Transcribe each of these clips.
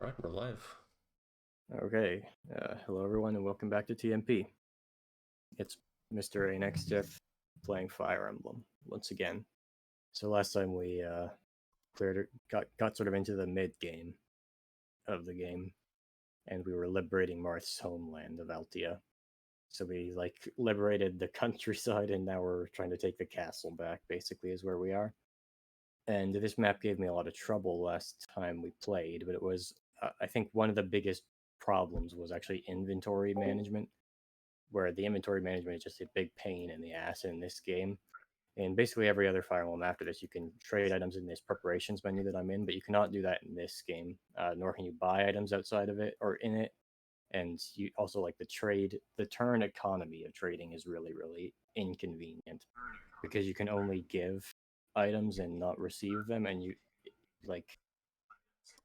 All right, we're live. Okay, hello everyone and welcome back to TMP. It's Mr. Anextif playing Fire Emblem once again. So last time we got sort of into the mid game of the game, and we were liberating Marth's homeland of Altia. So we liberated the countryside, and now we're trying to take the castle back. Basically, is where we are. And this map gave me a lot of trouble last time we played, but it was I think one of the biggest problems was actually inventory management, where the inventory management is just a big pain in the ass in this game. And basically every other Fire Emblem after this, you can trade items in this preparations menu that I'm in, but you cannot do that in this game, nor can you buy items outside of it or in it. And you also the turn economy of trading is really, really inconvenient because you can only give items and not receive them. And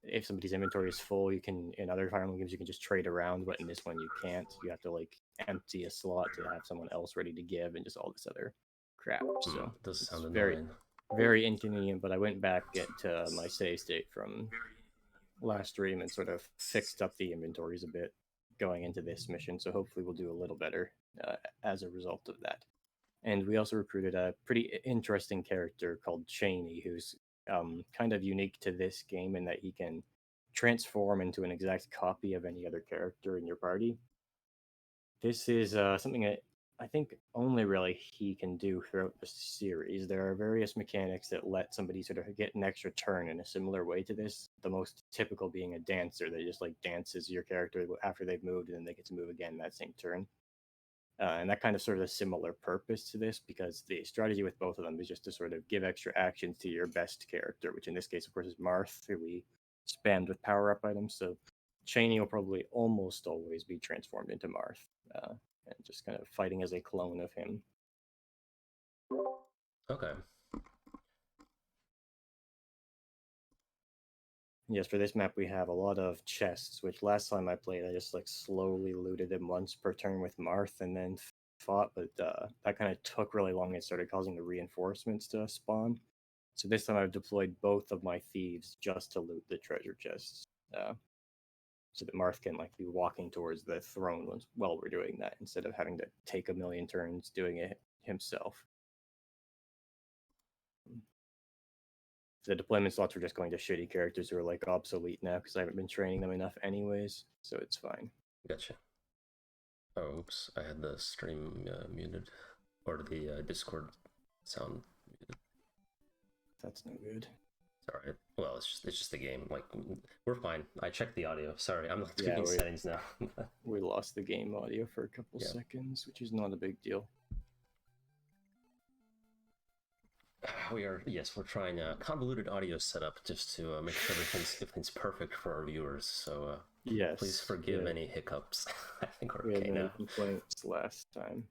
if somebody's inventory is full, you can, in other Fire Emblem games, you can just trade around, but in this one you can't. You have to empty a slot to have someone else ready to give, and just all this other crap. So does it's sound very, annoying. very inconvenient. But I went back to my save state from last stream and sort of fixed up the inventories a bit going into this mission. So hopefully we'll do a little better as a result of that. And we also recruited a pretty interesting character called Chainy, who's kind of unique to this game in that he can transform into an exact copy of any other character in your party. This is something that I think only really he can do throughout the series. There are various mechanics that let somebody sort of get an extra turn in a similar way to this. The most typical being a dancer that just dances your character after they've moved, and then they get to move again that same turn. And that kind of serves a similar purpose to this, because the strategy with both of them is just to sort of give extra actions to your best character, which in this case, of course, is Marth, who we spammed with power-up items. So Chainy will probably almost always be transformed into Marth, and just kind of fighting as a clone of him. Okay. Yes, for this map we have a lot of chests, which last time I played I just slowly looted them once per turn with Marth and then fought, but that kind of took really long and started causing the reinforcements to spawn. So this time I've deployed both of my thieves just to loot the treasure chests, so that Marth can be walking towards the throne while we're doing that, instead of having to take a million turns doing it himself. The deployment slots are just going to shitty characters who are obsolete now because I haven't been training them enough anyways, so it's fine. Gotcha. Oh, oops, I had the stream muted, or the Discord sound muted. That's no good. It's alright. Well, it's just the game. We're fine. I checked the audio. Sorry, I'm not tweaking settings now. We lost the game audio for a couple seconds, which is not a big deal. We're trying a convoluted audio setup just to make sure everything's perfect for our viewers. So yes, please forgive any hiccups. I think we're okay now. We had no complaints last time.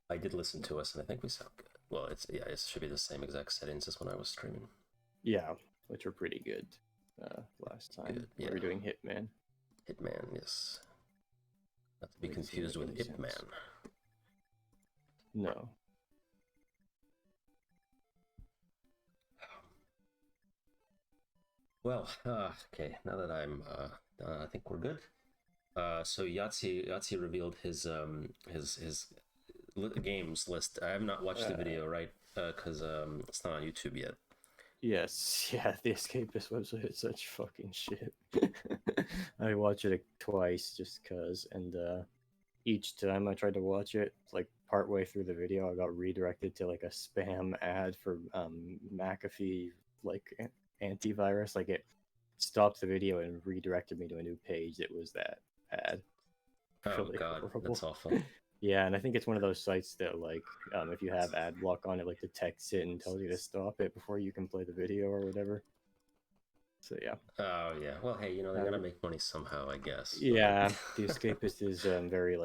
I did listen to us, and I think we sound good. Well, it should be the same exact settings as when I was streaming. Yeah, which were pretty good last time. Good, yeah. We were doing Hitman. Hitman, yes. Not to be confused with Hitman. No. Well, okay. Now that I'm, I think we're good. So Yahtzee revealed his games list. I have not watched the video, right? Because it's not on YouTube yet. Yes, yeah. The Escapist website is such fucking shit. I watched it twice just cause, and each time I tried to watch it, partway through the video, I got redirected to a spam ad for McAfee antivirus. It stopped the video and redirected me to a new page that was that ad. Oh really god, horrible. That's awful. Yeah, and I think it's one of those sites that if you have ad block on it, detects it and tells you to stop it before you can play the video or whatever. So yeah. Oh yeah. Well, hey, they gotta make money somehow, I guess. Yeah, The Escapist is very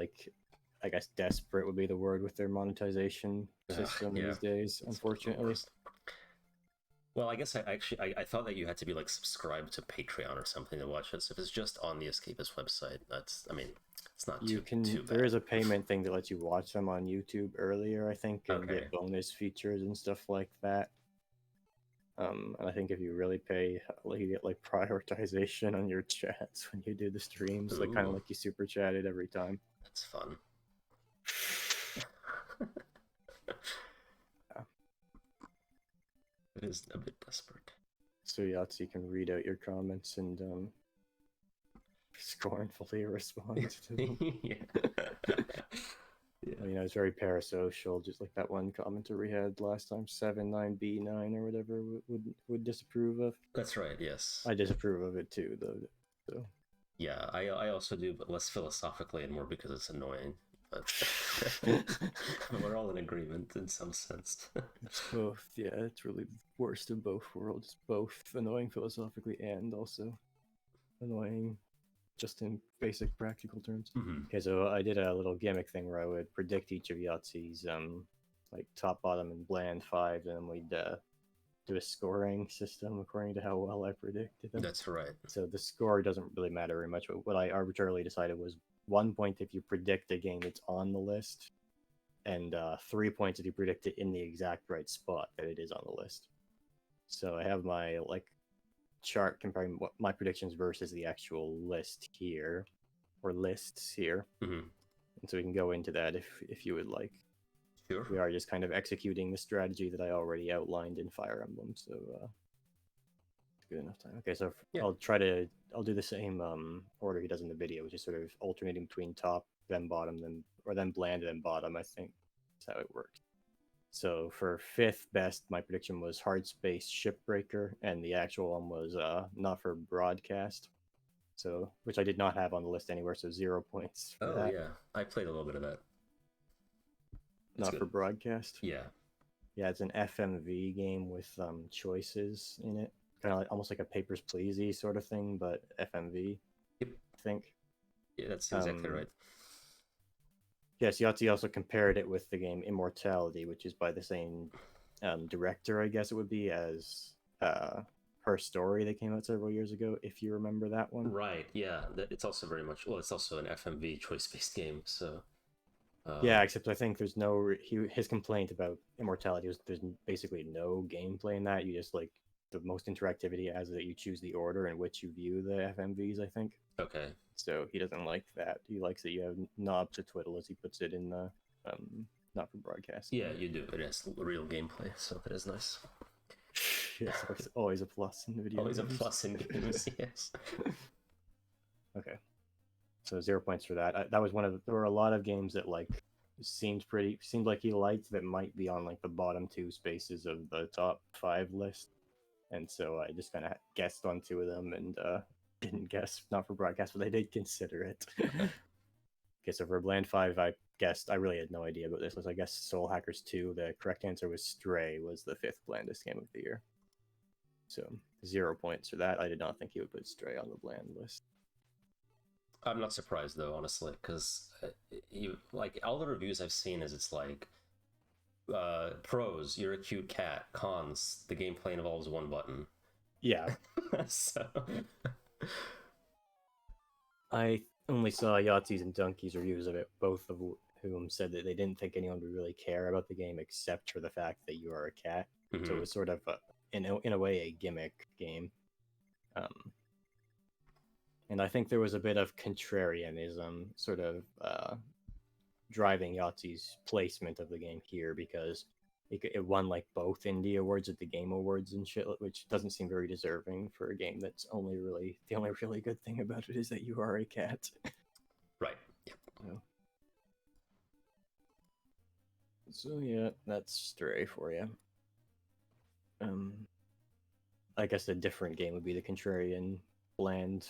I guess desperate would be the word with their monetization system these days, unfortunately. Well, I guess I thought that you had to be subscribed to Patreon or something to watch it. So if it's just on the Escapist website, it's not too bad. There is a payment thing that lets you watch them on YouTube earlier, I think, and get bonus features and stuff like that. And I think if you really pay, you get like prioritization on your chats when you do the streams, like kind of Ooh. like you super chatted every time. That's fun. Yeah. It is a bit desperate. So Yahtzee can read out your comments and scornfully respond to them. Yeah. Yeah. You know, it's very parasocial, just like that one commenter we had last time, 79B9 or whatever would disapprove of. That's right, yes. I disapprove of it too, though. So. Yeah, I also do, but less philosophically and more because it's annoying. But we're all in agreement in some sense. It's both, yeah, it's really the worst of both worlds. Both annoying philosophically and also annoying just in basic practical terms. Mm-hmm. Okay, so I did a little gimmick thing where I would predict each of Yahtzee's like top, bottom, and bland fives, and then we'd do a scoring system according to how well I predicted them. That's right. So the score doesn't really matter very much. What I arbitrarily decided was 1 point if you predict a game that's on the list, and 3 points if you predict it in the exact right spot that it is on the list. So I have my like chart comparing what my predictions versus the actual list here, or lists here. Mm-hmm. And so we can go into that if you would like. Sure. We are just kind of executing the strategy that I already outlined in Fire Emblem, so it's good enough time. Okay, so yeah. I'll do the same order he does in the video, which is sort of alternating between top, then bottom, then bland, then bottom. I think that's how it works. So for 5th best, my prediction was Hard Space Shipbreaker, and the actual one was Not for Broadcast. So, which I did not have on the list anywhere, so 0 points. For that. Yeah, I played a little bit of that. Not for Broadcast. Yeah. Yeah, it's an FMV game with choices in it, kind of like, almost like a Papers, Please-y sort of thing, but FMV. Yep. I think. Yeah, that's exactly right. Yes, Yahtzee also compared it with the game Immortality, which is by the same director, I guess it would be, as Her Story that came out several years ago, if you remember that one. Right, yeah. It's also very much, well, it's also an FMV choice-based game, so... yeah, except I think there's no... his complaint about Immortality was there's basically no gameplay in that. You just, like, the most interactivity as that you choose the order in which you view the FMVs, I think. Okay. So he doesn't like that. He likes that you have knobs to twiddle, as he puts it in the Not for Broadcast. Yeah, you do. It has real gameplay, so that is nice. Yes, it's always a plus in the video. Always games. A plus in games, yes. Okay. So 0 points for that. That was one of... There were a lot of games that, like, seemed like he liked that might be on, like, the bottom 2 spaces of the top 5 list. And so I just kind of guessed on 2 of them and didn't guess Not for Broadcast, but I did consider it. Okay, so for Bland 5, I guessed... I really had no idea about this. I guess Soul Hackers 2. The correct answer was Stray, was the 5th blandest game of the year. So 0 points for that. I did not think he would put Stray on the bland list. I'm not surprised though, honestly, because you like all the reviews I've seen is it's like pros, you're a cute cat. Cons, the gameplay involves one button. Yeah. So I only saw Yahtzee's and Donkey's reviews of it, both of whom said that they didn't think anyone would really care about the game except for the fact that you are a cat. Mm-hmm. So it was sort of in a way a gimmick game. And I think there was a bit of contrarianism sort of driving Yahtzee's placement of the game here, because it won like both indie awards at the Game Awards and shit, which doesn't seem very deserving for a game that's the only really good thing about it is that you are a cat. Right. Yeah. So yeah, that's Stray for you. I guess a different game would be the contrarian bland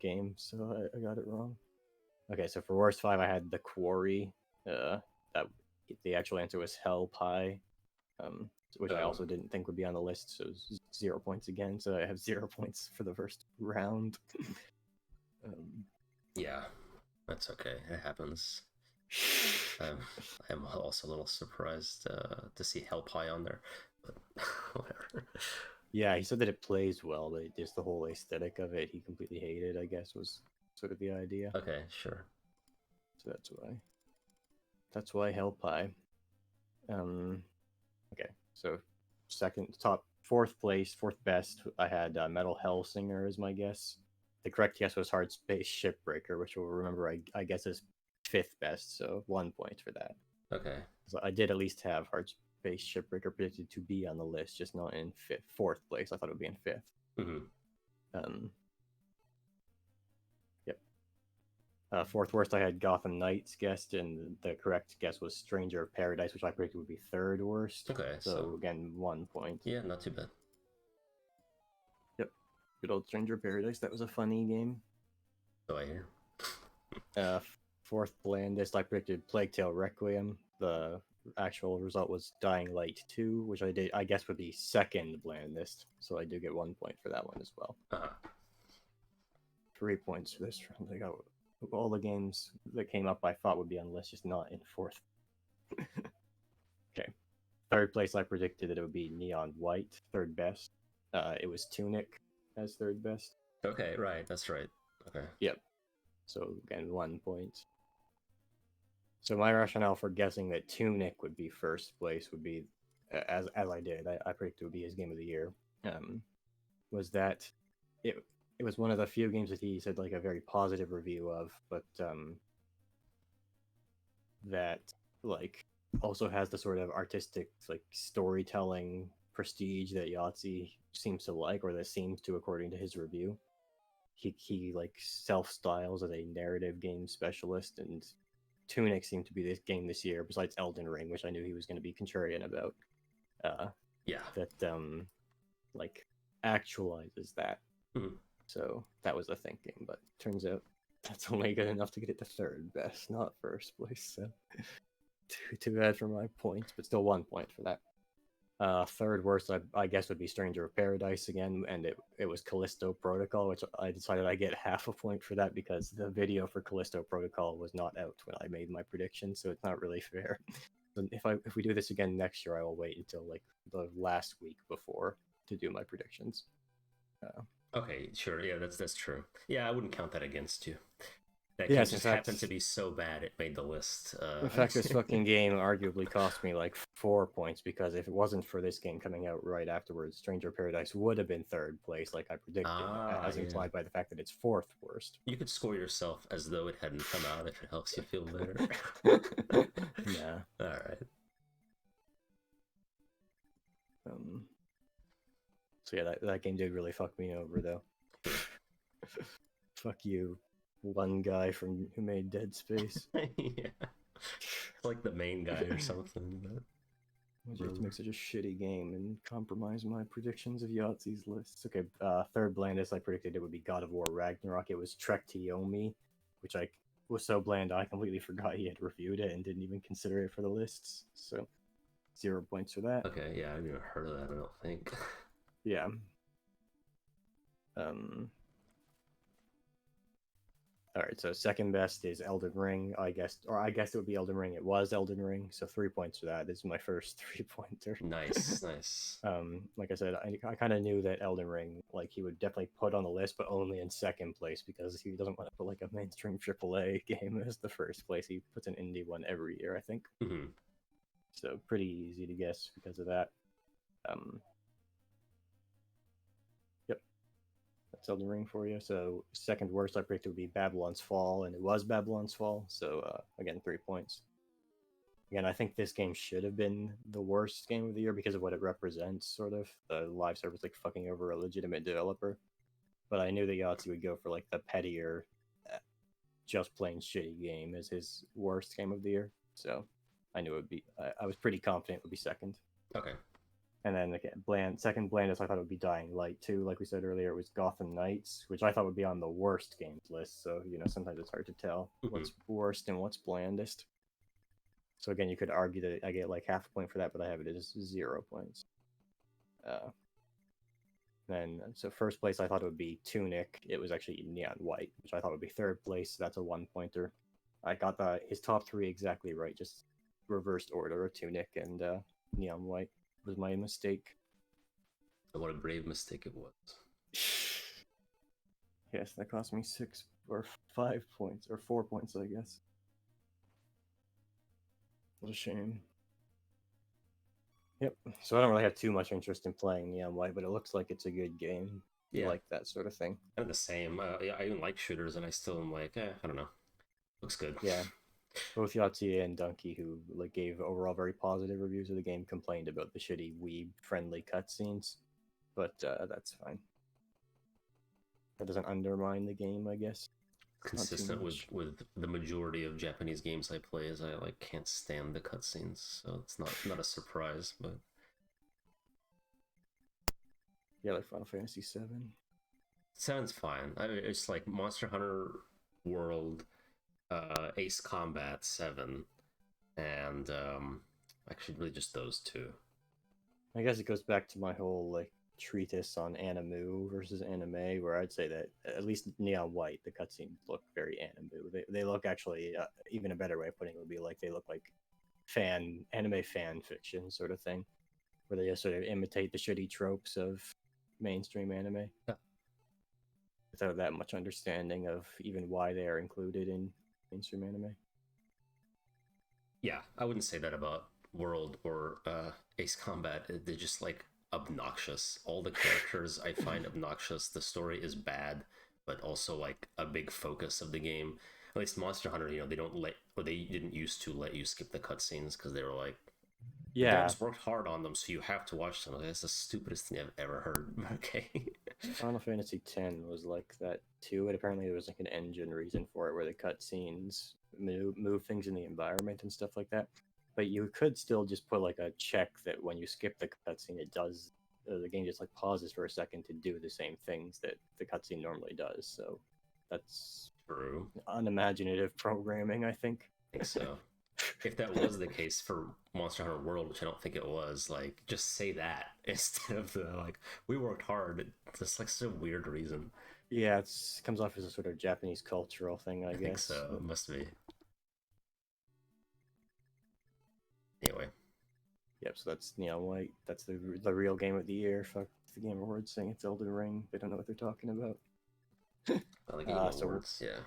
game, so I got it wrong. Okay, so for worst 5, I had The Quarry. That the actual answer was Hell Pie, which I also didn't think would be on the list, so 0 points again. So I have 0 points for the first round. Yeah, that's okay. It happens. I'm also a little surprised to see Hell Pie on there, but whatever. Yeah, he said that it plays well, but just the whole aesthetic of it, he completely hated, I guess, was sort of the idea. Okay, sure. So that's why Hell Pie. Okay, so top fourth place, fourth best, I had Metal Hellsinger as my guess. The correct guess was Hard Space Shipbreaker, which we'll remember I guess is fifth best, so 1 point for that. Okay. So I did at least have Hard Space Shipbreaker predicted to be on the list, just not in fourth place. I thought it would be in fifth. Yep. Fourth worst, I had Gotham Knights guessed, and the correct guess was Stranger of Paradise, which I predicted would be third worst. Okay. So again, 1 point. Yeah, not too bad. Yep. Good old Stranger of Paradise. That was a funny game. So I hear. Fourth blandest, I predicted Plague Tale Requiem. The actual result was Dying Light 2, which I guess would be second blandest. So I do get 1 point for that one as well. 3 points for this round. I got all the games that came up I thought would be on the list, just not in fourth. Okay. Third place, I predicted that it would be Neon White, third best. It was Tunic as third best. Okay, right. That's right. Okay. Yep. So again, 1 point. So my rationale for guessing that Tunic would be first place would be, as I did, I predicted it would be his game of the year, was that it was one of the few games that he said like a very positive review of, but that like also has the sort of artistic like storytelling prestige that Yahtzee seems to like, or that seems to according to his review. He like self-styles as a narrative game specialist, and Tunic seemed to be this game this year, besides Elden Ring, which I knew he was going to be contrarian about. Yeah. That like actualizes that. So that was the thinking, but turns out that's only good enough to get it to third best, not first place. So too bad for my points, but still 1 point for that. Third worst, I guess, would be Stranger of Paradise again, and it was Callisto Protocol, which I decided I get half a point for that because the video for Callisto Protocol was not out when I made my prediction, so it's not really fair. So if we do this again next year, I will wait until like the last week before to do my predictions. Okay, sure. Yeah, that's true. Yeah, I wouldn't count that against you. That Yes, game just happened to be so bad it made the list. In fact, this fucking game arguably cost me like 4 points, because if it wasn't for this game coming out right afterwards, Stranger of Paradise would have been third place, like I predicted, as implied by the fact that it's fourth worst. You could score yourself as though it hadn't come out if it helps you feel better. Nah. All right. So yeah, that game did really fuck me over, though. Fuck you, one guy who made Dead Space. Yeah. It's like the main guy or something. But... Why'd you have to make such a shitty game and compromise my predictions of Yahtzee's lists? Okay, third blandest, I predicted it would be God of War Ragnarok. It was Trek to Yomi, which I was so bland I completely forgot he had reviewed it and didn't even consider it for the lists. So 0 points for that. Okay, yeah, I've never heard of that, I don't think. Yeah. Alright, so second best is Elden Ring, I guessed it would be Elden Ring. It was Elden Ring, so 3 points for that. This is my first 3-pointer. Nice, nice. Like I said, I kind of knew that Elden Ring, like, he would definitely put on the list, but only in second place, because he doesn't want to put, like, a mainstream AAA game as the first place. He puts an indie one every year, I think. So pretty easy to guess because of that. That's Elden Ring for you. So second worst I predicted would be Babylon's Fall, and it was Babylon's Fall. So again, 3 points. Again, I think this game should have been the worst game of the year because of what it represents, sort of. The live service like fucking over a legitimate developer. But I knew that Yahtzee would go for like the pettier, just plain shitty game as his worst game of the year. So I knew it would be, I was pretty confident it would be second. Okay. And then again, second blandest, I thought it would be Dying Light 2. Like we said earlier, it was Gotham Knights, which I thought would be on the worst games list. So, sometimes it's hard to tell what's worst and what's blandest. So again, you could argue that I get like half a point for that, but I have it as 0 points. So first place, I thought it would be Tunic. It was actually Neon White, which I thought would be third place. So that's a 1-pointer. I got his top three exactly right, just reversed order of Tunic and Neon White. Was my mistake. What a brave mistake it was. Yes, that cost me 6 or 5 points, or 4 points, I guess. What a shame. Yep. So I don't really have too much interest in playing Neon White, but it looks like it's a good game. You Yeah, like that sort of thing. kind of the same. Yeah, I even like shooters, and I still am like, I don't know. Looks good. Yeah. Both Yahtzee and Donkey, who like gave overall very positive reviews of the game, complained about the shitty weeb-friendly cutscenes, but that's fine. That doesn't undermine the game, I guess. Not too Consistent with much. the majority of Japanese games I play is I like can't stand the cutscenes, so it's not a surprise. But Yeah, like Final Fantasy VII. sounds fine. It's like Monster Hunter World, Ace Combat 7, and actually really just those two. I guess it goes back to my whole like treatise on anime versus anime, where I'd say that at least Neon White, the cutscenes look very anime. They look actually even a better way of putting it would be like they look like anime fan fiction sort of thing, where they just sort of imitate the shitty tropes of mainstream anime Yeah. without that much understanding of even why they are included in mainstream anime. Yeah, I wouldn't say that about World or Ace Combat. They're just like obnoxious. All the characters I find obnoxious. The story is bad, but also like a big focus of the game. At least Monster Hunter, they don't let, or they didn't used to let you skip the cutscenes because they were like, the Yeah, devs worked hard on them, so you have to watch them. Like, that's the stupidest thing I've ever heard. Okay. Final Fantasy X was like that too, and apparently there was like an engine reason for it where the cutscenes move things in the environment and stuff like that. But you could still just put like a check that when you skip the cutscene, it does the game just like pauses for a second to do the same things that the cutscene normally does. So that's True. unimaginative programming, I think. I think so. If that was the case for Monster Hunter World, which I don't think it was, like just say that instead of the like we worked hard. It's just like such a weird reason. Yeah, it comes off as a sort of Japanese cultural thing, I I think guess. so. But It must be. Anyway, yep, so that's Neon White. That's the real game of the year. Fuck the Game Awards saying it's Elden Ring. They don't know what they're talking about. the Game So Awards, yeah.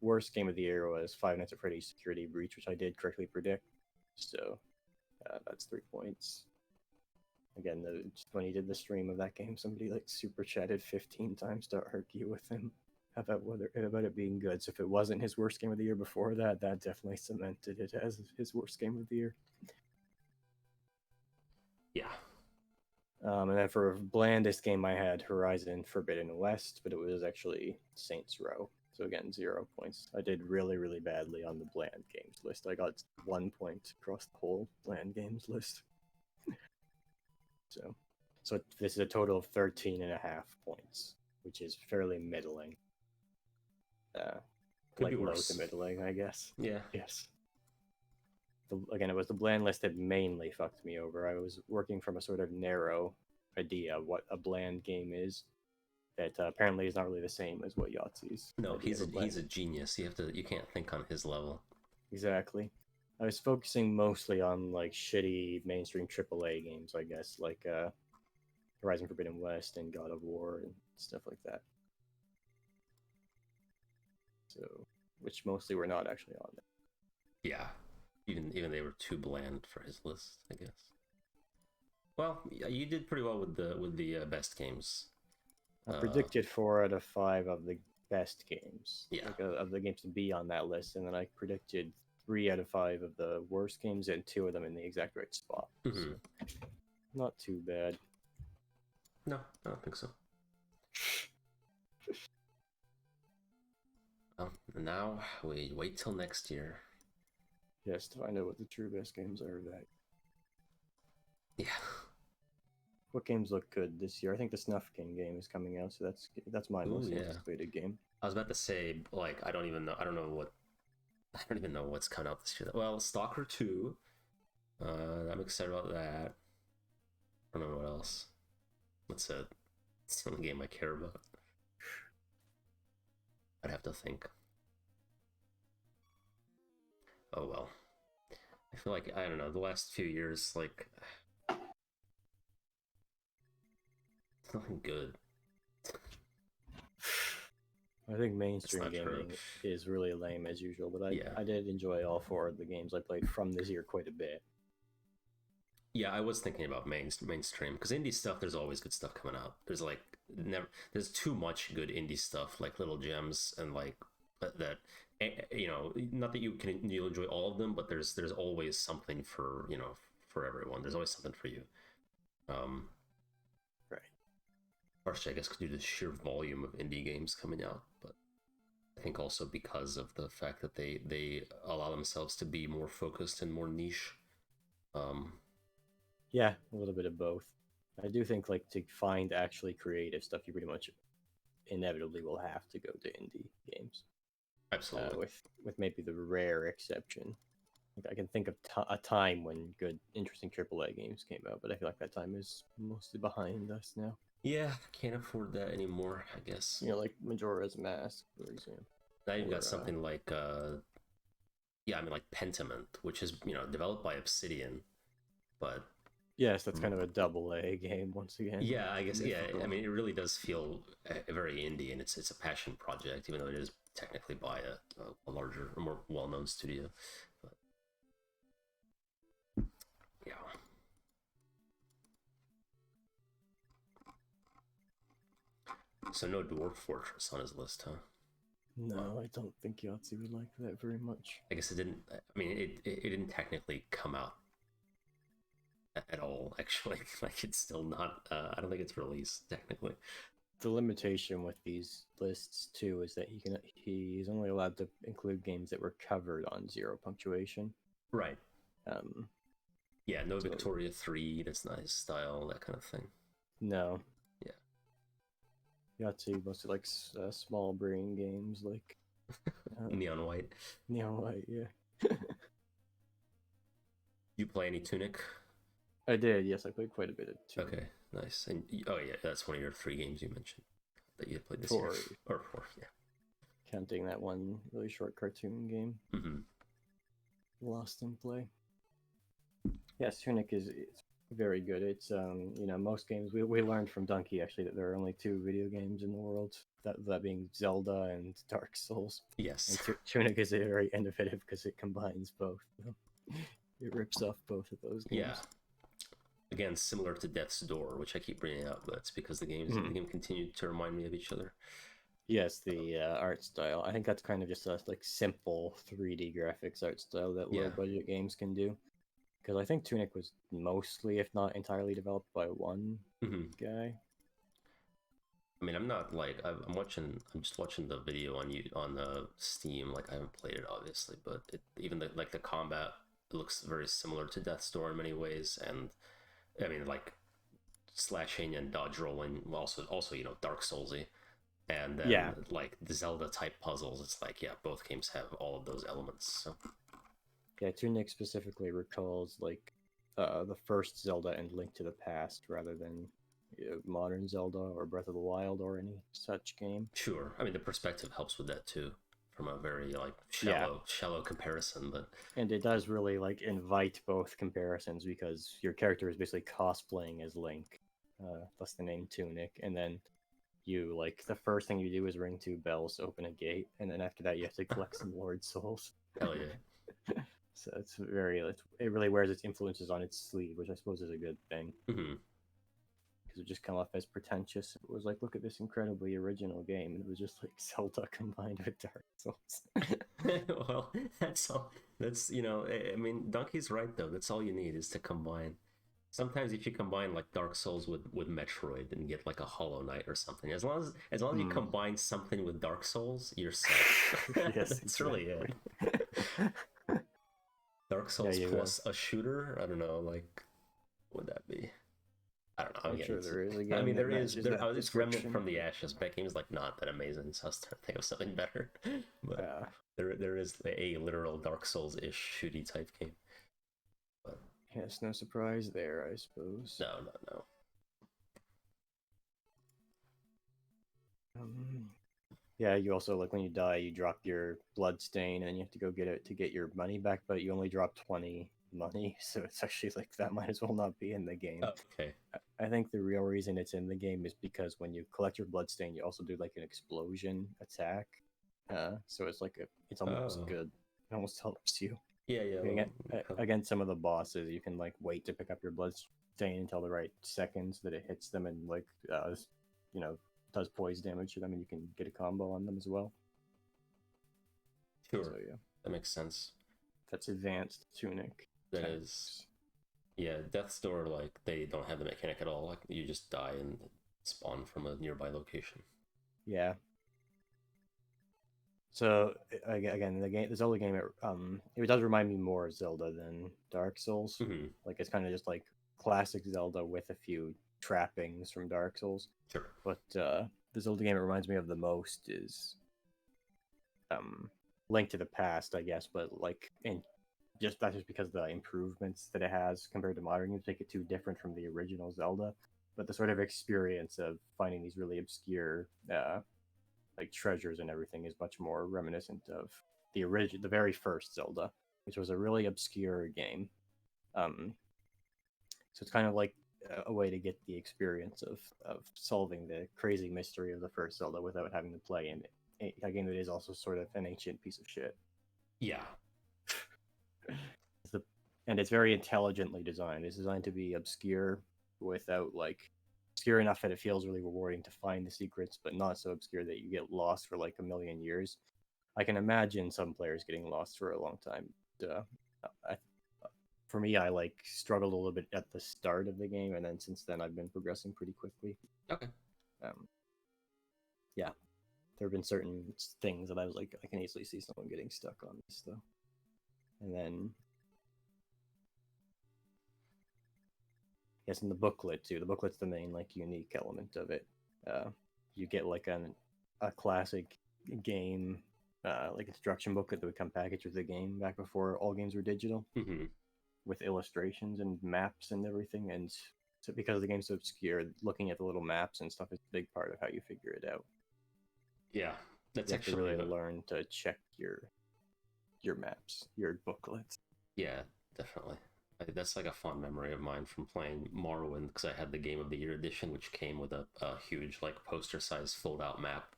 worst game of the year was Five Nights at Freddy's Security Breach, which I did correctly predict. So that's 3 points. Again, when he did the stream of that game, somebody like super chatted 15 times to argue with him about it being good. So if it wasn't his worst game of the year before that, that definitely cemented it as his worst game of the year. Yeah. And then for blandest game, I had Horizon Forbidden West, but it was actually Saints Row. So again, 0 points. I did really, really badly on the bland games list. I got 1 point across the whole bland games list. So this is a total of 13.5 points, which is fairly middling. Could like be low worse. to middling, I guess. Yeah. Yes. Again, it was the bland list that mainly fucked me over. I was working from a sort of narrow idea of what a bland game is that apparently is not really the same as what Yahtzee's. No, idea of he's a genius. You can't think on his level. Exactly. I was focusing mostly on like shitty mainstream AAA games, I guess, like Horizon Forbidden West and God of War and stuff like that. So, which mostly were not actually on there. Yeah. Even they were too bland for his list, I guess. Well, you did pretty well with the best games. I predicted 4 out of 5 of the best games, Yeah. like, of the games to be on that list, and then I predicted 3 out of 5 of the worst games and 2 of them in the exact right spot. Mm-hmm. So, not too bad. No, I don't think so. Well, now we wait till next year. Yes, to find out what the true best games are of that. Yeah. What games look good this year? I think the Snuff King game is coming out, so that's my most anticipated game. I was about to say, like, I don't even know what's coming out this year. Well, Stalker 2. I'm excited about that. I don't know what else. What's it? It's the only game I care about. I'd have to think. Oh well. I feel like, I don't know, the last few years, like, it's nothing good. I think mainstream That's not true. gaming is really lame as usual, but Yeah. I did enjoy all 4 of the games I played from this year quite a bit. Yeah, I was thinking about mainstream because indie stuff. There's always good stuff coming out. There's like never. There's too much good indie stuff, like little gems and like that. You know, not that you'll enjoy all of them, but there's always something for for everyone. There's always something for you. Um, Right. Partially, I guess, due to the sheer volume of indie games coming out, but I think also because of the fact that they allow themselves to be more focused and more niche. Um, Yeah, a little bit of both. I do think like to find actually creative stuff, you pretty much inevitably will have to go to indie games. Absolutely. With maybe the rare exception. Like I can think of a time when good, interesting AAA games came out, but I feel like that time is mostly behind us now. Yeah, can't afford that anymore, I guess. You know, like Majora's Mask, for example. Now you've got something like yeah, I mean like Pentiment, which is, developed by Obsidian, but yes, that's kind of a double A game once again. yeah, I guess I mean it really does feel very indie, and it's a passion project, even though it is technically by a larger, or more well-known studio. But yeah. So no Dwarf Fortress on his list, huh? No, I don't think Yahtzee would like that very much. I guess it didn't. I mean, it didn't technically come out at all. Actually, like it's still not. I don't think it's released technically. The limitation with these lists too is that he's only allowed to include games that were covered on zero punctuation. Right. Um. Yeah. No Victoria 3. That's not his style. That kind of thing. No. Yeah. Yahtzee mostly like small brain games like Neon White. Neon White, yeah. You play any Tunic? I did, yes, I played quite a bit of Tunic. Okay, nice. And oh yeah, that's one of your 3 games you mentioned that you had played this 4. year. Or 4, yeah. Counting that one really short cartoon game. Mm-hmm. Lost in Play. Yes, Tunic is very good. It's most games we learned from Donkey actually that there are only 2 video games in the world, that being Zelda and Dark Souls. Yes. And Tunic is very innovative because it combines both. It rips off both of those games. Yeah. Again, similar to Death's Door, which I keep bringing up, but it's because the game continued to remind me of each other. Yes, the art style. I think that's kind of just a like simple 3D graphics art style that low budget games can do. Because I think Tunic was mostly, if not entirely, developed by one guy. I mean, I'm not like I'm just watching the video on the Steam. Like I haven't played it obviously, but even the combat looks very similar to Death's Door in many ways, and I mean like slashing and dodge rolling, also Dark Soulsy, and then like the Zelda type puzzles. It's like both games have all of those elements. So. Yeah, Tunic specifically recalls like the first Zelda and Link to the Past rather than modern Zelda or Breath of the Wild or any such game. Sure, I mean the perspective helps with that too, from a very like shallow comparison, but and it does really like invite both comparisons because your character is basically cosplaying as Link, thus the name Tunic, and then you like the first thing you do is ring 2 bells, open a gate, and then after that you have to collect some Lord Souls. Hell yeah. So it really wears its influences on its sleeve, which I suppose is a good thing. Mm-hmm. Because it just come off as pretentious. It was like, look at this incredibly original game, and it was just like Zelda combined with Dark Souls. Well, that's all. That's I mean, Donkey's right though. That's all you need is to combine. Sometimes if you combine like Dark Souls with Metroid and get like a Hollow Knight or something, as long as you combine something with Dark Souls, you're set. Yes, that's really it. Dark Souls plus a shooter? I don't know, like, what would that be? I don't know. I'm sure there is a game. I mean, there is. It's Remnant from the Ashes. But that game's like not that amazing, so I was trying to think of something better. But there is a literal Dark Souls-ish shooty type game. But yes, no surprise there, I suppose. No. Yeah, you also like when you die, you drop your blood stain, and you have to go get it to get your money back. But you only drop 20 money, so it's actually like that might as well not be in the game. Oh, okay. I think the real reason it's in the game is because when you collect your blood stain, you also do like an explosion attack. So it's like it's almost good. It almost helps you. Yeah, yeah. Against some of the bosses, you can like wait to pick up your bloodstain until the right seconds that it hits them, and like you know, does poise damage to them, and you can get a combo on them as well. Sure. So yeah, that makes sense. That's advanced Tunic. That is, yeah. Death's Door, like they don't have the mechanic at all. Like you just die and spawn from a nearby location. Yeah. So again, the Zelda game, it does remind me more of Zelda than Dark Souls. Mm-hmm. Like it's kind of just like classic Zelda with a few trappings from Dark Souls. Sure. But the Zelda game it reminds me of the most is Link to the Past, I guess. But like that's just because the improvements that it has compared to modern games make it too different from the original Zelda. But the sort of experience of finding these really obscure like treasures and everything is much more reminiscent of the very first Zelda, which was a really obscure game. So it's kind of like a way to get the experience of solving the crazy mystery of the first Zelda without having to play in a game that is also sort of an ancient piece of shit. Yeah. And it's very intelligently designed. It's designed to be obscure without like obscure enough that it feels really rewarding to find the secrets, but not so obscure that you get lost for like a million years. I can imagine some players getting lost for a long time. For me, I like struggled a little bit at the start of the game, and then since then I've been progressing pretty quickly. Okay. Yeah, there have been certain things that I was like, I can easily see someone getting stuck on this though. And then yes, in the booklet too. The booklet's the main like unique element of it. You get like a classic game like instruction booklet that would come packaged with the game back before all games were digital, with illustrations and maps and everything. And so because the game's so obscure, looking at the little maps and stuff is a big part of how you figure it out. Yeah, that's you actually have to really learn to check your maps, your booklets. Yeah, definitely. That's like a fond memory of mine from playing Morrowind, because I had the Game of the Year edition, which came with a huge like poster-sized fold-out map.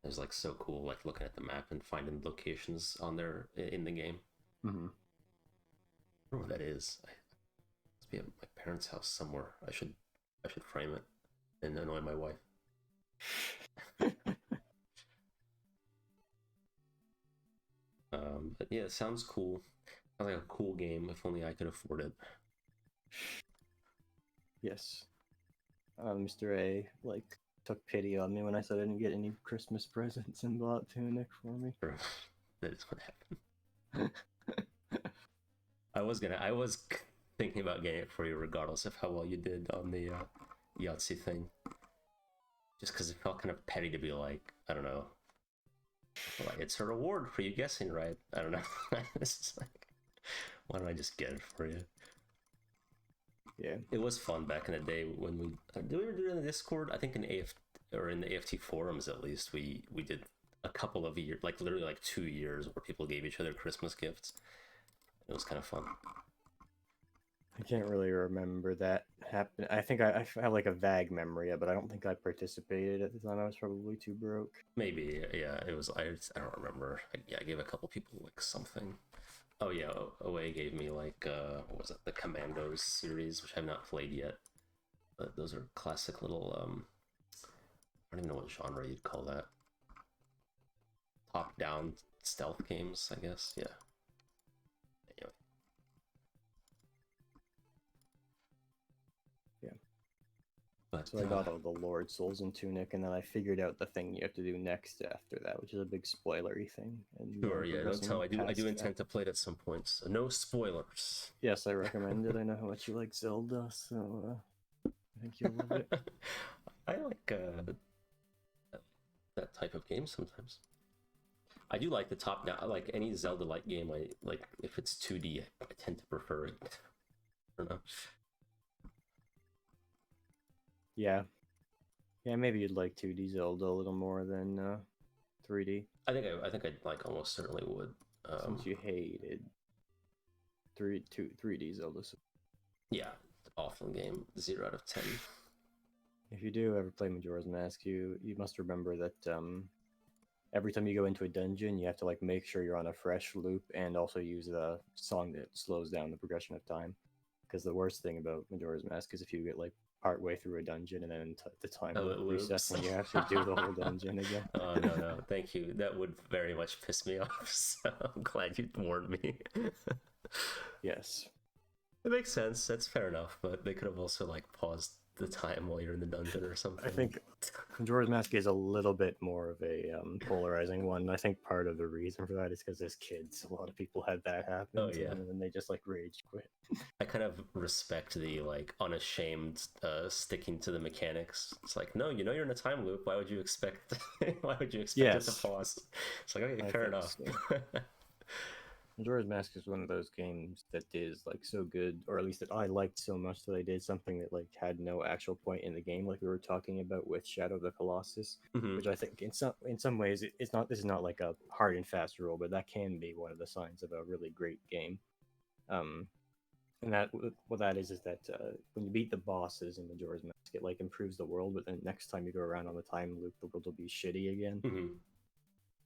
It was like so cool, like looking at the map and finding locations on there in the game. Mm-hmm. I don't know what that is. It must be at my parents' house somewhere. I should frame it and annoy my wife. But yeah, it sounds cool. Sounds like a cool game. If only I could afford it. Yes. Mr. A like took pity on me when I said I didn't get any Christmas presents and bought Tunic for me. That is what happened. I was thinking about getting it for you regardless of how well you did on the Yahtzee thing. Just because it felt kind of petty to be like, I don't know. Like, it's a reward for you guessing right. I don't know. It's just like, why don't I just get it for you? Yeah, it was fun back in the day when we did we ever do it in the Discord? I think in in the AFT forums at least we did a couple of years, like literally like 2 years, where people gave each other Christmas gifts. It was kind of fun. I can't really remember that happen. I think I have like a vague memory of it, but I don't think I participated at the time. I was probably too broke. Maybe, yeah. It was. I don't remember. I gave a couple people like something. Oh yeah, OA gave me like what was it? The Commandos series, which I've not played yet. But those are classic little I don't even know what genre you'd call that. Top-down stealth games, I guess. Yeah. Anyway. Yeah. But, so I got all the Lord Souls and Tunic, and then I figured out the thing you have to do next after that, which is a big spoilery thing. And sure, yeah, don't tell. I do intend to play it at some point, so no spoilers. Yes, I recommend it. I know how much you like Zelda, so I think you'll love it. I like that type of game sometimes. I do like the top down. I like any Zelda-like game. I like if it's 2D. I tend to prefer it. I don't know. Yeah, maybe you'd like 2D Zelda a little more than 3D. I think I like almost certainly would. Since you hated 3D Zelda. Yeah, awful game. 0 out of 10. If you do ever play Majora's Mask, you must remember that every time you go into a dungeon, you have to like make sure you're on a fresh loop and also use the song that slows down the progression of time. Because the worst thing about Majora's Mask is if you get like part way through a dungeon and then the time Oh, it resets loops. and you have to do the whole dungeon again. Oh, no, thank you. That would very much piss me off. So I'm glad you warned me. Yes. It makes sense. That's fair enough. But they could have also like paused the time while you're in the dungeon or something. I think Majora's Mask is a little bit more of a polarizing one. I think part of the reason for that is because as kids, a lot of people had that happen. Oh, yeah. And then they just like rage quit. I kind of respect the like unashamed sticking to the mechanics. It's like, no, you know you're in a time loop. Why would you expect? Why would you expect it to pause? It's like, okay, fair enough. So. Majora's Mask is one of those games that is like so good, or at least that I liked so much that I did something that like had no actual point in the game, like we were talking about with Shadow of the Colossus, which I think in some ways it's not. This is not like a hard and fast rule, but that can be one of the signs of a really great game. And that what that is that when you beat the bosses in Majora's Mask, it like improves the world, but then next time you go around on the time loop, the world will be shitty again.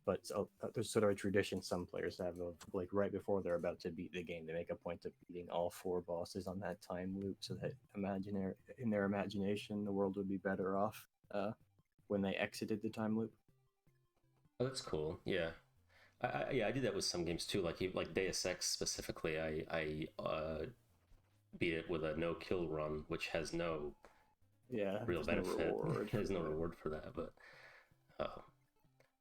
But there's sort of a tradition some players have of like right before they're about to beat the game, they make a point of beating all 4 bosses on that time loop, so that in their imagination, the world would be better off when they exited the time loop. Oh, that's cool. Yeah, I did that with some games too. Like Deus Ex specifically, I beat it with a no kill run, which has no real benefit. There's no reward for that, but.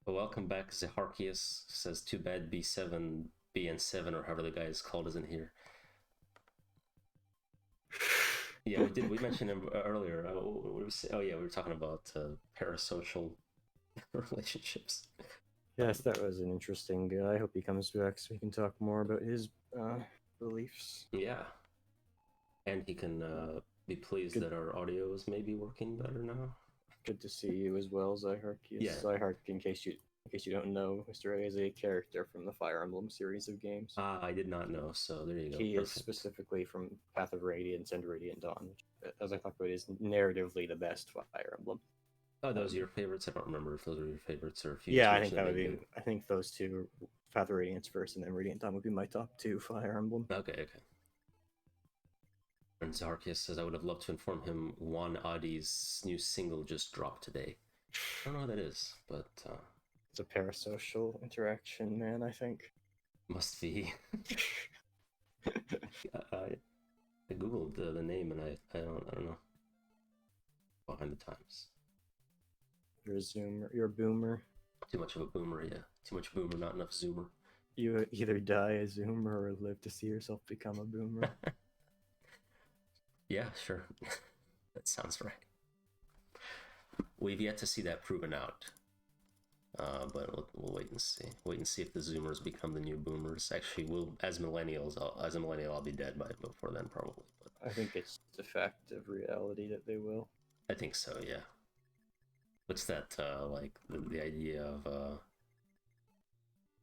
Well, welcome back, Zeharchius says, too bad B7, BN7, or however the guy is called, isn't here. Yeah, we mention him earlier. We were talking about parasocial relationships. Yes, that was an interesting guy. I hope he comes back so we can talk more about his beliefs. Yeah. And he can be pleased that our audio is maybe working better now. Good to see you as well, Zyhark. Yeah. Zyhark, in case you don't know, Mr. A is a character from the Fire Emblem series of games. I did not know, so there you go. He is specifically from Path of Radiance and Radiant Dawn, which, as I talked about, is narratively the best Fire Emblem. Oh, those are your favorites? I don't remember if those are your favorites or if you. Yeah, I think that would be. I think those two, Path of Radiance first, and then Radiant Dawn would be my top 2 Fire Emblem. Okay. And Zarkius says, I would have loved to inform him Juan Adi's new single just dropped today. I don't know what that is, but... It's a parasocial interaction, man, I think. Must be. I googled the name and I don't know. Behind the times. You're a zoomer. You're a boomer. Too much of a boomer, yeah. Too much boomer, not enough zoomer. You either die a zoomer or live to see yourself become a boomer. Yeah, sure. That sounds right. We've yet to see that proven out. But we'll wait and see. Wait and see if the Zoomers become the new Boomers. Actually, as a millennial, I'll be dead before then, probably. But I think it's the fact of reality that they will. I think so, yeah. What's that, like, the idea of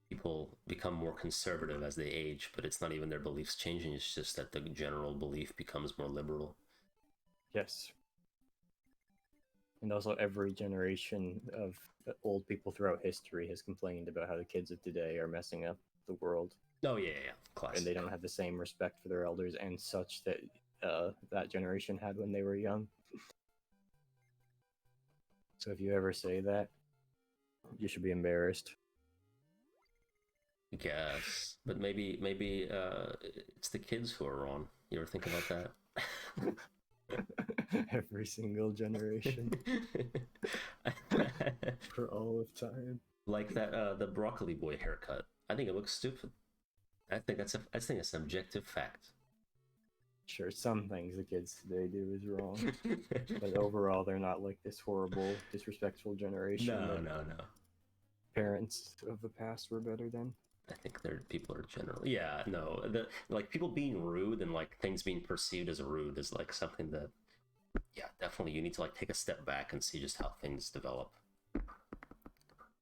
people become more conservative as they age, but it's not even their beliefs changing, it's just that the general belief becomes more liberal. Yes. And also every generation of old people throughout history has complained about how the kids of today are messing up the world. Oh, yeah. Classic. And they don't have the same respect for their elders and such that that generation had when they were young. So if you ever say that, you should be embarrassed. Yes, but maybe it's the kids who are wrong. You ever think about that? Every single generation for all of time. Like that the broccoli boy haircut. I think it looks stupid. I think that's an objective fact. Sure, some things the kids today do is wrong, but overall they're not like this horrible, disrespectful generation. No. Parents of the past were better than. I think people are generally like people being rude and like things being perceived as rude is like something that definitely you need to like take a step back and see just how things develop.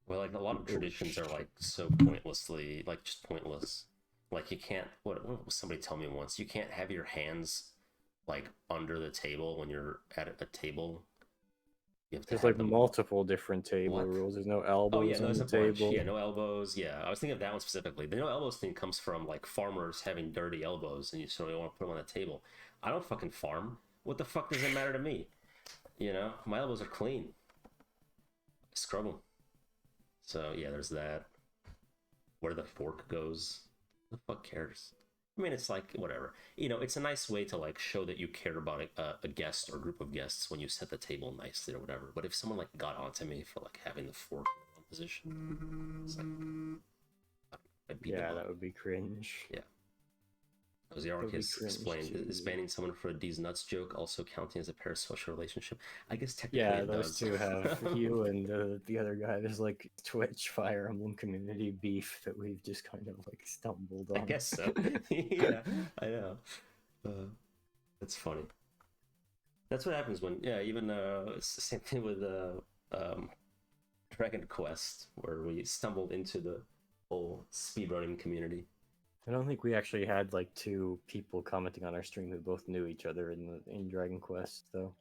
Well, like a lot of traditions are like so pointlessly like just pointless. Like you can't what was somebody tell me once, you can't have your hands like under the table when you're at a table. You have to There's have like them. multiple different table What? rules. There's no Oh yeah, elbows no, on there's the a bunch. table. Yeah, no elbows. Yeah, I was thinking of that one specifically. The no elbows thing comes from like farmers having dirty elbows, and you sort of want to put them on the table. I don't fucking farm. What the fuck does it matter to me? You know, my elbows are clean. I scrub them. So yeah, there's that. Where the fork goes, who the fuck cares? I mean, it's like whatever. You know, it's a nice way to like show that you care about a guest or group of guests when you set the table nicely or whatever. But if someone like got onto me for like having the fork in the wrong position, it's like I'd beat them Yeah, up. that would be cringe. Yeah. As That would be Yarkis cringe explained, is too. banning someone for a D's nuts joke also counting as a parasocial relationship? I guess technically Yeah, it those does. two have you and the other guy. There's like Twitch Fire Emblem community beef that we've just kind of like stumbled on. I guess so. Yeah, I know. That's funny. That's what happens when, yeah, even it's the same thing with um, Dragon Quest, where we stumbled into the whole speedrunning community. I don't think we actually had like two people commenting on our stream who both knew each other in Dragon Quest, though.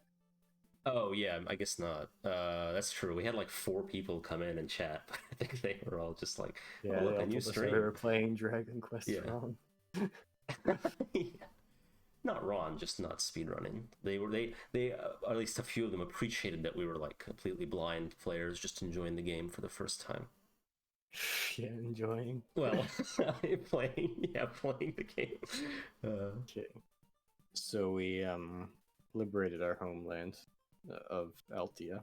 Oh yeah, I guess not. That's true. We had like 4 people come in and chat, but I think they were all just like, Yeah, "Oh they look, a all new told us they stream." were playing Dragon Quest Yeah. wrong. Yeah. Not wrong, just not speedrunning. They at least a few of them appreciated that we were like completely blind players just enjoying the game for the first time. Yeah, enjoying. Well, playing the game. Okay. So we liberated our homeland of Altia.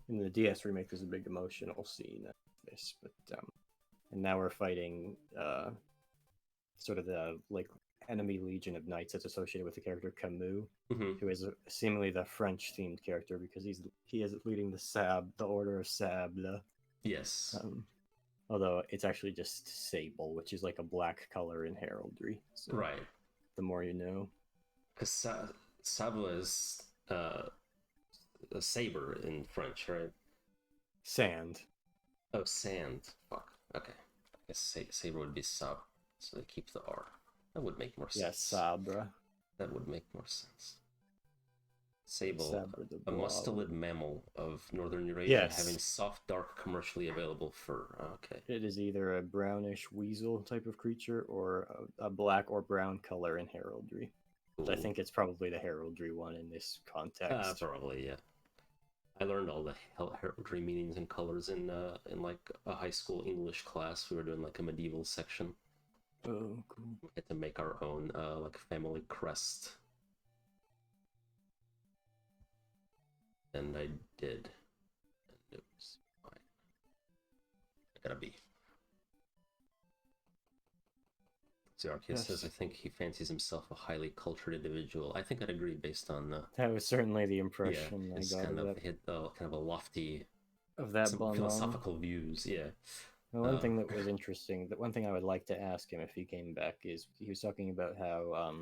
In the DS remake, there's a big emotional scene of this, but and now we're fighting sort of the like enemy legion of knights that's associated with the character Camus, who is seemingly the French themed character because he is leading the Order of Sable. Yes. Although it's actually just Sable, which is like a black color in heraldry. So right. The more you know. Because Sable is a saber in French, right? Sand. Oh, sand. Fuck. Okay. I guess saber would be sab, so they keep the R. That would make more sense. Yes, Sabre. That would make more sense. Sable, Sabre the a Blob. mustelid mammal of northern Eurasia, Yes. having soft, dark, commercially available fur. Okay. It is either a brownish weasel type of creature or a black or brown color in heraldry. Cool. I think it's probably the heraldry one in this context. Probably, yeah. I learned all the heraldry meanings and colors in like a high school English class. We were doing like a medieval section. Oh, cool. We had to make our own like family crest. And I did. And it was fine. I got a B. Zarkias says, I think he fancies himself a highly cultured individual. I think I'd agree based on that was certainly the impression I got kind of of that. hit kind of a lofty Bonhomme. philosophical views. Yeah. One thing that was interesting, that one thing I would like to ask him if he came back is he was talking about how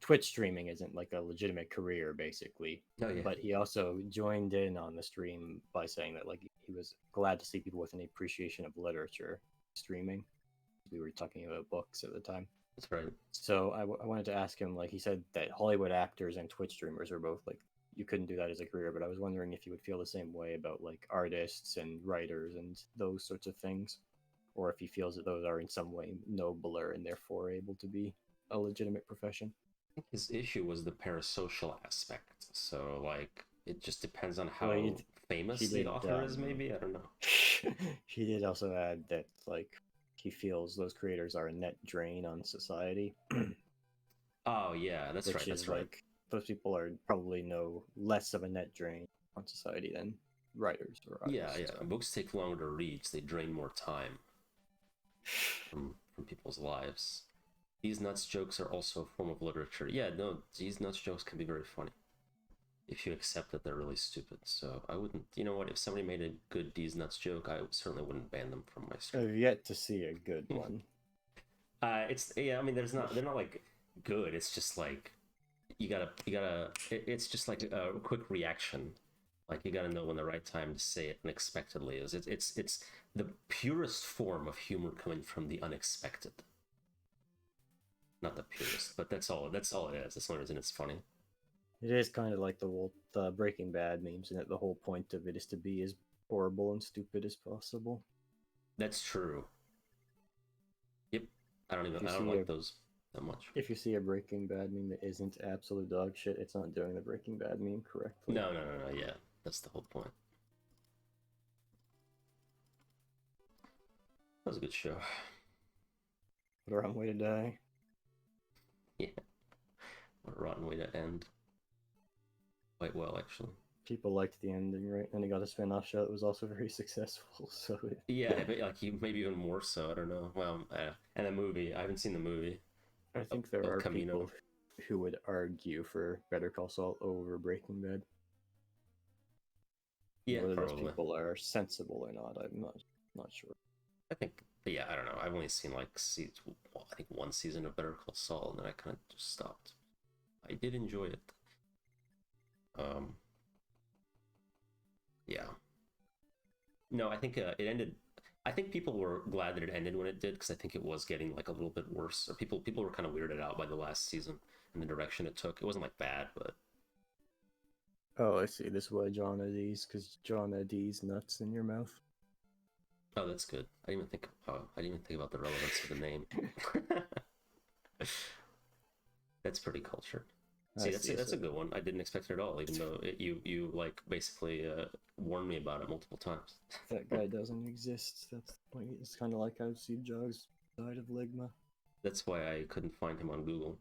Twitch streaming isn't like a legitimate career, basically. Oh, yeah. But he also joined in on the stream by saying that like he was glad to see people with an appreciation of literature streaming. We were talking about books at the time. That's right. So I wanted to ask him, like he said that Hollywood actors and Twitch streamers are both like, you couldn't do that as a career, but I was wondering if you would feel the same way about like artists and writers and those sorts of things, or if he feels that those are in some way nobler and therefore able to be a legitimate profession. I think his issue was the parasocial aspect. So, like, it just depends on how famous the author is, maybe? I don't know. He did also add that, like, he feels those creators are a net drain on society. Oh, yeah, that's right. That's right. Like, those people are probably no less of a net drain on society than writers or artists. Yeah. Books take longer to read, so they drain more time from people's lives. These nuts jokes are also a form of literature. Yeah, no, these nuts jokes can be very funny if you accept that they're really stupid. So I wouldn't, you know what, if somebody made a good these nuts joke, I certainly wouldn't ban them from my stream. I've yet to see a good one. I mean, they're not like good. It's just like it's just like a quick reaction. Like you gotta know when the right time to say it unexpectedly is. It's the purest form of humor coming from the unexpected. Not the purest, but that's all it is. That's the only reason it's funny. It is kind of like the Breaking Bad memes, and that the whole point of it is to be as horrible and stupid as possible. That's true. Yep. I don't see like those that much. If you see a Breaking Bad meme that isn't absolute dog shit, it's not doing the Breaking Bad meme correctly. No. Yeah, that's the whole point. That was a good show. What a wrong way to die. Yeah. What a rotten way to end. Quite well, actually. People liked the ending, right? And he got a spin-off show that was also very successful. So yeah, like maybe even more so. I don't know. Well, and the movie. I haven't seen the movie. I think there are people who would argue for Better Call Saul over Breaking Bad. Yeah, whether probably. those people are sensible or not, I'm not sure. I think, yeah, I don't know. I've only seen like I think one season of Better Call Saul, and then I kind of just stopped. I did enjoy it. Yeah. No, I think it ended. I think people were glad that it ended when it did, because I think it was getting like a little bit worse. Or people were kind of weirded out by the last season and the direction it took. It wasn't like bad, but. Oh, I see. This is why John Eddie's, because John Eddie's nuts in your mouth. Oh, that's good. I didn't even think about the relevance of the name. That's pretty cultured. See, that's a good one. I didn't expect it at all, even though you like basically warned me about it multiple times. That guy doesn't exist. It's kind of like how Steve Jobs died of Ligma. That's why I couldn't find him on Google.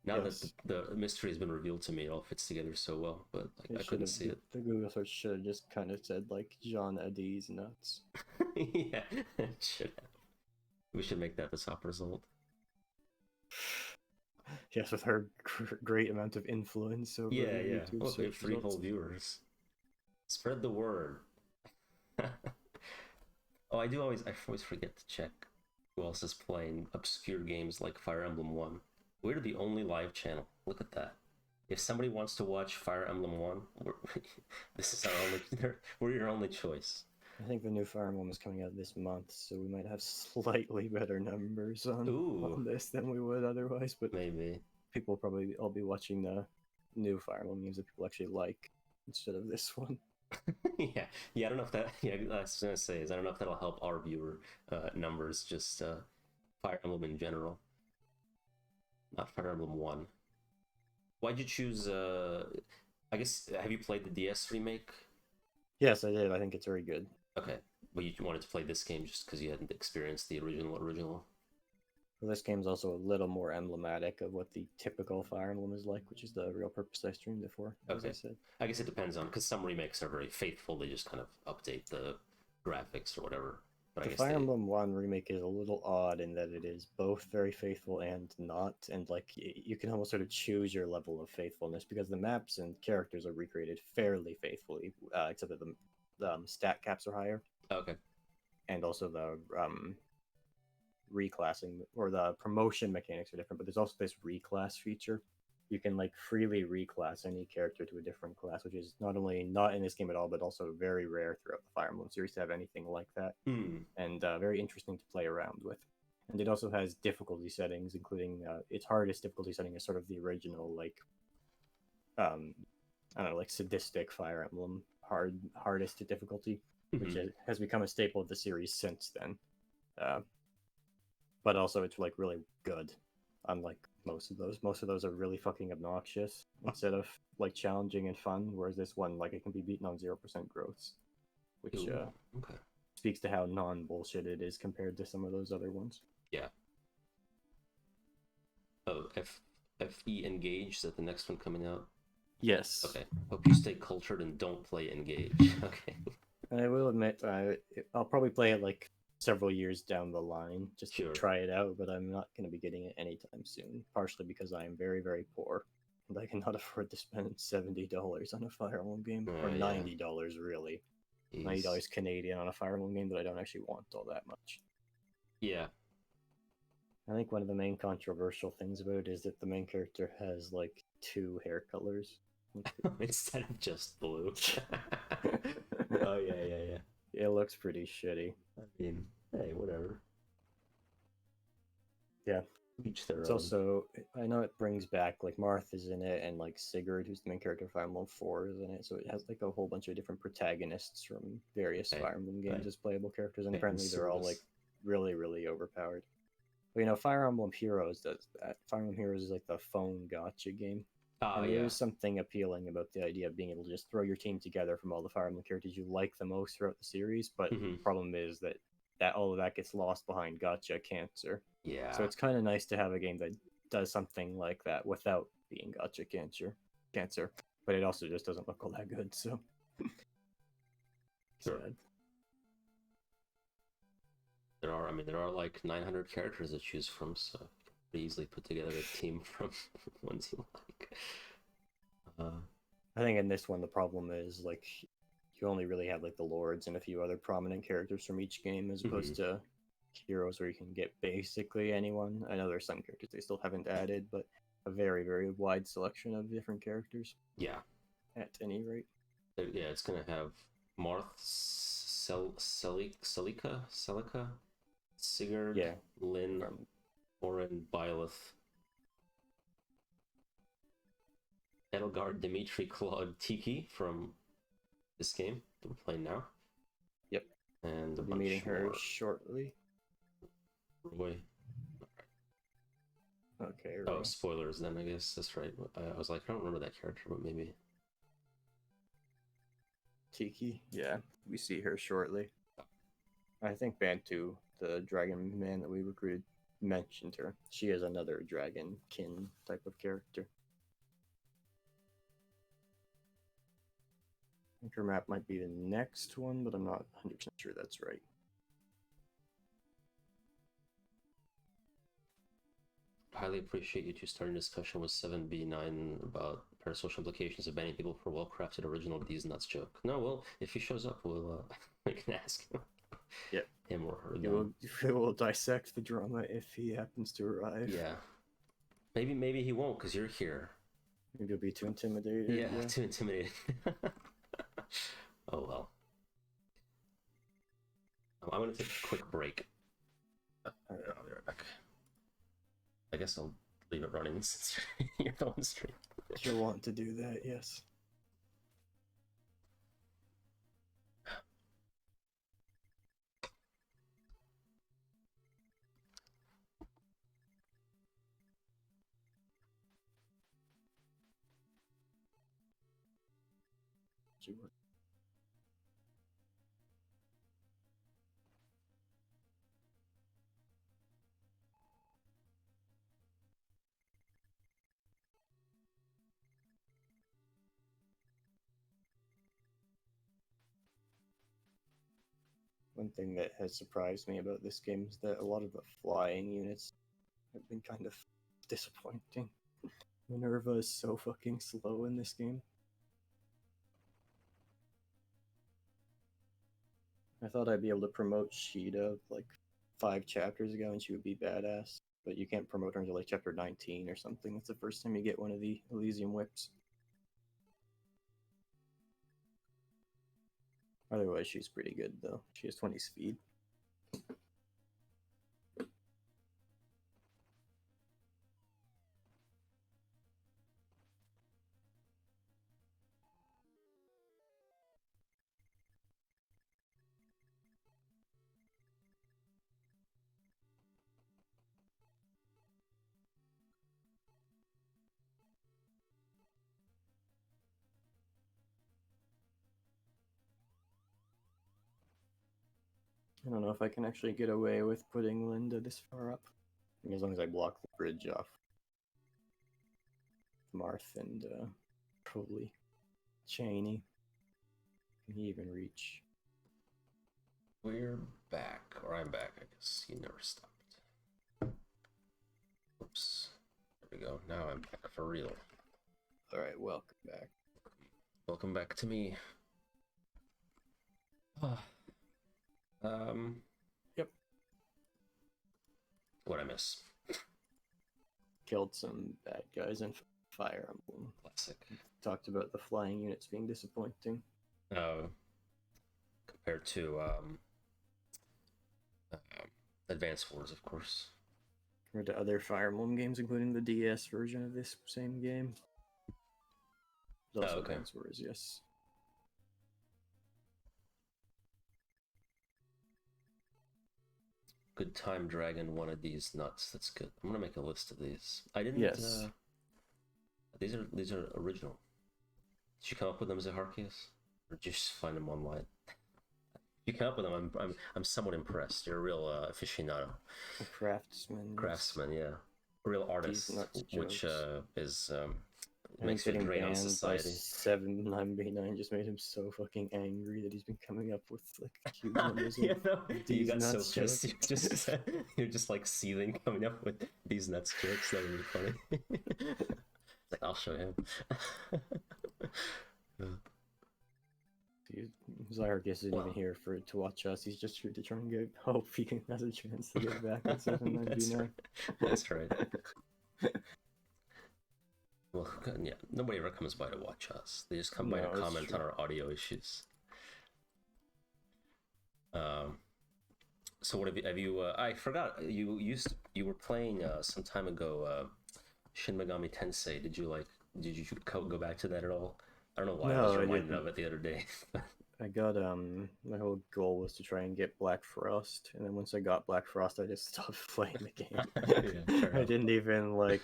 Now that the mystery has been revealed to me, it all fits together so well, but like, I couldn't see it. The Google search should have just kind of said like John Eddie's nuts. Yeah, it should have. We should make that the top result. Yes, with her great amount of influence over YouTube. Look, we have 3 whole viewers. Spread the word. Oh, I always forget to check who else is playing obscure games like Fire Emblem 1. We're the only live channel. Look at that. If somebody wants to watch Fire Emblem 1, this is we're your only choice. I think the new Fire Emblem is coming out this month, so we might have slightly better numbers on this than we would otherwise. But maybe people will probably all be watching the new Fire Emblem games that people actually like instead of this one. yeah. I don't know if that. Yeah, I was gonna say is I don't know if that'll help our viewer numbers. Just Fire Emblem in general. Not Fire Emblem 1. Why'd you choose, I guess, have you played the DS remake? Yes, I did. I think it's very good. Okay, but you wanted to play this game just because you hadn't experienced the original? Well, this game's also a little more emblematic of what the typical Fire Emblem is like, which is the real purpose I streamed it for, as I said. I guess it depends on, because some remakes are very faithful, they just kind of update the graphics or whatever. The Fire Emblem 1 remake is a little odd in that it is both very faithful and not, and like you can almost sort of choose your level of faithfulness because the maps and characters are recreated fairly faithfully, except that the stat caps are higher. Okay. And also the reclassing or the promotion mechanics are different, but there's also this reclass feature. You can like freely reclass any character to a different class, which is not only not in this game at all, but also very rare throughout the Fire Emblem series to have anything like that, and very interesting to play around with. And it also has difficulty settings, including its hardest difficulty setting is sort of the original, like, I don't know, like sadistic Fire Emblem hardest difficulty, which has become a staple of the series since then. But also it's like really good. Unlike most of those are really fucking obnoxious instead of like challenging and fun, whereas this one, like, it can be beaten on 0% growths, which speaks to how non-bullshit it is compared to some of those other ones. Yeah. Oh, FE Engage, is that the next one coming out? Yes. Okay. Hope you stay cultured and don't play Engage. Okay. I will admit, I'll probably play it like several years down the line just to try it out, but I'm not going to be getting it anytime soon, partially because I am very, very poor and I cannot afford to spend $70 on a Fire Emblem game, or $90 really. Jeez. $90 Canadian on a Fire Emblem game that I don't actually want all that much. Yeah. I think one of the main controversial things about it is that the main character has like 2 hair colors instead of just blue. Oh yeah. It looks pretty shitty. I mean, hey, whatever. Yeah. Each their It's own. also, I know it brings back like Martha's in it, and like Sigurd, who's the main character of Fire Emblem 4, is in it. So it has like a whole bunch of different protagonists from various Okay. Fire Emblem games Right. as playable characters, and Okay, and apparently they're all like service. really, really overpowered. But Fire Emblem Heroes does that. Fire Emblem Heroes is like the phone gotcha game. Ah, And there yeah. is something appealing about the idea of being able to just throw your team together from all the Fire Emblem characters you like the most throughout the series. But Hmm. the problem is that all of that gets lost behind gotcha cancer. Yeah. So it's kind of nice to have a game that does something like that without being gotcha cancer. But it also just doesn't look all that good. So Sure. sad. There are like 900 characters to choose from, so you can pretty easily put together a team from ones you like. I think in this one the problem is like you only really have like the lords and a few other prominent characters from each game, as opposed to heroes where you can get basically anyone. I know there's some characters they still haven't added, but a very, very wide selection of different characters Yeah. at any rate. Yeah, it's gonna have Marth, Celica, Sigurd, Yeah. Lynn, Orin, Byleth, Edelgard, Dimitri, Claude, Tiki from this game that we're playing now. Yep. And we'll be meeting her shortly. Roy. Okay. Oh, Roy. spoilers then, I guess. That's right. I was like, I don't remember that character, but maybe. Tiki, yeah, we see her shortly. I think Bantu, the dragon man that we recruited, mentioned her. She is another dragon kin type of character. I think her map might be the next one, but I'm not 100% sure that's right. Highly appreciate you two starting discussion with 7B9 about parasocial implications of banning people for well-crafted original D's nuts joke. No, well, if he shows up, we'll we can ask him. Yeah. Him or her. We will dissect the drama if he happens to arrive. Yeah. Maybe he won't because you're here. Maybe you'll be too intimidated. Yeah. Too intimidated. Oh well. I'm gonna take a quick break. I'll be right back. I guess I'll leave it running since you're the one stream. You'll want to do that, yes. One thing that has surprised me about this game is that a lot of the flying units have been kind of disappointing. Minerva is so fucking slow in this game. I thought I'd be able to promote Sheeta like 5 chapters ago and she would be badass, but you can't promote her until like chapter 19 or something. That's the first time you get one of the Elysium whips. Otherwise, she's pretty good though. She has 20 speed. I don't know if I can actually get away with putting Linda this far up. I mean, as long as I block the bridge off Marth and probably Chainy. Can he even reach? We're back, or I'm back, I guess. You never stopped. Oops. There we go. Now I'm back for real. Alright, welcome back. Welcome back to me. Yep. What'd I miss? Killed some bad guys in Fire Emblem. Classic. Talked about the flying units being disappointing. Compared to Advanced Wars, of course. or to other Fire Emblem games, including the DS version of this same game. Those okay. words, yes. Good time dragon one of these nuts. That's good. I'm gonna make a list of these. I didn't. Yes. These are original. Did you come up with them, Zaharkius, or did you just find them online? You come up with them. I'm somewhat impressed. You're a real aficionado. A craftsman. Craftsman, yeah. A real artist, which is makes for a drain on society. 7-9 just made him so fucking angry that he's been coming up with like huge numbers. Yeah, no, you got so pissed. You're just like seething, coming up with these nuts jokes. That would be funny. Like, I'll show him. Zyrgus isn't even here to watch us. He's just here to try and get hope he has a chance to get back at 799. That's right. Well, yeah, nobody ever comes by to watch us. They just come by to comment on our audio issues. So what have you? I forgot you were playing some time ago. Shin Megami Tensei. Did you go back to that at all? I don't know why I was reminded of it the other day. I got my whole goal was to try and get Black Frost, and then once I got Black Frost, I just stopped playing the game. Yeah, I didn't even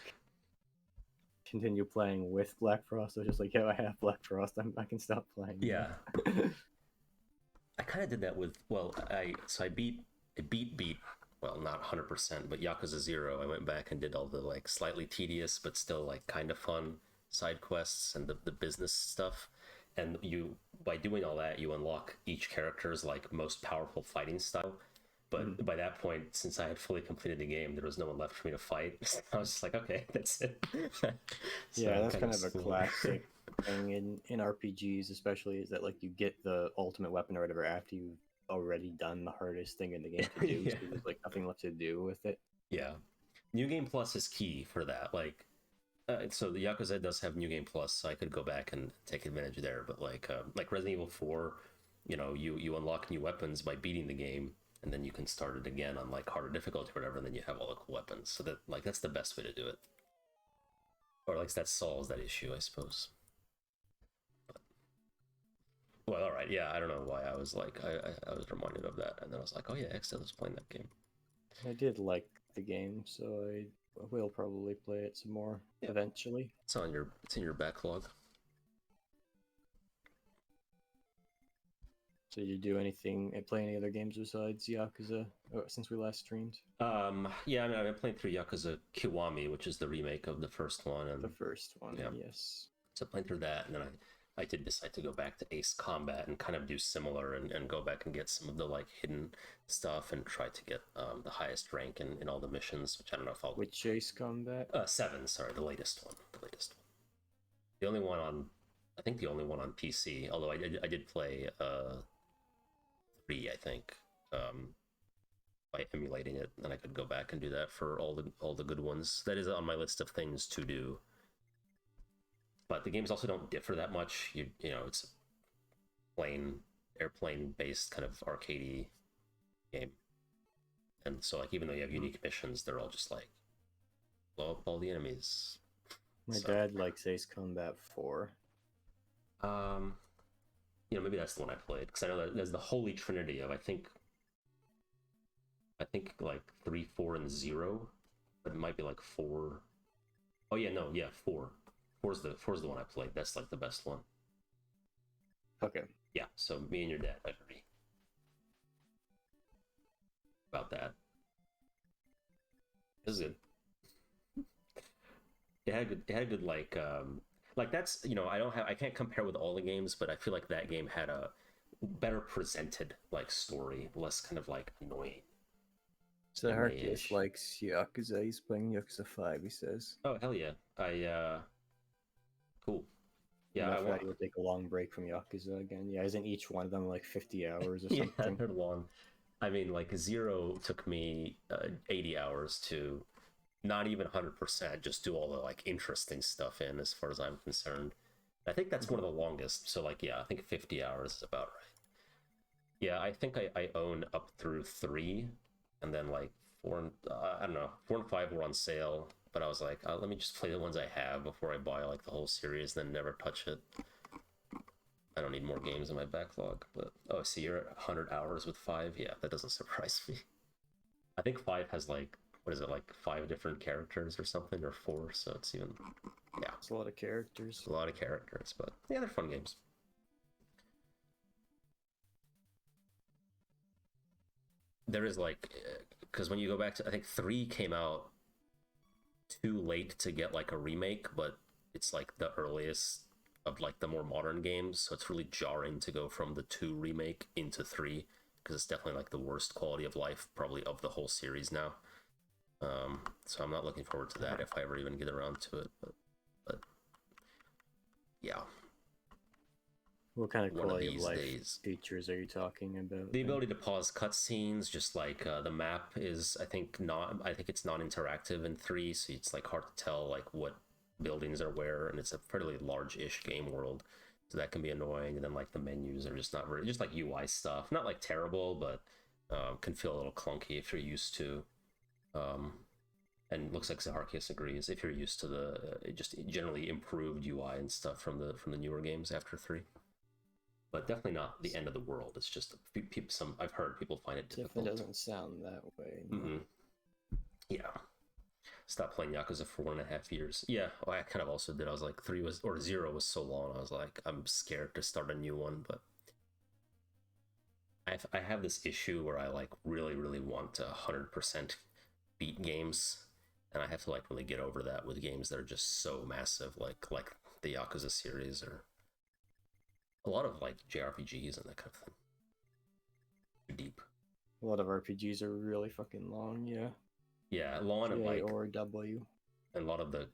continue playing with Black Frost. I was just like, yeah, I have Black Frost. I can stop playing. Yeah. I kind of did that with I beat well, not 100%, but Yakuza 0. I went back and did all the slightly tedious but still kind of fun side quests and the business stuff. And by doing all that, you unlock each character's most powerful fighting style. But by that point, since I had fully completed the game, there was no one left for me to fight. I was just like, okay, that's it. Yeah, that's kind of a classic thing in RPGs, especially, is that you get the ultimate weapon or whatever after you've already done the hardest thing in the game to do. Yeah. So there's nothing left to do with it. Yeah, New Game Plus is key for that. So the Yakuza does have New Game Plus, so I could go back and take advantage there. But like Resident Evil 4, you unlock new weapons by beating the game, and then you can start it again on harder difficulty or whatever, and then you have all the cool weapons. So that that's the best way to do it. Or that solves that issue, I suppose. But, well, all right, yeah, I don't know why I was I was reminded of that, and then I was like, oh yeah, Excel is playing that game. I did like the game, so I will probably play it some more eventually. It's in your backlog. So did you do anything, play any other games besides Yakuza since we last streamed? Yeah, I mean, I've been playing through Yakuza Kiwami, which is the remake of the first one. And, the first one, yeah. Yes. So playing through that, and then I did decide to go back to Ace Combat and kind of do similar and go back and get some of the hidden stuff and try to get the highest rank in all the missions, which I don't know if I'll... Which Ace Combat? 7, sorry, the latest one. The only one on... I think the only one on PC, although I did play 3, I think, by emulating it, and I could go back and do that for all the good ones. That is on my list of things to do. But the games also don't differ that much. It's a plain airplane-based kind of arcadey game, and so even though you have unique missions, they're all just blow up all the enemies. My dad likes Ace Combat 4. Maybe that's the one I played, because I know that there's the holy trinity of I think 3, 4, and 0, but it might be 4. Oh yeah, no, yeah, 4. Four's the one I played. That's the best one. Okay. Yeah, so me and your dad agree about that. This is good. It had good that's I can't compare with all the games, but I feel like that game had a better presented story, less kind of annoying. So Harkius likes Yakuza. He's playing Yakuza 5, he says. Oh hell yeah. Cool. Yeah, I thought he would take a long break from Yakuza again. Yeah, isn't each one of them 50 hours or something? Yeah, they're long. I mean, 0 took me 80 hours to not even 100%, just do all the interesting stuff in, as far as I'm concerned. I think that's one of the longest. So yeah, I think 50 hours is about right. Yeah, I think I own up through 3, and then 4 and I don't know, 4 and 5 were on sale, but I was like, let me just play the ones I have before I buy like the whole series, then never touch it. I don't need more games in my backlog. But oh, see, you're at 100 hours with 5. Yeah, that doesn't surprise me. I think 5 has like, what is it, like 5 different characters or something, or 4, so it's even, yeah, It's a lot of characters. a lot of characters, but yeah, they're fun games. There is like, because when you go back to, I think 3 came out too late to get like a remake, but it's like the earliest of like the more modern games, so it's really jarring to go from the 2 remake into 3, because it's definitely like the worst quality of life probably of the whole series now. So I'm not looking forward to that if I ever even get around to it, but yeah. What kind of One of quality of these life days. features are you talking about? The ability to pause cutscenes, just like the map is, I think it's non-interactive in 3, so it's like hard to tell like what buildings are where, and it's a fairly large-ish game world, so that can be annoying. And then like the menus are just not very, just like UI stuff, not like terrible, but can feel a little clunky if you're used to. And looks like Zaharkius agrees, if you're used to the just generally improved UI and stuff from the newer games after 3. But definitely not the end of the world. It's just some I've heard people find it difficult. It doesn't sound that way. No. Mm-hmm. Yeah. Stopped playing Yakuza for 1.5 years. Yeah, well, I kind of also did. I was like 0 was so long. I was like, I'm scared to start a new one. But I have this issue where I like really want to 100% beat games, and I have to like really get over that with games that are just so massive, like the Yakuza series or a lot of like JRPGs and that kind of thing. Too deep. A lot of RPGs are really fucking long, yeah. Yeah, long and like or W. And a lot of the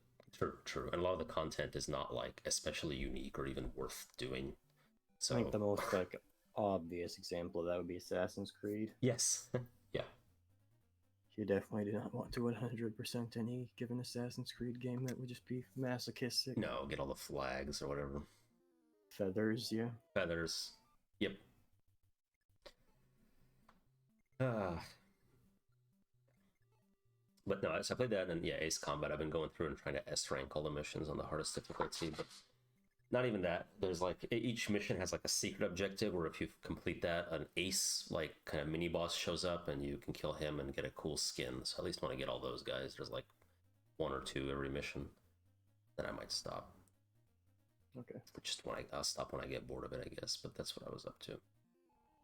true, and a lot of the content is not like especially unique or even worth doing. So I think the most like obvious example of that would be Assassin's Creed. Yes. Yeah. You definitely do not want to 100% any given Assassin's Creed game. That would just be masochistic. No, get all the flags or whatever. Feathers, yeah. Feathers. Yep. But no, so I played that, and yeah, Ace Combat. I've been going through and trying to S rank all the missions on the hardest difficulty, but not even that. There's like each mission has like a secret objective where if you complete that, an ace like kind of mini boss shows up and you can kill him and get a cool skin. So at least when I get all those guys, there's like 1 or 2 every mission. Then I might stop. Okay. Just when I'll stop when I get bored of it, I guess. But that's what I was up to.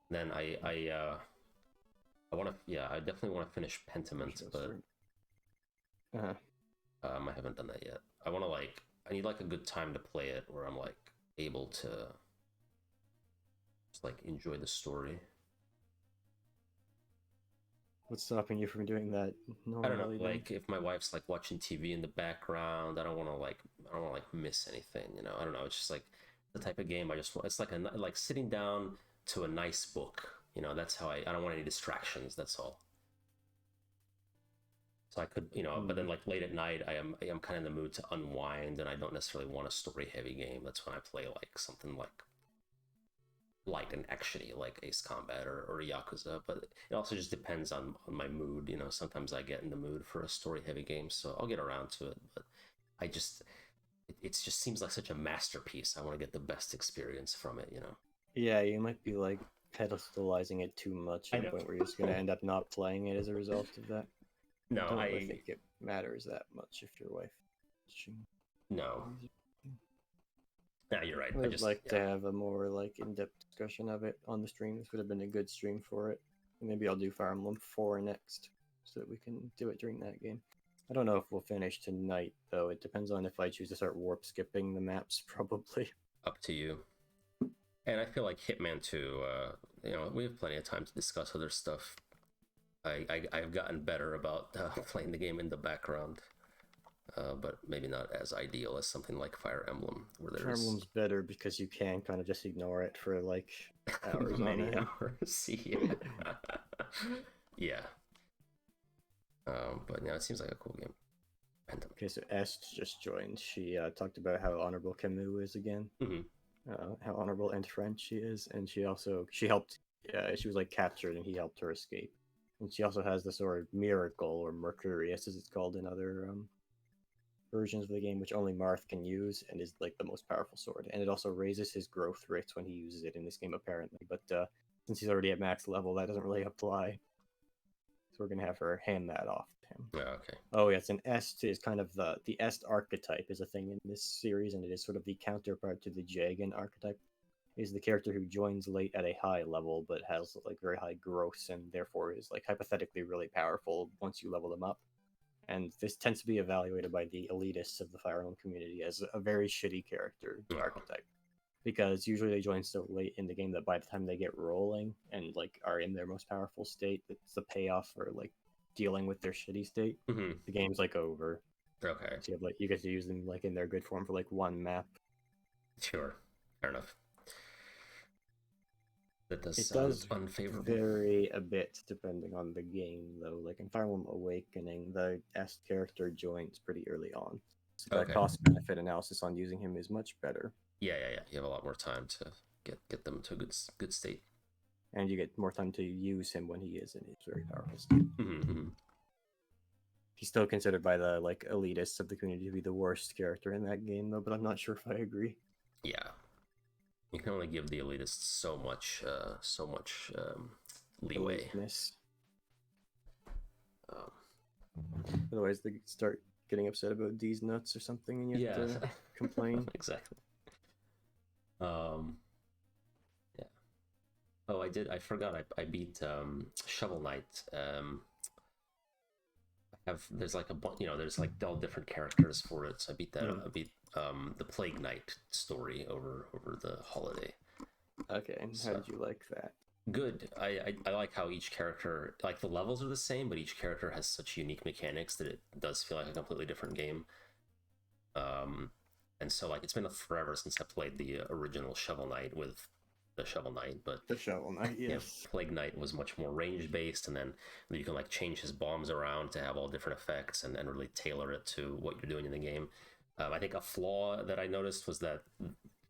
Then I want to, yeah, I definitely want to finish Pentiment, but I haven't done that yet. I want to like, I need like a good time to play it where I'm like able to just like enjoy the story. What's stopping you from doing that normally? I don't know, like if my wife's like watching TV in the background, I don't want to like miss anything, you know. I don't know, it's just like the type of game I just want. It's like like sitting down to a nice book, you know. That's how I don't want any distractions, that's all. So I could, you know, but then like late at night, I am kind of in the mood to unwind, and I don't necessarily want a story heavy game. That's when I play like something like light and actiony, like Ace Combat or Yakuza. But it also just depends on my mood, you know. Sometimes I get in the mood for a story heavy game, so I'll get around to it. But I just, it just seems like such a masterpiece. I want to get the best experience from it, you know. Yeah, you might be like pedestalizing it too much to the point where you're just gonna end up not playing it as a result of that. No, I don't think it matters that much if your wife. No. No, you're right. I'd like to have a more like in-depth discussion of it on the stream. This would have been a good stream for it. And maybe I'll do Fire Emblem 4 next, so that we can do it during that game. I don't know if we'll finish tonight, though. It depends on if I choose to start warp skipping the maps, probably. Up to you. And I feel like Hitman 2, you know, we have plenty of time to discuss other stuff. I've gotten better about playing the game in the background, but maybe not as ideal as something like Fire Emblem, where there's... Fire Emblem's better because you can kind of just ignore it for like hours. Many hours, yeah. Yeah. But yeah, it seems like a cool game. Okay, so Est just joined. She talked about how honorable Camus is again. How honorable and French she is, and she helped. She was like captured, and he helped her escape. And she also has the sword Miracle, or Mercurius as it's called in other versions of the game, which only Marth can use and is like the most powerful sword. And it also raises his growth rates when he uses it in this game, apparently. But since he's already at max level, that doesn't really apply. So we're gonna have her hand that off to him. Yeah, okay. Oh yes, an Est is kind of the Est archetype is a thing in this series, and it is sort of the counterpart to the Jagan archetype. Is the character who joins late at a high level but has like very high growth and therefore is like hypothetically really powerful once you level them up. And this tends to be evaluated by the elitists of the Fire Emblem community as a very shitty character archetype, because usually they join so late in the game that by the time they get rolling and like are in their most powerful state, it's the payoff for like dealing with their shitty state. The game's like over. Okay. So you get to use them like in their good form for like one map. Sure. Fair enough. That does It sound does unfavorable. vary a bit depending on the game, though. Like in Fire Emblem Awakening, the Est character joins pretty early on. So the cost-benefit analysis on using him is much better. Yeah. You have a lot more time to get them to a good state. And you get more time to use him when he is in his very powerful state. He's still considered by the like elitists of the community to be the worst character in that game, though, but I'm not sure if I agree. Yeah. You can only give the elitists so much leeway. Otherwise, they start getting upset about these nuts or something, and you have to complain. Exactly. Yeah. Oh, I forgot. I beat Shovel Knight. There's like there's like all different characters for it. So I beat that. I beat the Plague Knight story over the holiday. Okay, and how did you like that? Good. I like how each character, like the levels are the same, but each character has such unique mechanics that it does feel like a completely different game. And so like it's been forever since I played the original Shovel Knight with the Shovel Knight, but the Shovel Knight, yes. Yeah, Plague Knight was much more range based, and then you can like change his bombs around to have all different effects and really tailor it to what you're doing in the game. I think a flaw that I noticed was that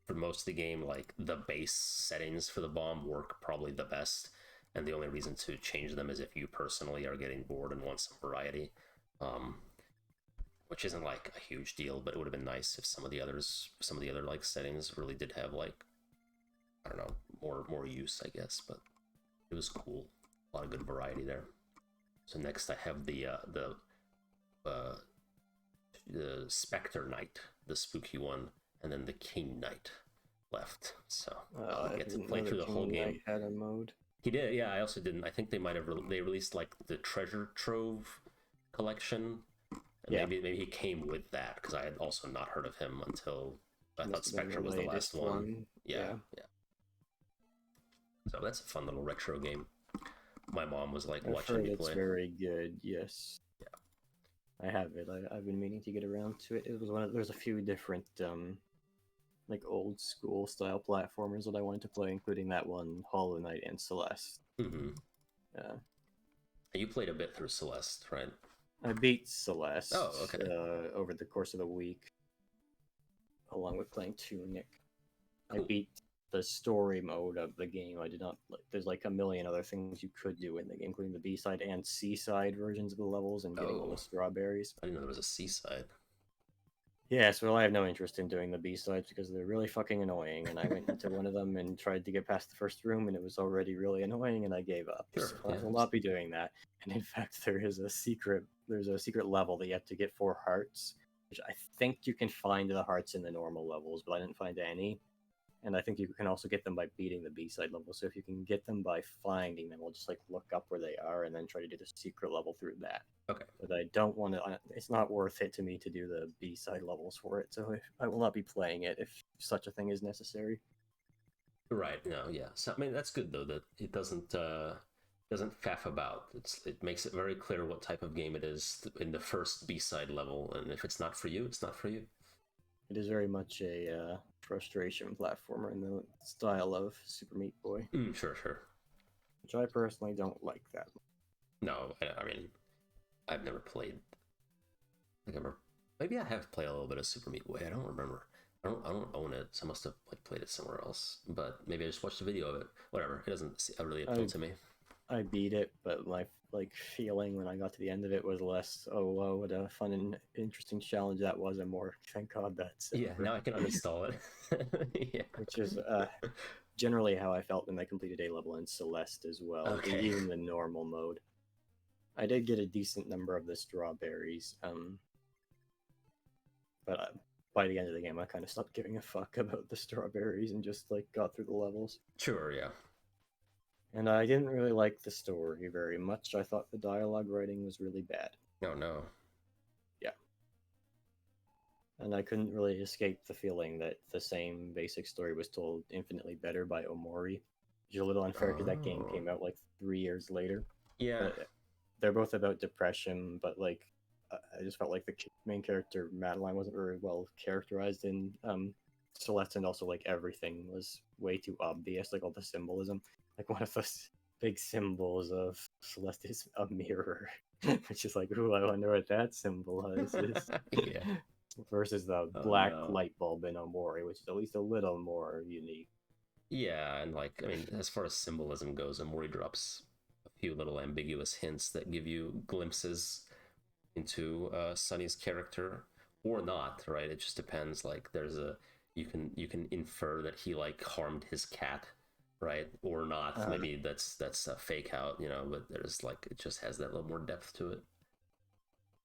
for most of the game, like the base settings for the bomb work probably the best, and the only reason to change them is if you personally are getting bored and want some variety, which isn't like a huge deal, but it would have been nice if some of the other like settings really did have like, I don't know, more use, I guess. But it was cool, a lot of good variety there. So next I have the Spectre Knight, the spooky one, and then the King Knight left. So I'll get to play through the whole game. Knight had a mode. He did, yeah. I also didn't. I think they might have they released like the Treasure Trove collection. And maybe he came with that, because I had also not heard of him until I thought Spectre was the last one. Yeah. So that's a fun little retro game. My mom was like watching me play. It's very good. Yes. I have it. I've been meaning to get around to it. It was there's a few different like old school style platformers that I wanted to play, including that one, Hollow Knight and Celeste. Yeah. You played a bit through Celeste, right? I beat Celeste. Oh, okay. Over the course of the week, along with playing Tunic. Cool. I beat the story mode of the game. I did not. There's like a million other things you could do in the game, including the B-side and C-side versions of the levels, and getting all the strawberries. I didn't know there was a C-side. Yes, well, I have no interest in doing the B-sides because they're really fucking annoying, and I went into one of them and tried to get past the first room, and it was already really annoying, and I gave up. Sure, so I will not be doing that. And in fact, there's a secret level that you have to get 4 hearts, which I think you can find the hearts in the normal levels, but I didn't find any. And I think you can also get them by beating the B-side level. So if you can get them by finding them, we'll just like look up where they are and then try to do the secret level through that. Okay. But I don't want to. It's not worth it to me to do the B-side levels for it. So I will not be playing it if such a thing is necessary. Right. No. Yeah. So I mean, that's good though that it doesn't faff about. It makes it very clear what type of game it is in the first B-side level, and if it's not for you, it's not for you. It is very much a frustration platformer in the style of Super Meat Boy. Sure. Which I personally don't like that. No, I mean, I've never played. Maybe I have played a little bit of Super Meat Boy. I don't remember. I don't own it, so I must have like played it somewhere else. But maybe I just watched a video of it. Whatever. It doesn't really appeal to me. I beat it, but my like feeling when I got to the end of it was less, oh wow, what a fun and interesting challenge that was, and more, thank God that's Yeah, over. now I can uninstall it. Yeah. Which is generally how I felt when I completed a level in Celeste as well, Okay. even the normal mode. I did get a decent number of the strawberries, but by the end of the game, I kind of stopped giving a fuck about the strawberries and just like got through the levels. Sure, yeah. And I didn't really like the story very much. I thought the dialogue writing was really bad. No, no. Yeah. And I couldn't really escape the feeling that the same basic story was told infinitely better by Omori, which is a little unfair because that game Oh. came out like 3 years later. Yeah. But they're both about depression, but like I just felt like the main character Madeline wasn't very well characterized in Celeste, and also like everything was way too obvious, like all the symbolism. Like one of the big symbols of Celeste is a mirror, which is like, ooh, I wonder what that symbolizes. Yeah. Versus the Oh, black no. light bulb in Omori, which is at least a little more unique. Yeah, and like, I mean, as far as symbolism goes, Amori drops a few little ambiguous hints that give you glimpses into Sunny's character or not, right? It just depends. Like, you can infer that he like harmed his cat, right, or not. Maybe that's a fake out, But there's like it just has that little more depth to it.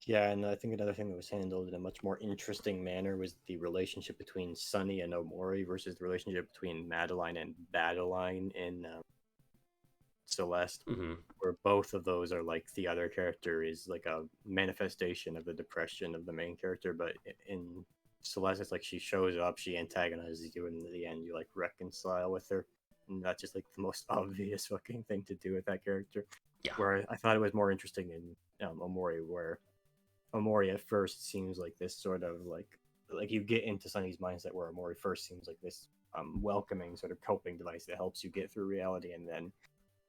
Yeah, and I think another thing that was handled in a much more interesting manner was the relationship between Sunny and Omori versus the relationship between Madeline and Badeline in Celeste, Mm-hmm. where both of those are like the other character is like a manifestation of the depression of the main character, but in Celeste, it's like she shows up, she antagonizes you, and in the end, you like reconcile with her. And that's just like the most obvious fucking thing to do with that character. Yeah. Where I thought it was more interesting in Omori, where Omori at first seems like this sort of like you get into Sunny's mindset where Omori first seems like this welcoming sort of coping device that helps you get through reality, and then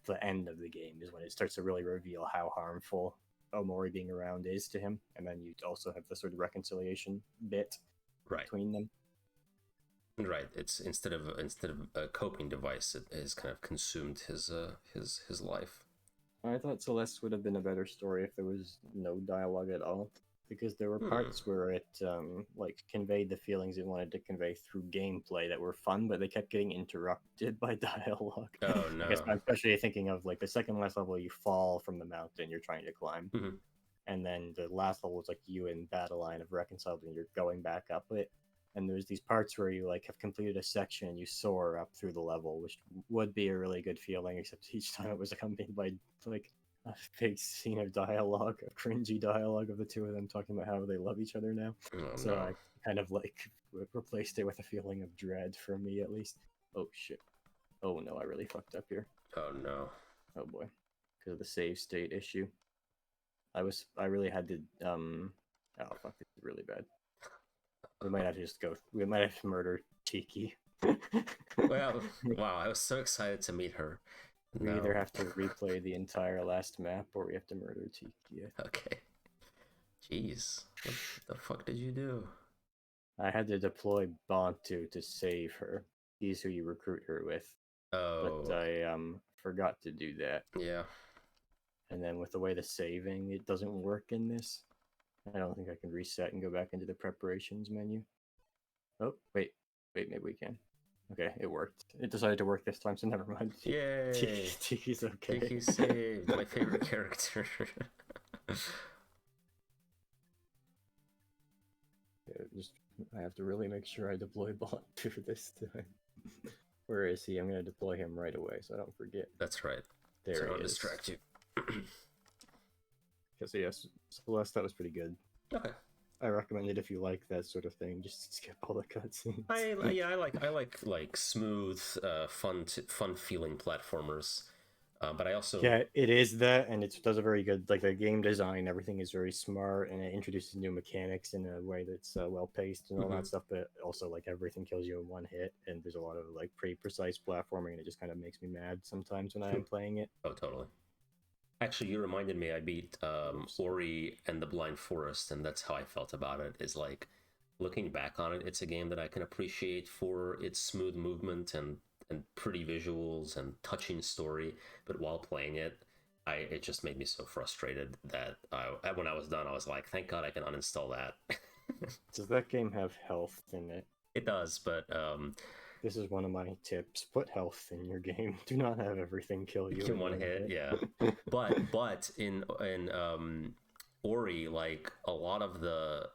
the end of the game is when it starts to really reveal how harmful Omori being around is to him, and then you also have the sort of reconciliation bit Right. between them. Right. It's instead of a coping device, it has kind of consumed his life. I thought Celeste would have been a better story if there was no dialogue at all, because there were parts where it like conveyed the feelings it wanted to convey through gameplay that were fun, but they kept getting interrupted by dialogue. Oh I guess no. I'm especially thinking of like the second last level, you fall from the mountain you're trying to climb, Mhm. and then the last level is like you and Battleline have reconciled and you're going back up it. And there's these parts where you like have completed a section and you soar up through the level, which would be a really good feeling, except each time it was accompanied by like a big scene of dialogue, of cringy dialogue of the two of them talking about how they love each other now. Oh So no. I kind of like replaced it with a feeling of dread for me at least. Oh shit. Oh no, I really fucked up here. Oh no. Oh boy. Because of the save state issue. I really had to oh fuck, this is really bad. We might have to just go. We might have to murder Tiki. Well, wow, I was so excited to meet her. We No. either have to replay the entire last map or we have to murder Tiki. Okay. Jeez. What the fuck did you do? I had to deploy Bantu to save her. He's who you recruit her with. Oh. But I forgot to do that. Yeah. And then with the way the saving, it doesn't work in this. I don't think I can reset and go back into the preparations menu. Oh, wait, maybe we can. Okay, it worked. It decided to work this time, so never mind. Yay. Tiki's okay. Tiki saved. My favorite character. Yeah, I have to really make sure I deploy Bantu this time. Where is he? I'm going to deploy him right away so I don't forget. That's right. There so he I don't is. distract you. Because yes, Celeste, that was pretty good. Okay. I recommend it if you like that sort of thing. Just skip all the cutscenes. I like smooth, fun feeling platformers. But I also Yeah, it is that, and it does a very good, like the game design, everything is very smart, and it introduces new mechanics in a way that's well paced and all that stuff. But also, like everything kills you in one hit, and there's a lot of like pretty precise platforming, and it just kind of makes me mad sometimes when I am playing it. Oh, totally. Actually, you reminded me. I beat Ori and the Blind Forest, and that's how I felt about it. Is like looking back on it, it's a game that I can appreciate for its smooth movement and and pretty visuals and touching story, but while playing it, it just made me so frustrated that when I was done, I was like, thank God I can uninstall that. Does that game have health in it? It does, but this is one of my tips: put health in your game. Do not have everything kill you in one hit. Yeah, but in Ori, like a lot of the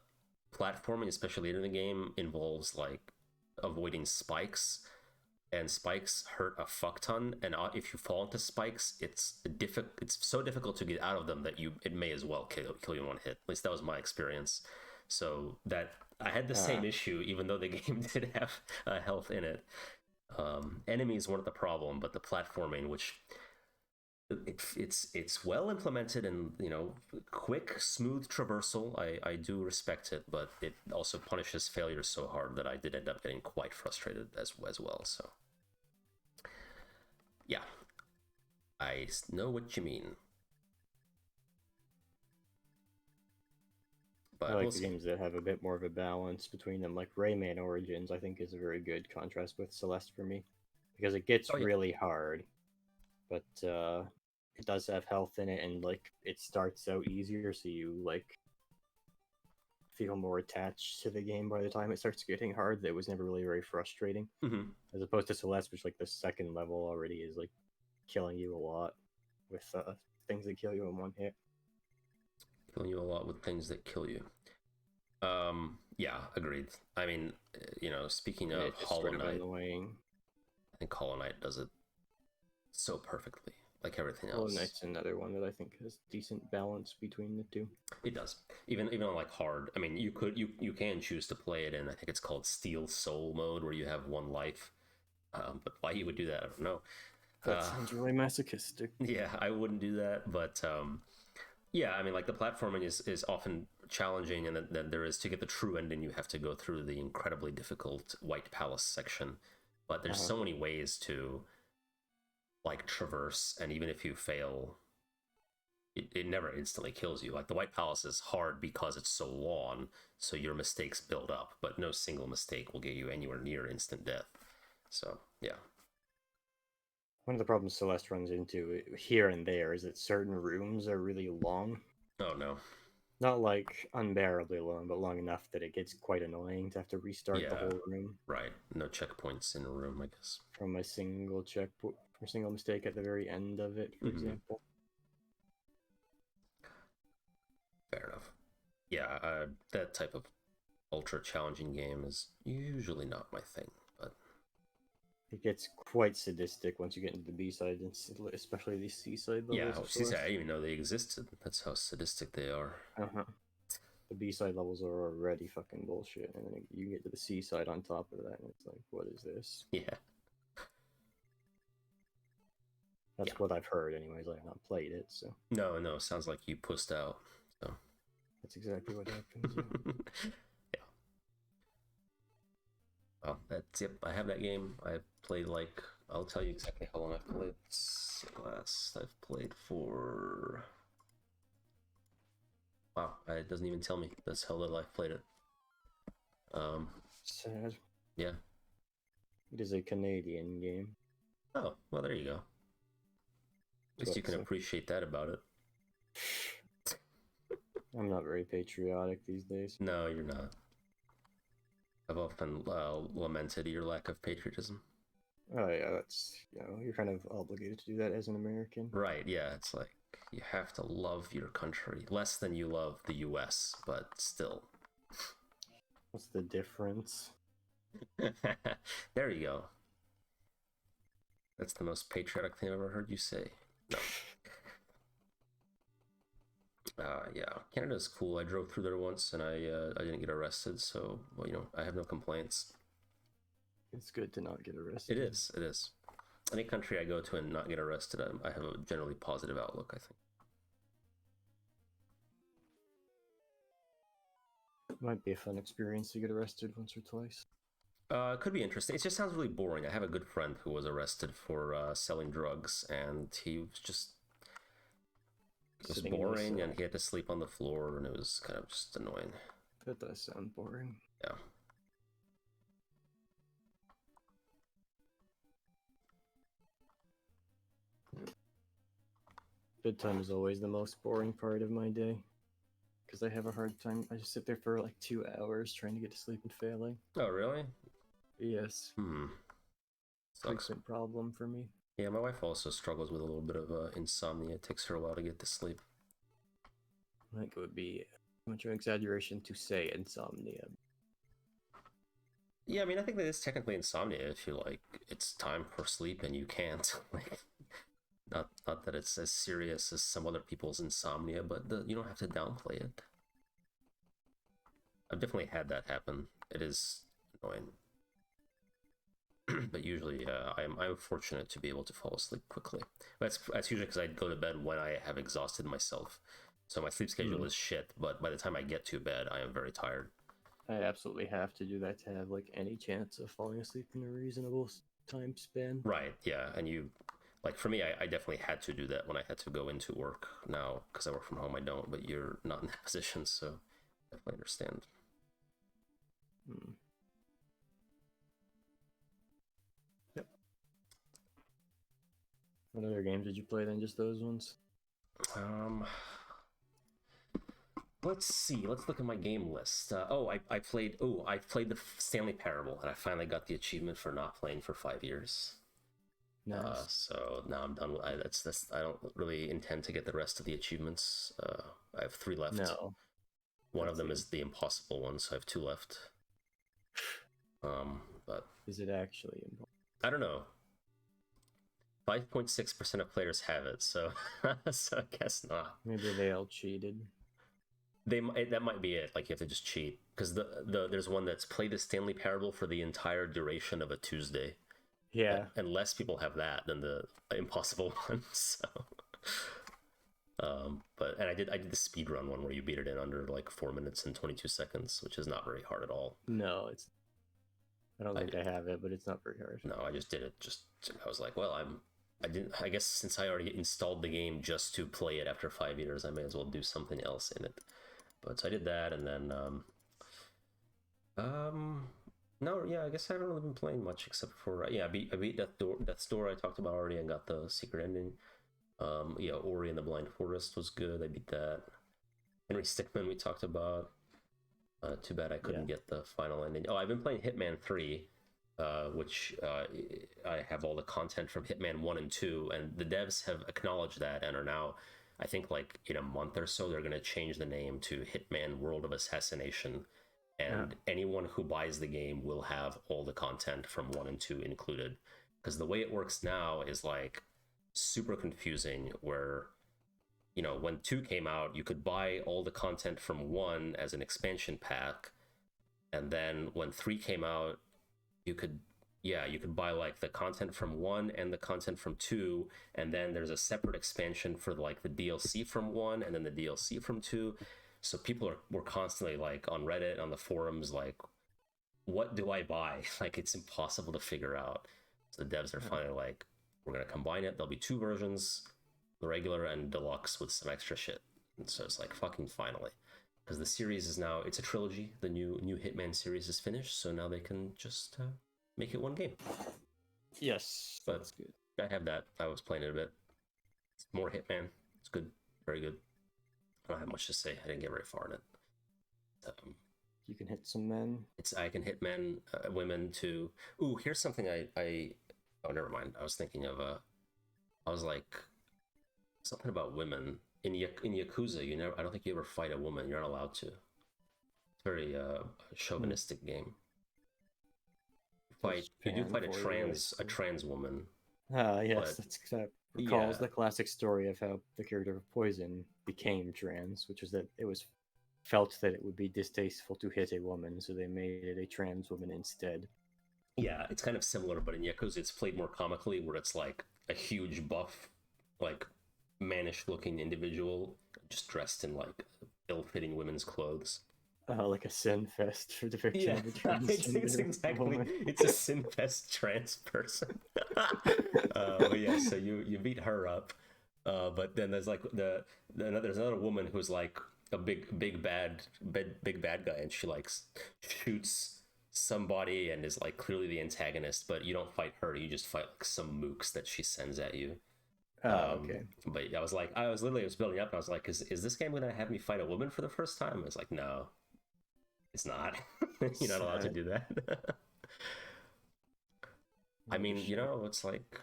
platforming, especially later in the game, involves like avoiding spikes, and spikes hurt a fuck ton. And if you fall into spikes, it's so difficult to get out of them that it may as well kill you in one hit. At least that was my experience. So that I had the same issue, even though the game did have health in it. Enemies weren't the problem, but the platforming, which it's well implemented and quick, smooth traversal. I do respect it, but it also punishes failures so hard that I did end up getting quite frustrated as well. So yeah, I know what you mean. But I like the games that have a bit more of a balance between them, like Rayman Origins. I think is a very good contrast with Celeste for me, because it gets really hard, but it does have health in it, and like it starts out easier, so you like feel more attached to the game by the time it starts getting hard. That was never really very frustrating, as opposed to Celeste, which like the second level already is like killing you a lot with things that kill you in one hit. Killing you a lot with things that kill you. Yeah, agreed. I mean, speaking of Hollow Knight, I think Hollow Knight does it so perfectly, like everything else. Hollow Knight's another one that I think has decent balance between the two. It does. Even on like hard. I mean, you can choose to play it in, I think it's called Steel Soul mode, where you have one life. But why you would do that, I don't know. That sounds really masochistic. Yeah, I wouldn't do that, but yeah, I mean, like the platforming is often challenging, and then there is, to get the true ending, you have to go through the incredibly difficult White Palace section. But there's so many ways to like traverse, and even if you fail, it never instantly kills you. Like the White Palace is hard because it's so long, so your mistakes build up, but no single mistake will get you anywhere near instant death. So yeah. One of the problems Celeste runs into here and there is that certain rooms are really long. Oh no. Not like unbearably long, but long enough that it gets quite annoying to have to restart the whole room. Right. No checkpoints in a room, I guess. From a single mistake at the very end of it, for example. Fair enough. Yeah, that type of ultra challenging game is usually not my thing, but it gets quite sadistic once you get into the B-side, especially these C-side levels. Yeah, I didn't even know they existed. That's how sadistic they are. The B-side levels are already fucking bullshit, and then you get to the C-side on top of that, and it's like, what is this? Yeah. That's what I've heard anyways. I have not played it, so... No, sounds like you pussed out, so... That's exactly what happens, yeah. Well, I have that game. I've played I'll tell you exactly how long I've played. Last I've played for... Wow, it doesn't even tell me. That's how little I've played it. Sad. Yeah. It is a Canadian game. Oh, well, there you go. At least you can appreciate that about it. I'm not very patriotic these days. No, you're not. I've often lamented your lack of patriotism. Oh yeah, that's, you're kind of obligated to do that as an American. Right, yeah, it's like, you have to love your country. Less than you love the US, but still. What's the difference? There you go. That's the most patriotic thing I've ever heard you say. No. Yeah, Canada's cool. I drove through there once, and I didn't get arrested, so, well, I have no complaints. It's good to not get arrested. It is. Any country I go to and not get arrested, I have a generally positive outlook, I think. It might be a fun experience to get arrested once or twice. It could be interesting. It just sounds really boring. I have a good friend who was arrested for selling drugs, and he was just... It was boring, and he had to sleep on the floor, and it was kind of just annoying. That does sound boring. Yeah. Bedtime is always the most boring part of my day because I have a hard time. I just sit there for like 2 hours trying to get to sleep and failing. Oh, really? Yes. Sucks. Frequent problem for me. Yeah, my wife also struggles with a little bit of insomnia. It takes her a while to get to sleep. I think it would be much of an exaggeration to say insomnia. Yeah, I mean, I think that it's technically insomnia if you like it's time for sleep and you can't. Like, not that it's as serious as some other people's insomnia, but you don't have to downplay it. I've definitely had that happen. It is annoying. But usually I'm fortunate to be able to fall asleep quickly. That's usually because I go to bed when I have exhausted myself. So my sleep schedule is shit, but by the time I get to bed, I am very tired. I absolutely have to do that to have like any chance of falling asleep in a reasonable time span. Right, yeah, and you, like for me, I definitely had to do that when I had to go into work. Now, because I work from home, I don't, but you're not in that position, so I definitely understand. Yep. What other games did you play than just those ones? Let's see. Let's look at my game list. I played the Stanley Parable, and I finally got the achievement for not playing for 5 years. Nice. So now I'm done with. I don't really intend to get the rest of the achievements. I have 3 left. No. One of them is the impossible one, so I have 2 left. But is it actually important? I don't know. 5.6% of players have it, so so I guess not. Maybe they all cheated. That might be it. Like you have to just cheat because there's one that's play the Stanley Parable for the entire duration of a Tuesday. Yeah. And less people have that than the impossible one. So, but I did the speedrun one where you beat it in under like 4 minutes and 22 seconds, which is not very hard at all. No, it's. I don't think I have it, but it's not very hard. No, I just did it. I was like, well, I guess since I already installed the game just to play it after 5 years, I may as well do something else in it. But so I did that, and then no, yeah, I guess I haven't really been playing much except for I beat Death's Door I talked about already and got the secret ending. Ori and the Blind Forest was good. I beat that. Henry Stickmin we talked about. Too bad I couldn't get the final ending. Oh, I've been playing Hitman 3, which I have all the content from Hitman 1 and 2, and the devs have acknowledged that and are now, I think like in a month or so, they're going to change the name to Hitman World of Assassination, and anyone who buys the game will have all the content from 1 and 2 included. Because the way it works now is like super confusing, where when 2 came out, you could buy all the content from 1 as an expansion pack, and then when 3 came out, you could buy like the content from 1 and the content from 2, and then there's a separate expansion for like the DLC from 1 and then the DLC from 2. So people were constantly like on Reddit, on the forums, like, what do I buy? Like, it's impossible to figure out. So the devs are finally like, we're gonna combine it. There'll be 2 versions, the regular and deluxe with some extra shit. And so it's like, fucking finally, because the series is now, it's a trilogy. The new Hitman series is finished, so now they can just make it one game. Yes, but that's good. I have that. I was playing it a bit. It's more Hitman. It's good, very good. I don't have much to say. I didn't get very far in it. You can hit some men. I can hit men, women too. Ooh, here's something oh, never mind. I was thinking of I was like, something about women in Yakuza. I don't think you ever fight a woman. You're not allowed to. It's very chauvinistic game. You do fight a trans woman. Yes, that recalls the classic story of how the character of Poison became trans, which was that it was felt that it would be distasteful to hit a woman, so they made it a trans woman instead. Yeah, it's kind of similar, but in Yakuza it's played more comically, where it's like a huge buff, like mannish-looking individual just dressed in like ill-fitting women's clothes. Like a sin fest for depiction of a trans it's a sin fest trans person. But yeah, so you beat her up, but then there's like there's another woman who's like a big bad guy, and she like shoots somebody and is like clearly the antagonist, but you don't fight her. You just fight like some mooks that she sends at you. Okay. But I was like, I was building up, and I was like, is this game gonna have me fight a woman for the first time? It's like, no, it's not. You're not allowed to do that. I mean, it's like,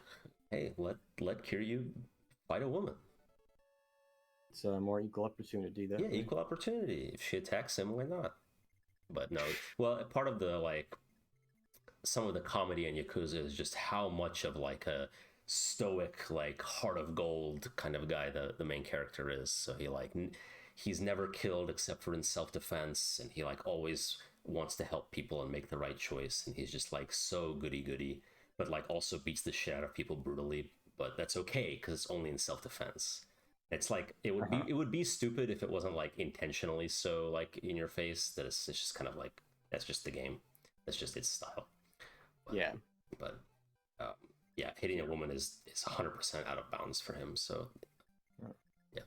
hey, let Kiryu fight a woman. It's a more equal opportunity. That Yeah, way. equal opportunity. If she attacks him, why not? But no, well, part of the like, some of the comedy in Yakuza is just how much of like a stoic, like heart of gold kind of guy the main character is. So he's never killed except for in self-defense, and he like always wants to help people and make the right choice, and he's just like so goody-goody, but like also beats the shit out of people brutally, but that's okay because it's only in self-defense. It's like it would be stupid if it wasn't like intentionally so like in your face, that it's just kind of like, that's just the game, that's just its style. Yeah. But yeah, hitting a woman is 100% out of bounds for him. So yeah.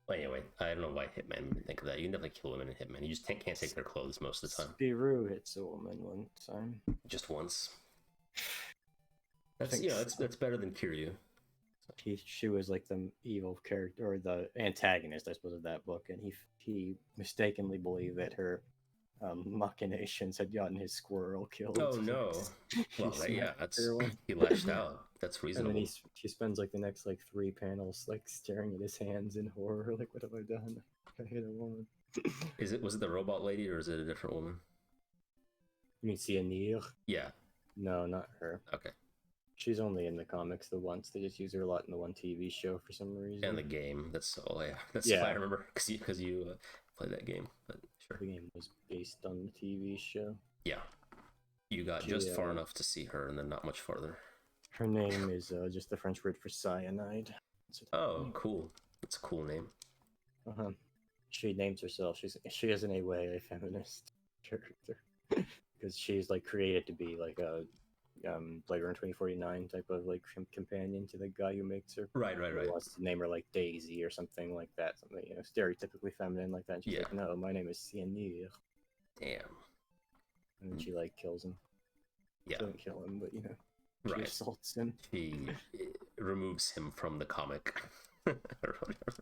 Well, anyway, I don't know why Hitman made me think of that. You can definitely kill women in Hitman. You just can't take their clothes most of the time. Spirou hits a woman one time. Just once. That's better than Kiryu. She was like the evil character, or the antagonist, I suppose, of that book, and he mistakenly believed that her machinations had gotten his squirrel killed. Oh no! Well, he lashed out. That's reasonable. And then he spends like the next like 3 panels like staring at his hands in horror, like, what have I done? I hit a woman. Was it the robot lady, or is it a different woman? You mean Cianir? Yeah. No, not her. Okay. She's only in the comics the once. They just use her a lot in the one TV show for some reason. And the game. That's all. Yeah. That's why I remember, because you played that game. But sure. The game was based on the TV show. Yeah. You got just far enough to see her, and then not much farther. Her name is just the French word for cyanide. Oh, cool. That's a cool name. She names herself. She is in a way a feminist character because she's like created to be like a Blade Runner 2049 type of like companion to the guy who makes her. Right. He wants to name her like Daisy or something like that, something stereotypically feminine like that. And she's like, no, my name is Cianir. Damn. And then she like kills him. Yeah. She doesn't kill him, but she assaults him. She removes him from the comic. Or whatever.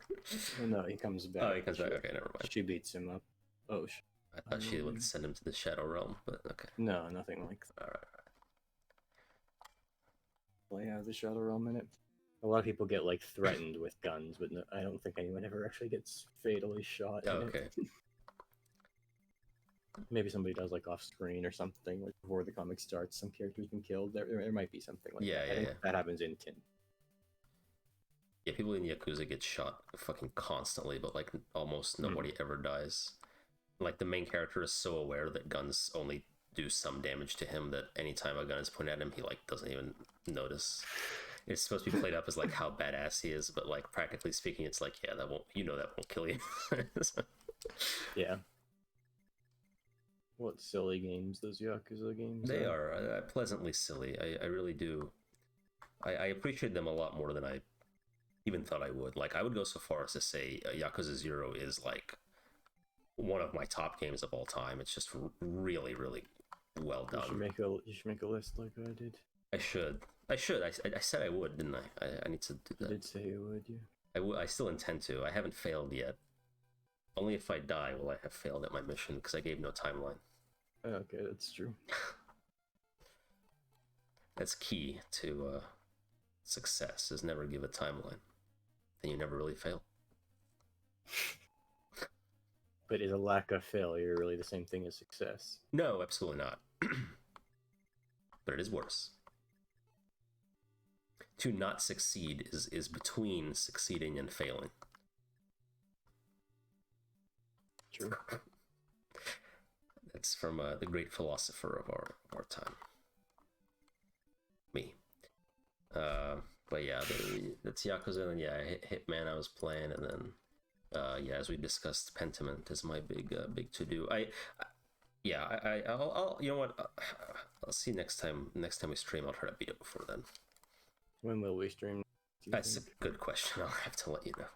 No, he comes back. Oh, he comes back. Okay, never mind. She beats him up. Oh, I thought she would send him to the Shadow Realm, but okay. No, nothing like that. All right. Well, yeah, the Shadow Realm in it. A lot of people get like threatened with guns, but no, I don't think anyone ever actually gets fatally shot. Oh, okay. Maybe somebody does like off screen or something, like before the comic starts. Some character's been killed. There might be something like that. I think that happens in Tin. Yeah, people in Yakuza get shot fucking constantly, but like almost nobody ever dies. Like the main character is so aware that guns only do some damage to him that anytime a gun is pointed at him, he like doesn't even notice. It's supposed to be played up as like how badass he is, but like practically speaking, it's like, yeah, that won't kill you. Yeah. What silly games, those Yakuza games? They are pleasantly silly. I really do. I appreciate them a lot more than I even thought I would. Like, I would go so far as to say Yakuza 0 is like one of my top games of all time. It's just really, really well done. You should make a list like I did. I should. I said I would, didn't I? I need to do that. You did say you would, yeah. I still intend to. I haven't failed yet. Only if I die will I have failed at my mission, because I gave no timeline. Okay, that's true. That's key to success, is never give a timeline. Then you never really fail. But is a lack of failure really the same thing as success? No, absolutely not. But it is worse. To not succeed is between succeeding and failing. True. That's from the great philosopher of our time. Me. But yeah, that's Yakuza, and yeah, Hitman I was playing, and then yeah, as we discussed, Pentiment is my big to do. I'll you know what? I'll see next time we stream. I'll try to beat it before then. When will we stream? That's a good question. I'll have to let you know.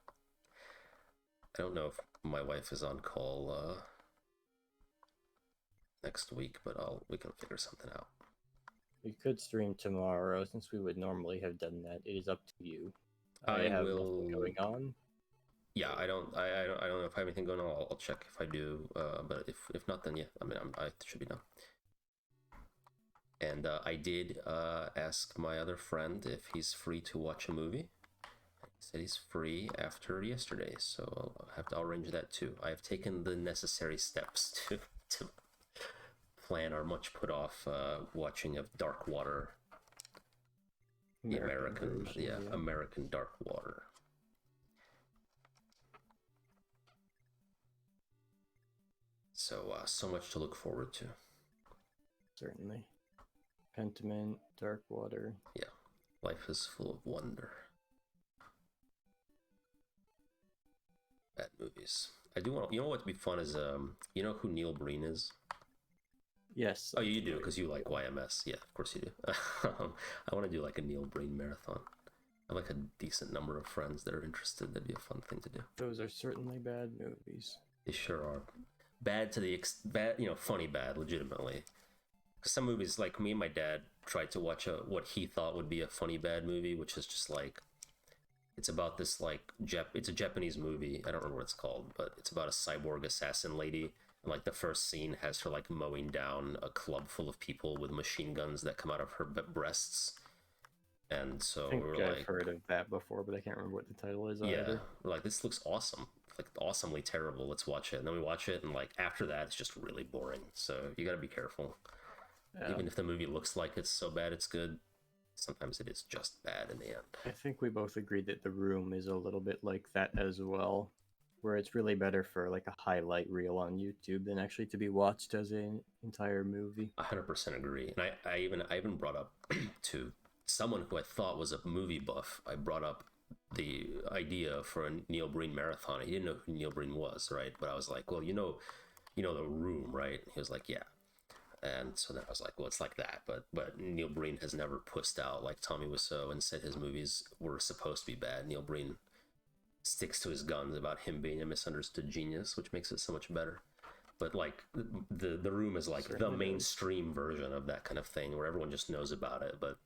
I don't know if my wife is on call next week, but we can figure something out. We could stream tomorrow since we would normally have done that. It is up to you. I have will. nothing going on. Yeah, I don't know if I have anything going on. I'll check if I do. But if not, then yeah, I mean, I should be done. And I did ask my other friend if he's free to watch a movie. He said he's free after yesterday, so I'll arrange that too. I have taken the necessary steps to plan our much put off watching of Dark Water, the American version, yeah, American Dark Water. So so much to look forward to. Certainly. Pentiment, Dark Water. Yeah, life is full of wonder. Bad movies. I do want. You know what would be fun is you know who Neil Breen is? Yes. Oh, you do because you like YMS. Yeah, of course you do. I want to do like a Neil Breen marathon. I have like a decent number of friends that are interested. That'd be a fun thing to do. Those are certainly bad movies. They sure are. Bad to the bad, you know, funny bad, legitimately. Because some movies, like me and my dad tried to watch what he thought would be a funny bad movie, which is just like, it's about this like it's a Japanese movie. I don't remember what it's called, but it's about a cyborg assassin lady. And like the first scene has her like mowing down a club full of people with machine guns that come out of her breasts. And so I think we're I've like, heard of that before, but I can't remember what the title is. yeah, either. like this looks awesome, like awesomely terrible. Let's watch it. And then we watch it, and like after that, it's just really boring. So you got to be careful. Yeah. Even if the movie looks like it's so bad it's good, sometimes it is just bad in the end. I think we both agreed that The Room is a little bit like that as well, where it's really better for like a highlight reel on YouTube than actually to be watched as an entire movie. 100% agree. And I even brought up to someone who I thought was a movie buff. I brought up the idea for a Neil Breen marathon. He didn't know who Neil Breen was, right? But I was like, well, you know The Room, right? He was like, yeah. And so then I was like, well, it's like that. But Neil Breen has never pussed out like Tommy Wiseau and said his movies were supposed to be bad. Neil Breen sticks to his guns about him being a misunderstood genius, which makes it so much better. But like the Room is like certainly the mainstream version of that kind of thing where everyone just knows about it. But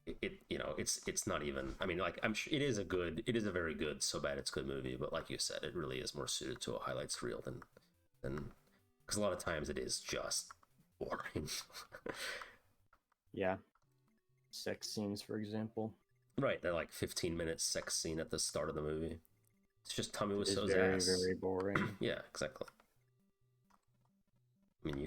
it you know, it's not even, I mean, like, I'm sure it is a very good so bad it's good movie, but like you said, it really is more suited to a highlights reel than because a lot of times it is just boring. Yeah. Sex scenes, for example. Right, that like 15-minute sex scene at the start of the movie. It's just Tommy Wiseau's very, ass. very boring. Yeah, exactly. I mean,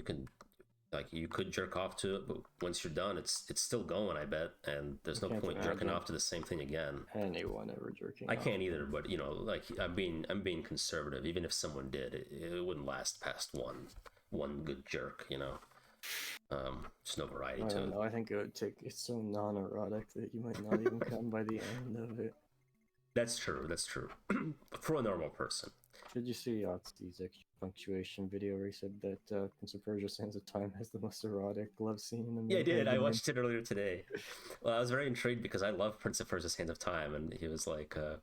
you could jerk off to it, but once you're done, it's still going, I bet, and there's no point jerking off to the same thing again. Anyone ever jerking I can't either, but you know, like I'm being conservative. Even if someone did, it wouldn't last past one good jerk, you know. There's no variety to it. I think it would take. It's so non-erotic that you might not even come by the end of it. That's true. For a normal person. Did you see Yahtzee's extra punctuation video where he said that Prince of Persia: Sands of Time has the most erotic love scene in the movie? Yeah, I did. I watched it earlier today. Well, I was very intrigued because I love Prince of Persia: Sands of Time, and he was like the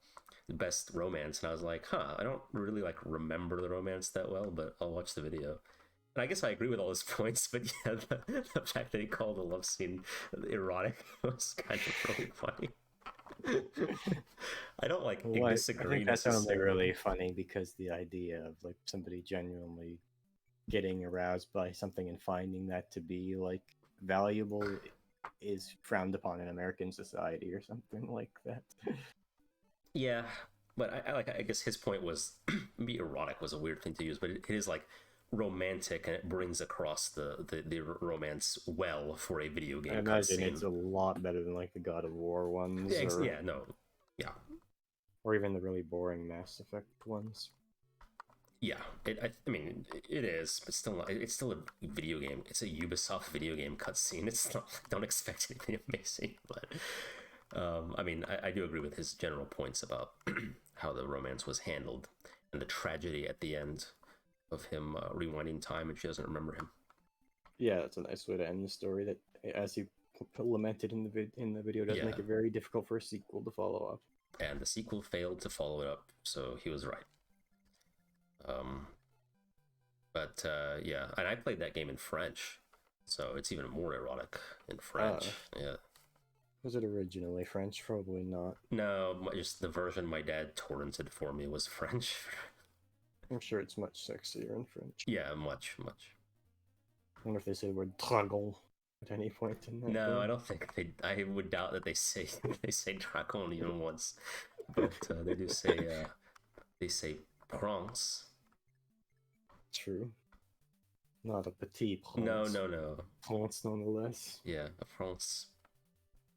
best romance, and I was like, I don't really like remember the romance that well, but I'll watch the video. And I guess I agree with all his points, but yeah, the fact that he called the love scene erotic was kind of really funny. I don't disagree. I think that sounds like really funny because the idea of like somebody genuinely getting aroused by something and finding that to be like valuable is frowned upon in American society or something like that. Yeah, but I guess his point was maybe erotic was a weird thing to use, but it is like romantic, and it brings across the romance well for a video game. I imagine it's a lot better than like the God of War ones. Yeah, or even the really boring Mass Effect ones. Yeah, I mean, it is, but still, it's still a video game. It's a Ubisoft video game cutscene. It's not. Don't expect anything amazing, but I mean, I do agree with his general points about how the romance was handled and the tragedy at the end of him rewinding time and she doesn't remember him. Yeah, that's a nice way to end the story. That, as he lamented in the video, does make it very difficult for a sequel to follow up. And the sequel failed to follow it up, so he was right. But yeah, and I played that game in French, So it's even more erotic in French. Yeah. Was it originally French? Probably not. No, just the version my dad torrented for me was French. I'm sure it's much sexier in French. Yeah, much, much. I wonder if they say the word dragon at any point in that. No, game. I don't think they. I would doubt that they say they say dragon even once, but they say prince. True. Not a petit No, prince. no, no. Prince nonetheless. Yeah, a prince.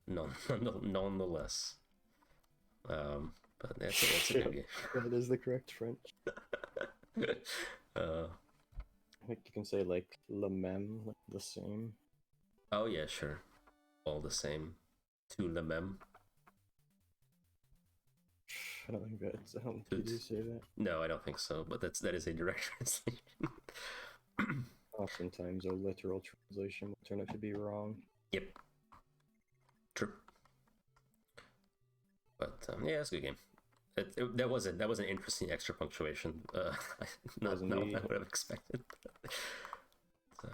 Nonetheless. But that's a good game. That is the correct French. uh, I think you can say like le même, like the same. oh yeah, sure. All the same. Tout le même. I don't think that's. I don't think you do say that. No, I don't think so. But that is a direct translation. Oftentimes, a literal translation will turn out to be wrong. Yep. True. But yeah, it's a good game. That was an interesting extra punctuation. Not what I would have expected. So.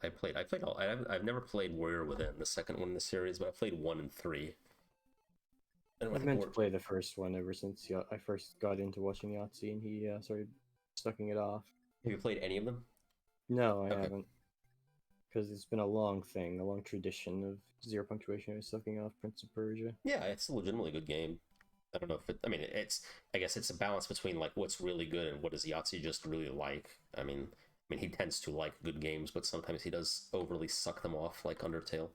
I've never played Warrior Within, the second one in the series, but I played 1 and 3. I've meant to play the first one ever since I first got into watching Yahtzee, and he started sucking it off. Have you played any of them? No, I haven't. Because it's been a long thing, a long tradition of zero punctuation is sucking off Prince of Persia. Yeah, it's a legitimately good game. I don't know if I guess it's a balance between like what's really good and what does Yahtzee just really like. I mean, he tends to like good games, but sometimes he does overly suck them off, like Undertale.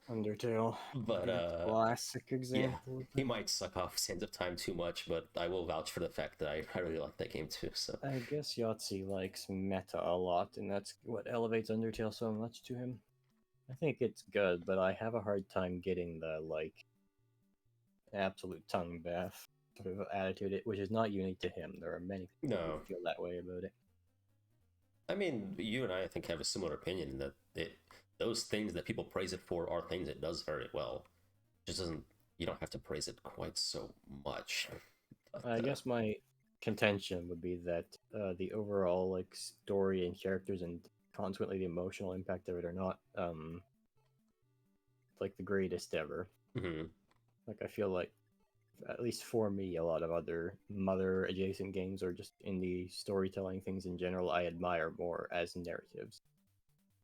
But classic example. Yeah, he might suck off Sands of Time too much, but I will vouch for the fact that I really like that game too. So I guess Yahtzee likes meta a lot, and that's what elevates Undertale so much to him. I think it's good, but I have a hard time getting the like absolute tongue bath sort of attitude, which is not unique to him. There are many people who feel that way about it. I mean, you and I think have a similar opinion in that those things that people praise it for are things it does very well. It just doesn't. You don't have to praise it quite so much. But, I guess my contention would be that the overall like story and characters and consequently the emotional impact of it are not like the greatest ever. Mm-hmm. Like I feel like, at least for me, a lot of other mother adjacent games or just indie storytelling things in general I admire more as narratives,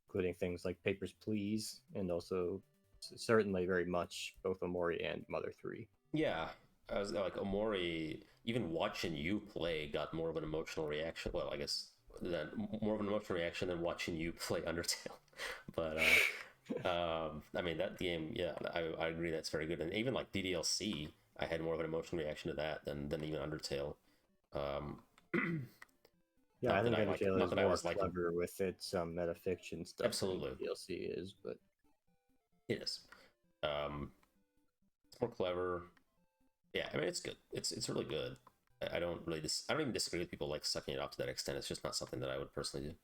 including things like Papers, Please, and also certainly very much both Omori and Mother 3. Yeah, I was like Omori, even watching you play got more of an emotional reaction. Well, I guess then more of an emotional reaction than watching you play Undertale. But I mean that game, yeah, I agree that's very good. And even like DDLC, I had more of an emotional reaction to that than even Undertale. Yeah, I think Undertale is more clever with its metafiction stuff. Absolutely, DLC is, but it is. It's more clever. Yeah, I mean it's good. It's really good. I don't even disagree with people like sucking it off to that extent. It's just not something that I would personally do.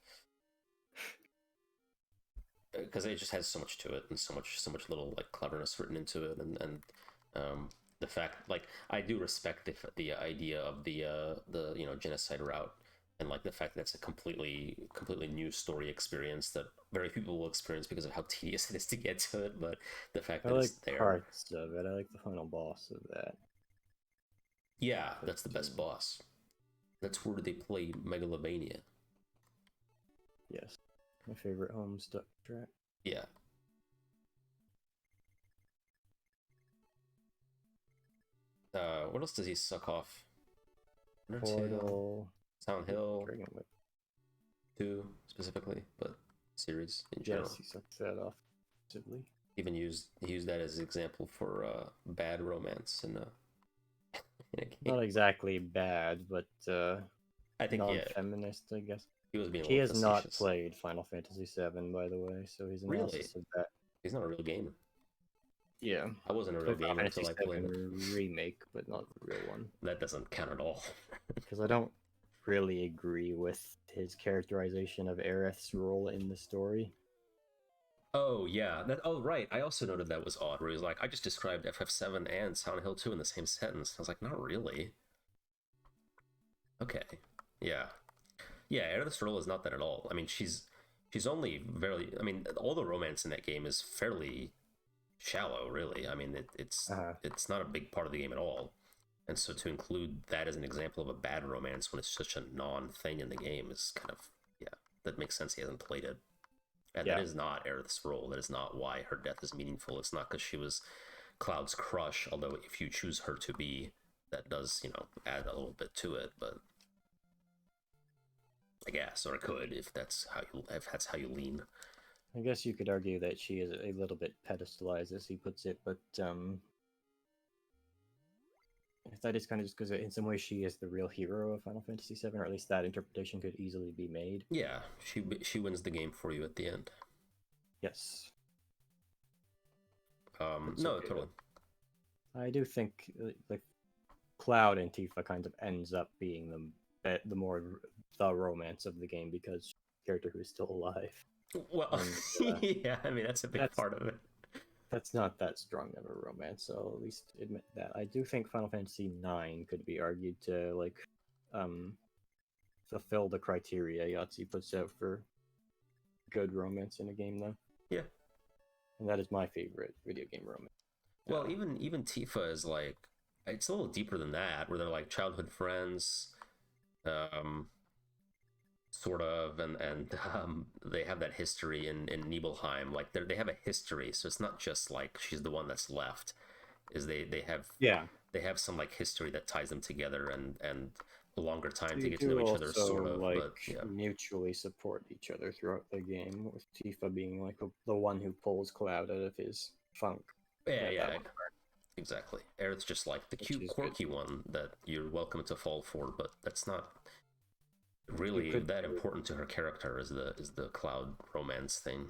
Because it just has so much to it and so much little like cleverness written into it, and the fact, like, I do respect the idea of the genocide route, and like the fact that it's a completely new story experience that very few people will experience because of how tedious it is to get to it. But the fact that it's there, parts of it. I like the final boss of that. Yeah, that's the best boss. That's where they play Megalovania. Yes, my favorite Homestuck track. Yeah. What else does he suck off? Portal, Silent Hill, 2 specifically, but series in general. Yes, he sucks that off. Even he used that as an example for bad romance in a game. Not exactly bad, but I think non-feminist, I guess. He has not played Final Fantasy VII, by the way, so his analysis of that. He's not a real gamer. Yeah, I wasn't a real gamer until I played it. Remake, but not the real one. That doesn't count at all. Because I don't really agree with his characterization of Aerith's role in the story. Oh yeah, right. I also noted that was odd. Where he was like, "I just described FF7 and Silent Hill 2 in the same sentence." I was like, "Not really." Okay, yeah. Yeah, Aerith's role is not that at all. I mean, she's only very. I mean, all the romance in that game is fairly shallow, really. I mean, Uh, it's not a big part of the game at all. And so to include that as an example of a bad romance when it's such a non-thing in the game is kind of, yeah, that makes sense. He hasn't played it. And that yeah, is not Aerith's role. That is not why her death is meaningful. It's not because she was Cloud's crush, although if you choose her to be, that does, add a little bit to it, but I guess, or it could if that's how you lean. I guess you could argue that she is a little bit pedestalized, as he puts it, but that is kind of just because in some ways she is the real hero of Final Fantasy VII, or at least that interpretation could easily be made. Yeah, she wins the game for you at the end. Yes. No, okay, totally. I do think like Cloud and Tifa kind of ends up being the more the romance of the game because she's a character who is still alive. Well, And, yeah, I mean that's a big part of it. That's not that strong of a romance, so I'll at least admit that. I do think Final Fantasy IX could be argued to fulfill the criteria Yahtzee puts out for good romance in a game, though. Yeah, and that is my favorite video game romance. Well, even Tifa is like, it's a little deeper than that, where they're like childhood friends, sort of, and they have that history in Nibelheim. Like they have a history, so it's not just like she's the one that's left. Is they have some like history that ties them together and a longer time to get to know each other, sort of. Like, but yeah, mutually support each other throughout the game, with Tifa being like the one who pulls Cloud out of his funk. Yeah, exactly. Aerith's just like the cute, quirky one that you're welcome to fall for, but that's not really that important to her character as the Cloud romance thing.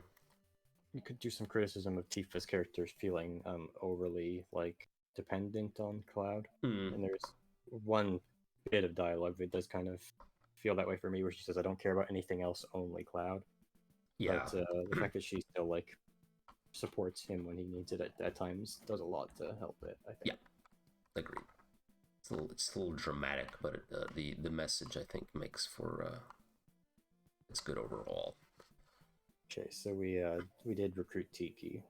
You could do some criticism of Tifa's characters feeling overly like dependent on Cloud, and there's one bit of dialogue that does kind of feel that way for me, where she says, "I don't care about anything else, only Cloud." Yeah, but the fact that she still like supports him when he needs it at times does a lot to help it, I think. Yeah, agreed. It's a little dramatic, but the message I think makes for it's good overall. Okay, so we did recruit Tiki.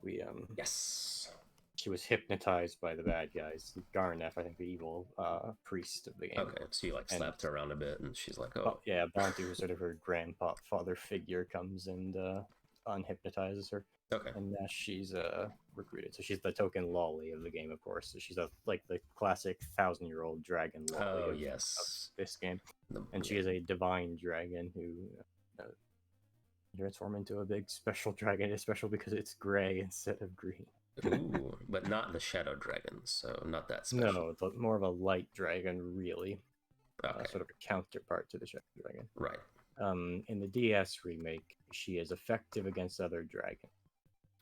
Yes. She was hypnotized by the bad guys. Gharnef, I think the evil priest of the game. Okay, so you like slapped her around a bit, and she's like, "Oh, yeah." Bounty, who's sort of her grandfather figure, comes and unhypnotizes her. Okay. And she's recruited. So she's the token lolly of the game, of course. So she's like the classic 1,000-year-old dragon lolly. Oh, of this game. And she is a divine dragon who transform into a big special dragon. It's special because it's gray instead of green. Ooh, but not the shadow dragon, so not that special. No, more of a light dragon, really. Okay. Sort of a counterpart to the shadow dragon. Right. In the DS remake, she is effective against other dragons.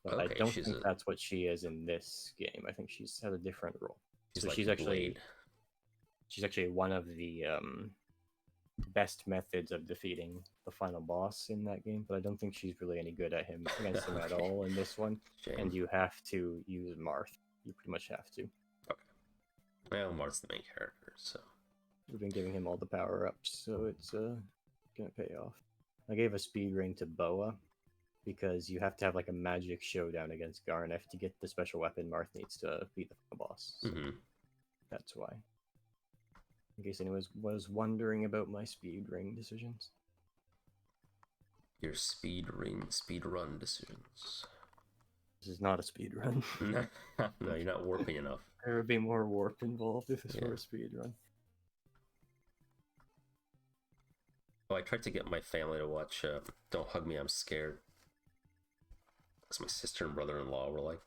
But okay, I don't think that's what she is in this game. I think she has a different role. She's actually one of the best methods of defeating the final boss in that game, but I don't think she's really any good at him against him at all in this one. Shame. And you have to use Marth. You pretty much have to. Okay. Well, Marth's the main character, so we've been giving him all the power-ups, so it's gonna pay off. I gave a speed ring to Boa because you have to have like a magic showdown against Gharnef to get the special weapon Marth needs to beat the final boss. So that's why. In case anyone was wondering about my speed ring decisions. Your speed run decisions. This is not a speed run. No, you're not warping enough. There would be more warp involved if this were a speed run. Oh, I tried to get my family to watch Don't Hug Me, I'm Scared. Because my sister and brother-in-law were like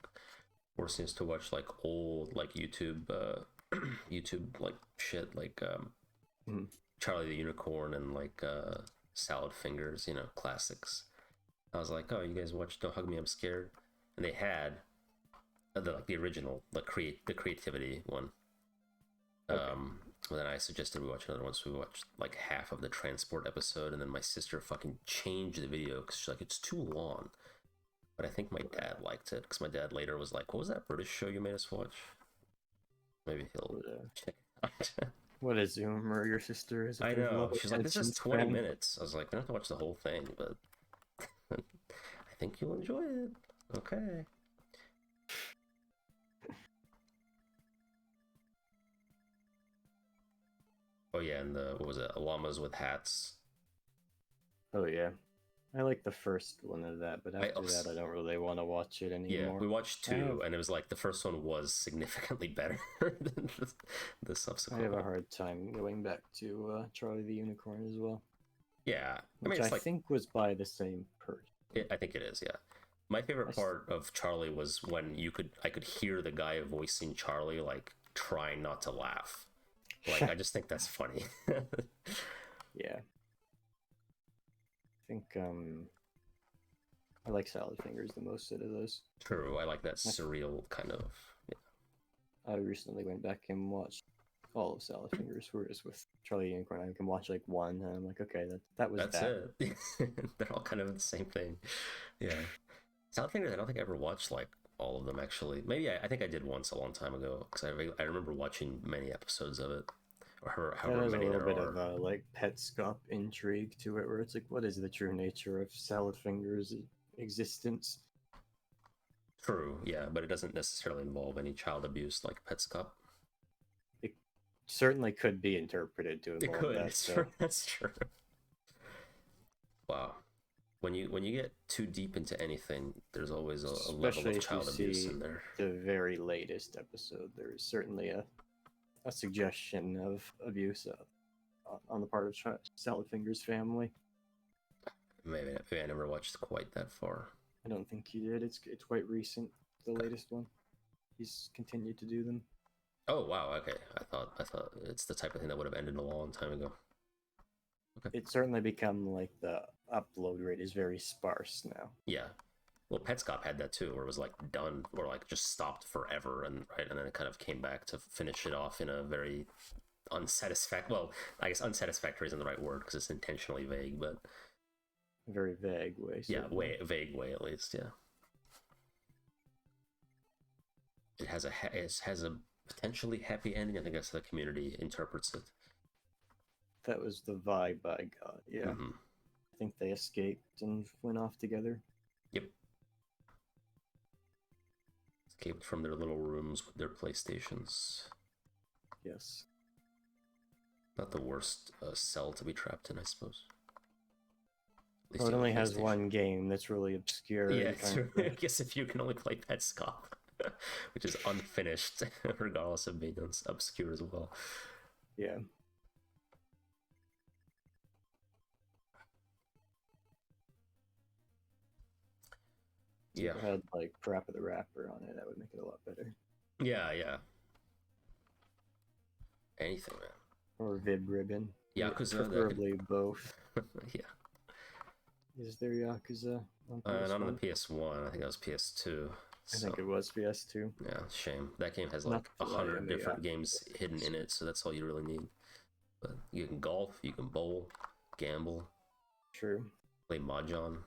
forcing us to watch like old like YouTube like shit like Charlie the Unicorn and like Salad Fingers, classics. I was like, oh, you guys watch Don't Hug Me, I'm Scared? And they had the original, the creativity one. Okay. But then I suggested we watch another one, so we watched like half of the transport episode, and then my sister fucking changed the video because she's like, it's too long. But I think my dad liked it, because my dad later was like, what was that British show you made us watch? Maybe he'll check it out. What a zoomer your sister is. I If there's know. low She's like, this is attention 20 span. minutes. I was like, I don't have to watch the whole thing, but I think you'll enjoy it. Okay. Oh yeah, and the what was it? Llamas with hats. Oh yeah, I like the first one of that, but after that, I don't really want to watch it Yeah, anymore. we watched I have, two, and it was like the first one was significantly better than the I subsequent have a one. hard time going back to Charlie the Unicorn as well, Yeah, I mean which it's I like think was by the same person. I think it is. Yeah, my favorite I s- part of Charlie was when I could hear the guy voicing Charlie like trying not to laugh. Like I just think that's funny. yeah, I think I like Salad Fingers the most out of those. True, I like that surreal kind of. I recently went back and watched all of Salad Fingers, whereas with Charlie the Unicorn, I can watch like one, and I'm like, okay, that was That's that. it. They're all kind of the same thing. Yeah. Salad Fingers, I don't think I ever watched like all of them actually. Maybe I think I did once a long time ago because I remember watching many episodes of it, or however There's a many little there bit are. of like Petscop intrigue to it, where it's like, what is the true nature of Salad Fingers' existence? True, yeah, but it doesn't necessarily involve any child abuse like Petscop. It certainly could be interpreted to It involve could. that. It's So true. That's true. Wow. When you get too deep into anything, there's always a level especially of if you child abuse see in there. the very latest episode, there is certainly a suggestion of abuse on the part of Salad Fingers' family. Maybe I never watched quite that far. I don't think he did. It's quite recent, the latest one. He's continued to do them. Oh wow, okay. I thought it's the type of thing that would have ended a long time ago. Okay. It's certainly become like the upload rate is very sparse now. Yeah. Well, Petscop had that too, where it was like done, or like just stopped forever, and right, and then it kind of came back to finish it off in a very unsatisfactory. Well, I guess unsatisfactory isn't the right word because it's intentionally vague, but A very vague way. yeah, Certainly. vague way at least. Yeah. It has a potentially happy ending. I think that's how the community interprets it. That was the vibe I got. Yeah. Mm-hmm. I think they escaped and went off together. Yep. Escaped from their little rooms with their PlayStations. Yes. Not the worst cell to be trapped in, I suppose. Well, it only has one game that's really obscure. Yeah, I guess if you can only play Petscop, which is unfinished, regardless of being obscure as well. Yeah. Yeah. If it had like Parappa the Rapper on it, that would make it a lot better. Yeah, yeah. Anything, man. Or Vib Ribbon. Yakuza, preferably both. Yeah. Is there Yakuza on Not on the PS1? PS1. I think that was PS2. I think it was PS2. Yeah, shame. That game has Not like to lie, 100 yeah. different games hidden in it, so that's all you really need. But you can golf, you can bowl, gamble, True. play mahjong.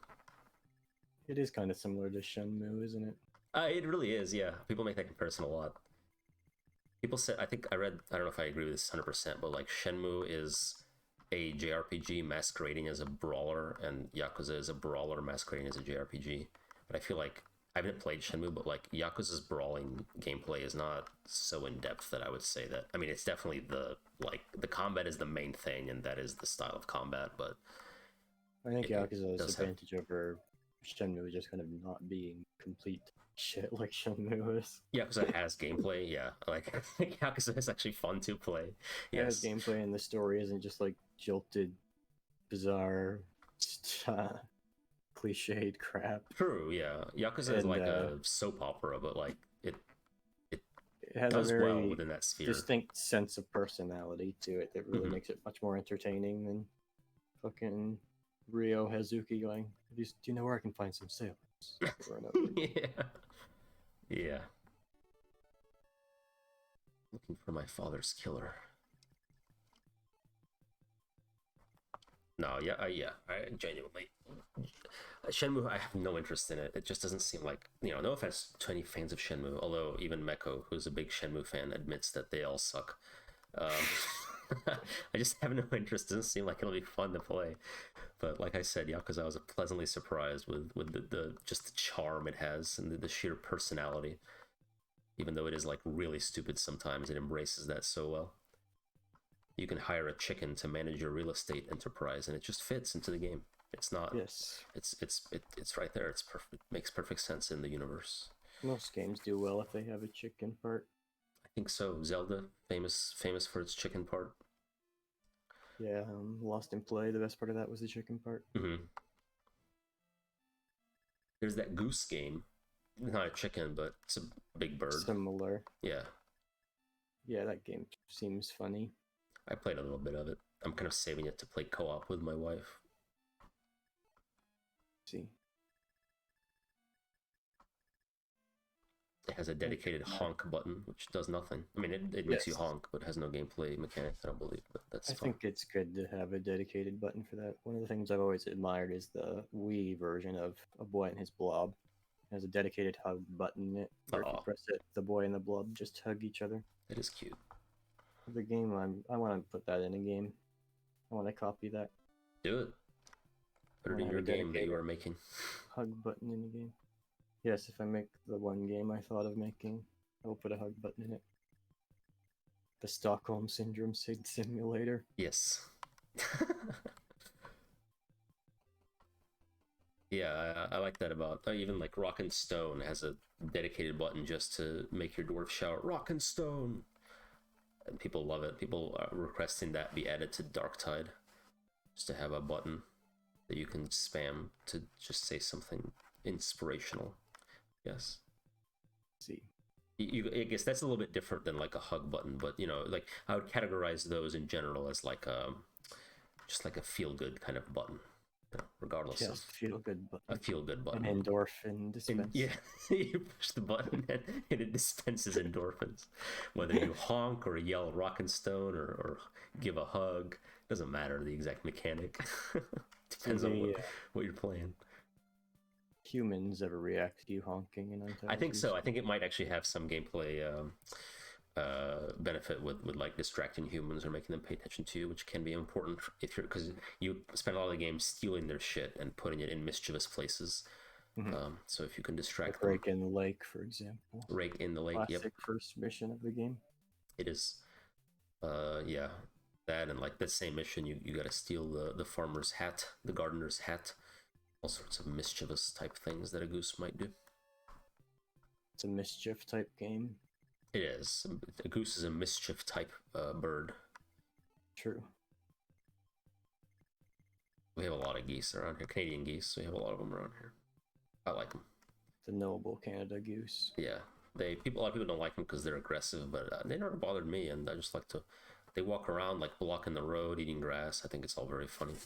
It is kind of similar to Shenmue, isn't it? It really is, yeah. People make that comparison a lot. People said, I think I read, I don't know if I agree with this 100%, but like Shenmue is a JRPG masquerading as a brawler, and Yakuza is a brawler masquerading as a JRPG. But I feel like I haven't played Shenmue, but like Yakuza's brawling gameplay is not so in depth that I would say that. I mean, it's definitely the combat is the main thing, and that is the style of combat. But I think Yakuza's does have- advantage over Shenmue is just kind of not being complete shit like Shenmue is. Yakuza has gameplay, yeah. Like Yakuza is actually fun to play. It has Yes, gameplay, and the story isn't just like jolted, bizarre, cliched crap. true. Yeah, Yakuza is And, like a soap opera, but like it It has does a very well within that sphere. distinct sense of personality to it that really Mhm. makes it much more entertaining than fucking Ryo Hazuki going, do you know where I can find some sailors? Over and over. Yeah. Yeah. Looking for my father's killer. No, yeah, yeah. I genuinely, Shenmue, I have no interest in it. It just doesn't seem like, no offense to any fans of Shenmue, although even Meko, who's a big Shenmue fan, admits that they all suck. I just have no interest. It doesn't seem like it'll be fun to play. But like I said, Yakuza, I was pleasantly surprised with the just the charm it has and the sheer personality. Even though it is like really stupid sometimes, it embraces that so well. You can hire a chicken to manage your real estate enterprise, and it just fits into the game. It's not. Yes. It's right there. It's perfect. Makes perfect sense in the universe. Most games do well if they have a chicken part. I think so. Zelda, famous for its chicken part. Yeah, Lost in Play, the best part of that was the chicken part. Mm-hmm. There's that goose game. Not a chicken, but it's a big bird. Similar. Yeah. Yeah, that game seems funny. I played a little bit of it. I'm kind of saving it to play co-op with my wife. See. It has a dedicated honk button, which does nothing. I mean, it makes you honk, but has no gameplay mechanics, I don't believe. But that's fine. I think it's good to have a dedicated button for that. One of the things I've always admired is the Wii version of A Boy and His Blob. It has a dedicated hug button in it, where if you press it, the boy and the blob just hug each other. That is cute. The game, I want to put that in a game. I want to copy that. Do it. Put it in your game that you are making. Hug button in the game. Yes, if I make the one game I thought of making, I will put a hug button in it. The Stockholm Syndrome Simulator. Yes. Yeah, I like that about even like Rock and Stone has a dedicated button just to make your dwarf shout Rock and Stone, and people love it. People are requesting that be added to Darktide, just to have a button that you can spam to just say something inspirational. Yes. See. I guess that's a little bit different than like a hug button, but you know, like I would categorize those in general as like just like a feel good kind of button. Regardless of feel good button. A feel good button. An endorphin dispense. Yeah, you push the button and it dispenses endorphins. Whether you honk or yell rock and stone or give a hug, doesn't matter the exact mechanic. Depends on what you're playing. Humans ever react to you honking in Untitled? I think so. I think it might actually have some gameplay benefit with like distracting humans or making them pay attention to you, which can be important if you're, because you spend a lot of the game stealing their shit and putting it in mischievous places. Mm-hmm. So if you can distract them, rake in the lake, for example. Rake in the lake. Classic Yep. First mission of the game. It is. Yeah, that and like that same mission, you got to steal the farmer's hat, the gardener's hat, all sorts of mischievous type things that a goose might do. It's a mischief type game. It is. A goose is a mischief type bird. True. We have a lot of geese around here. Canadian geese. We have a lot of them around here. I like them. The noble Canada goose. Yeah. A lot of people don't like them because they're aggressive, but they never bothered me, and I just like to. They walk around like blocking the road, eating grass. I think it's all very funny.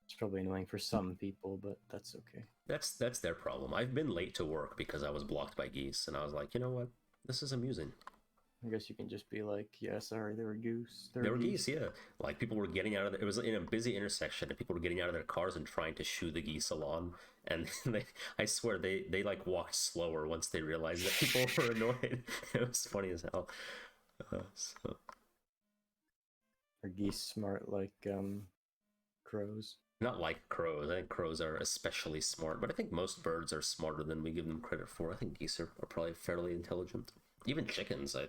It's probably annoying for some people, but that's okay. That's their problem. I've been late to work because I was blocked by geese, and I was like, you know what? This is amusing. I guess you can just be like, yeah, sorry, there were geese. There were geese, yeah. Like people were getting out of it was in a busy intersection, and people were getting out of their cars and trying to shoo the geese along. And I swear they like walked slower once they realized that people were annoyed. It was funny as hell. So. Are geese smart like crows? Not like crows. I think crows are especially smart, but I think most birds are smarter than we give them credit for. I think geese are probably fairly intelligent. Even chickens. I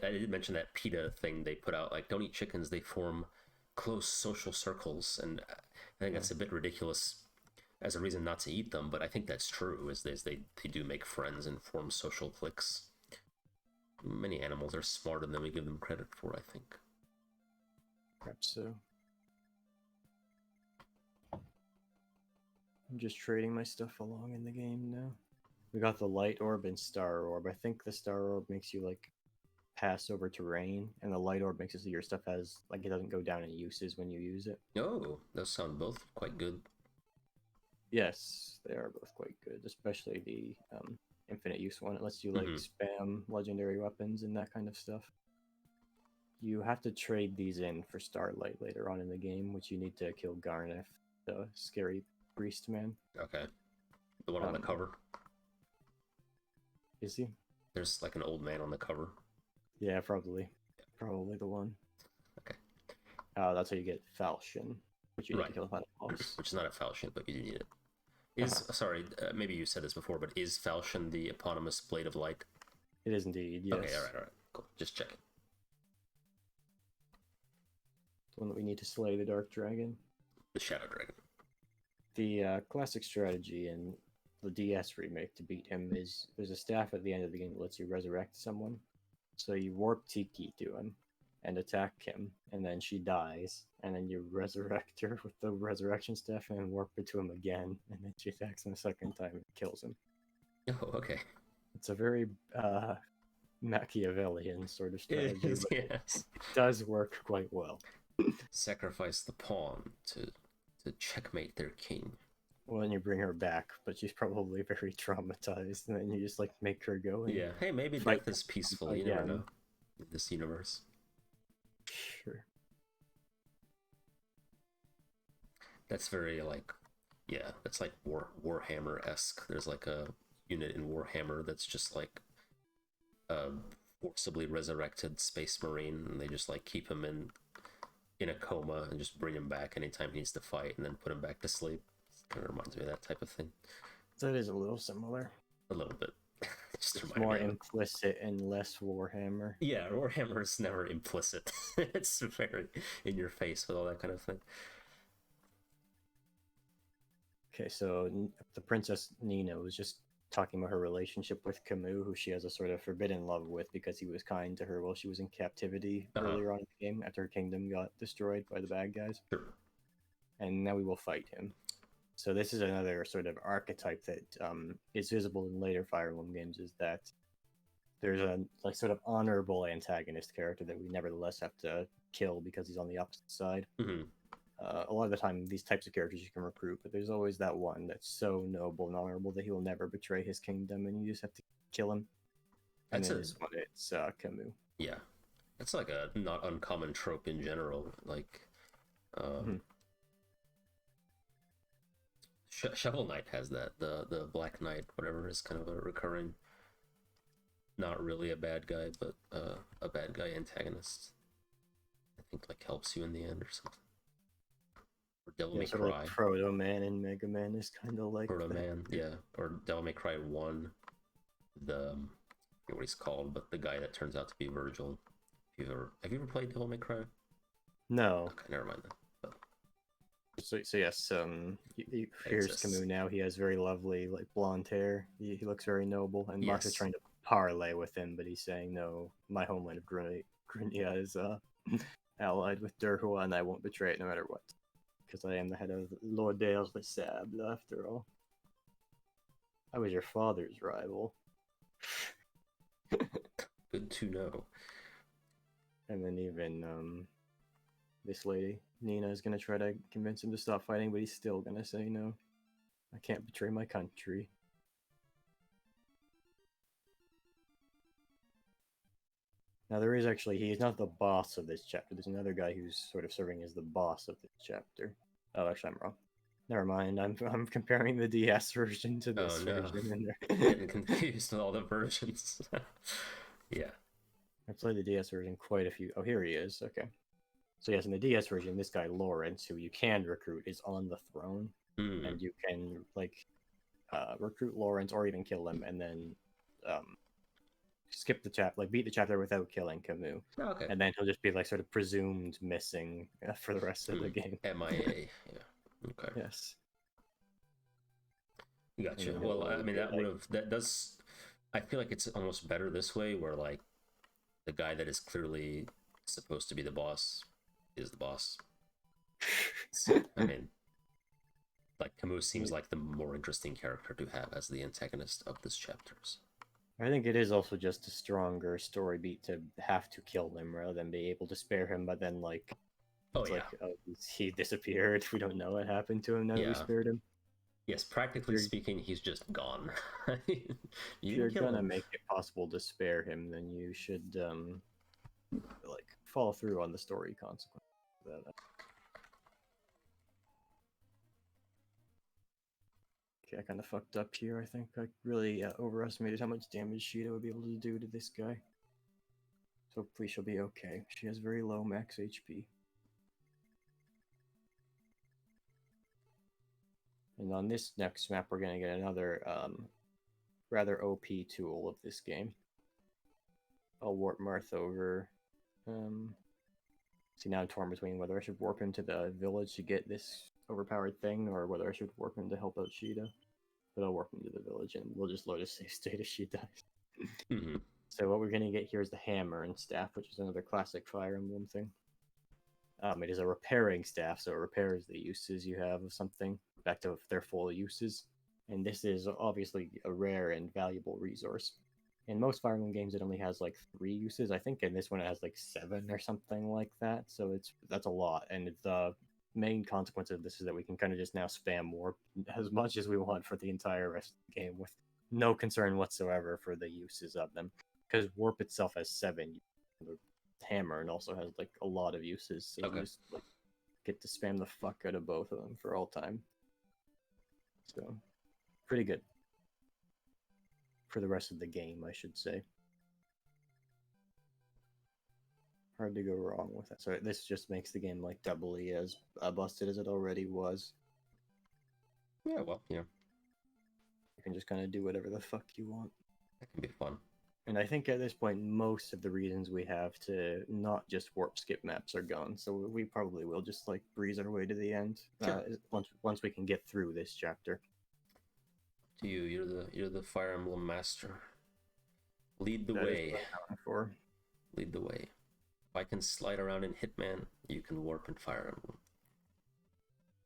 did mention that PETA thing they put out. Like, don't eat chickens. They form close social circles, and I think that's a bit ridiculous as a reason not to eat them. But I think that's true. Is they do make friends and form social cliques. Many animals are smarter than we give them credit for, I think. Perhaps so. I'm just trading my stuff along in the game now. We got the light orb and star orb. I think the star orb makes you like pass over terrain, and the light orb makes it so your stuff has like it doesn't go down in uses when you use it. Oh, those sound both quite good. Yes, they are both quite good, especially the infinite use one. It lets you like spam legendary weapons and that kind of stuff. You have to trade these in for Starlight later on in the game, which you need to kill Gharnef, the scary priest man. Okay. The one on the cover. Is he? There's like an old man on the cover. Yeah, probably the one. Okay. That's how you get Falchion, which you need to Right. kill the final boss. Which is not a Falchion, but you do need it. Is sorry, maybe you said this before, but is Falchion the eponymous Blade of Light? It is indeed, yes. Okay, all right, cool. Just checking. The one that we need to slay the Dark Dragon. The Shadow Dragon. The classic strategy in the DS remake to beat him is there's a staff at the end of the game that lets you resurrect someone. So you warp Tiki to him and attack him, and then she dies, and then you resurrect her with the resurrection staff and then warp her to him again, and then she attacks him a second time and kills him. Oh, okay. It's a very Machiavellian sort of strategy. It is, but yes. it does work quite well. Sacrifice the pawn to checkmate their king. Well, then you bring her back, but she's probably very traumatized, and then you just like make her go. And Yeah. Hey, maybe fight death is peaceful. You never know. In this universe. Sure. That's very like, yeah. That's like Warhammer-esque. There's like a unit in Warhammer that's just like a forcibly resurrected space marine, and they just like keep him in a coma and just bring him back anytime he needs to fight, and then put him back to sleep. It kind of reminds me of that type of thing. That is a little similar. A little bit. It's more implicit and less Warhammer. Yeah, Warhammer is never implicit. It's very in your face with all that kind of thing. Okay, so the Princess Nina was just talking about her relationship with Camus, who she has a sort of forbidden love with because he was kind to her while she was in captivity earlier on in the game after her kingdom got destroyed by the bad guys. Sure. And now we will fight him. So this is another sort of archetype that is visible in later Fire Emblem games, is that there's a like sort of honorable antagonist character that we nevertheless have to kill because he's on the opposite side. Mm-hmm. A lot of the time, these types of characters you can recruit, but there's always that one that's so noble and honorable that he will never betray his kingdom, and you just have to kill him. And in this one, it's Camus. Yeah, that's like a not uncommon trope in general. Like, Shovel Knight has that. The Black Knight, whatever, is kind of a recurring, not really a bad guy, but a bad guy antagonist. I think like helps you in the end or something. Or Devil May Cry. Like Proto Man and Mega Man is kind of like Proto Man, yeah. Or Devil May Cry 1. I forget what he's called, but the guy that turns out to be Virgil. Have you ever played Devil May Cry? No. Okay, never mind that. But... So yes, here's Camus now. He has very lovely like blonde hair. He looks very noble, and Mark is trying to parlay with him, but he's saying no. My homeland of Grinia is allied with Durhua, and I won't betray it no matter what. Because I am the head of Lord Dales the Sable, after all. I was your father's rival. Good to know. And then even this lady, Nina, is going to try to convince him to stop fighting, but he's still going to say no. I can't betray my country. Now, there is actually, he is not the boss of this chapter. There's another guy who's sort of serving as the boss of this chapter. Oh, actually, I'm wrong. Never mind. I'm comparing the DS version to this version. I'm getting confused with all the versions. Yeah. I played the DS version quite a few. Oh, here he is. Okay. So yes, in the DS version, this guy Lawrence, who you can recruit, is on the throne, and you can like recruit Lawrence or even kill him, and then skip the chapter, like beat the chapter without killing Camus. Oh, okay. And then he'll just be like sort of presumed missing for the rest of the game. MIA. Yeah. Okay. Yes. Gotcha. Well, I mean, that does. I feel like it's almost better this way, where like the guy that is clearly supposed to be the boss is the boss. So, I mean, like Camus seems like the more interesting character to have as the antagonist of this chapters. I think it is also just a stronger story beat to have to kill him rather than be able to spare him, but then like, he disappeared. We don't know what happened to him now that we spared him. Yes, practically speaking, he's just gone. If you're gonna make it possible to spare him, then you should like follow through on the story consequences of that. Okay, I kind of fucked up here. I think I really overestimated how much damage Sheeta would be able to do to this guy. So Hopefully she'll be okay. She has very low max HP. And on this next map, we're going to get another rather OP tool of this game. I'll warp Marth over. See, now I'm torn between whether I should warp him to the village to get this overpowered thing, or whether I should warp him to help out Sheeta. But I'll warp him to the village, and we'll just load a save state as she dies. Mm-hmm. So what we're going to get here is the Hammerne staff, which is another classic Fire Emblem thing. It is a repairing staff, so it repairs the uses you have of something back to their full uses. And this is obviously a rare and valuable resource. In most Fire Emblem games, it only has like 3 uses. I think in this one it has like 7 or something like that. So that's a lot. And the main consequence of this is that we can kind of just now spam warp as much as we want for the entire rest of the game with no concern whatsoever for the uses of them. Because warp itself has 7. The Hammerne also has like a lot of uses. So you just like get to spam the fuck out of both of them for all time. So pretty good. For the rest of the game, I should say. Hard to go wrong with that. So this just makes the game like doubly as busted as it already was. Yeah, well, you can just kind of do whatever the fuck you want. That can be fun. And I think at this point, most of the reasons we have to not just warp skip maps are gone. So we probably will just like breeze our way to the end once we can get through this chapter. To you, you're the Fire Emblem master. Lead the way. Lead the way. If I can slide around in Hitman, you can warp in Fire Emblem.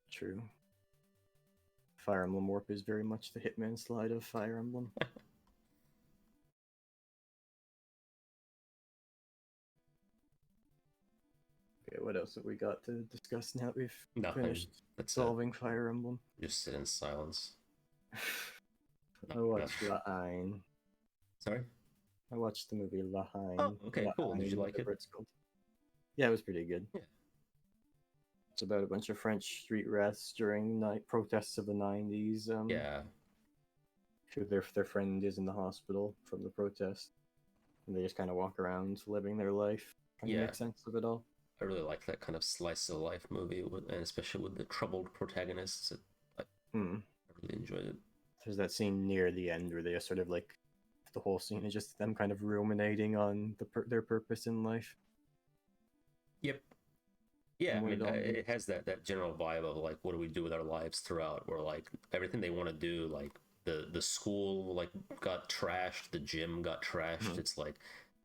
True. Fire Emblem warp is very much the Hitman slide of Fire Emblem. Okay, what else have we got to discuss now that we've finished solving Fire Emblem? Just sit in silence. I watched La Haine. Sorry? I watched the movie La Haine. Oh, okay, cool. Did you like it? Yeah, it was pretty good. Yeah. It's about a bunch of French street rats during protests of the 90s. Yeah. Who their friend is in the hospital from the protest. And they just kind of walk around living their life, trying to make sense of it all. I really like that kind of slice of life movie, and especially with the troubled protagonists. I really enjoyed it. There's that scene near the end where they are sort of like, the whole scene is just them kind of ruminating on their purpose in life. Yep. Yeah, I mean, it has that general vibe of like, what do we do with our lives throughout? Where like everything they want to do, like the school like got trashed, the gym got trashed. It's like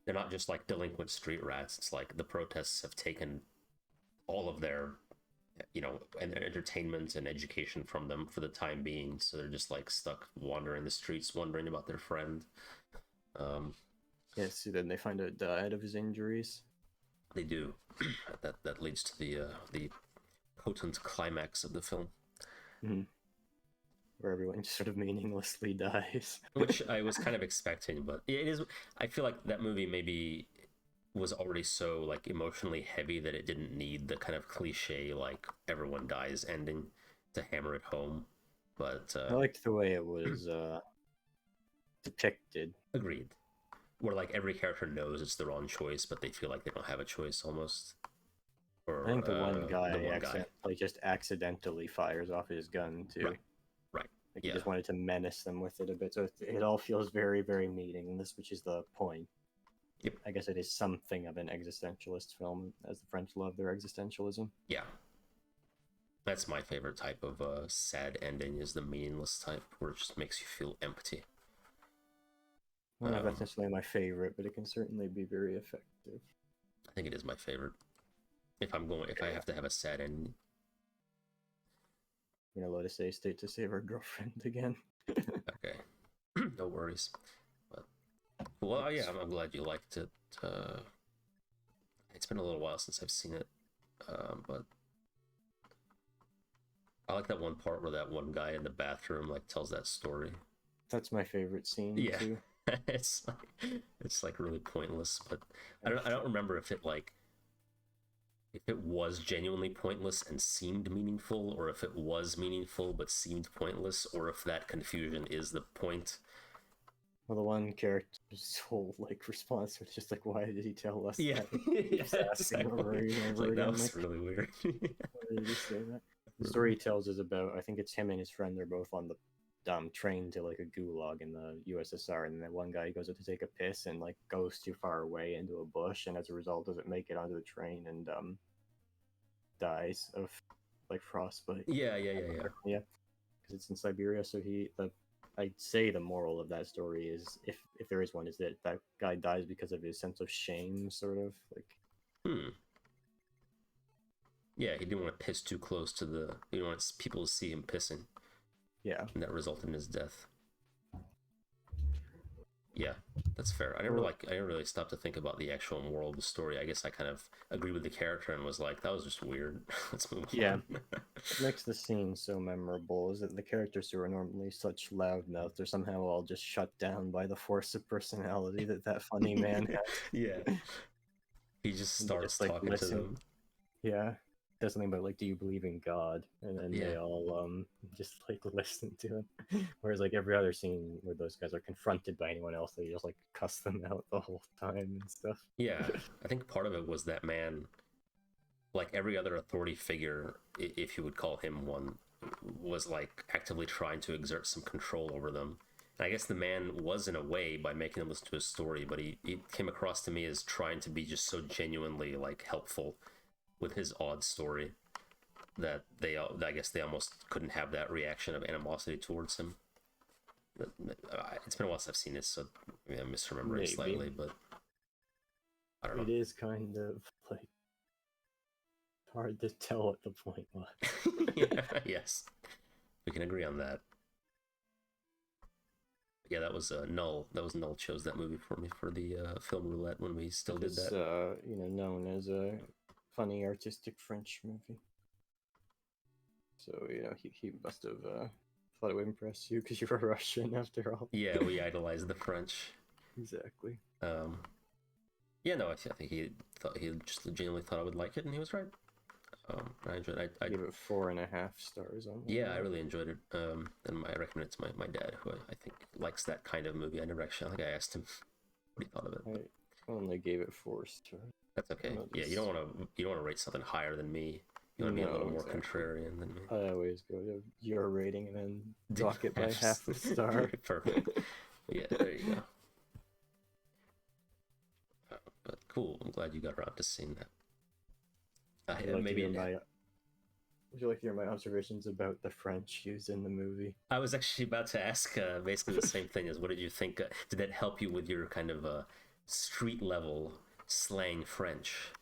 they're not just like delinquent street rats. It's like the protests have taken all of their, and their entertainment and education from them for the time being. So they're just like stuck wandering the streets, wondering about their friend. Yes, then they find out died of his injuries. They do. That leads to the potent climax of the film. Where everyone just sort of meaninglessly dies. Which I was kind of expecting, but it is. I feel like that movie maybe was already so like emotionally heavy that it didn't need the kind of cliche like everyone dies ending to hammer it home. But I liked the way it was depicted. Agreed. Where like every character knows it's the wrong choice, but they feel like they don't have a choice almost. Or, I think the one guy just accidentally fires off his gun too. Right. Like he just wanted to menace them with it a bit, so it all feels very, very meaningless, which is the point. Yep. I guess it is something of an existentialist film, as the French love their existentialism. Yeah. That's my favorite type of sad ending, is the meaningless type, where it just makes you feel empty. Well, that's necessarily my favorite, but it can certainly be very effective. I think it is my favorite. If I have to have a sad ending. I'm gonna load a save state to save our girlfriend again. Okay. No worries. But well, yeah, I'm glad you liked it. It's been a little while since I've seen it, but I like that one part where that one guy in the bathroom like tells that story. That's my favorite scene too. it's like really pointless, but I don't remember if it was genuinely pointless and seemed meaningful, or if it was meaningful but seemed pointless, or if that confusion is the point. Well, the one character's whole like response was just like, "Why did he tell us Yeah, that?" He keeps yeah, asking exactly. over and It's over like that again. was Like, really weird. why did he say that? The story he tells is about, I think it's him and his friend. They're both on the train to like a gulag in the USSR, and then one guy goes out to take a piss and like goes too far away into a bush, and as a result doesn't make it onto the train and dies of like frostbite. Yeah. Yeah, because it's in Siberia. So I'd say the moral of that story is, if there is one, is that that guy dies because of his sense of shame, sort of like. Hmm. Yeah, he didn't want to piss too close to the. He didn't want people to see him pissing, Yeah. and that resulted in his death. Yeah, that's fair. I Well, didn't really stop to think about the actual moral of the story. I guess I kind of agreed with the character and was like, that was just weird. Let's move Yeah. on. What makes the scene so memorable is that the characters who are normally such loudmouths are somehow all just shut down by the force of personality that funny man has. Yeah. He just And they starts just like talking to listen. them. Yeah. Does something about like, do you believe in God? And then Yeah. they all just like listen to him. Whereas like every other scene where those guys are confronted by anyone else, they just like cuss them out the whole time and stuff. Yeah. I think part of it was that man, like every other authority figure, if you would call him one, was like actively trying to exert some control over them. And I guess the man was in a way by making them listen to his story, but he came across to me as trying to be just so genuinely like helpful with his odd story that I guess they almost couldn't have that reaction of animosity towards him. It's been a while since I've seen this, so maybe I'm misremembering Maybe. slightly, but I don't know. It is kind of like hard to tell what the point was. Yeah, yes, we can agree on that. Yeah, that was Null. That was Null chose that movie for me for the film roulette when we still did It's that. known as a funny artistic French movie. So he must have thought it would impress you because you were Russian after all. Yeah, we idolized the French. Exactly. Yeah, no, I think he just genuinely thought I would like it, and he was right. I enjoyed it. I give it 4.5 stars on. Yeah, I really enjoyed it. And I recommend it to my dad, who I think likes that kind of movie. I think I asked him what he thought of it. I only gave it 4 stars. That's okay. Yeah, you don't want to rate something higher than me. You want to be a little more contrarian than me. I always go to your rating and then dock it by half a star. Perfect. Yeah, there you go. But cool. I'm glad you got around to seeing that. Would you like to hear my observations about the French used in the movie? I was actually about to ask basically the same thing as what did you think? Did that help you with your kind of street level slang French?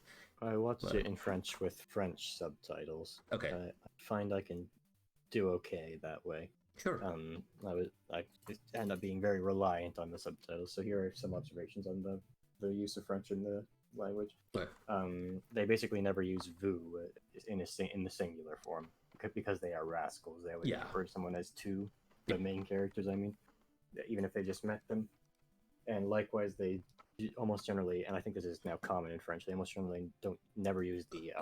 I watched it in French with French subtitles. Okay. I find I can do okay that way. Sure. I end up being very reliant on the subtitles. So here are some observations on the use of French in the language. Okay. They basically never use vous in the singular form because they are rascals. They always refer to someone as two, the main characters. I mean, even if they just met them. And likewise, they almost generally, and I think this is now common in French, they almost generally never use the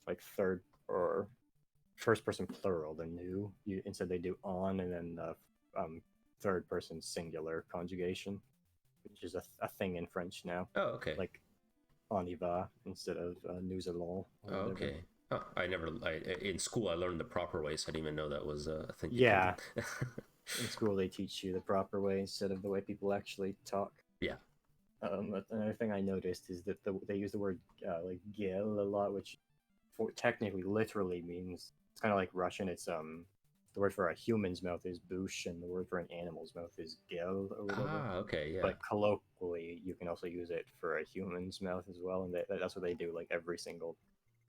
like third or first person plural, the nous. Instead they do on and then the third person singular conjugation, which is a thing in French now. Oh, okay. Like on y va instead of nous allons. Oh, okay. Oh, in school I learned the proper way, so I didn't even know that was a thing. Yeah. In school they teach you the proper way instead of the way people actually talk. Yeah. Another thing I noticed is that they use the word like gueule a lot, which technically literally means, it's kind of like Russian. It's the word for a human's mouth is bouche, and the word for an animal's mouth is gueule or whatever. Ah, okay, yeah. But colloquially, you can also use it for a human's mouth as well, and that's what they do like every single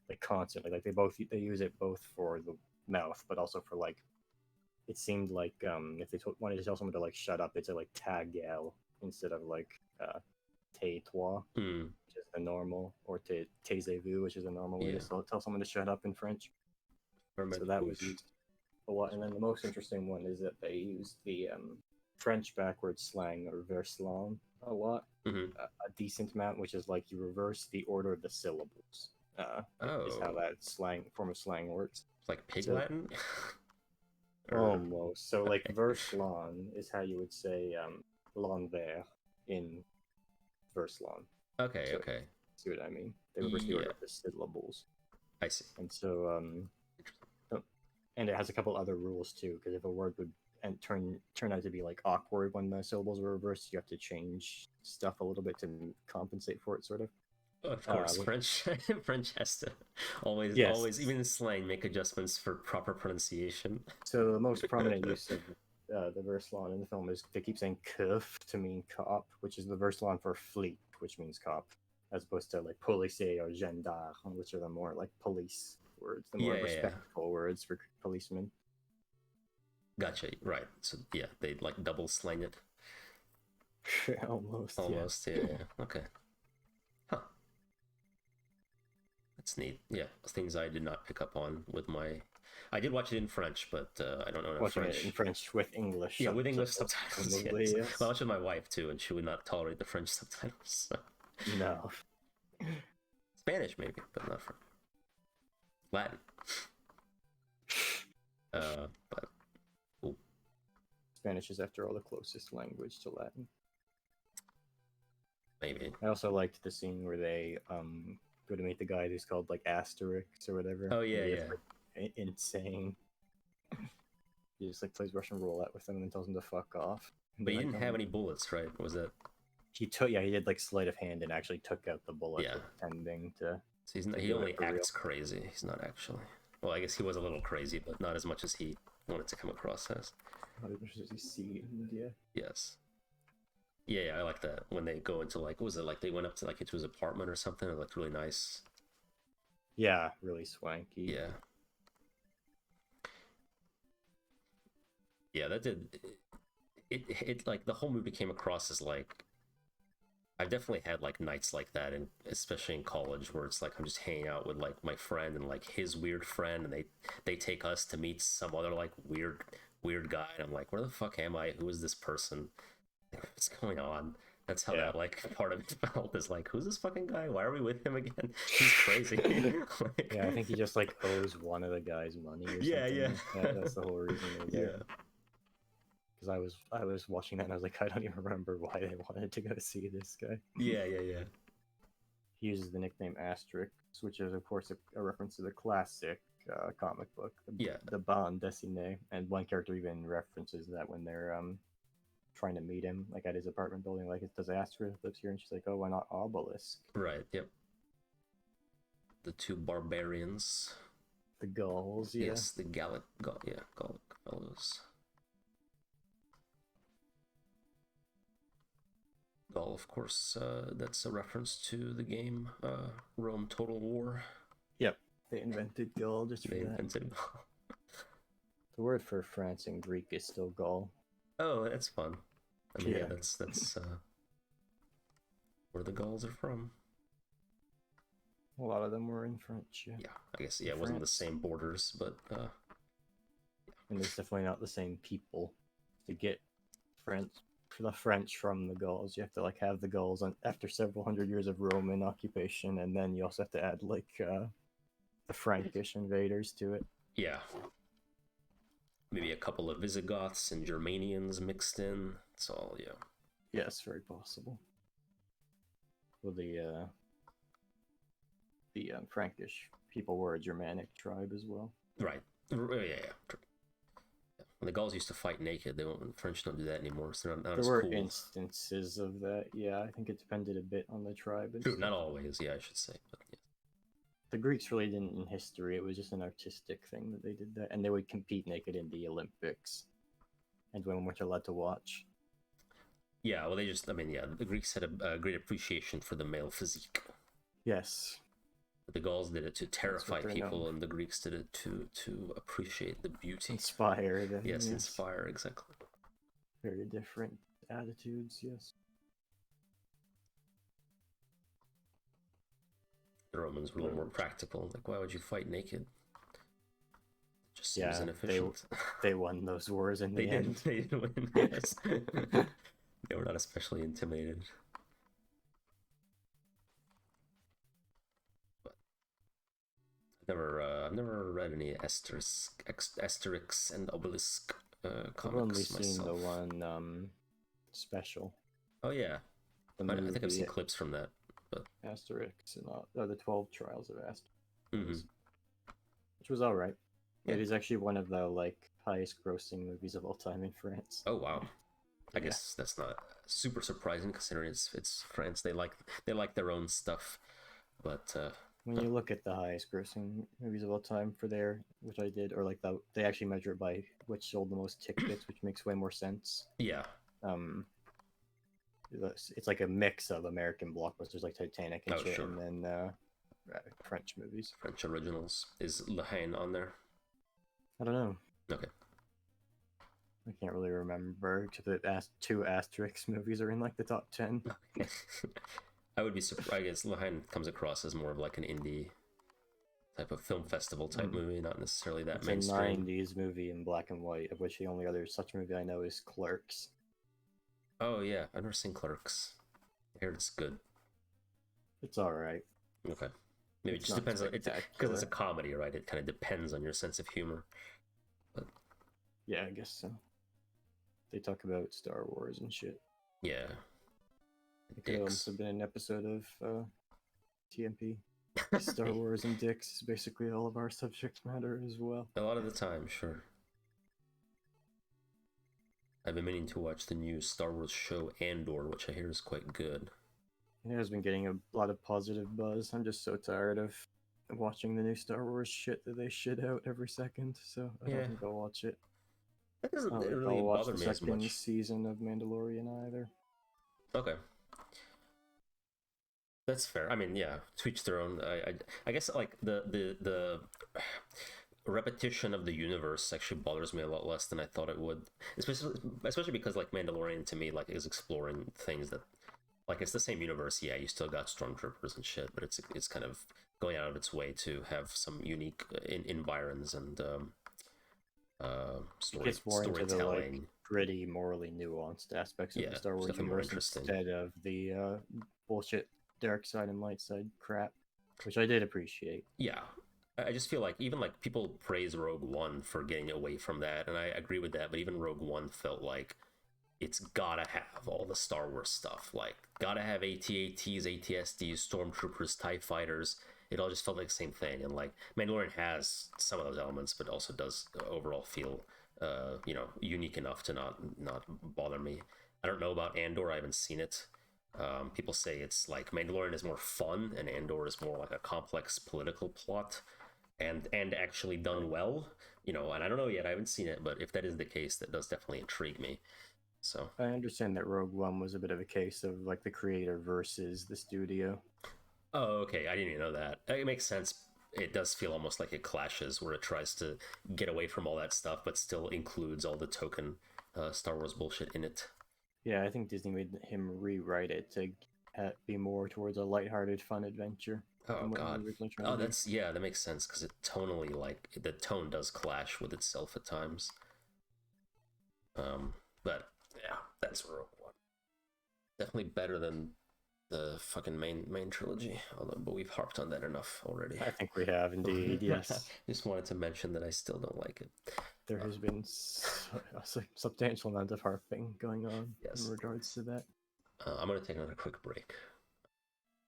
like constantly. Like they use it both for the mouth, but also for like, it seemed like if they wanted to tell someone to like shut up, they'd say like ta gueule instead of like tais-toi, which is the normal, or taisez-vous, which is a normal way to tell someone to shut up in French. So that was used a lot. And then the most interesting one is that they use the French backwards slang, or verslan, a lot. A decent amount, which is like you reverse the order of the syllables. Is how that form of slang works. It's like Pig Latin? Almost. So like verslan is how you would say l'envers in Verslan. Okay, So, okay. see what I mean? They reverse the order Yeah. of the syllables. I see. And so, and it has a couple other rules too, because if a word would turn out to be like awkward when the syllables are reversed, you have to change stuff a little bit to compensate for it, sort of. Of course, French French has to always even in slang make adjustments for proper pronunciation. So the most prominent use of the Verslan in the film is they keep saying "keuf" to mean cop, which is the Verslan for fleet, which means cop, as opposed to like policier or gendarme, which are the more like police words, the more respectful words for policemen. Gotcha. Right. So yeah, they like double slang it. Almost. Yeah. Okay. Huh. That's neat. Yeah, things I did not pick up on with my. I did watch it in French, but I don't know Watching French. it in French with English. Yeah, with English subtitles. Yes. Well, I watched with my wife too, and she would not tolerate the French subtitles. So. No. Spanish maybe, but not French. Latin. But cool. Spanish is, after all, the closest language to Latin. Maybe. I also liked the scene where they go to meet the guy who's called like Asterix or whatever. Oh yeah. Like, insane. He just like plays Russian roulette with them and then tells him to fuck off. But you didn't have any bullets, right? Was that? He did like sleight of hand and actually took out the bullet, pretending to. So he only acts crazy. He's not actually. Well, I guess he was a little crazy, but not as much as he wanted to come across as. Not as much as he seemed, yeah. Yes. Yeah, I like that when they go into like, what was it like? They went up to like into his apartment or something. It looked really nice. Yeah, really swanky. Yeah. Yeah, that did. It like the whole movie came across as like. I've definitely had like nights like that, and especially in college, where it's like I'm just hanging out with like my friend and like his weird friend, and they take us to meet some other like weird guy, and I'm like, where the fuck am I? Who is this person? What's going on? That's how that like part of it felt, is like, who's this fucking guy? Why are we with him again? He's crazy. Like, yeah, I think he just like owes one of the guys money or something. Yeah, that's the whole reason. Because I was watching that and I was like, I don't even remember why they wanted to go see this guy. Yeah. He uses the nickname Asterix, which is of course a reference to the classic comic book, the bande dessinée, and one character even references that when they're trying to meet him, like at his apartment building, like, does Asterix lives here? And she's like, oh, why not Obelisk? Right. Yep. The two barbarians. The Gauls. Yeah. Yes, the Gallic fellows. Gaul, of course, that's a reference to the game Rome Total War. Yep, they invented Gaul just for that. Invented Gaul. The word for France in Greek is still Gaul. Oh, that's fun. I mean, that's where the Gauls are from. A lot of them were in French. Yeah, I guess it wasn't the same borders, but and it's definitely not the same people. To get the French from the Gauls, you have to like have the Gauls after several hundred years of Roman occupation, and then you also have to add like the Frankish invaders to it. Yeah, maybe a couple of Visigoths and Germanians mixed in. It's all Yes, very possible. Well, the Frankish people were a Germanic tribe as well. Right. Yeah. When the Gauls used to fight naked, the French don't do that anymore. So not there as were cool. Instances of that. Yeah, I think it depended a bit on the tribe. True, not always. Yeah, I should say. But yeah. The Greeks really didn't in history. It was just an artistic thing that they did that, and they would compete naked in the Olympics, and women weren't allowed to watch. Yeah, well, the Greeks had a great appreciation for the male physique. Yes. The Gauls did it to terrify people, and the Greeks did it to appreciate the beauty. Inspire them. Yes, inspire, exactly. Very different attitudes, yes. The Romans were a little more practical. Like, why would you fight naked? It just seems inefficient. They won those wars in the end. They didn't win, yes. They were not especially intimidated. I've never read any Asterix and Obelisk comics I've only myself. seen the one special. Oh yeah, The I think I've movie seen clips from that. But Asterix and all, the 12 Trials of Asterix, mhm. which was all right. Yeah. It is actually one of the highest grossing movies of all time in France. Oh wow. I Yeah. guess that's not super surprising considering it's France. They like their own stuff. But When you look at the highest grossing movies of all time for there, which I did, or they actually measure it by which sold the most tickets, which makes way more sense. yeah. It's like a mix of American blockbusters like Titanic and shit, Sure. and then French movies. French originals. Is Le Haine on there? I don't know. Okay. I can't really remember. Except that two Asterix movies are in the top 10. I would be surprised. I guess Le Haine comes across as more of like an indie type of film festival type movie, not necessarily that mainstream. It's a 90s movie in black and white, of which the only other such movie I know is Clerks. Oh yeah, I've never seen Clerks. I heard it's good. It's all right. Okay. Maybe it just depends on because it's a comedy, right? It kind of depends on your sense of humor. But yeah, I guess so. They talk about Star Wars and shit. Yeah. It could also have been an episode of TMP. Star Wars and dicks is basically all of our subject matter as well. A lot of the time, sure. I've been meaning to watch the new Star Wars show Andor, which I hear is quite good. It has been getting a lot of positive buzz. I'm just so tired of watching the new Star Wars shit that they shit out every second, so I don't think I'll watch it. That doesn't really bother me as much. Second season of Mandalorian either. Okay. That's fair. I mean, yeah, to each their own. I guess like the repetition of the universe actually bothers me a lot less than I thought it would. Especially because like Mandalorian to me is exploring things that it's the same universe. Yeah, you still got stormtroopers and shit, but it's kind of going out of its way to have some unique environs and it gets more into the gritty, morally nuanced aspects of the Star Wars universe instead of the bullshit dark side and light side crap, which I did appreciate. Yeah, I just feel like even people praise Rogue One for getting away from that, and I agree with that. But even Rogue One felt like it's gotta have all the Star Wars stuff, gotta have AT-ATs, ATSDs, stormtroopers, TIE fighters. It all just felt like the same thing, and Mandalorian has some of those elements, but also does overall feel unique enough to not bother me. I don't know about Andor. I haven't seen it. People say it's Mandalorian is more fun and Andor is more like a complex political plot and actually done well, and I don't know yet. I haven't seen it, but if that is the case, that does definitely intrigue me. So I understand that Rogue One was a bit of a case of the creator versus the studio. Oh, okay. I didn't even know that. It makes sense. It does feel almost like it clashes, where it tries to get away from all that stuff, but still includes all the token Star Wars bullshit in it. Yeah, I think Disney made him rewrite it to be more towards a lighthearted, fun adventure. Oh god. Oh, that makes sense because it tonally the tone does clash with itself at times. But yeah, that's Rogue One. Definitely better than the fucking main trilogy, but we've harped on that enough already. I think we have indeed. Yes. Just wanted to mention that I still don't like it. There has been a substantial amount of harping going on in regards to that. I'm going to take another quick break.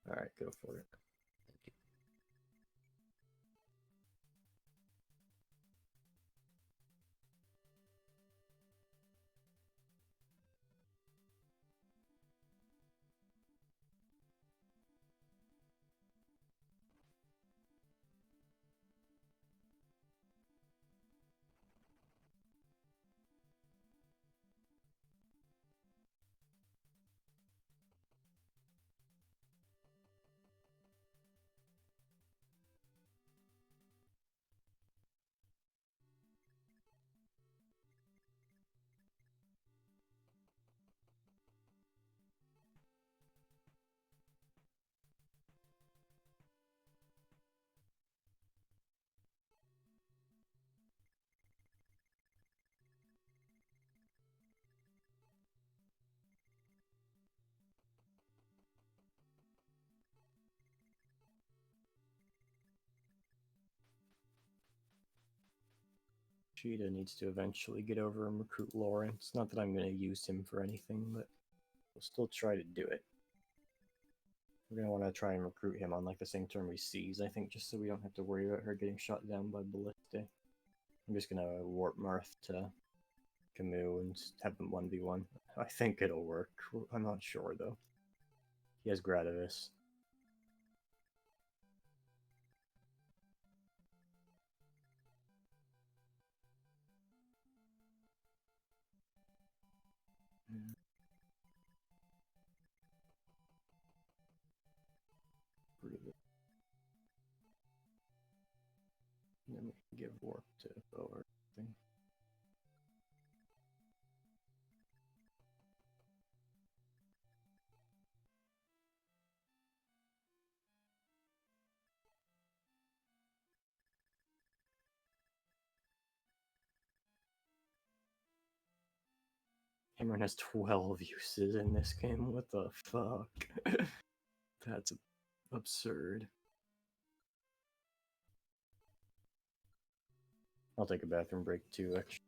All right, go for it. Thank you. Vegeta needs to eventually get over and recruit Lawrence. Not that I'm going to use him for anything, but we'll still try to do it. We're going to want to try and recruit him on like the same turn we seize, I think, just so we don't have to worry about her getting shot down by Ballista. I'm just going to warp Marth to Camus and have them 1v1. I think it'll work. I'm not sure, though. He has Gradavis. And then we can give warp to Bo or something. Hammerne has 12 uses in this game. What the fuck? That's absurd. I'll take a bathroom break too, actually.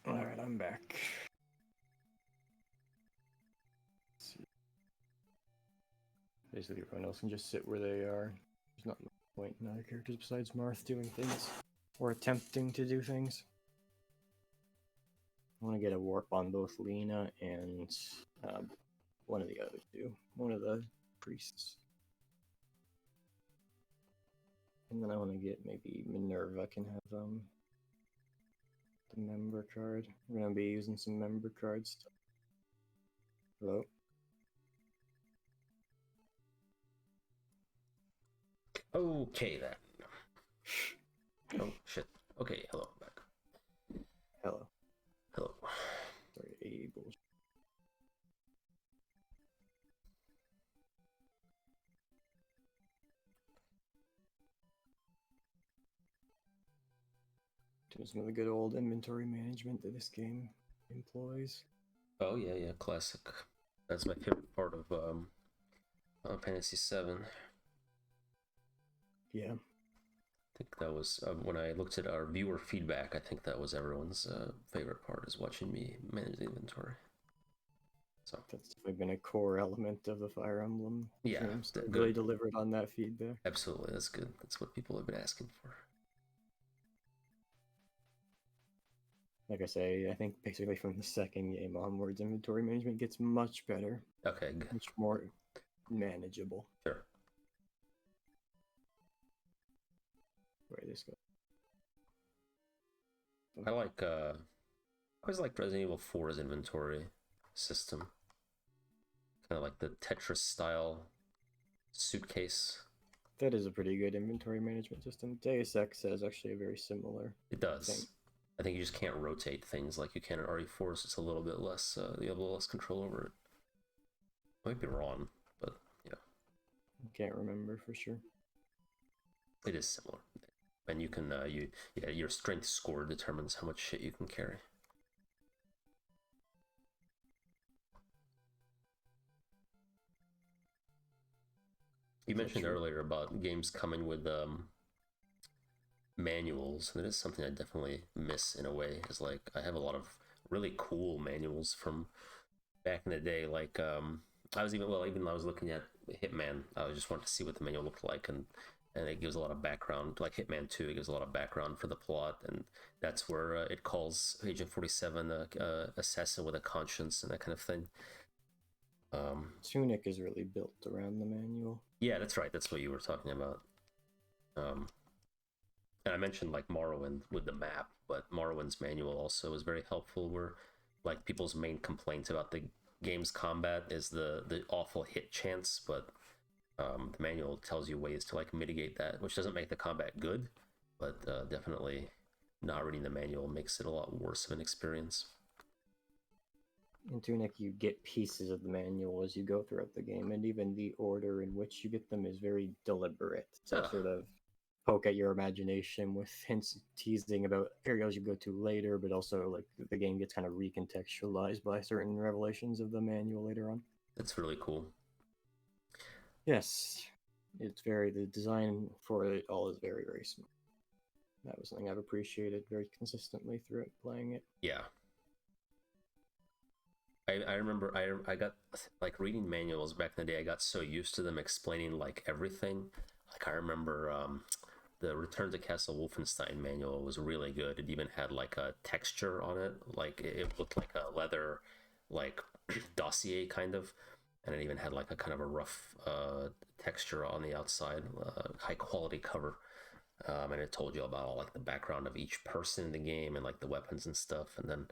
Alright, I'm back. Let's see. Basically, everyone else can just sit where they are. There's not much point in other characters besides Marth doing things. Or attempting to do things. I want to get a warp on both Lena and one of the other two. One of the priests. And then I want to get maybe Minerva can have the member card. We're going to be using some member cards. Hello? Okay then. Oh shit. Okay, hello, back. Hello. Hello. Sorry, able. Doing some of the good old inventory management that this game employs. Oh yeah, classic. That's my favorite part of Fantasy VII. Yeah. I think that was when I looked at our viewer feedback. I think that was everyone's favorite part, is watching me manage the inventory. So That's definitely been a core element of the Fire Emblem. Yeah, games. They really delivered on that feedback. Absolutely, that's good. That's what people have been asking for. Like I say, I think basically from the second game onwards, inventory management gets much better. Okay, good. Much more manageable. Sure. Where this go? I always liked Resident Evil 4's inventory system. Kind of like the Tetris style suitcase. That is a pretty good inventory management system. Deus Ex has actually a very similar. It does. thing. I think you just can't rotate things like you can in RE4, so it's a little bit less. You have a little less control over it. I might be wrong, but yeah. I can't remember for sure. It is similar, and you can your strength score determines how much shit you can carry. You mentioned earlier about games coming with manuals, and it is something I definitely miss in a way. Is like I have a lot of really cool manuals from back in the day. Like even when I was looking at Hitman, I just wanted to see what the manual looked like, and it gives a lot of background. Like Hitman 2, it gives a lot of background for the plot, and that's where it calls Agent 47 a assassin with a conscience and that kind of thing. Tunic is really built around the manual. Yeah, that's right. That's what you were talking about. And I mentioned like Morrowind with the map, but Morrowind's manual also is very helpful. Where like people's main complaint about the game's combat is the awful hit chance, but the manual tells you ways to like mitigate that, which doesn't make the combat good, but definitely not reading the manual makes it a lot worse of an experience. In Tunic, you get pieces of the manual as you go throughout the game, and even the order in which you get them is very deliberate to sort of poke at your imagination with hints teasing about areas you go to later, but also like the game gets kind of recontextualized by certain revelations of the manual later on. That's really cool. Yes, it's the design for it all is very, very smart. That was something I've appreciated very consistently throughout playing it. Yeah. I remember I got like reading manuals back in the day. I got so used to them explaining like everything. Like I remember the Return to Castle Wolfenstein manual was really good. It even had like a texture on it. Like it looked like a leather like dossier kind of, and it even had like a kind of a rough texture on the outside, high quality cover. And it told you about all like the background of each person in the game and like the weapons and stuff. And then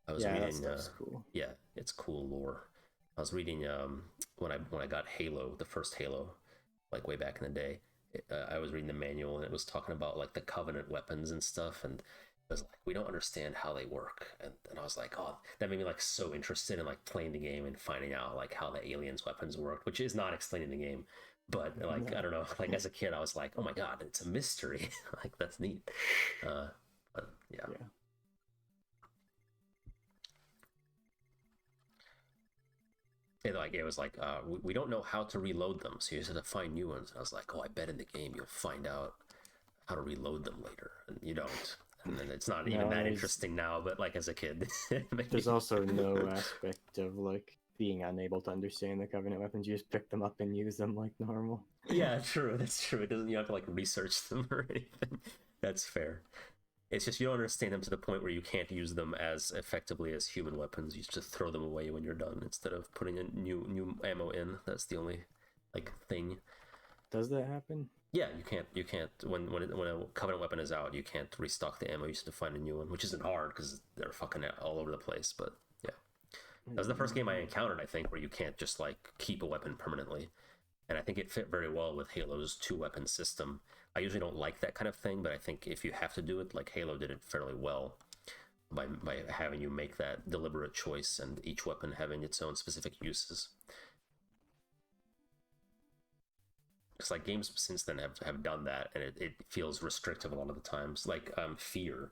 I was reading. That's cool. Yeah, it's cool lore. I was reading when I got Halo, the first Halo, like way back in the day. I was reading the manual and it was talking about like the Covenant weapons and stuff, and it was like we don't understand how they work, and I was like, oh, that made me like so interested in like playing the game and finding out like how the aliens' weapons worked, which is not explained in the game. But like I don't know, like as a kid, I was like, oh my god, it's a mystery. Like that's neat. But yeah. It was like we don't know how to reload them, so you just have to find new ones. And I was like, oh, I bet in the game you'll find out how to reload them later, and you don't. And then it's not even that interesting now, but like as a kid, there's also no aspect of like being unable to understand the Covenant weapons. You just pick them up and use them like normal. Yeah, true. That's true. It doesn't. You have to like research them or anything. That's fair. It's just you don't understand them to the point where you can't use them as effectively as human weapons. You just throw them away when you're done instead of putting a new ammo in. That's the only like thing. Does that happen? Yeah, you can't when a Covenant weapon is out, you can't restock the ammo. You just have to find a new one, which isn't hard because they're fucking all over the place. But yeah, that was the first game I encountered, I think, where you can't just like keep a weapon permanently. And I think it fit very well with Halo's 2-weapon system. I usually don't like that kind of thing, but I think if you have to do it, like Halo did it fairly well by having you make that deliberate choice and each weapon having its own specific uses. It's like games since then have done that, and it feels restrictive a lot of the times. Like Fear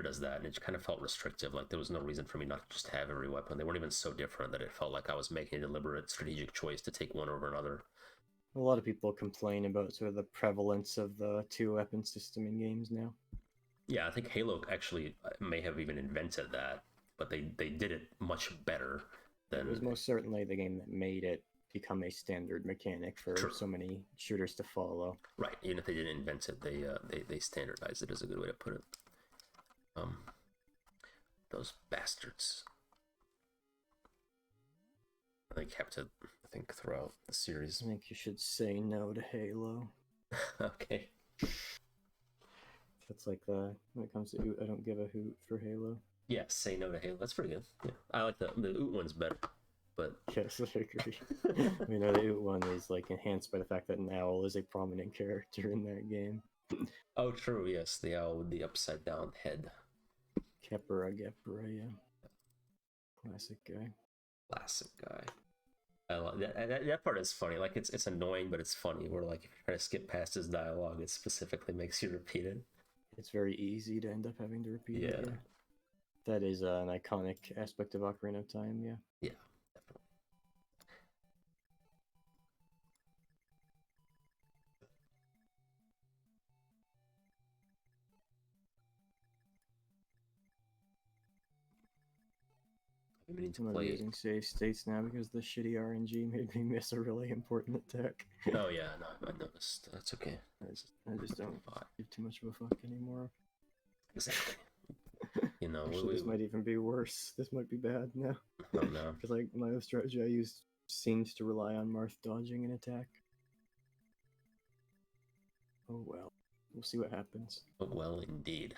does that, and it kind of felt restrictive. Like there was no reason for me not to just have every weapon. They weren't even so different that it felt like I was making a deliberate strategic choice to take one over another. A lot of people complain about sort of the prevalence of the 2-weapon system in games now. Yeah, I think Halo actually may have even invented that, but they did it much better than... It was most certainly the game that made it become a standard mechanic for so many shooters to follow. Right, even if they didn't invent it, they standardized it, is a good way to put it. Those bastards. They kept it, I think, throughout the series. I think you should say no to Halo. Okay. That's like when it comes to Oot, I don't give a hoot for Halo. Yeah, say no to Halo. That's pretty good. Yeah, I like the Oot one's better, but yes, I agree. I mean, the Oot one is like enhanced by the fact that an owl is a prominent character in that game. Oh, true. Yes, the owl with the upside down head. Gepra, yeah. Classic guy. Classic guy. I love that part is funny. Like it's annoying, but it's funny. Where like if you try to skip past his dialogue, it specifically makes you repeat it. It's very easy to end up having to repeat it. Yeah. That is an iconic aspect of Ocarina of Time. Yeah. Yeah, definitely. I'm using save states now because the shitty RNG made me miss a really important attack. Oh yeah, no, I noticed. That's okay. I just don't give too much of a fuck anymore. Exactly. You know, actually, this might even be worse. This might be bad now. Oh no. Because like my strategy I used seems to rely on Marth dodging an attack. Oh well. We'll see what happens. Oh, well, indeed.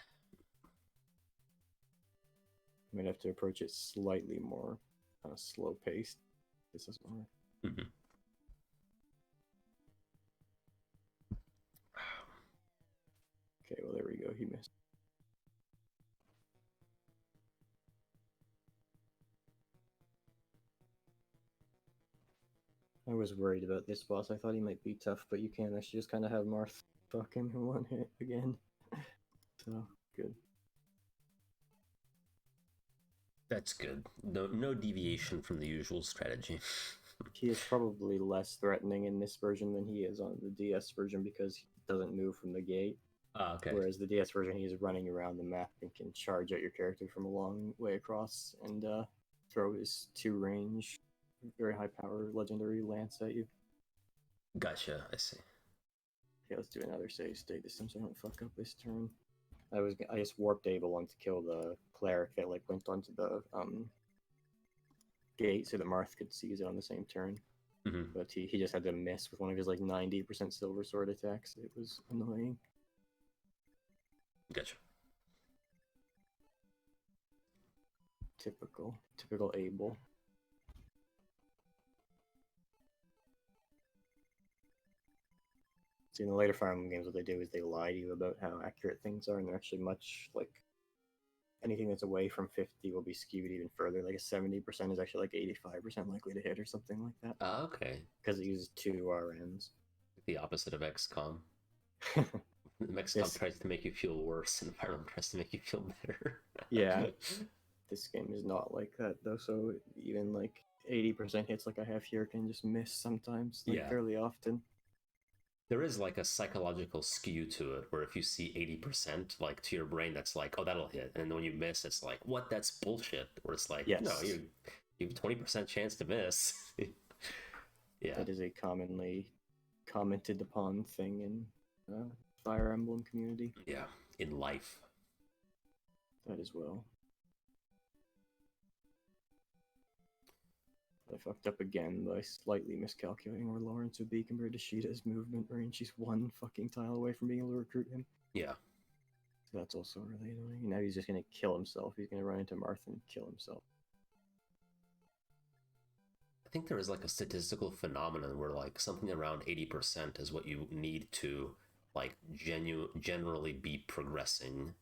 I might have to approach it slightly more slow paced. This is more. Mm-hmm. Okay, well there we go. He missed. I was worried about this boss. I thought he might be tough, but you can actually just kind of have Marth fuck him in one hit again. So, good. That's good. No deviation from the usual strategy. He is probably less threatening in this version than he is on the DS version because he doesn't move from the gate. Okay. Whereas the DS version, he is running around the map and can charge at your character from a long way across and throw his 2-range, very high power legendary lance at you. Gotcha, I see. Okay, let's do another save state this time so I don't fuck up this turn. I just warped Able one to kill the cleric that went onto the gate so that Marth could seize it on the same turn. Mm-hmm. But he just had to miss with one of his 90% silver sword attacks. It was annoying. Gotcha. Typical Able. See, in the later Fire Emblem games, what they do is they lie to you about how accurate things are, and they're actually much anything that's away from 50 will be skewed even further. A 70% is actually 85% likely to hit or something like that. Ah, okay. Because it uses 2 RNs. The opposite of XCOM. XCOM Yes. tries to make you feel worse, and Fire Emblem tries to make you feel better. Yeah. This game is not like that, though, so even 80% hits I have here can just miss sometimes, fairly often. There is a psychological skew to it, where if you see 80%, to your brain, that's oh, that'll hit. And then when you miss, it's what, that's bullshit. Where it's yes. No, you have a 20% chance to miss. Yeah. That is a commonly commented upon thing in Fire Emblem community. Yeah, in life. That as well. I fucked up again by slightly miscalculating where Lawrence would be compared to Sheeta's movement range. She's 1 fucking tile away from being able to recruit him. Yeah. So that's also really annoying. Now he's just going to kill himself. He's going to run into Marth and kill himself. I think there is a statistical phenomenon where something around 80% is what you need to generally be progressing.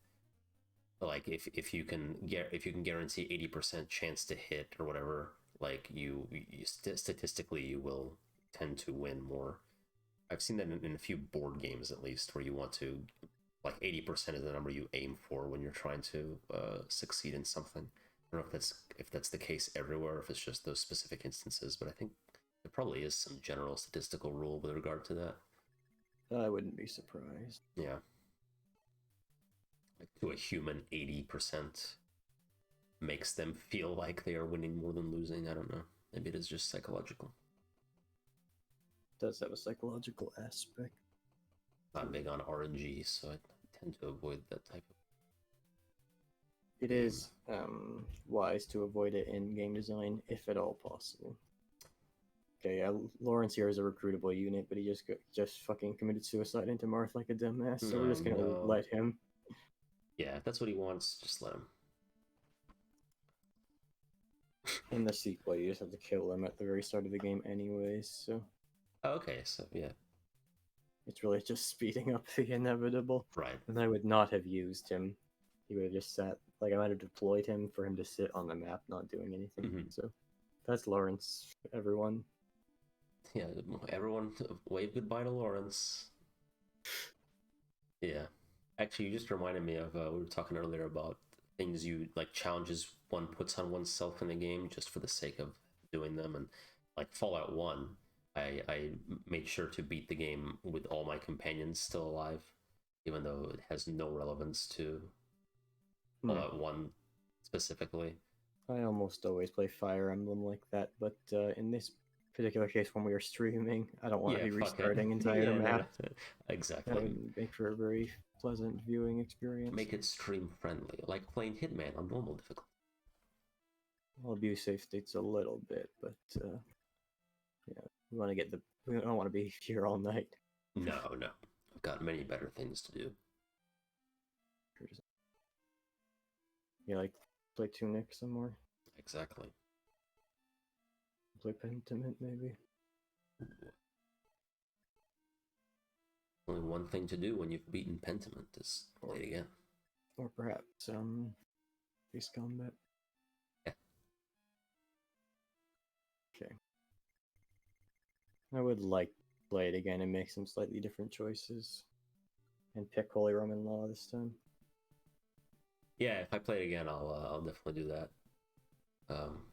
If you can guarantee 80% chance to hit or whatever, you statistically you will tend to win more. I've seen that in a few board games at least, where you want to 80% is the number you aim for when you're trying to succeed in something. I don't know if that's the case everywhere, or if it's just those specific instances, but I think there probably is some general statistical rule with regard to that. I wouldn't be surprised. Yeah. To a human, 80% makes them feel like they are winning more than losing. I don't know. Maybe it is just psychological. It does have a psychological aspect. Not big on RNG, so I tend to avoid that type of. It is wise to avoid it in game design, if at all possible. Okay, yeah, Lawrence here is a recruitable unit, but he just fucking committed suicide into Marth like a dumbass, so we're just gonna let him. Yeah, if that's what he wants, just let him. In the sequel, you just have to kill him at the very start of the game anyways, so. Oh, okay, so yeah. It's really just speeding up the inevitable. Right. And I would not have used him. He would have just sat, I might have deployed him for him to sit on the map not doing anything. Mm-hmm. So that's Lawrence, everyone. Yeah, everyone wave goodbye to Lawrence. Yeah. Actually, you just reminded me of, we were talking earlier about things challenges one puts on oneself in the game just for the sake of doing them. And Fallout 1, I made sure to beat the game with all my companions still alive, even though it has no relevance to Fallout 1 specifically. I almost always play Fire Emblem like that, but in this particular case, when we were streaming, I don't want to be restarting entire map. No. Exactly. That would make for a very pleasant viewing experience. Make it stream friendly, like playing Hitman on normal difficulty. I'll abuse save states a little bit, but We want to get the. We don't want to be here all night. No, I've got many better things to do. You like play Tunic some more? Exactly. Play Pentiment maybe. Only one thing to do when you've beaten Pentiment is play it again. Or perhaps Base Combat. Yeah. Okay. I would like to play it again and make some slightly different choices. And pick Holy Roman Law this time. Yeah, if I play it again, I'll definitely do that.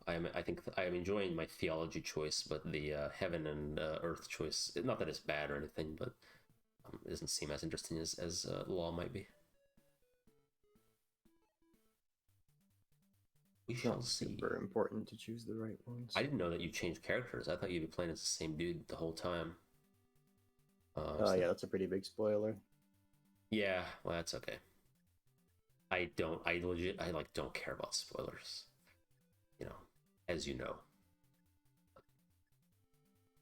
I think I am enjoying my theology choice, but the heaven and earth choice, not that it's bad or anything, but it doesn't seem as interesting as law might be. We shall see. Super important to choose the right ones. I didn't know that you changed characters. I thought you'd be playing as the same dude the whole time. Yeah, that's a pretty big spoiler. Yeah, well, that's okay. I don't care about spoilers. You know, as you know.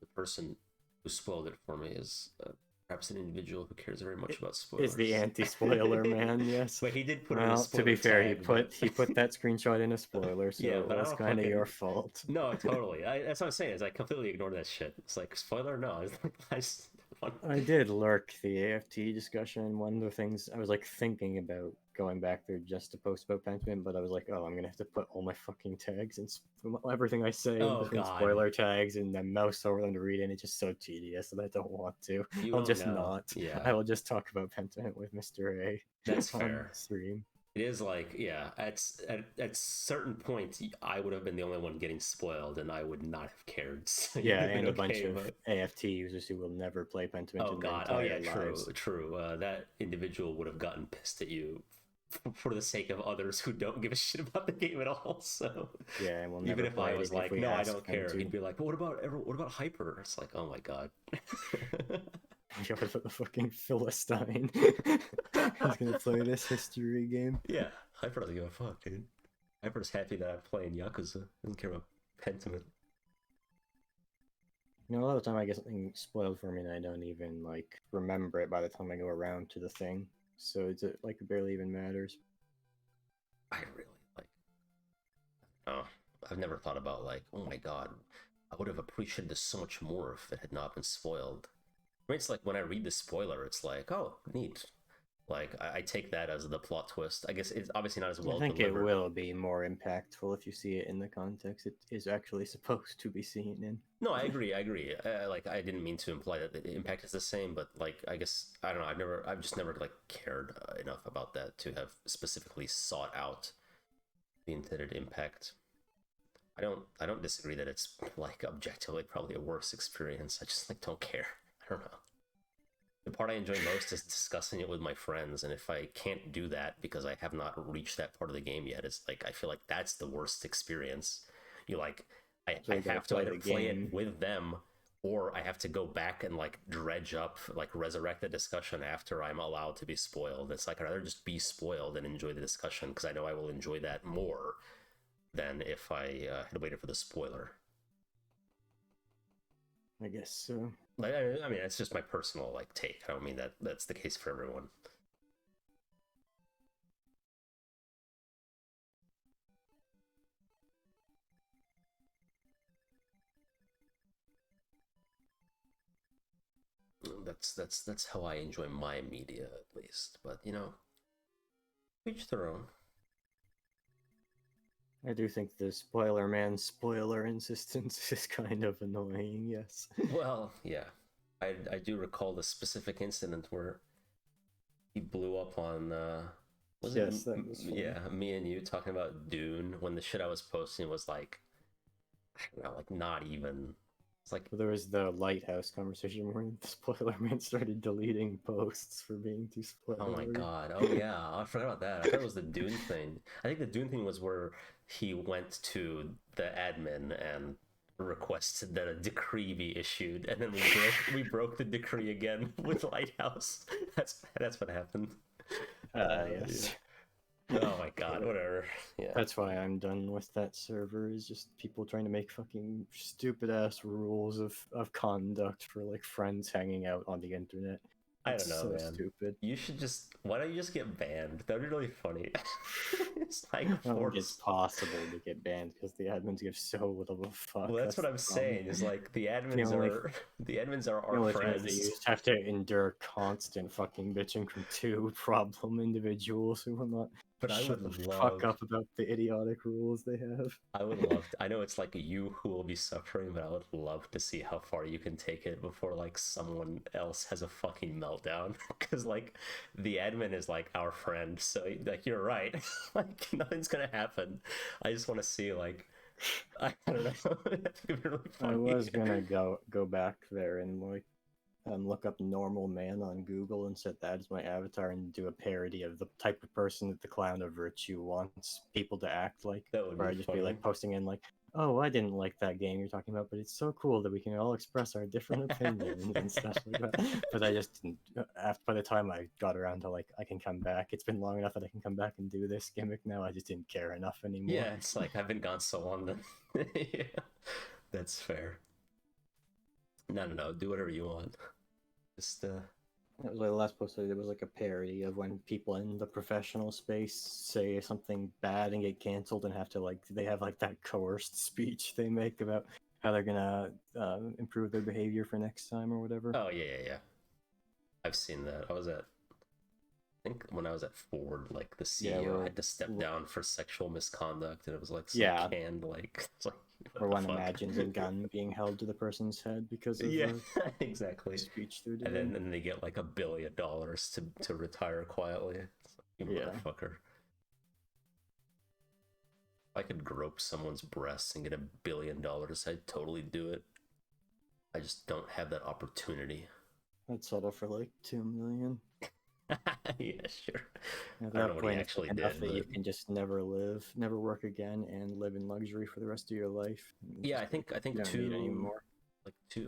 The person who spoiled it for me is perhaps an individual who cares very much about spoilers. Is the anti-spoiler man, yes. But he did put well, in a spoiler to be fair, tag, he put that screenshot in a spoiler, so yeah, but that's kind of your fault. No, totally. That's what I'm saying. Is I completely ignored that shit. It's like spoiler. No, I did lurk the AFT discussion. One of the things I was like thinking about going back there just to post about Pentiment, but I was like, oh, I'm gonna have to put all my fucking tags and everything I say in between spoiler tags and then mouse over them to read in. It's just so tedious, and I don't want to. I'll just not. Yeah, I will just talk about Pentiment with Mr. A. That's fair. Stream. It is like, yeah, at certain points, I would have been the only one getting spoiled, and I would not have cared. So yeah, and a bunch of AFT users who will never play Pentiment. Oh god, oh yeah, true. That individual would have gotten pissed at you for the sake of others who don't give a shit about the game at all. So yeah, and we'll never even if I was like, no, I don't care, to. he'd be like, but what about Hyper? It's like, oh my god. Yeah, what about the fucking Philistine? He's gonna play this history game. Yeah, Hyper doesn't give a fuck, dude. Hyper's happy that I'm playing Yakuza. Doesn't care about Pentiment. You know, a lot of the time I get something spoiled for me and I don't even like remember it by the time I go around to the thing. So it's like it barely even matters. I really like. Oh, I've never thought about like, oh my god, I would have appreciated this so much more if it had not been spoiled. I mean, it's like when I read the spoiler, it's like, oh, neat. Like, I take that as the plot twist. I guess it's obviously not as well delivered. I think delivered. it will be more impactful if you see it in the context it is actually supposed to be seen in. No, I agree. Like, I didn't mean to imply that the impact is the same, but like, I guess, I don't know. I've just never like cared enough about that to have specifically sought out the intended impact. I don't disagree that it's like objectively probably a worse experience. I just like don't care. I don't know. The part I enjoy most is discussing it with my friends, and if I can't do that because I have not reached that part of the game yet, it's like I feel like that's the worst experience. You like I have to either play it with them, or I have to go back and like dredge up, like resurrect the discussion after I'm allowed to be spoiled. It's like I'd rather just be spoiled and enjoy the discussion because I know I will enjoy that more than if I had waited for the spoiler. I guess so. I mean, it's just my personal like take. I don't mean that that's the case for everyone. That's how I enjoy my media, at least. But you know, each their own. I do think the spoiler man's spoiler insistence is kind of annoying, yes. Well, yeah. I do recall the specific incident where he blew up on that was funny. Yeah, me and you talking about Dune when the shit I was posting was like, I don't know, like not even. It's like there was the lighthouse conversation where the spoiler man started deleting posts for being too spoilery. Oh my god! Oh yeah, I forgot about that. I thought it was the Dune thing. I think the Dune thing was where he went to the admin and requested that a decree be issued, and then we broke the decree again with Lighthouse. That's what happened. Yes. Yeah. Oh my god! Whatever. Yeah. That's why I'm done with that server. Is just people trying to make fucking stupid ass rules of conduct for like friends hanging out on the internet. I It's don't know, so man. stupid. You should just. Why don't you just get banned? That'd be really funny. It's like I don't think it's force. possible to get banned because the admins give so little of a fuck. Well, that's what the I'm problem. saying. Is like the The admins only- are the admins are The our only thing is that you friends. just have to endure constant fucking bitching from two problem individuals who will not But I shut would the love. fuck up about the idiotic rules they have. I would love to. I know it's like you who will be suffering, but I would love to see how far you can take it before like someone else has a fucking meltdown. Because like the admin is like our friend, so like you're right. Like nothing's gonna happen. I just want to see like I don't know. That's gonna be really funny. I was gonna go back there and like look up normal man on Google and set that as my avatar and do a parody of the type of person that the Clown of Virtue wants people to act like. That would Where be I'd just funny. be like posting in like, oh, I didn't like that game you're talking about, but it's so cool that we can all express our different opinions and stuff like that. But I just didn't. By the time I got around to like, I can come back. It's been long enough that I can come back and do this gimmick now. I just didn't care enough anymore. Yeah, it's like I've been gone so long that yeah, that's fair. No, do whatever you want. Just That was like the last post I did was like a parody of when people in the professional space say something bad and get canceled and have to like they have like that coerced speech they make about how they're gonna improve their behavior for next time or whatever. Oh yeah. I've seen that. I think when I was at Ford, like the CEO had to step down for sexual misconduct, and it was like some canned like it's like or one imagines a gun being held to the person's head because of exactly speech they're doing. And then they get like $1 billion to retire quietly. It's like, you motherfucker. If I could grope someone's breasts and get $1 billion, I'd totally do it. I just don't have that opportunity. I'd settle for like 2 million. Yeah, sure. At I don't know that what he point, actually enough did. that But... you can just never work again, and live in luxury for the rest of your life. Yeah, I think you don't need anymore.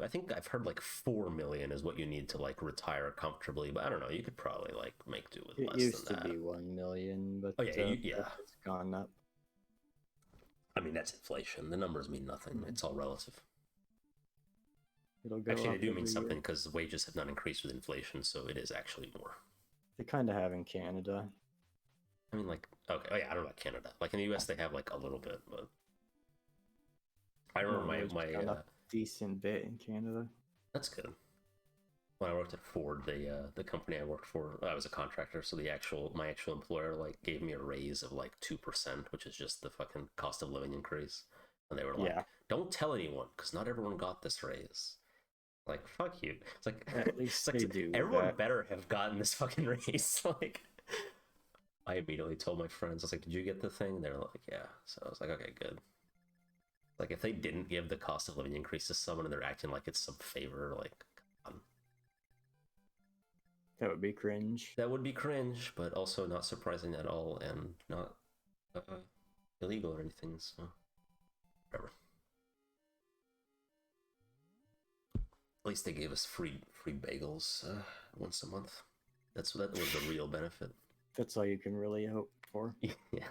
I think I've heard like 4 million is what you need to like retire comfortably, but I don't know. You could probably like make do with less than that. It used to be 1 million, but it's gone up. I mean, that's inflation. The numbers mean nothing. It's all relative. It'll go actually, up they do mean every something year. because wages have not increased with inflation, so it is actually more. They kind of have in Canada. I mean, like, okay, oh yeah, I don't know about Canada. Like in the US, they have like a little bit, but I remember my decent bit in Canada. That's good. When I worked at Ford, the company I worked for, I was a contractor, so my actual employer like gave me a raise of like 2%, which is just the fucking cost of living increase. And they were like, "Don't tell anyone, because not everyone got this raise." Like, fuck you. It's like, at least they do. Everyone better have gotten this fucking raise. Like, I immediately told my friends, I was like, "Did you get the thing?" They were like, "Yeah." So I was like, "Okay, good." Like, if they didn't give the cost of living increase to someone and they're acting like it's some favor, like, come on. That would be cringe. That would be cringe, but also not surprising at all, and not illegal or anything. So, whatever. At least they gave us free bagels once a month. That was the real benefit. That's all you can really hope for. Yeah.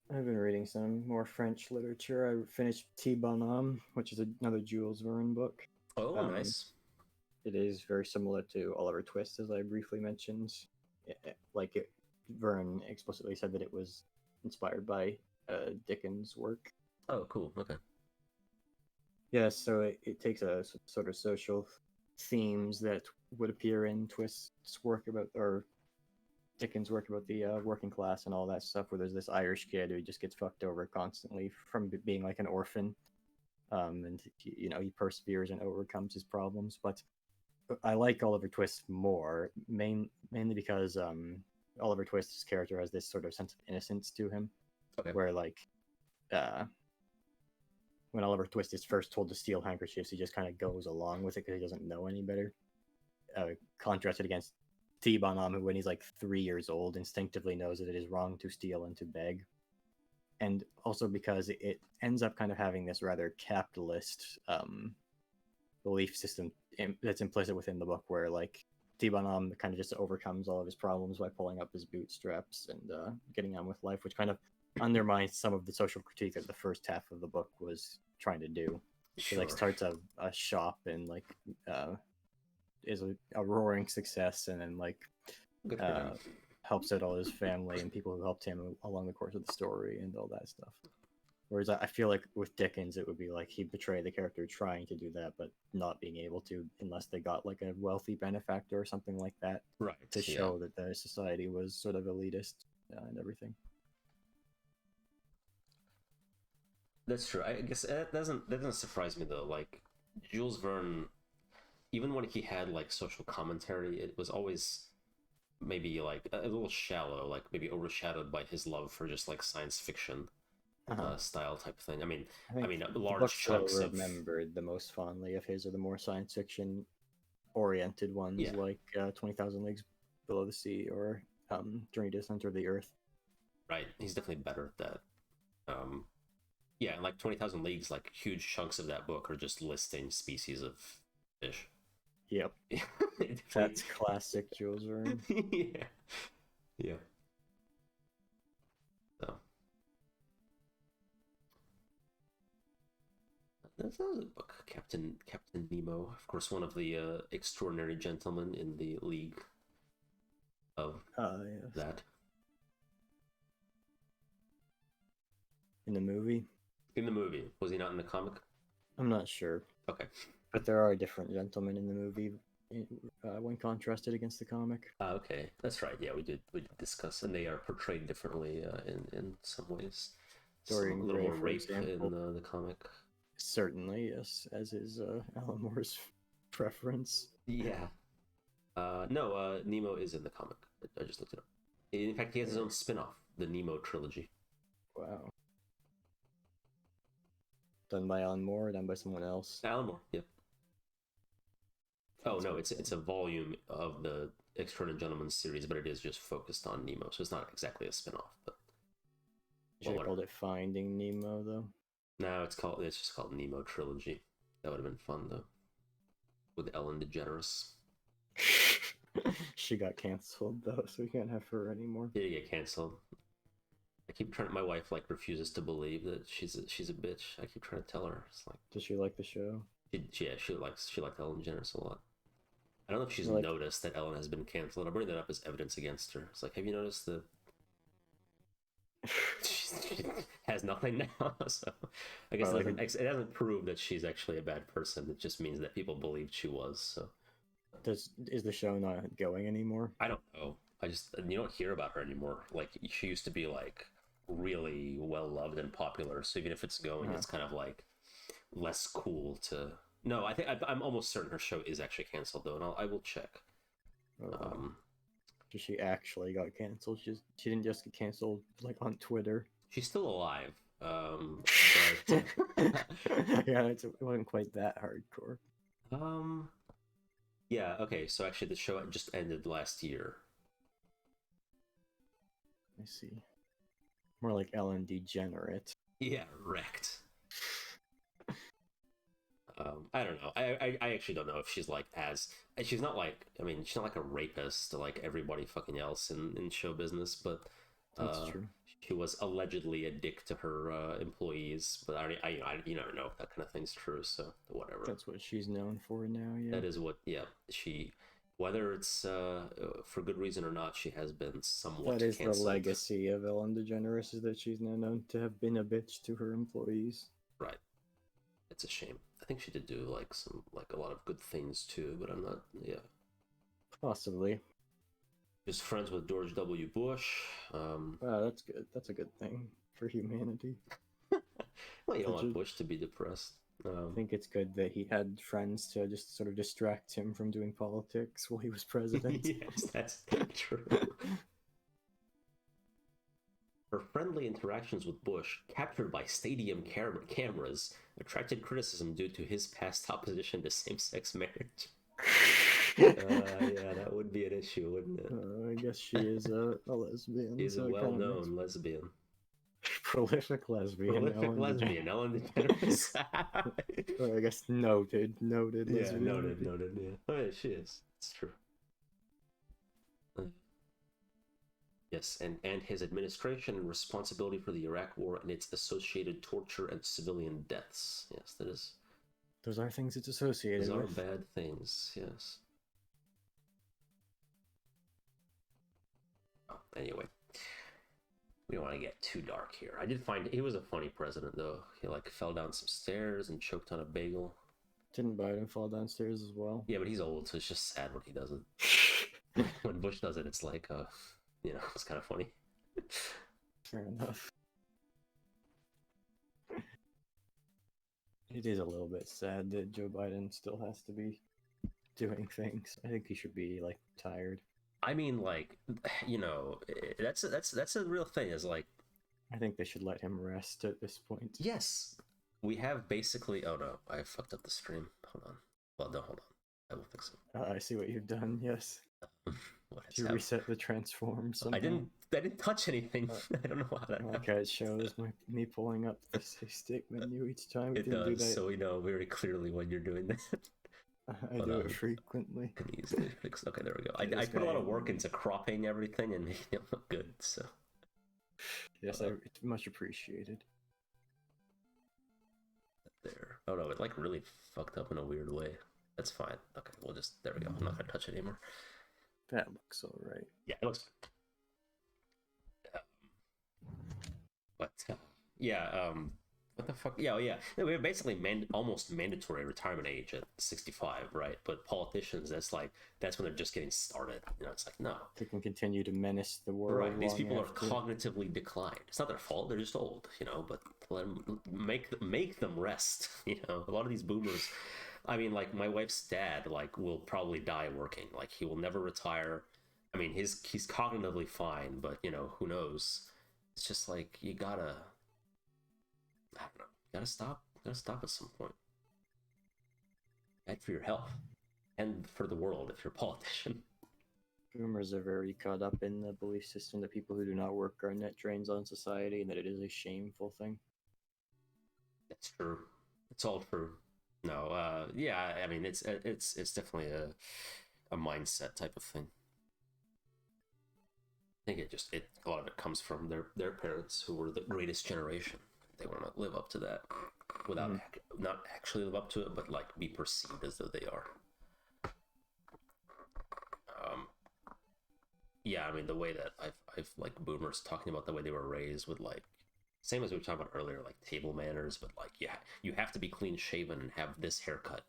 I've been reading some more French literature. I finished T. Bonhomme, which is another Jules Verne book. Oh, nice. It is very similar to Oliver Twist, as I briefly mentioned. Verne explicitly said that it was inspired by Dickens' work. Oh, cool. Okay. Yeah, so it takes a sort of social themes that would appear in Twist's work about, or Dickens' work about the working class and all that stuff, where there's this Irish kid who just gets fucked over constantly from being like an orphan, and he perseveres and overcomes his problems. But I like Oliver Twist more, mainly because Oliver Twist's character has this sort of sense of innocence to him, where like when Oliver Twist is first told to steal handkerchiefs, he just kind of goes along with it because he doesn't know any better. Contrasted against T. Bonhomme, who when he's like 3 years old instinctively knows that it is wrong to steal and to beg. And also because it ends up kind of having this rather capitalist belief system that's implicit within the book, where like Tibanam kind of just overcomes all of his problems by pulling up his bootstraps and getting on with life, which kind of undermines some of the social critique that the first half of the book was trying to do. He like starts a shop and like is a roaring success, and then like helps out all his family and people who helped him along the course of the story and all that stuff. Whereas I feel like with Dickens, it would be like he'd betray the character trying to do that, but not being able to unless they got like a wealthy benefactor or something like that, right, to show that the society was sort of elitist and everything. That's true. I guess that doesn't surprise me though. Like Jules Verne, even when he had like social commentary, it was always maybe like a little shallow, like maybe overshadowed by his love for just like science fiction style type thing. I mean, large chunks that I remembered the most fondly of his are the more science fiction oriented ones, like 20,000 Leagues Below the Sea or Journey to the Center of the Earth. Right, he's definitely better at that. Yeah, and like 20,000 Leagues, like huge chunks of that book are just listing species of fish. Yep. That's classic Jules Verne. Yeah. So. That was a book, Captain Nemo. Of course, one of the extraordinary gentlemen in the league of that. In the movie? In the movie. Was he not in the comic? I'm not sure. Okay. But there are different gentlemen in the movie when contrasted against the comic. Okay. That's right. Yeah, we did discuss, and they are portrayed differently in some ways. Dorian a little Gray, more rape example. in the comic. Certainly, yes, as is Alan Moore's preference. Yeah. No, Nemo is in the comic. I just looked it up. In fact, he has his own spin-off, the Nemo trilogy. Wow. Done by Alan Moore or done by someone else? Alan Moore, yep. Oh, no, it's a volume of the Extraordinary Gentleman series, but it is just focused on Nemo, so it's not exactly a spin-off, but... Should have called it Finding Nemo, though? No, it's just called Nemo Trilogy. That would have been fun, though. With Ellen DeGeneres. She got canceled, though, so we can't have her anymore. Did get canceled? I keep trying. My wife like refuses to believe that she's a bitch. I keep trying to tell her. It's like, does she like the show? She liked Ellen DeGeneres a lot. I don't know if she's noticed that Ellen has been canceled. I bring that up as evidence against her. It's like, have you noticed that she has nothing now? So I guess it doesn't prove that she's actually a bad person. It just means that people believed she was. So is the show not going anymore? I don't know. You don't hear about her anymore. Like, she used to be like really well loved and popular. So even if it's going, it's kind of like less cool to. No, I think I'm almost certain her show is actually canceled though, and I will check. She actually got canceled. She didn't just get canceled like on Twitter. She's still alive. But... yeah, it wasn't quite that hardcore. Yeah. Okay. So actually, the show just ended last year. I see. More like Ellen DeGenerate. Yeah, wrecked. I don't know. I actually don't know if she's like she's not like, I mean, she's not like a rapist like everybody fucking else in show business, but that's true. She was allegedly a dick to her employees, but you never know if that kind of thing's true. So whatever. That's what she's known for now. Yeah. That is what. Yeah. She. Whether it's for good reason or not, she has been somewhat. That is canceled. The legacy of Ellen DeGeneres, is that she's now known to have been a bitch to her employees. Right. It's a shame. I think she did do a lot of good things too, but I'm not. Yeah. Possibly. Just friends with George W. Bush. Wow, that's good. That's a good thing for humanity. Well, you don't want Bush to be depressed. I think it's good that he had friends to just sort of distract him from doing politics while he was president. Yes, that's true. Her friendly interactions with Bush, captured by stadium cameras, attracted criticism due to his past opposition to same-sex marriage. Yeah, that would be an issue, wouldn't it? I guess she is a lesbian. She's a well-known lesbian. Prolific lesbian. Lesbian, Ellen DeGeneres. I guess noted lesbian. Yeah, noted, yeah. Oh, yeah, she is. It's true. Yes, and his administration and responsibility for the Iraq War and its associated torture and civilian deaths. Yes, that is. Those are things it's associated Those are with. bad things. Yes. Oh, anyway, we don't want to get too dark here. I did find he was a funny president, though. He like fell down some stairs and choked on a bagel. Didn't Biden fall downstairs as well? Yeah, but he's old, so it's just sad when he does it. When Bush does it, it's like, it's kind of funny. Fair enough. It is a little bit sad that Joe Biden still has to be doing things. I think he should be like tired. I mean, like, that's a real thing. Is like, I think they should let him rest at this point. yes, we have basically. Oh no, I fucked up the stream. Hold on. Well, no, hold on. I will fix it. I see what you've done. Yes. What has Did you reset the transform somehow? I didn't touch anything. I don't know how that happened. Okay, it shows me pulling up the save state menu each time. It does, do that. So we know very clearly when you're doing that. I do it frequently. Can easily fix. Okay, there we go. I put a lot of work into cropping everything and making it look good. So yes, it's much appreciated. There. Oh no, it like really fucked up in a weird way. That's fine. Okay, we'll just there we go. I'm not gonna touch it anymore. That looks alright. Yeah, it looks. But what the fuck? Yeah. We have basically almost mandatory retirement age at 65, right? But politicians, that's when they're just getting started. It's like no, they can continue to menace the world. Right, these people are cognitively declined. It's not their fault; they're just old, But let them make them rest. A lot of these boomers. I mean, like my wife's dad, will probably die working. Like he will never retire. I mean, he's cognitively fine, but who knows? It's just like you gotta. I don't know. You gotta stop. You gotta stop at some point. Bad for your health and for the world if you're a politician. Boomers are very caught up in the belief system that people who do not work are net drains on society, and that it is a shameful thing. That's true. It's all true. No, yeah. I mean, it's definitely a mindset type of thing. I think a lot of it comes from their parents who were the greatest generation. They want to live up to that without not actually live up to it, but be perceived as though they are. Yeah, I mean the way that I've boomers talking about the way they were raised with same as we were talking about earlier, table manners, but you have to be clean shaven and have this haircut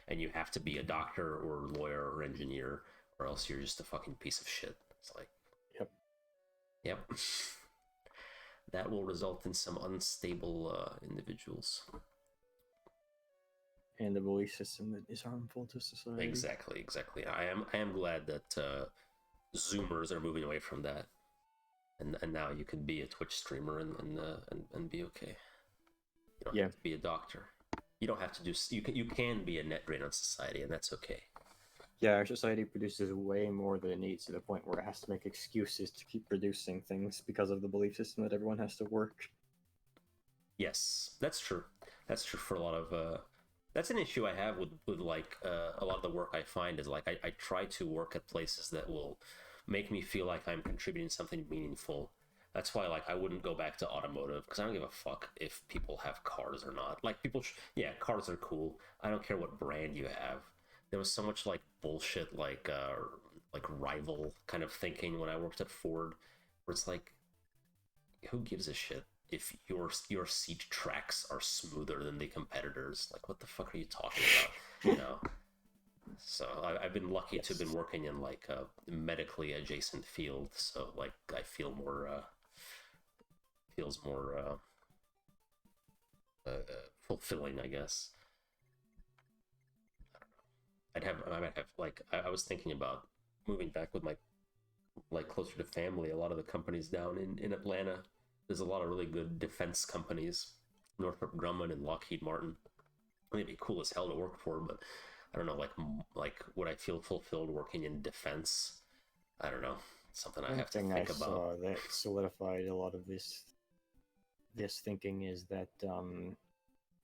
and you have to be a doctor or lawyer or engineer, or else you're just a fucking piece of shit. It's like, yep. That will result in some unstable individuals. And the belief system that is harmful to society. Exactly. I am glad that Zoomers are moving away from that. And now you can be a Twitch streamer and be okay. You don't have to be a doctor. You don't have to do. You can be a net drain on society, and that's okay. Yeah, our society produces way more than it needs to the point where it has to make excuses to keep producing things because of the belief system that everyone has to work. Yes, that's true. That's true for a lot of. That's an issue I have with a lot of the work I find is I try to work at places that will make me feel like I'm contributing something meaningful. That's why I wouldn't go back to automotive because I don't give a fuck if people have cars or not. Cars are cool. I don't care what brand you have. There was so much bullshit rival kind of thinking when I worked at Ford, where it's who gives a shit if your seat tracks are smoother than the competitors? What the fuck are you talking about? So I've been lucky to have been working in a medically adjacent field, so I feel more feels more fulfilling, I guess. I might have I was thinking about moving back with my closer to family. A lot of the companies down in Atlanta, there's a lot of really good defense companies, Northrop Grumman and Lockheed Martin. I mean, it'd be cool as hell to work for, but I don't know, would I feel fulfilled working in defense? I don't know. It's something I have to think about. Saw that solidified a lot of this thinking is that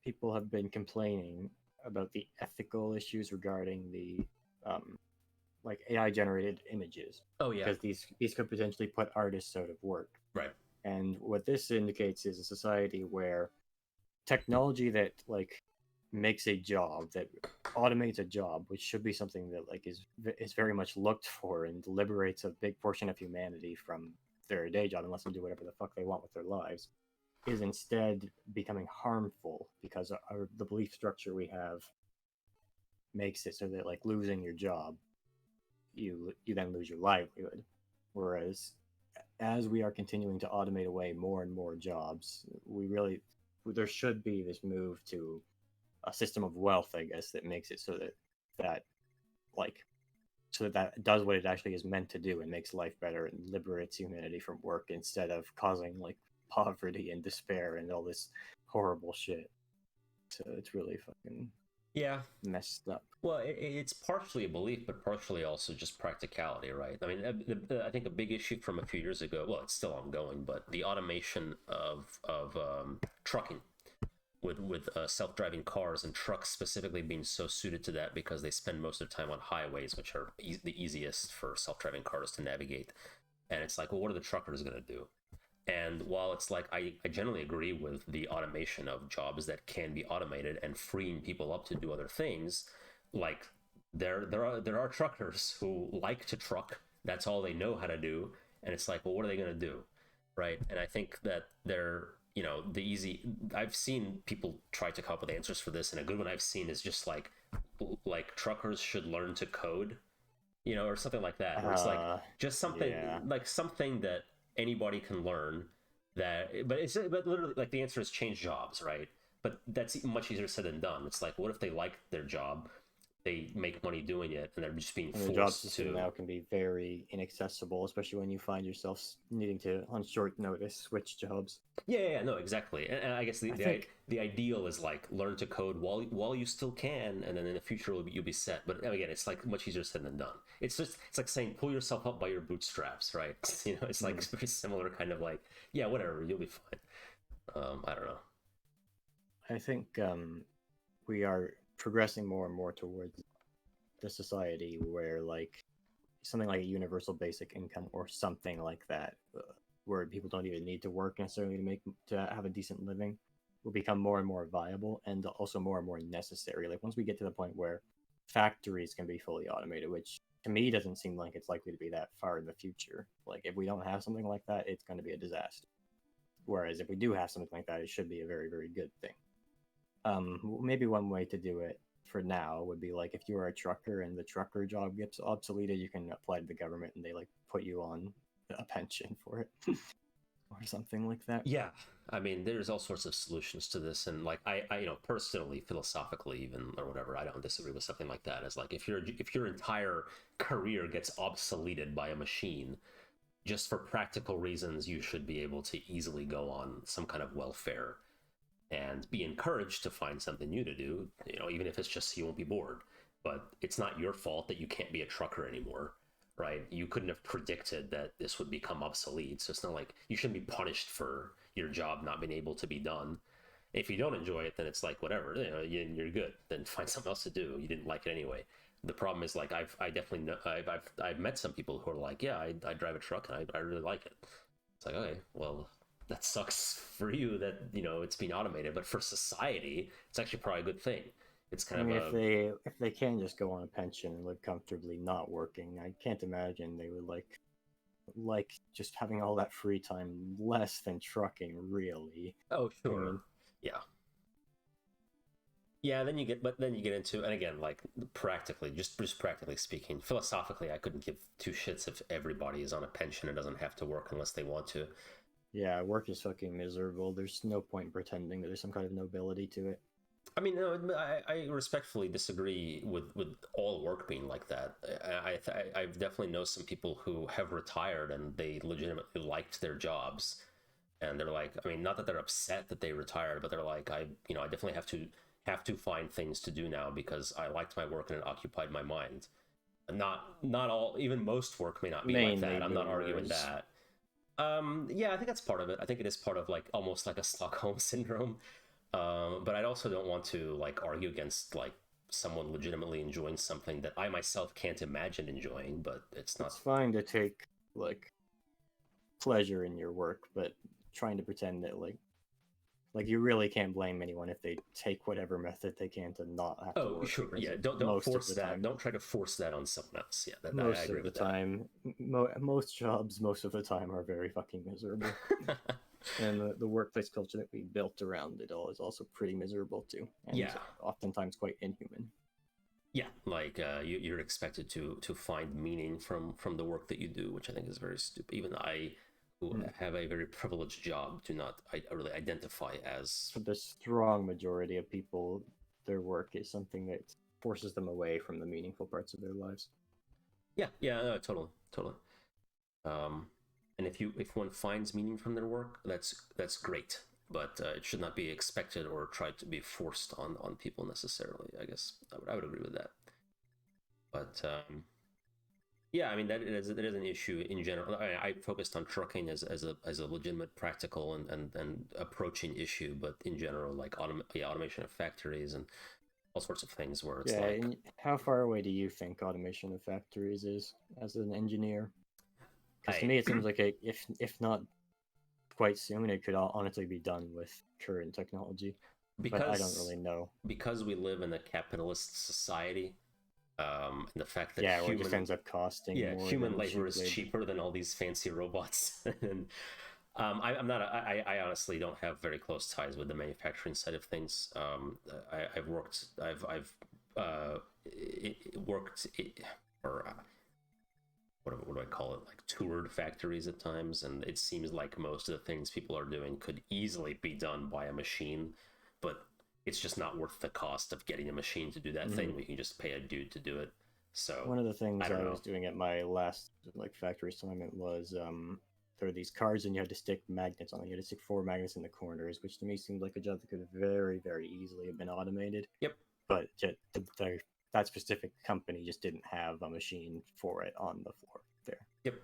people have been complaining about the ethical issues regarding the like AI generated images. Oh yeah. Because these could potentially put artists out of work. Right. And what this indicates is a society where technology that like makes a job, that automates a job, which should be something that like is very much looked for and liberates a big portion of humanity from their day job and lets them do whatever the fuck they want with their lives, is instead becoming harmful because the belief structure we have makes it so that like losing your job, you then lose your livelihood. Whereas as we are continuing to automate away more and more jobs, there should be this move to a system of wealth, I guess, that makes it so that like so that does what it actually is meant to do and makes life better and liberates humanity from work instead of causing like poverty and despair and all this horrible shit. So it's really fucking messed up. Well, it's partially a belief, but partially also just practicality, right? I mean, I think a big issue from a few years ago, well, it's still ongoing, but the automation of trucking with self-driving cars and trucks specifically being so suited to that because they spend most of the time on highways, which are the easiest for self-driving cars to navigate. And it's like, well, what are the truckers going to do? And while it's like I generally agree with the automation of jobs that can be automated and freeing people up to do other things, like there are truckers who like to truck. That's all they know how to do. And it's like, well, what are they going to do, right? And I think that I've seen people try to come up with answers for this, and a good one I've seen is just like truckers should learn to code, or something like that. Where it's like just something like something that anybody can learn, but literally like the answer is change jobs, right? But that's much easier said than done. It's like, what if they like their job, they make money doing it, and they're just being forced to. The job system now can be very inaccessible, especially when you find yourself needing to, on short notice, switch jobs. Yeah, no, exactly. And I guess the ideal is like learn to code while you still can, and then in the future you'll be set. But again, it's like much easier said than done. It's like saying pull yourself up by your bootstraps, right? It's like very similar, kind of like, yeah, whatever, you'll be fine. I don't know. I think we are progressing more and more towards the society where like something like a universal basic income or something like that, where people don't even need to work necessarily to have a decent living, will become more and more viable and also more and more necessary. Like once we get to the point where factories can be fully automated, which to me doesn't seem like it's likely to be that far in the future. Like if we don't have something like that, it's going to be a disaster. Whereas if we do have something like that, it should be a very, very good thing. Maybe one way to do it for now would be like if you are a trucker and the trucker job gets obsoleted, you can apply to the government and they like put you on a pension for it or something like that. Yeah, I mean, there's all sorts of solutions to this, and like I personally, philosophically, even or whatever, I don't disagree with something like that. As like if your entire career gets obsoleted by a machine, just for practical reasons, you should be able to easily go on some kind of welfare and be encouraged to find something new to do, even if it's just so you won't be bored. But it's not your fault that you can't be a trucker anymore, right? You couldn't have predicted that this would become obsolete, so it's not like you shouldn't be punished for your job not being able to be done. If you don't enjoy it, then it's like, whatever, you're good. Then find something else to do. You didn't like it anyway. The problem is, like, I definitely know, I've met some people who are like, yeah, I drive a truck and I really like it. It's like, okay, well, that sucks for you that it's being automated, but for society it's actually probably a good thing. It's kind of if they can just go on a pension and live comfortably not working, I can't imagine they would like just having all that free time less than trucking, really. Oh sure. Yeah, then you get into, and again, like practically, just practically speaking, philosophically, I couldn't give two shits if everybody is on a pension and doesn't have to work unless they want to. Yeah, work is fucking miserable. There's no point in pretending that there's some kind of nobility to it. I mean, no, I respectfully disagree with all work being like that. I definitely know some people who have retired and they legitimately liked their jobs, and they're like, I mean, not that they're upset that they retired, but they're like, I definitely have to find things to do now because I liked my work and it occupied my mind. Not all, even most work may not be like that. I'm not arguing that. Yeah, I think that's part of it. I think it is part of like almost like a Stockholm syndrome. But I also don't want to like argue against like someone legitimately enjoying something that I myself can't imagine enjoying, but it's not. It's fine to take like pleasure in your work, but trying to pretend that like you really can't blame anyone if they take whatever method they can to not have to work. Sure, yeah. Don't force that. Time. Don't try to force that on someone else. Yeah, most I agree of the with time, most jobs, most of the time, are very fucking miserable. And the workplace culture that we built around it all is also pretty miserable too, and oftentimes quite inhuman. Yeah, like you're expected to find meaning from the work that you do, which I think is very stupid. Even I, who have a very privileged job, do not really identify as. For the strong majority of people, their work is something that forces them away from the meaningful parts of their lives. Yeah, totally. And if one finds meaning from their work, that's great. But it should not be expected or tried to be forced on people necessarily. I guess I would agree with that. But yeah, I mean that is an issue in general. I focused on trucking as a legitimate practical and approaching issue, but in general, like automation of factories and all sorts of things where it's like. And how far away do you think automation of factories is as an engineer? Because to me, it seems like if not quite soon, it could honestly be done with current technology. But I don't really know. Because we live in a capitalist society, and the fact that it just ends up costing more. Human labor is cheaper than all these fancy robots. And I'm not. I honestly don't have very close ties with the manufacturing side of things. I've worked. I've worked or. What do I call it? Like toured factories at times, and it seems like most of the things people are doing could easily be done by a machine, but it's just not worth the cost of getting a machine to do that thing. We can just pay a dude to do it. So one of the things I was doing at my last factory assignment was there were these cards and you had to stick magnets on them. You had to stick 4 magnets in the corners, which to me seemed like a job that could have very, very easily have been automated. Yep. But that specific company just didn't have a machine for it on the floor there. Yep.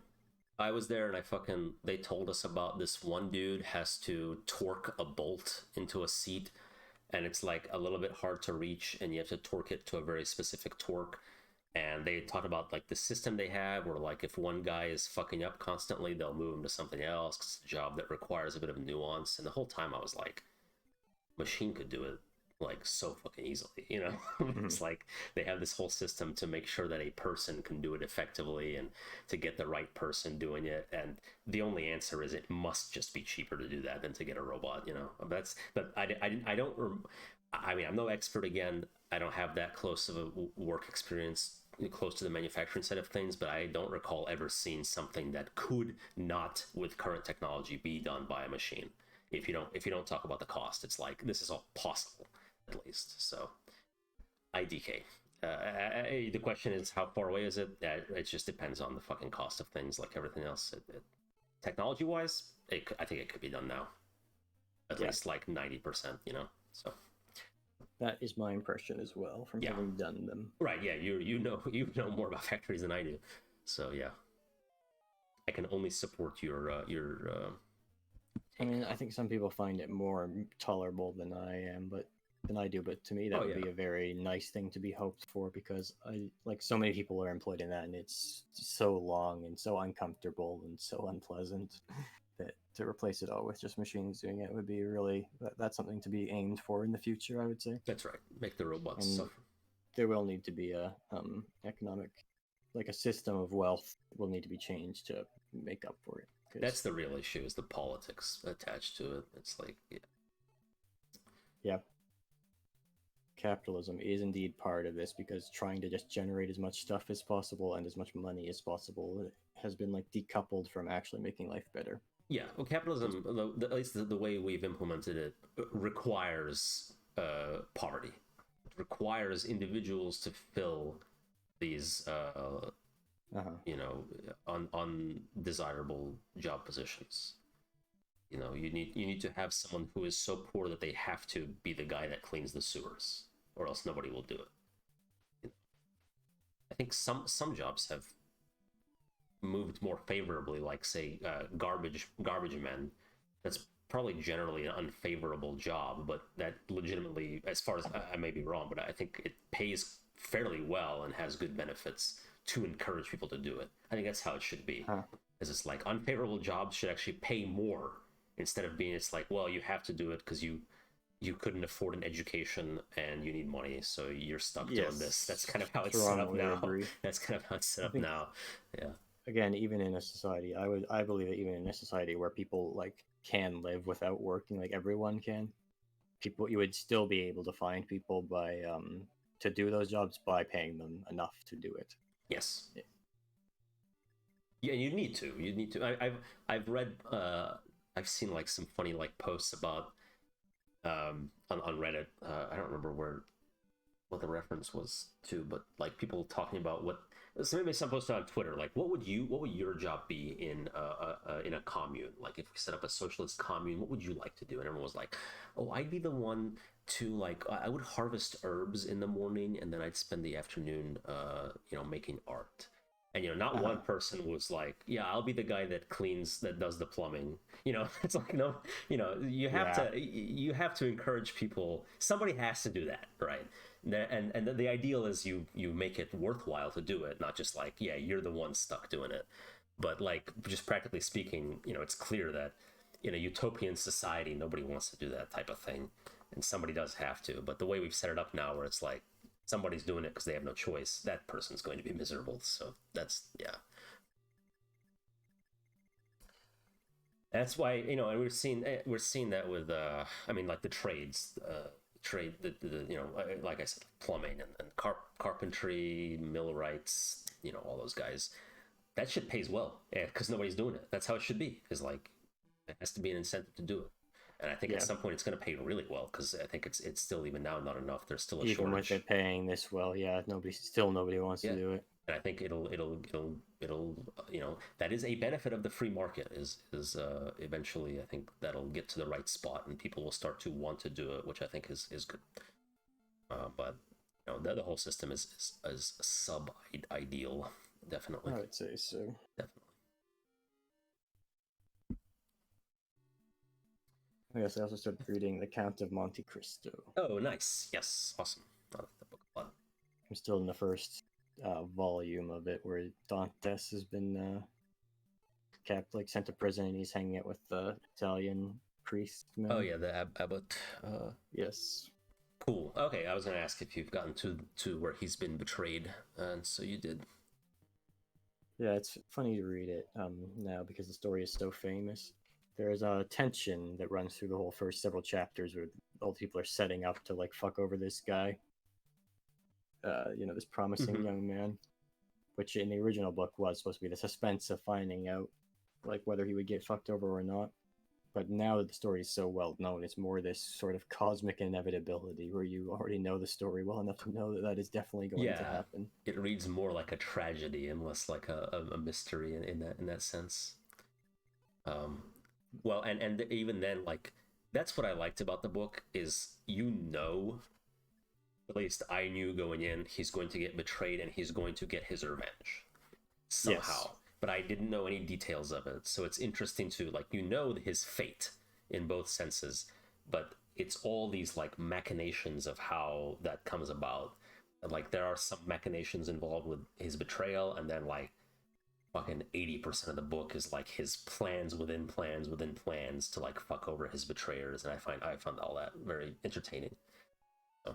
I was there and they told us about this one dude has to torque a bolt into a seat, and it's like a little bit hard to reach, and you have to torque it to a very specific torque. And they talked about like the system they have where like if one guy is fucking up constantly, they'll move him to something else. It's a job that requires a bit of nuance. And the whole time I was like, machine could do it like so fucking easily, you know. It's like they have this whole system to make sure that a person can do it effectively and to get the right person doing it, and the only answer is it must just be cheaper to do that than to get a robot, you know. I mean, I'm no expert. Again, I don't have that close of a work experience close to the manufacturing side of things, but I don't recall ever seeing something that could not with current technology be done by a machine. If you don't talk about the cost, it's like this is all possible, at least. So IDK. The question is, how far away is it? It just depends on the fucking cost of things, like everything else. Technology wise, I think it could be done now, at least like 90%, you know. So that is my impression as well from having done them. Right? Yeah, you know more about factories than I do. So yeah, I can only support your. I mean, I think some people find it more tolerable than I do, but to me that would be a very nice thing to be hoped for, because so many people are employed in that, and it's so long and so uncomfortable and so unpleasant that to replace it all with just machines doing it would be really that's something to be aimed for in the future, I would say. That's right. Make the robots suffer. There will need to be a economic, like a system of wealth will need to be changed to make up for it. That's the real issue, is the politics attached to it. It's like, yeah. Capitalism is indeed part of this, because trying to just generate as much stuff as possible and as much money as possible has been like decoupled from actually making life better. Yeah, well, capitalism, at least the way we've implemented it, requires poverty. It requires individuals to fill these you know, undesirable job positions. You know, you need to have someone who is so poor that they have to be the guy that cleans the sewers, or else nobody will do it. You know, I think some jobs have moved more favorably, like say garbage men. That's probably generally an unfavorable job, but that legitimately, as far as I may be wrong, but I think it pays fairly well and has good benefits to encourage people to do it. I think that's how it should be. Huh. Is it's like unfavorable jobs should actually pay more instead of being it's like, well, you have to do it because you couldn't afford an education and you need money, so you're stuck doing this. That's kind of how it's set up now. That's kind of how it's set up now. Yeah. Again, even in a society, I believe that even in a society where people like can live without working, like everyone can, you would still be able to find people by to do those jobs by paying them enough to do it. Yes. Yeah, you need to. You need to. I've read. I've seen like some funny like posts about on Reddit. I don't remember what the reference was to, but like people talking about what. So maybe some posted on Twitter, like what would your job be in a commune? Like if we set up a socialist commune, what would you like to do? And everyone was like, oh, I'd be the one to like I would harvest herbs in the morning and then I'd spend the afternoon making art. And not one person was like, yeah, I'll be the guy that does the plumbing. It's like no, you have to encourage people. Somebody has to do that, right? And the ideal is you make it worthwhile to do it, not just like, yeah, you're the one stuck doing it. But like just practically speaking, it's clear that in a utopian society, nobody wants to do that type of thing, and somebody does have to. But the way we've set it up now, where it's like somebody's doing it because they have no choice, that person's going to be miserable. So that's why and we're seeing that with like the trades, like I said, plumbing and carpentry, millwrights, all those guys. That shit pays well because nobody's doing it. That's how it should be. Is like it has to be an incentive to do it. And I think at some point it's going to pay really well because I think it's still even now not enough. There's still a shortage. Even with it paying this well, nobody wants to do it. And I think it'll that is a benefit of the free market is eventually I think that'll get to the right spot and people will start to want to do it, which I think is good. But the whole system is sub ideal, definitely. I would say so. Definitely. Yes, I also started reading The Count of Monte Cristo. Oh, nice. Yes, awesome. I like that book a lot. I'm still in the first volume of it where Dantes has been kept, sent to prison, and he's hanging out with the Italian priest man. Oh yeah, the abbot. Yes. Cool. Okay, I was going to ask if you've gotten to where he's been betrayed, and so you did. Yeah, it's funny to read it now because the story is so famous. There's a tension that runs through the whole first several chapters where all the people are setting up to fuck over this guy. This promising young man, which in the original book was supposed to be the suspense of finding out whether he would get fucked over or not. But now that the story is so well known, it's more this sort of cosmic inevitability where you already know the story well enough to know that is definitely going to happen. It reads more like a tragedy and less like a mystery in that sense. Well, and even then, that's what I liked about the book is, at least I knew going in, he's going to get betrayed and he's going to get his revenge somehow. Yes. But I didn't know any details of it. So it's interesting to, his fate in both senses, but it's all these, machinations of how that comes about. There are some machinations involved with his betrayal, and then, fucking 80% of the book is his plans within plans within plans to fuck over his betrayers, and I found all that very entertaining. So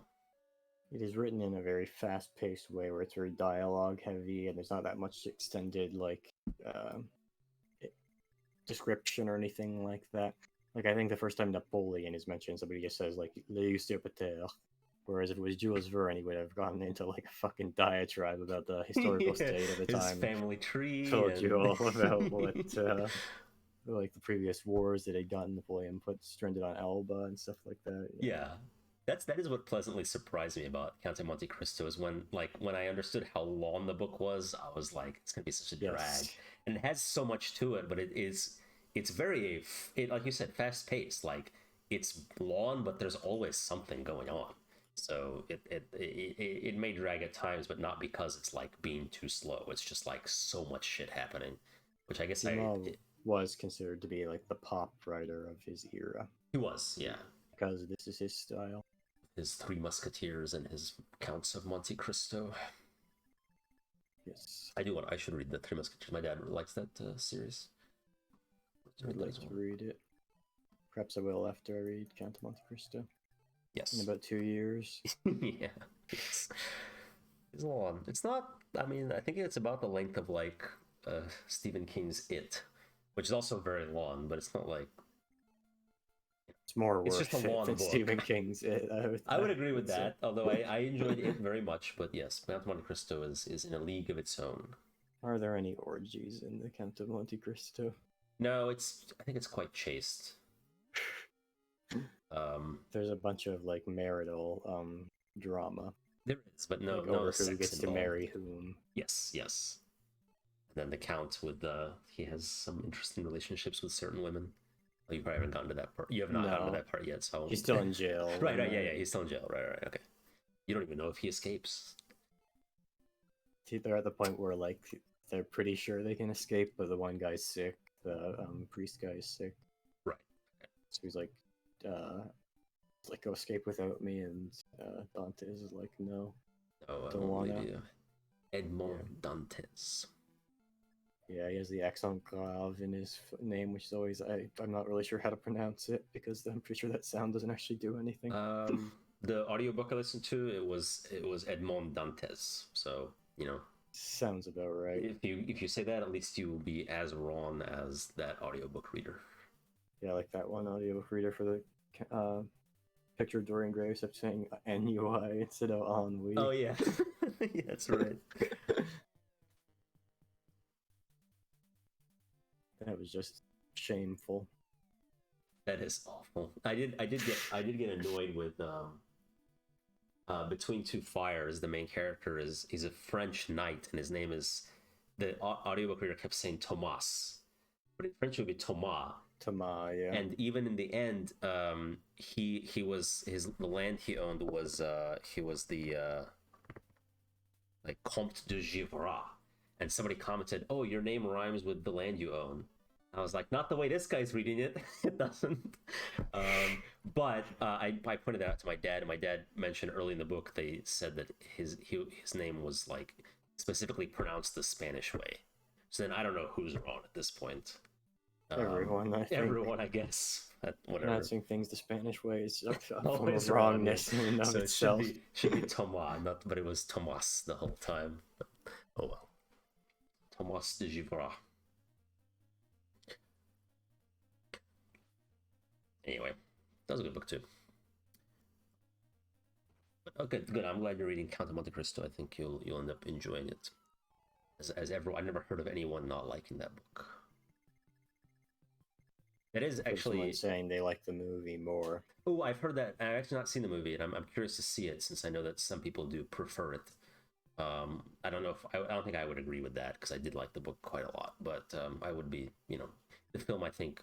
it is written in a very fast-paced way where it's very dialogue heavy and there's not that much extended description or anything like that. I think the first time Napoleon is mentioned, somebody just says le usurpateur. Whereas if it was Jules Verne, he would have gotten into a fucking diatribe about the historical state of the time. His family tree. Told you all about what, the previous wars that had gotten Napoleon stranded on Elba and stuff like that. Yeah. That is what pleasantly surprised me about Count of Monte Cristo is when I understood how long the book was, I was like, it's gonna be such a drag. Yes. And it has so much to it, but it's very, like you said, fast paced. It's long, but there's always something going on. So it may drag at times, but not because it's being too slow. It's just so much shit happening, which I guess was considered to be like the pop writer of his era. He was, yeah. Because this is his style. His Three Musketeers and his Counts of Monte Cristo. Yes. I should read the Three Musketeers. My dad likes that series. I'd like to read it. Perhaps I will after I read Count of Monte Cristo. Yes. In about 2 years. Yeah. It's long. It's not, I mean, I think it's about the length of like Stephen King's It, which is also very long, but it's not like... It's more worth just a long than book. Stephen King's It. I would agree with that, although I enjoyed it very much. But yes, Count of Monte Cristo is in a league of its own. Are there any orgies in the Count of Monte Cristo? No, I think it's quite chaste. There's a bunch of like marital drama. There is, but no, like, no over sex who gets involved. to marry whom. Yes. And then the Count with he has some interesting relationships with certain women. Oh, you probably haven't gotten to that part. You have not gotten to that part yet, so he's still in jail. Right, yeah, he's still in jail. Right, okay. You don't even know if he escapes. They're at the point where like they're pretty sure they can escape, but the one guy's sick. The priest guy is sick. Right. So he's like, go escape without me, and Dantes is like, no. Oh, don't want to. Edmond Dantes. Yeah, he has the accent grave in his name, which is always I'm not really sure how to pronounce it because I'm pretty sure that sound doesn't actually do anything. The audiobook I listened to, it was Edmond Dantes. So, sounds about right. If you say that, at least you will be as wrong as that audiobook reader. Yeah, like that one audiobook reader for the picture of Dorian Gray kept saying NUI instead of ennui. Oh yeah, yeah, that's right. That was just shameful. That is awful. I did get annoyed with Between Two Fires. The main character he's a French knight, and his name is, the audiobook reader kept saying Thomas, but in French it would be Thomas. Thomas, yeah. And even in the end, the land he owned was he was the like Comte de Givras, and somebody commented, "Oh, your name rhymes with the land you own." I was like, not the way this guy's reading it. It doesn't. But I pointed that out to my dad, and my dad mentioned early in the book they said that his name was like specifically pronounced the Spanish way. So then I don't know who's wrong at this point. Everyone, I think. Everyone, I guess. Whatever. Pronouncing things the Spanish way is a form Always of wrongness in and of so itself. It should be Thomas, but it was Thomas the whole time. But, oh well. Thomas de Givras. Anyway, that was a good book too. But okay, good. I'm glad you're reading Count of Monte Cristo. I think you'll end up enjoying it. As everyone, I never heard of anyone not liking that book. It is actually saying they like the movie more. Oh, I've heard that. I've actually not seen the movie, and I'm curious to see it since I know that some people do prefer it. I don't know if I don't think I would agree with that because I did like the book quite a lot, but I would be, the film. I think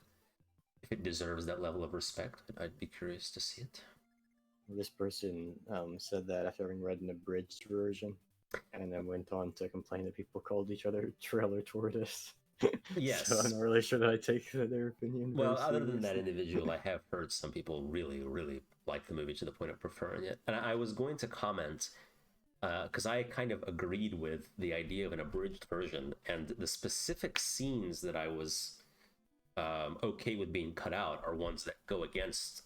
if it deserves that level of respect, I'd be curious to see it. This person said that after having read an abridged version, and then went on to complain that people called each other trailer tortoise. Yes. So I'm not really sure that I take their opinion. Well, other than that individual, I have heard some people really, really like the movie to the point of preferring it. And I was going to comment, because I kind of agreed with the idea of an abridged version, and the specific scenes that I was okay with being cut out are ones that go against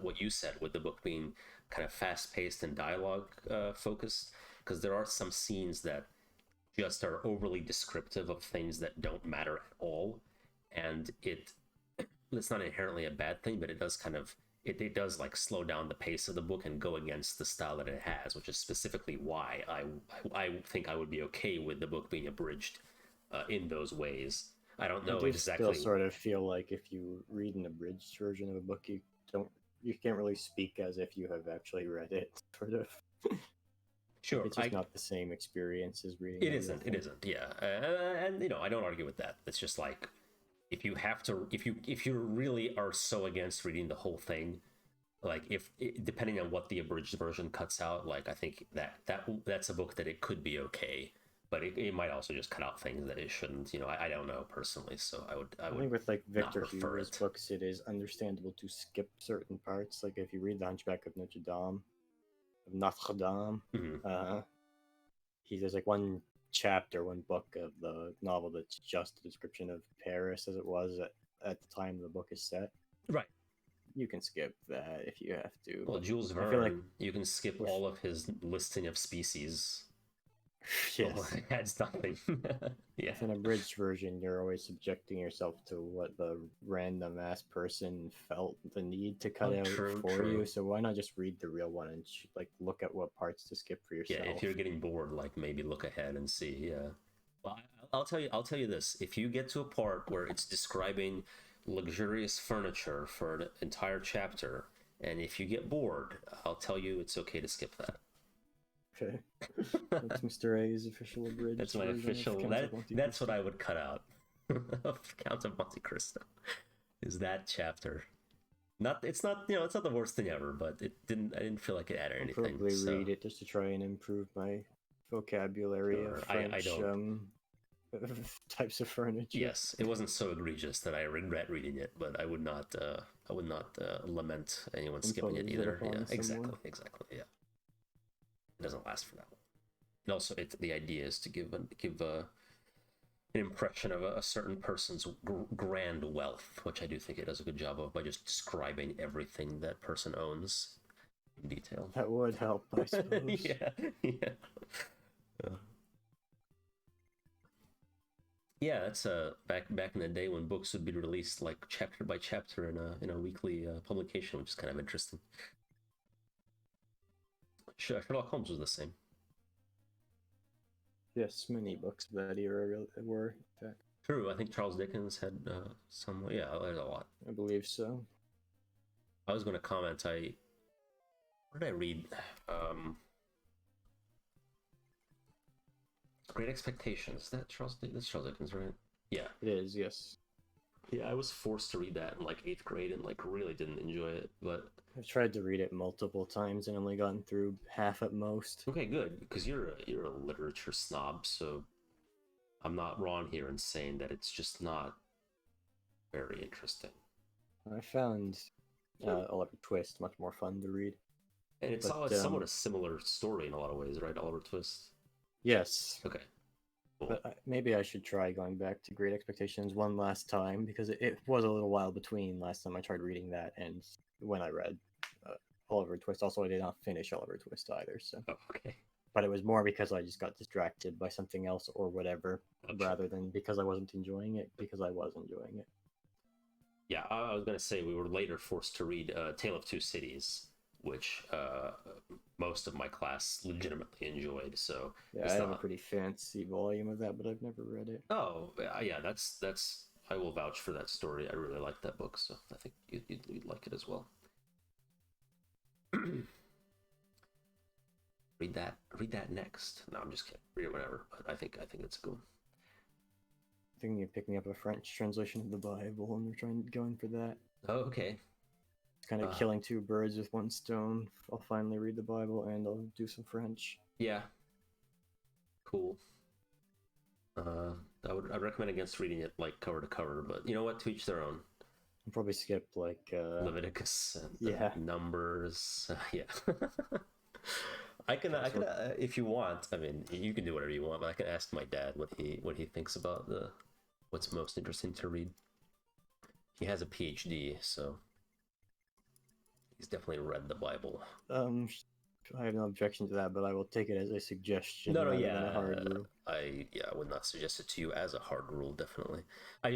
what you said, with the book being kind of fast-paced and dialogue focused, because there are some scenes that just are overly descriptive of things that don't matter at all, and it's not inherently a bad thing, but it does kind of it does like slow down the pace of the book and go against the style that it has, which is specifically why I think I would be okay with the book being abridged in those ways. I don't know exactly. I still sort of feel like if you read an abridged version of a book, you can't really speak as if you have actually read it, sort of. Sure, it's just not the same experience as reading. It isn't. Yeah, and I don't argue with that. It's just like if you have to, if you really are so against reading the whole thing, like depending on what the abridged version cuts out, like I think that's a book that it could be okay. but it might also just cut out things that it shouldn't. I don't know personally, so I I would think with like not Victor prefer Hugo's it. books, it is understandable to skip certain parts. Like if you read The Hunchback of Notre Dame, Mhm. there's like one chapter, one book of the novel that's just a description of Paris as it was at the time the book is set. Right. You can skip that if you have to. Well, But Jules I feel like Verne, you can skip with all of his listing of species. Oh, yes, it adds nothing. Yeah. with an abridged version, you're always subjecting yourself to what the random ass person felt the need to cut Oh, out true, for true. you. So why not just read the real one and like look at what parts to skip for Yeah, yourself? if you're getting bored, like maybe look ahead and see. Yeah. Well, I'll tell you this. If you get to a part where it's describing luxurious furniture for an entire chapter, and if you get bored, I'll tell you it's okay to skip that. Okay, that's Mr. A's official abridged That's my version of official. Count of Monte That's what Cristo. I would cut out of Count of Monte Cristo. Is that chapter? Not. It's not. It's not the worst thing ever, but it didn't. I didn't feel like it added I'll anything. probably So read it just to try and improve my vocabulary sure. of I French don't. types of furniture. Yes, it wasn't so egregious that I regret reading it, but I would not. I would not lament anyone skipping it Impose it either. upon Yeah, exactly, someone. exactly. Yeah, it doesn't last for that long. And also, the idea is to give an impression of a certain person's grand wealth, which I do think it does a good job of by just describing everything that person owns in detail. That would help, I suppose. Yeah, yeah. Yeah, that's back in the day when books would be released like chapter by chapter in a weekly publication, which is kind of interesting. Sherlock Holmes was the same. Yes, many books of that era were, in fact. True, I think Charles Dickens had some. Yeah, there's a lot. I believe so. I was going to comment. What did I read? Great Expectations. That's Charles Dickens, right? Yeah. It is, yes. Yeah, I was forced to read that in like 8th grade and like really didn't enjoy it. But I've tried to read it multiple times and only gotten through half at most. okay, good, because you're a literature snob, so I'm not wrong here in saying that it's just not very interesting. I found Oliver Twist much more fun to read. And it's somewhat a similar story in a lot of ways, right? Oliver Twist. Yes. Okay. Cool. But maybe I should try going back to Great Expectations one last time because it was a little while between last time I tried reading that and when I read Oliver Twist. Also, I did not finish Oliver Twist either. So. Oh, okay. But it was more because I just got distracted by something else or whatever, rather than because I wasn't enjoying it, because I was enjoying it. Yeah, I was going to say we were later forced to read Tale of Two Cities, which most of my class legitimately enjoyed. So yeah, I have a pretty fancy volume of that, but I've never read it. Oh, yeah, that's I will vouch for that story. I really like that book, so I think you'd like it as well. Read that next. No, I'm just kidding. Read it whatever, but I think it's cool. I think you're picking up a French translation of the Bible, and we're going for that. Oh, okay. It's kind of killing two birds with one stone. I'll finally read the Bible, and I'll do some French. Yeah. Cool. I'd recommend against reading it like cover to cover, but you know what? To each their own. I'll probably skip like Leviticus, and Numbers. Yeah. I can if you want. I mean, you can do whatever you want, but I can ask my dad what he thinks about what's most interesting to read. He has a PhD, so he's definitely read the Bible. I have no objection to that, but I will take it as a suggestion. No, than a hard rule. I would not suggest it to you as a hard rule. Definitely. I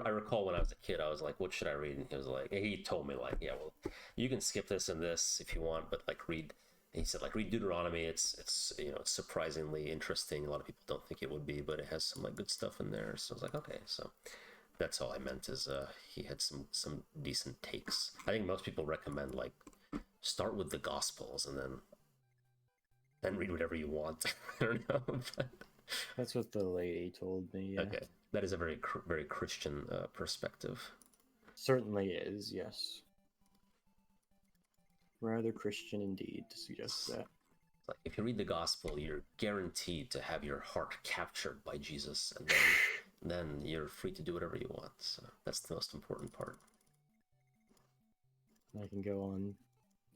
recall when I was a kid, I was like, "What should I read?" And he told me like, "Yeah, well, you can skip this and this if you want, but like read." He said like read Deuteronomy. It's it's surprisingly interesting. A lot of people don't think it would be, but it has some like good stuff in there. So I was like, okay, so that's all I meant is he had some decent takes. I think most people recommend like start with the Gospels and then read whatever you want. I don't know. But... That's what the lady told me. Yeah. Okay, that is a very very Christian perspective. Certainly is, yes. Rather Christian indeed to suggest that. Like if you read the gospel, you're guaranteed to have your heart captured by Jesus, and then you're free to do whatever you want. So that's the most important part. I can go on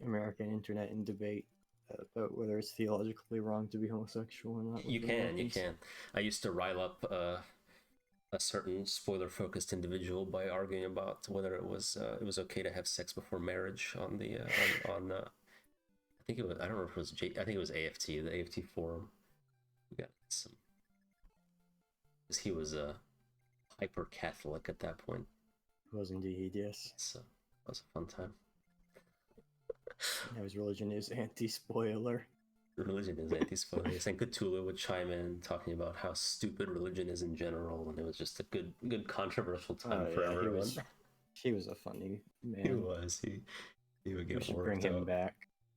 American internet and debate about whether it's theologically wrong to be homosexual or not. You can. I used to rile up a certain spoiler-focused individual by arguing about whether it was okay to have sex before marriage on the on I think it was, I don't know if it was I think it was AFT, the AFT forum. We got some, because he was a hyper Catholic at that point. Was indeed, yes. So it was a fun time. Now his religion is anti-spoiler. Religion is anti-spoiler. And Cthulhu would chime in talking about how stupid religion is in general, and it was just a good controversial time for everyone. He was a funny man. He was. He would get we should worked bring him up. back.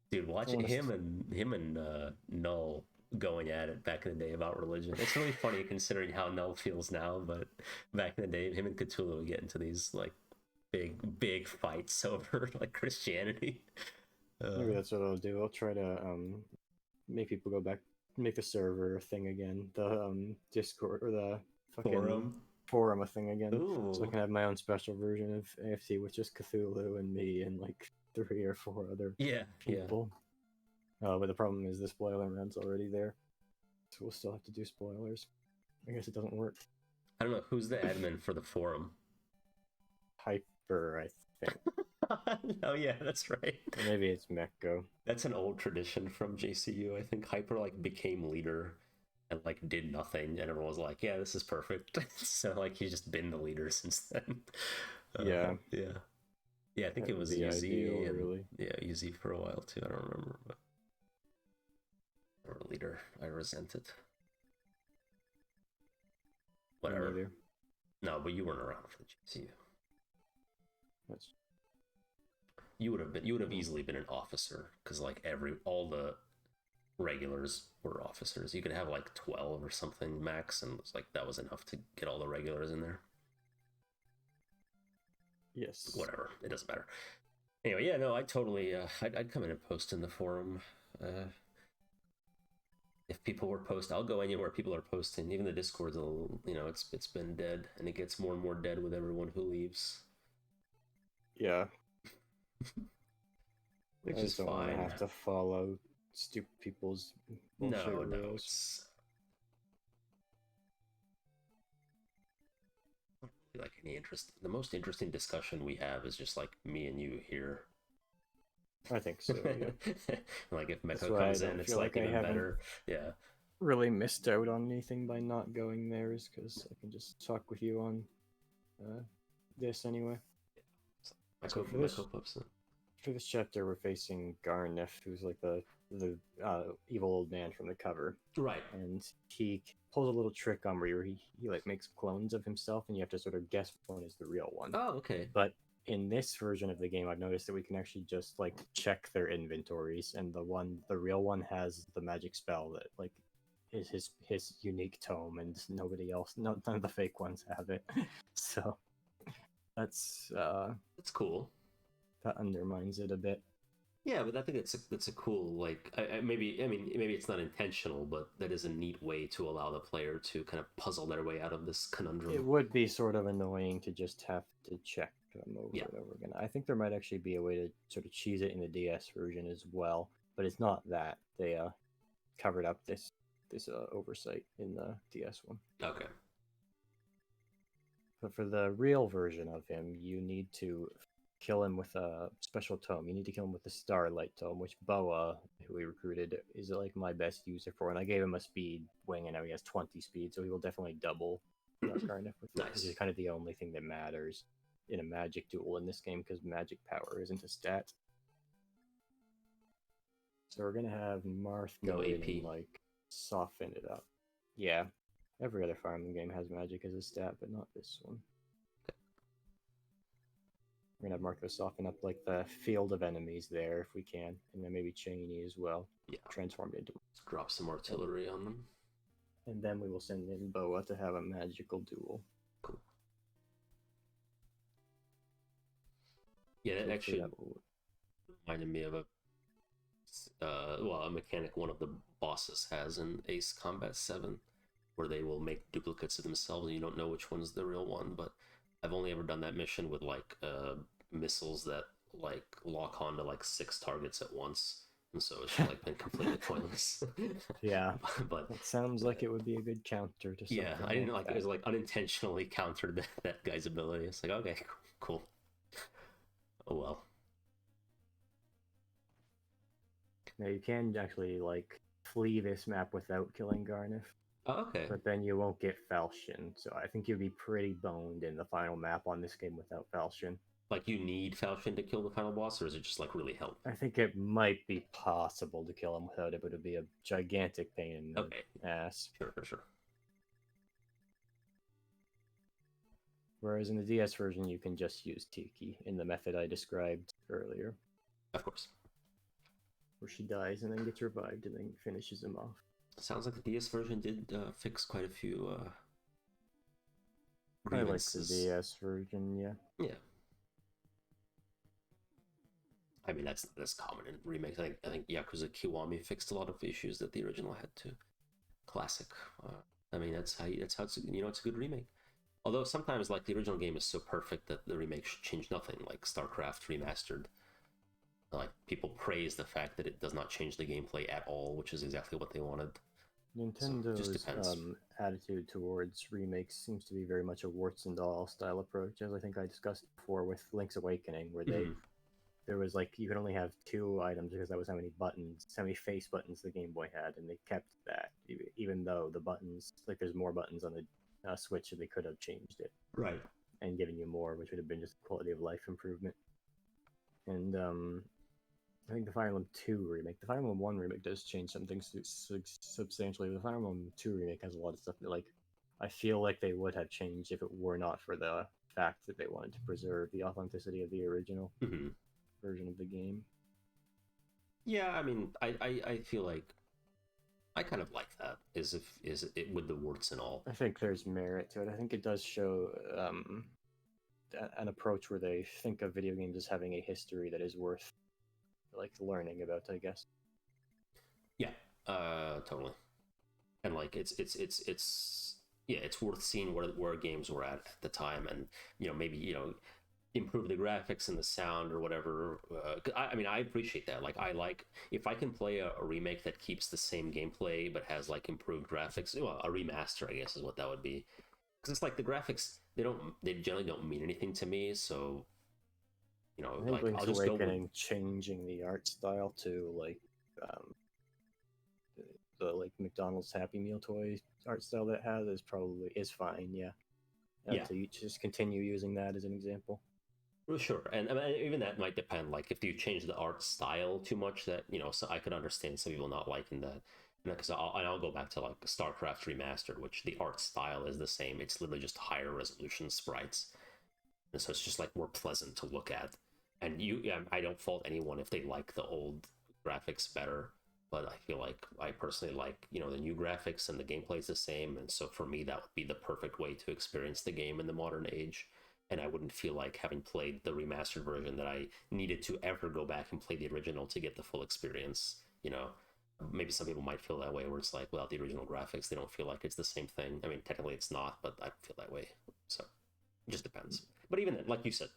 Dude, watching him and Null going at it back in the day about religion. It's really funny considering how Null feels now, but back in the day, him and Cthulhu would get into these like big fights over like Christianity. Maybe that's what I'll do. I'll try to make people go back, make the server a thing again, the Discord or the fucking forum a thing again. Ooh. So I can have my own special version of AFT with just Cthulhu and me and like 3 or 4 other people. But the problem is the spoiler round's already there, so we'll still have to do spoilers. I guess it doesn't work. I don't know who's the admin for the forum. Hyper, I think. Oh yeah, that's right. Or maybe it's Mekko. That's an old tradition from JCU. I think Hyper like became leader and like did nothing, and everyone was like, "Yeah, this is perfect." So like he's just been the leader since then. Yeah. I think it was UZ, really. Yeah, UZ for a while too. I don't remember, but or leader. I resent it. Whatever. No, but you weren't around for the JCU. You would have easily been an officer, because like all the regulars were officers. You could have like 12 or something max, and it's like that was enough to get all the regulars in there. Yes. Whatever, it doesn't matter. Anyway, yeah, no, I totally I'd come in and post in the forum. If people were I'll go anywhere people are posting. Even the Discord's a little, it's been dead, and it gets more and more dead with everyone who leaves. Yeah. Which I is don't fine. have to follow stupid people's bullshit rules. It's not really like any interest. The most interesting discussion we have is just like me and you here. I think so. Yeah. Like if Mekko comes in, it's like even better. Yeah. Really missed out on anything by not going there, is because I can just talk with you on this anyway. So for this chapter, we're facing Gharnef, who's like the evil old man from the cover. Right. And he pulls a little trick on where he like makes clones of himself, and you have to sort of guess which one is the real one. Oh, okay. But in this version of the game, I've noticed that we can actually just like check their inventories, and the real one has the magic spell that like is his unique tome, and nobody else, none of the fake ones have it. So that's cool. That undermines it a bit. Yeah, but I think it's a cool, like, maybe it's not intentional, but that is a neat way to allow the player to kind of puzzle their way out of this conundrum. It would be sort of annoying to just have to check them over and over again. I think there might actually be a way to sort of cheese it in the DS version as well, but it's not that. They covered up this oversight in the DS one. Okay. But for the real version of him, you need to kill him with a special tome. You need to kill him with the Starlight tome, which Boa, who we recruited, is like my best user for. And I gave him a speed wing, and now he has 20 speed, so he will definitely double Gharnef with it, which is kind of the only thing that matters in a magic duel in this game, because magic power isn't a stat. So we're gonna have Marth go in and like soften it up. Yeah, every other Fire Emblem game has magic as a stat, but not this one. We're gonna have Marth soften up like the field of enemies there if we can, and then maybe Chainy as well. Yeah, transformed into. Let's drop some artillery on them, and then we will send in Boa to have a magical duel. Cool. Yeah, that actually reminded me of a well, a mechanic one of the bosses has in Ace Combat 7, where they will make duplicates of themselves and you don't know which one's the real one. But I've only ever done that mission with like missiles that like lock onto like 6 targets at once, and so it's just like been completely pointless. Yeah, but it sounds like it would be a good counter to something. yeah, I didn't like that. it was like unintentionally countered that guy's ability. It's like, okay, cool. Oh well. Now you can actually like flee this map without killing Gharnef, Oh, okay. but then you won't get Falchion. So I think you'd be pretty boned in the final map on this game without Falchion. Like you need Falchion to kill the final boss, or is it just like really help? I think it might be possible to kill him without it, but it'd be a gigantic pain in the Okay, ass. sure. Whereas in the DS version, you can just use Tiki in the method I described earlier, Of course. where she dies and then gets revived and then finishes him off. Sounds like the DS version did fix quite a few I like the grievances. DS version, yeah. Yeah. I mean, that's not as common in remakes. I think Yakuza Kiwami fixed a lot of issues that the original had too. Classic. I mean, that's how it's it's a good remake. Although sometimes like the original game is so perfect that the remake should change nothing. Like StarCraft Remastered, like people praise the fact that it does not change the gameplay at all, which is exactly what they wanted. Nintendo's attitude towards remakes seems to be very much a warts and all style approach, as I think I discussed before with Link's Awakening, where there was like you could only have 2 items because that was how many face buttons the Game Boy had, and they kept that even though the buttons, like there's more buttons on the Switch, and they could have changed it, right, and given you more, which would have been just quality of life improvement. And I think the Fire Emblem 2 remake, the Fire Emblem 1 remake does change something substantially. The Fire Emblem 2 remake has a lot of stuff that, like, I feel like they would have changed if it were not for the fact that they wanted to preserve the authenticity of the original version of the game. Yeah, I mean, I feel like I kind of like that. Is it with the warts and all? I think there's merit to it. I think it does show an approach where they think of video games as having a history that is worth like learning about, I guess. Yeah, totally. And like it's yeah, it's worth seeing where games were at the time, and maybe improve the graphics and the sound or whatever. I mean, I appreciate that. Like, I like if I can play a remake that keeps the same gameplay but has like improved graphics. Well, a remaster, I guess, is what that would be. Because it's like the graphics, they generally don't mean anything to me. So, I think like Link's I'll just Awakening changing the art style to like the like McDonald's Happy Meal toy art style that it has is fine. Yeah. Yeah. So you just continue using that as an example. Well, sure, and I mean, even that might depend. Like, if you change the art style too much, that so I could understand some people not liking that. Because I'll go back to like StarCraft Remastered, which the art style is the same. It's literally just higher resolution sprites, and so it's just like more pleasant to look at. And I don't fault anyone if they like the old graphics better, but I feel like I personally like the new graphics, and the gameplay is the same, and so for me that would be the perfect way to experience the game in the modern age. And I wouldn't feel like, having played the remastered version, that I needed to ever go back and play the original to get the full experience. Maybe some people might feel that way, where it's like, without the original graphics, they don't feel like it's the same thing. I mean, technically it's not, but I feel that way. So it just depends. But even then, like you said,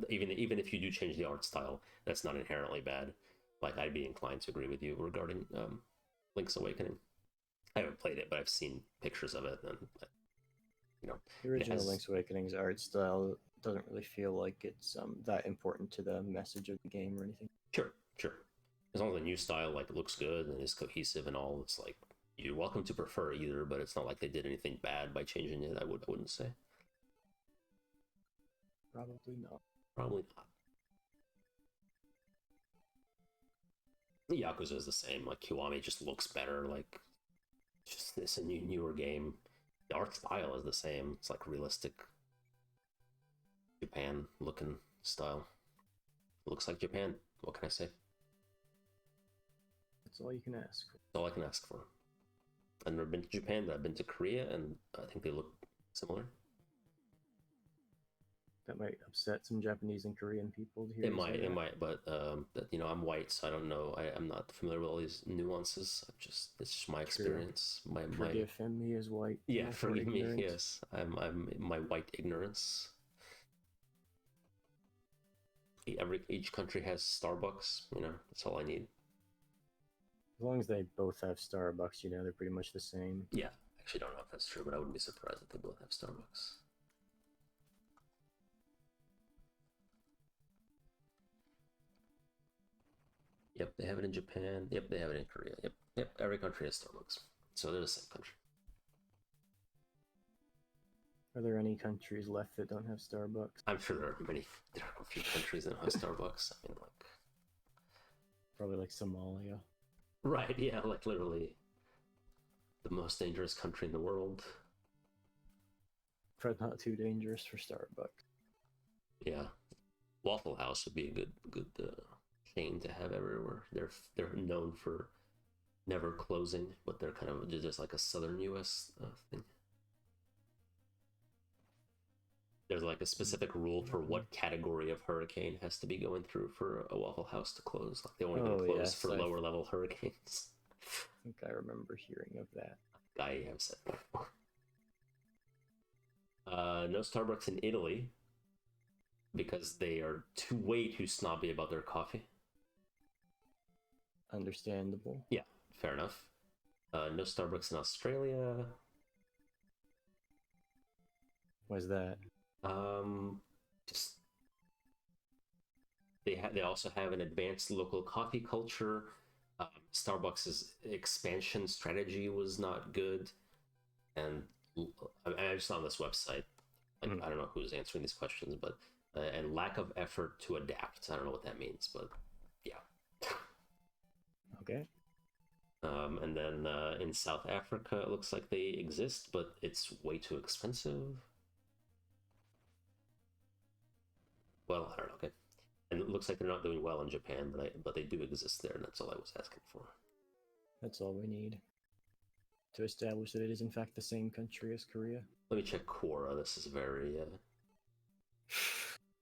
even if you do change the art style, that's not inherently bad. Like, I'd be inclined to agree with you regarding Link's Awakening. I haven't played it, but I've seen pictures of it, and the original Link's Awakening's art style doesn't really feel like it's that important to the message of the game or anything. Sure. As long as the new style like looks good and is cohesive and all, it's like you're welcome to prefer either, but it's not like they did anything bad by changing it. I wouldn't say. Probably not. Probably not. The Yakuza is the same. Like, Kiwami just looks better. Like, it's a newer game. The art style is the same. It's like realistic Japan looking style. It looks like Japan. What can I say? That's all you can ask for. That's all I can ask for. I've never been to Japan, but I've been to Korea, and I think they look similar. That might upset some Japanese and Korean people to hear It you say might, that. but you know, I'm white, so I don't know. I'm not familiar with all these nuances. It's just my True. experience. My Forgive him, he is white. yeah, therefore forgive me. ignorant. Yes, I'm my white ignorance. Each country has Starbucks. You know, that's all I need. As long as they both have Starbucks, you know, they're pretty much the same. Yeah, actually don't know if that's true, but I wouldn't be surprised if they both have Starbucks. Yep, they have it in Japan. Yep, they have it in Korea. Yep. Every country has Starbucks, so they're the same country. Are there any countries left that don't have Starbucks? I'm sure there are a few countries that don't have Starbucks. I mean, like, Probably like Somalia. right? Yeah, like literally the most dangerous country in the world. But not too dangerous for Starbucks. Yeah, Waffle House would be a good chain to have everywhere. They're known for never closing, but they're kind of just like a southern U.S. Thing. There's like a specific rule for what category of hurricane has to be going through for a Waffle House to close. Like they won't even close yes, for lower level hurricanes. I think I remember hearing of that. I have said that before. No Starbucks in Italy because they are way too snobby about their coffee. Understandable. Yeah, fair enough. No Starbucks in Australia. Why's that? Just they also have an advanced local coffee culture. Starbucks's expansion strategy was not good, and I just on this website, like I don't know who's answering these questions, but and lack of effort to adapt. I don't know what that means, but yeah. Okay. And then in South Africa, it looks like they exist, but it's way too expensive. Well, I don't know. Okay, and it looks like they're not doing well in Japan, but they do exist there, and that's all I was asking for. That's all we need to establish that it is in fact the same country as Korea. Let me check Quora. This is very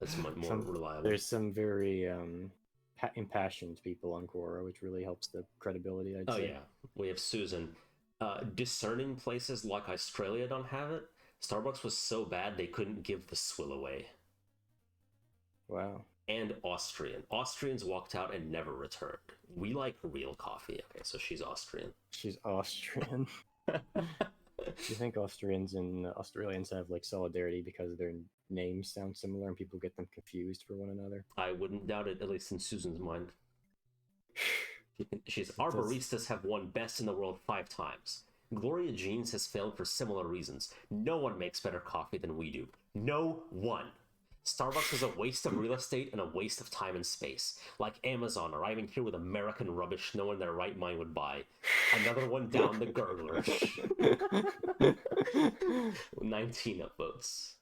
that's much more reliable. There's some very impassioned people on Quora, which really helps the credibility, I'd say. Oh yeah, we have Susan. Discerning places like Australia don't have it. Starbucks was so bad they couldn't give the swill away. Wow. And Austrians walked out and never returned. We like real coffee. Okay, so she's Austrian. She's Austrian. Do you think Austrians and Australians have like solidarity because their names sound similar and people get them confused for one another? I wouldn't doubt it, at least in Susan's mind. Our baristas have won best in the world 5 times. Gloria Jeans has failed for similar reasons. No one makes better coffee than we do. No one. Starbucks is a waste of real estate and a waste of time and space. Like Amazon arriving here with American rubbish no one in their right mind would buy. Another one down the gurgler. 19 upvotes.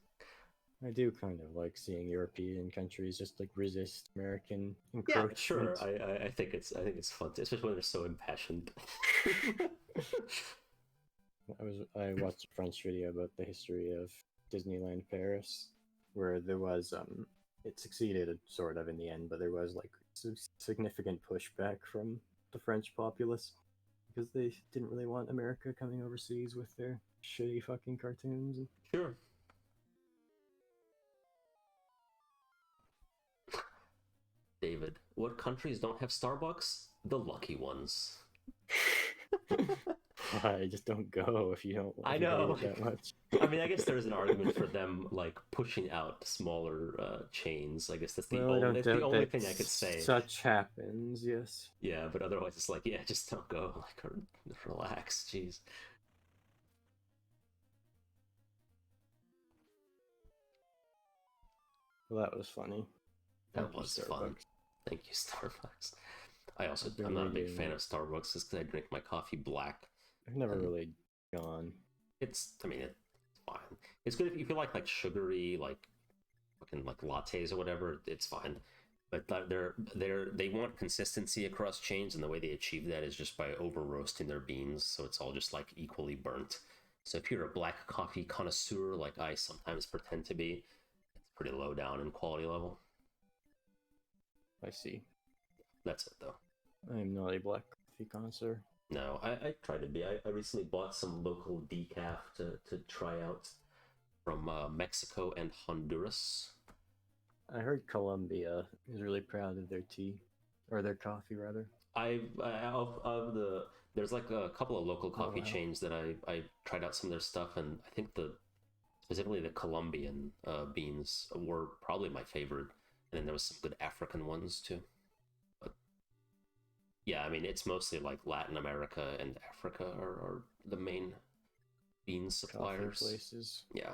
I do kind of like seeing European countries just like resist American encroachment. Yeah, sure. I think it's fun, especially when they're so impassioned. I watched a French video about the history of Disneyland Paris, where there was it succeeded sort of in the end, but there was like significant pushback from the French populace because they didn't really want America coming overseas with their shitty fucking cartoons. Sure. David, what countries don't have Starbucks? The lucky ones. I just don't go if you don't I know that much. I mean, I guess there's an argument for them like pushing out smaller chains. I guess that's the only thing I could say. Such happens, yes. Yeah, but otherwise it's like, yeah, just don't go. Like, relax, jeez. Well, that was funny. That was fun. Thank you, Starbucks. I'm not a big fan of Starbucks just because I drink my coffee black. I've never really gone. It's fine. It's good if you feel like sugary, like fucking like lattes or whatever. It's fine, but they want consistency across chains, and the way they achieve that is just by over roasting their beans, so it's all just like equally burnt. So if you're a black coffee connoisseur, like I sometimes pretend to be, pretty low down in quality level. I see. That's it though. I am not a black coffee connoisseur. No, I try to be. I recently bought some local decaf to try out from Mexico and Honduras. I heard Colombia is really proud of their tea, or their coffee rather. Of the there's like a couple of local coffee wow. chains that I tried out some of their stuff, and I think specifically the Colombian beans were probably my favorite, and then there was some good African ones too. But yeah, I mean it's mostly like Latin America and Africa are the main bean suppliers. Coffee places. Yeah.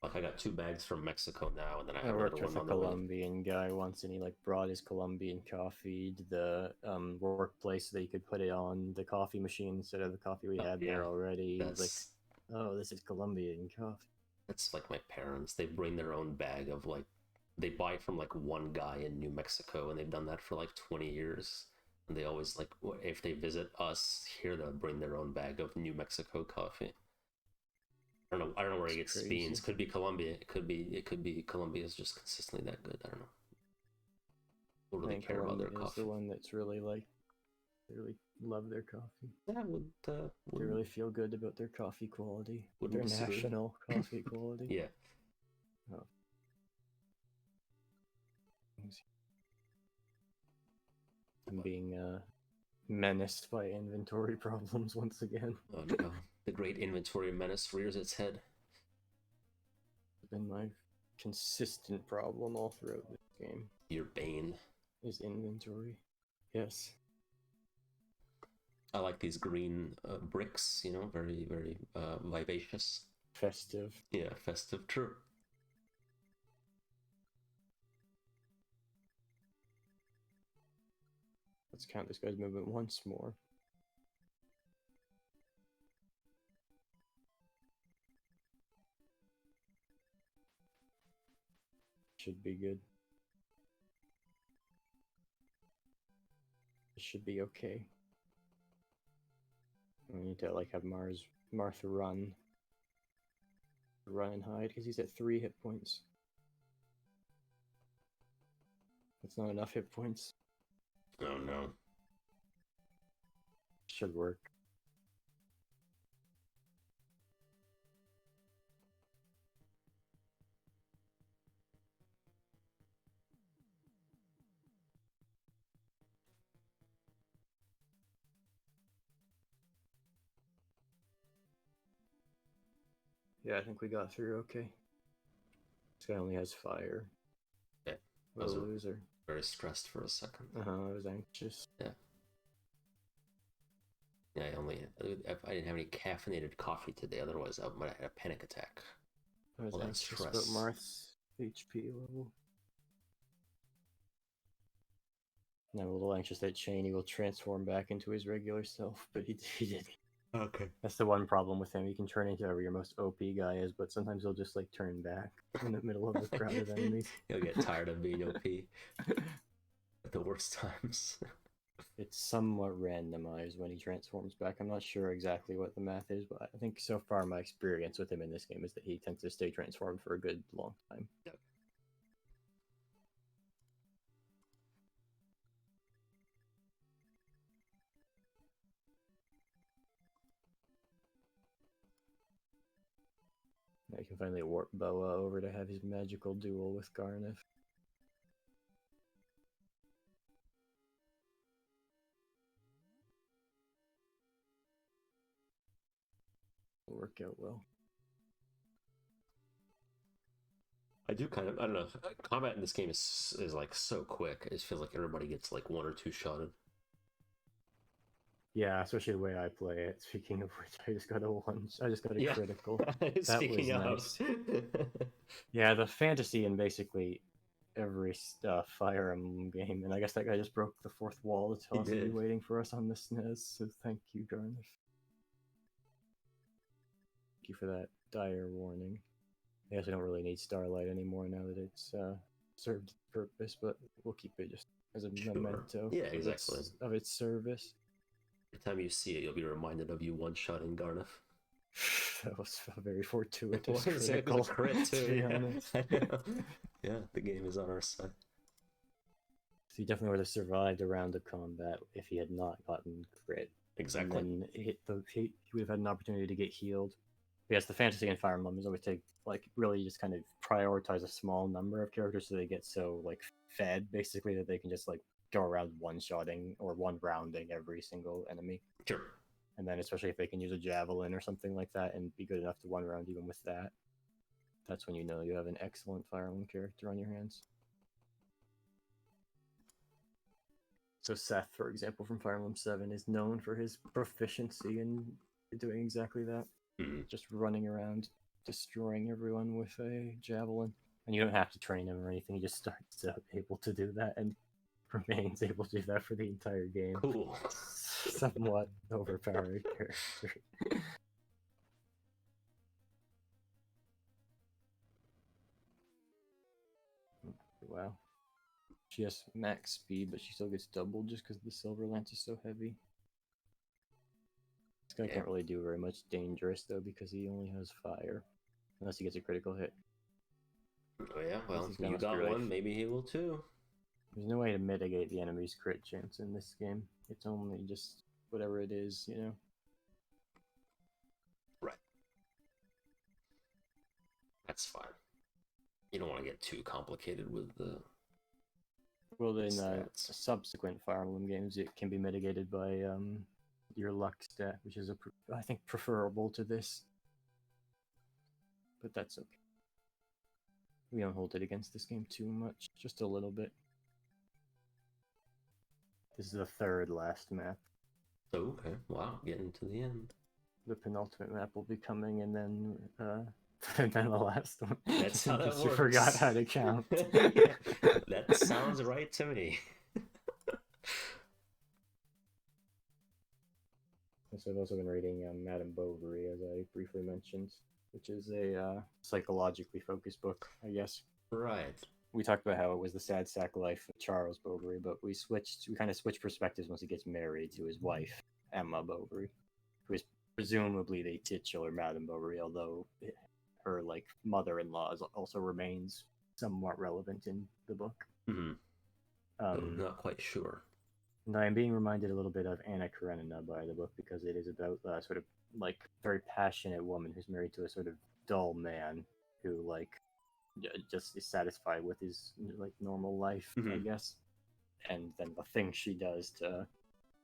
Like I got 2 bags from Mexico now, and then I I have worked another with one a on the way. Colombian guy once, and he like brought his Colombian coffee to the workplace so that he could put it on the coffee machine instead of the coffee we had there already. He was like, "Oh, this is Colombian coffee." That's like my parents. They bring their own bag of like, they buy it from like one guy in New Mexico, and they've done that for like 20 years. And they always like, if they visit us here, they'll bring their own bag of New Mexico coffee. I don't know where he gets beans. Could be Colombia. It could be Colombia's just consistently that good. I don't know. Don't really care about their coffee. The one that's really like, they really love their coffee. Yeah, they really feel good about their coffee quality. Their national coffee quality. Yeah. Oh. I'm being menaced by inventory problems once again. Oh no. The great inventory menace rears its head. It's been my consistent problem all throughout this game. Your bane. Is inventory. Yes. I like these green bricks, you know, very, very vivacious. Festive. Yeah, festive, true. Let's count this guy's movement once more. Should be good. It should be okay. We need to like have Martha run and hide because he's at 3 hit points. That's not enough hit points. Oh no. Should work. Yeah, I think we got through okay. This guy only has fire. Yeah. What a loser. Very stressed for a second. I was anxious. Yeah. Yeah, I didn't have any caffeinated coffee today, otherwise I might have had a panic attack. I was anxious about Marth's HP level. And I'm a little anxious that Chainy will transform back into his regular self, but he didn't. Okay. That's the one problem with him. He can turn into whoever your most OP guy is, but sometimes he'll just like turn back in the middle of a crowd of enemies. He'll get tired of being OP at the worst times. It's somewhat randomized when he transforms back. I'm not sure exactly what the math is, but I think so far my experience with him in this game is that he tends to stay transformed for a good long time. Yep. I can finally warp Boa over to have his magical duel with Gharnef. It'll work out well. I don't know, combat in this game is like so quick. It feels like everybody gets like 1 or 2 shotted. Yeah, especially the way I play it. Speaking of which, I just got a critical. Speaking of. Nice. Yeah, the fantasy in basically every Fire Emblem game, and I guess that guy just broke the 4th wall to tell us to be waiting for us on the SNES, so thank you, Gharnef. Thank you for that dire warning. I guess I don't really need Starlight anymore now that it's served its purpose, but we'll keep it just as a memento of its service. Every time you see it, you'll be reminded of you one-shotting Gharnef. That was a very fortuitous What is it? critical, A crit to too. be Yeah. honest. I know. Yeah, the game is on our side. So he definitely would have survived a round of combat if he had not gotten crit. Exactly. And then he would have had an opportunity to get healed. Yes, the fantasy in Fire Emblem is always take really just kind of prioritize a small number of characters so they get so fed basically that they can just go around one-shotting or one-rounding every single enemy. Sure. And then especially if they can use a javelin or something like that and be good enough to one round even with that, that's when you know you have an excellent Fire Emblem character on your hands. So Seth, for example, from Fire Emblem 7 is known for his proficiency in doing exactly that. Mm-hmm. Just running around, destroying everyone with a javelin. And you don't have to train him or anything, he just starts able to do that and remains able to do that for the entire game. Cool. Somewhat overpowered character. Wow. She has max speed, but she still gets doubled just because the silver lance is so heavy. This guy can't really do very much dangerous, though, because he only has fire. Unless he gets a critical hit. Oh yeah, well, you got one, maybe he will too. There's no way to mitigate the enemy's crit chance in this game. It's only just whatever it is, you know? Right. That's fine. You don't want to get too complicated with the... Well, in subsequent Fire Emblem games, it can be mitigated by your luck stat, which is, I think, preferable to this. But that's okay. We don't hold it against this game too much, just a little bit. This is the third last map. Oh, okay. Wow, getting to the end. The penultimate map will be coming, and then and then the last one. That's how that works. You forgot how to count. That sounds right to me. So I've also been reading Madame Bovary, as I briefly mentioned, which is a psychologically focused book, I guess. Right. We talked about how it was the sad sack life of Charles Bovary, but we kind of switched perspectives once he gets married to his wife, Emma Bovary, who is presumably the titular Madame Bovary, although her mother-in-law also remains somewhat relevant in the book. Mm-hmm. I'm not quite sure. And I'm being reminded a little bit of Anna Karenina by the book because it is about sort of very passionate woman who's married to a sort of dull man who just is satisfied with his normal life, I guess. And then the thing she does to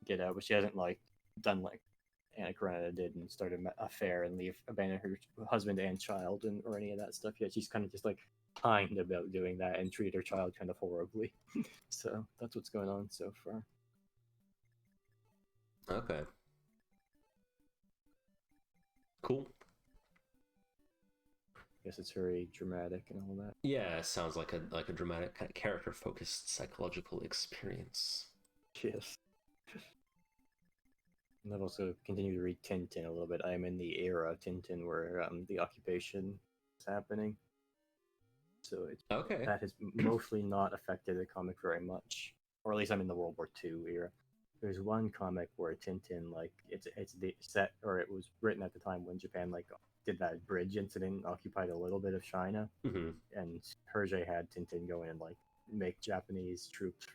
get out, but she hasn't done Anna Karenina did and start an affair and abandon her husband and child or any of that stuff yet. She's kind of just kind about doing that and treat her child kind of horribly. So that's what's going on so far. Okay. Cool. I guess it's very dramatic and all that. Yeah, it sounds like a dramatic kind of character-focused psychological experience. Yes. And I've also continued to read Tintin a little bit. I'm in the era of Tintin where the occupation is happening. So that has mostly not affected the comic very much. Or at least I'm in the World War II era. There's one comic where Tintin, it's the set, or it was written at the time when Japan, did that bridge incident, occupied a little bit of China, and Hergé had Tintin go in and, make Japanese troops,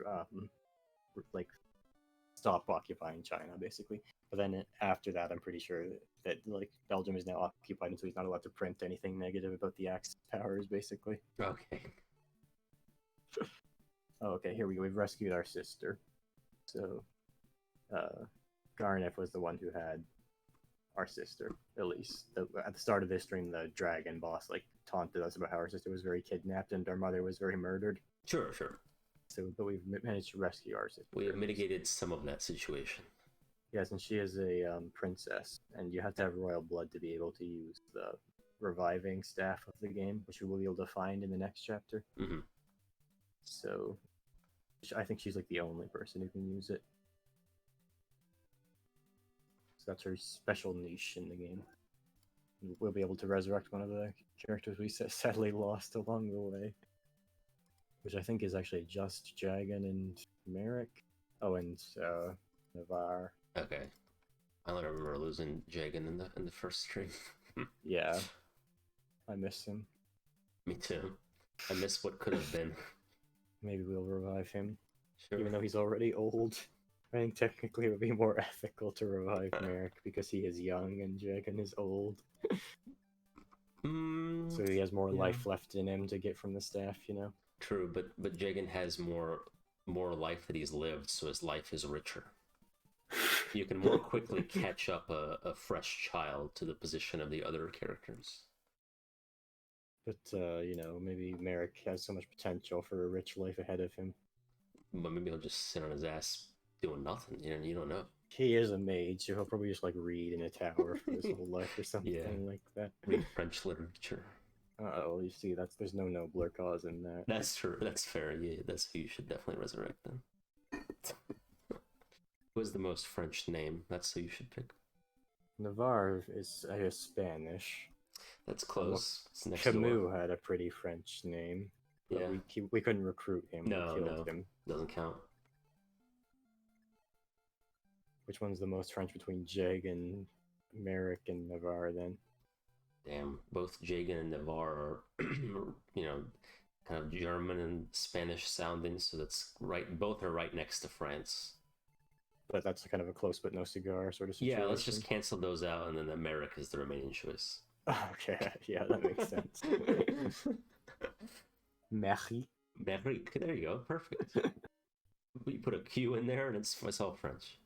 stop occupying China, basically. But then after that, I'm pretty sure that Belgium is now occupied, and so he's not allowed to print anything negative about the Axis powers, basically. Okay. Oh, okay, here we go. We've rescued our sister. So, Gharnef was the one who had our sister, Elise. At the start of this stream, the dragon boss taunted us about how our sister was very kidnapped and our mother was very murdered. Sure. So, but we've managed to rescue our sister. We have mitigated some of that situation. Yes, and she is a princess, and you have to have royal blood to be able to use the reviving staff of the game, which we will be able to find in the next chapter. Mm-hmm. So, I think she's the only person who can use it. So that's her special niche in the game. We'll be able to resurrect one of the characters we sadly lost along the way, which I think is actually just Jagan and Merrick. Oh, and Navarre. Okay. I don't remember losing Jagan in the first stream. Yeah, I miss him. Me too. I miss what could have been. Maybe we'll revive him, Sure. even though he's already old. I think technically it would be more ethical to revive Merrick because he is young and Jagan is old. So he has more life left in him to get from the staff, you know? True, but Jagan has more life that he's lived, so his life is richer. You can more quickly catch up a fresh child to the position of the other characters. But, you know, maybe Merrick has so much potential for a rich life ahead of him. But maybe he'll just sit on his ass doing nothing, you don't know. He is a mage, so he'll probably just, like, read in a tower for his whole life or something like that. Read French literature. Oh, you see, there's no nobler cause in that. That's true, that's fair, yeah, that's who you should definitely resurrect then. Who has the most French name? That's who you should pick. Navarre is, I guess, Spanish. That's close. It's next Camus door. had a pretty French name. But Yeah. we couldn't recruit him. No, we killed him. Doesn't count. Which one's the most French between Jagan, Merrick, and Navarre then? Damn, both Jagan and Navarre are, you know, kind of German and Spanish sounding, so that's right. Both are right next to France. But that's kind of a close but no cigar sort of situation. Yeah, let's just cancel those out, and then America is the remaining choice. Okay, yeah, that makes sense. Marie. Marie, there you go, perfect. You put a Q in there, and it's all French.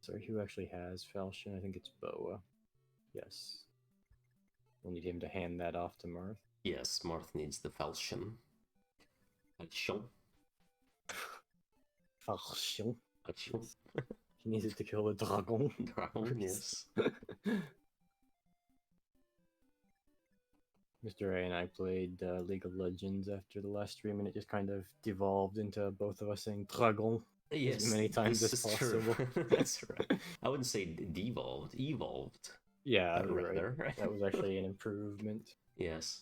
Sorry, who actually has Falchion? I think it's Boa. Yes. We'll need him to hand that off to Marth. Yes, Marth needs the Falchion. Falchion. Falchion. Falchion. He needs it to kill the dragon. Dragon, yes. Mr. A and I played League of Legends after the last stream, and it just kind of devolved into both of us saying dragon Yes, as many times as possible. That's right. I wouldn't say devolved, evolved. Yeah, rather. Right. That was actually an improvement. Yes.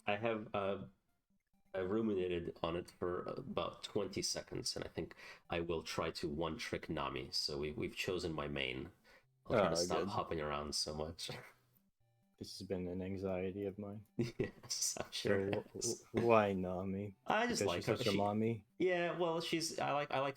I have I ruminated on it for about 20 seconds, and I think I will try to one-trick Nami. So we've chosen my main. I'll try to stop hopping around so much. This has been an anxiety of mine. Yes, I'm sure. So why Nami? I just like her. She's such a mommy. Yeah, well, I like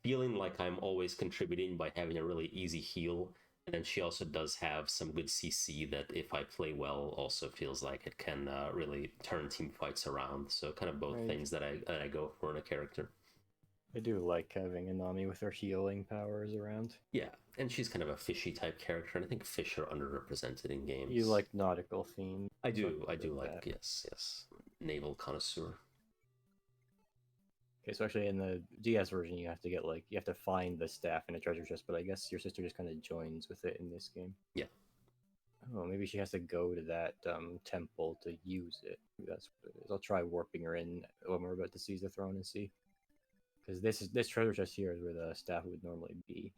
feeling like I'm always contributing by having a really easy heal, and then she also does have some good CC that if I play well, also feels like it can really turn team fights around. So kind of both things that I go for in a character. I do like having a Nami with her healing powers around. Yeah, and she's kind of a fishy type character, and I think fish are underrepresented in games. You like nautical themes? I do like that. Yes. Naval connoisseur. Okay, so actually in the DS version you have to find the staff in a treasure chest, but I guess your sister just kind of joins with it in this game. Yeah. Oh, maybe she has to go to that temple to use it. Maybe that's what it is. I'll try warping her in when we're about to seize the throne and see. Because this treasure chest here is where the staff would normally be.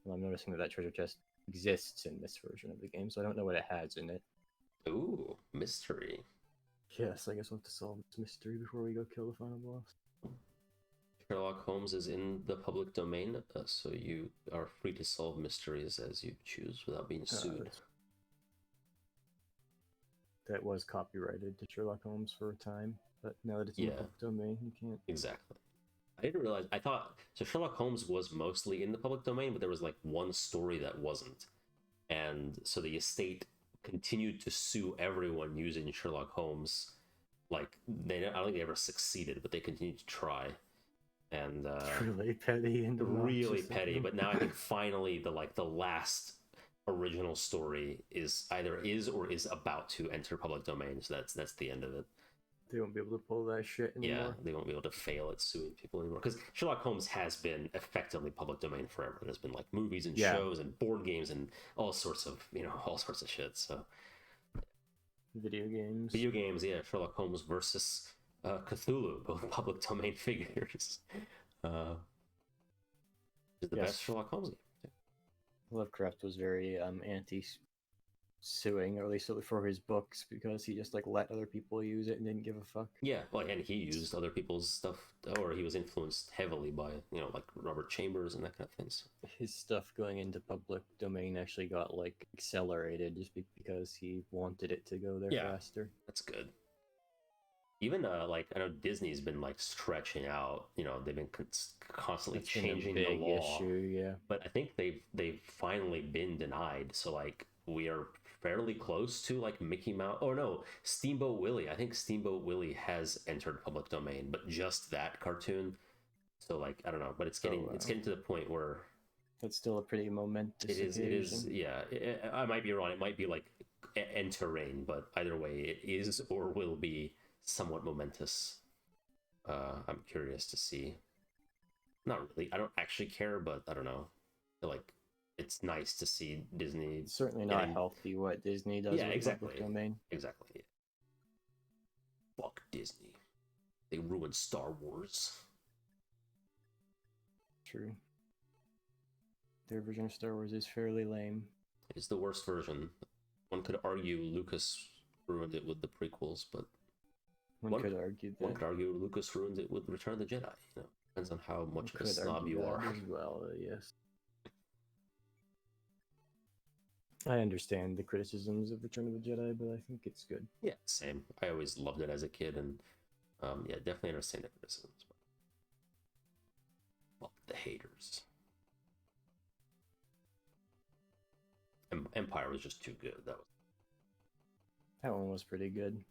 And I'm noticing that treasure chest exists in this version of the game, so I don't know what it has in it. Ooh, mystery. Yes, I guess we'll have to solve this mystery before we go kill the final boss. Sherlock Holmes is in the public domain, so you are free to solve mysteries as you choose without being sued. That was copyrighted to Sherlock Holmes for a time, but now that it's in the public domain, you can't. Exactly. I didn't realize. I thought so. Sherlock Holmes was mostly in the public domain, but there was like one story that wasn't, and so the estate continued to sue everyone using Sherlock Holmes. Like I don't think they ever succeeded, but they continued to try. And really petty and really petty. But now I think finally the last original story is or is about to enter public domain. So that's the end of it. They won't be able to pull that shit anymore. Yeah, they won't be able to fail at suing people anymore. Because Sherlock Holmes has been effectively public domain forever. There's been like movies and shows and board games and all sorts of shit. So video games, yeah. Sherlock Holmes versus Cthulhu, both public domain figures. Is the best Sherlock Holmes game. Lovecraft was very anti suing, or at least for his books, because he just like let other people use it and didn't give a fuck. Yeah, well, and he used other people's stuff, or he was influenced heavily by, like Robert Chambers and that kind of things. His stuff going into public domain actually got like accelerated just because he wanted it to go there faster. That's good. Even like I know Disney's been like stretching out. They've been constantly changing the law. Issue, yeah. But I think they've finally been denied. So like we are fairly close to like Mickey Mouse. Oh no, Steamboat Willie. I think Steamboat Willie has entered public domain, but just that cartoon. So like I don't know, but it's getting to the point where it's still a pretty momentous. It is. Yeah, I might be wrong. It might be like entering, but either way, it is or will be somewhat momentous. I'm curious to see. Not really. I don't actually care, but I don't know. I feel like it's nice to see Disney. It's certainly not healthy what Disney does. Yeah, exactly. Public domain. Exactly. Yeah. Fuck Disney. They ruined Star Wars. True. Their version of Star Wars is fairly lame. It's the worst version. One could argue Lucas ruined it with the prequels, but one could argue that. One could argue Lucas ruined it with Return of the Jedi. Depends on how much of a snob you are. As well, yes. I understand the criticisms of Return of the Jedi, but I think it's good. Yeah, same. I always loved it as a kid, and definitely understand the criticisms. Well, the haters. Empire was just too good. That one was pretty good.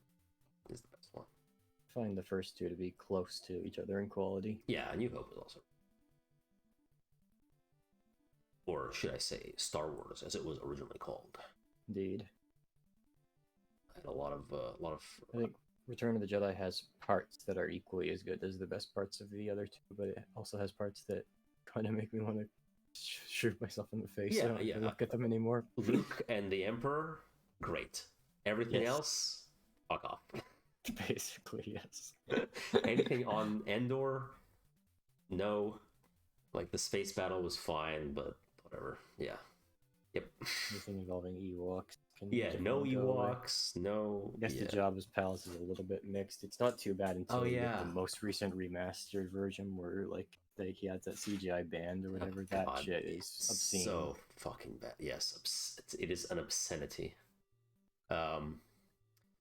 It's the best one. I find the first two to be close to each other in quality. Yeah, and New Hope was also. Or should I say Star Wars, as it was originally called. Indeed. I had a lot of. I think Return of the Jedi has parts that are equally as good as the best parts of the other two, but it also has parts that kind of make me want to shoot myself in the face. Yeah, I don't have to look at them anymore. Luke and the Emperor, great. Everything else, fuck off. Basically, yes. Anything on Endor, no. Like the space battle was fine, but whatever. Yeah. Yep. Anything involving Ewoks. No Ewoks. No. I guess the Jabba's Palace is a little bit mixed. It's not too bad until you get the most recent remastered version where like he has that CGI band or whatever. That shit is obscene. So fucking bad. Yes, it is an obscenity.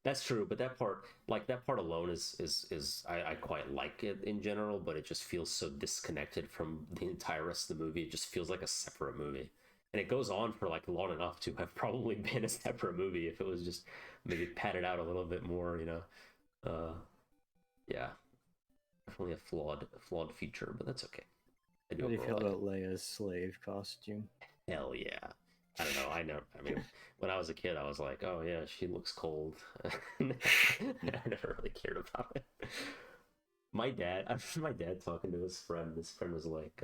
That's true, but that part alone is I quite like it in general, but it just feels so disconnected from the entire rest of the movie. It just feels like a separate movie, and it goes on for like long enough to have probably been a separate movie if it was just maybe padded out a little bit more, yeah, definitely a flawed feature, but that's okay. How do you feel about Leia's slave costume? Hell yeah. I don't know. I mean, when I was a kid, I was like, "Oh yeah, she looks cold." I never really cared about it. My dad talking to his friend. His friend was like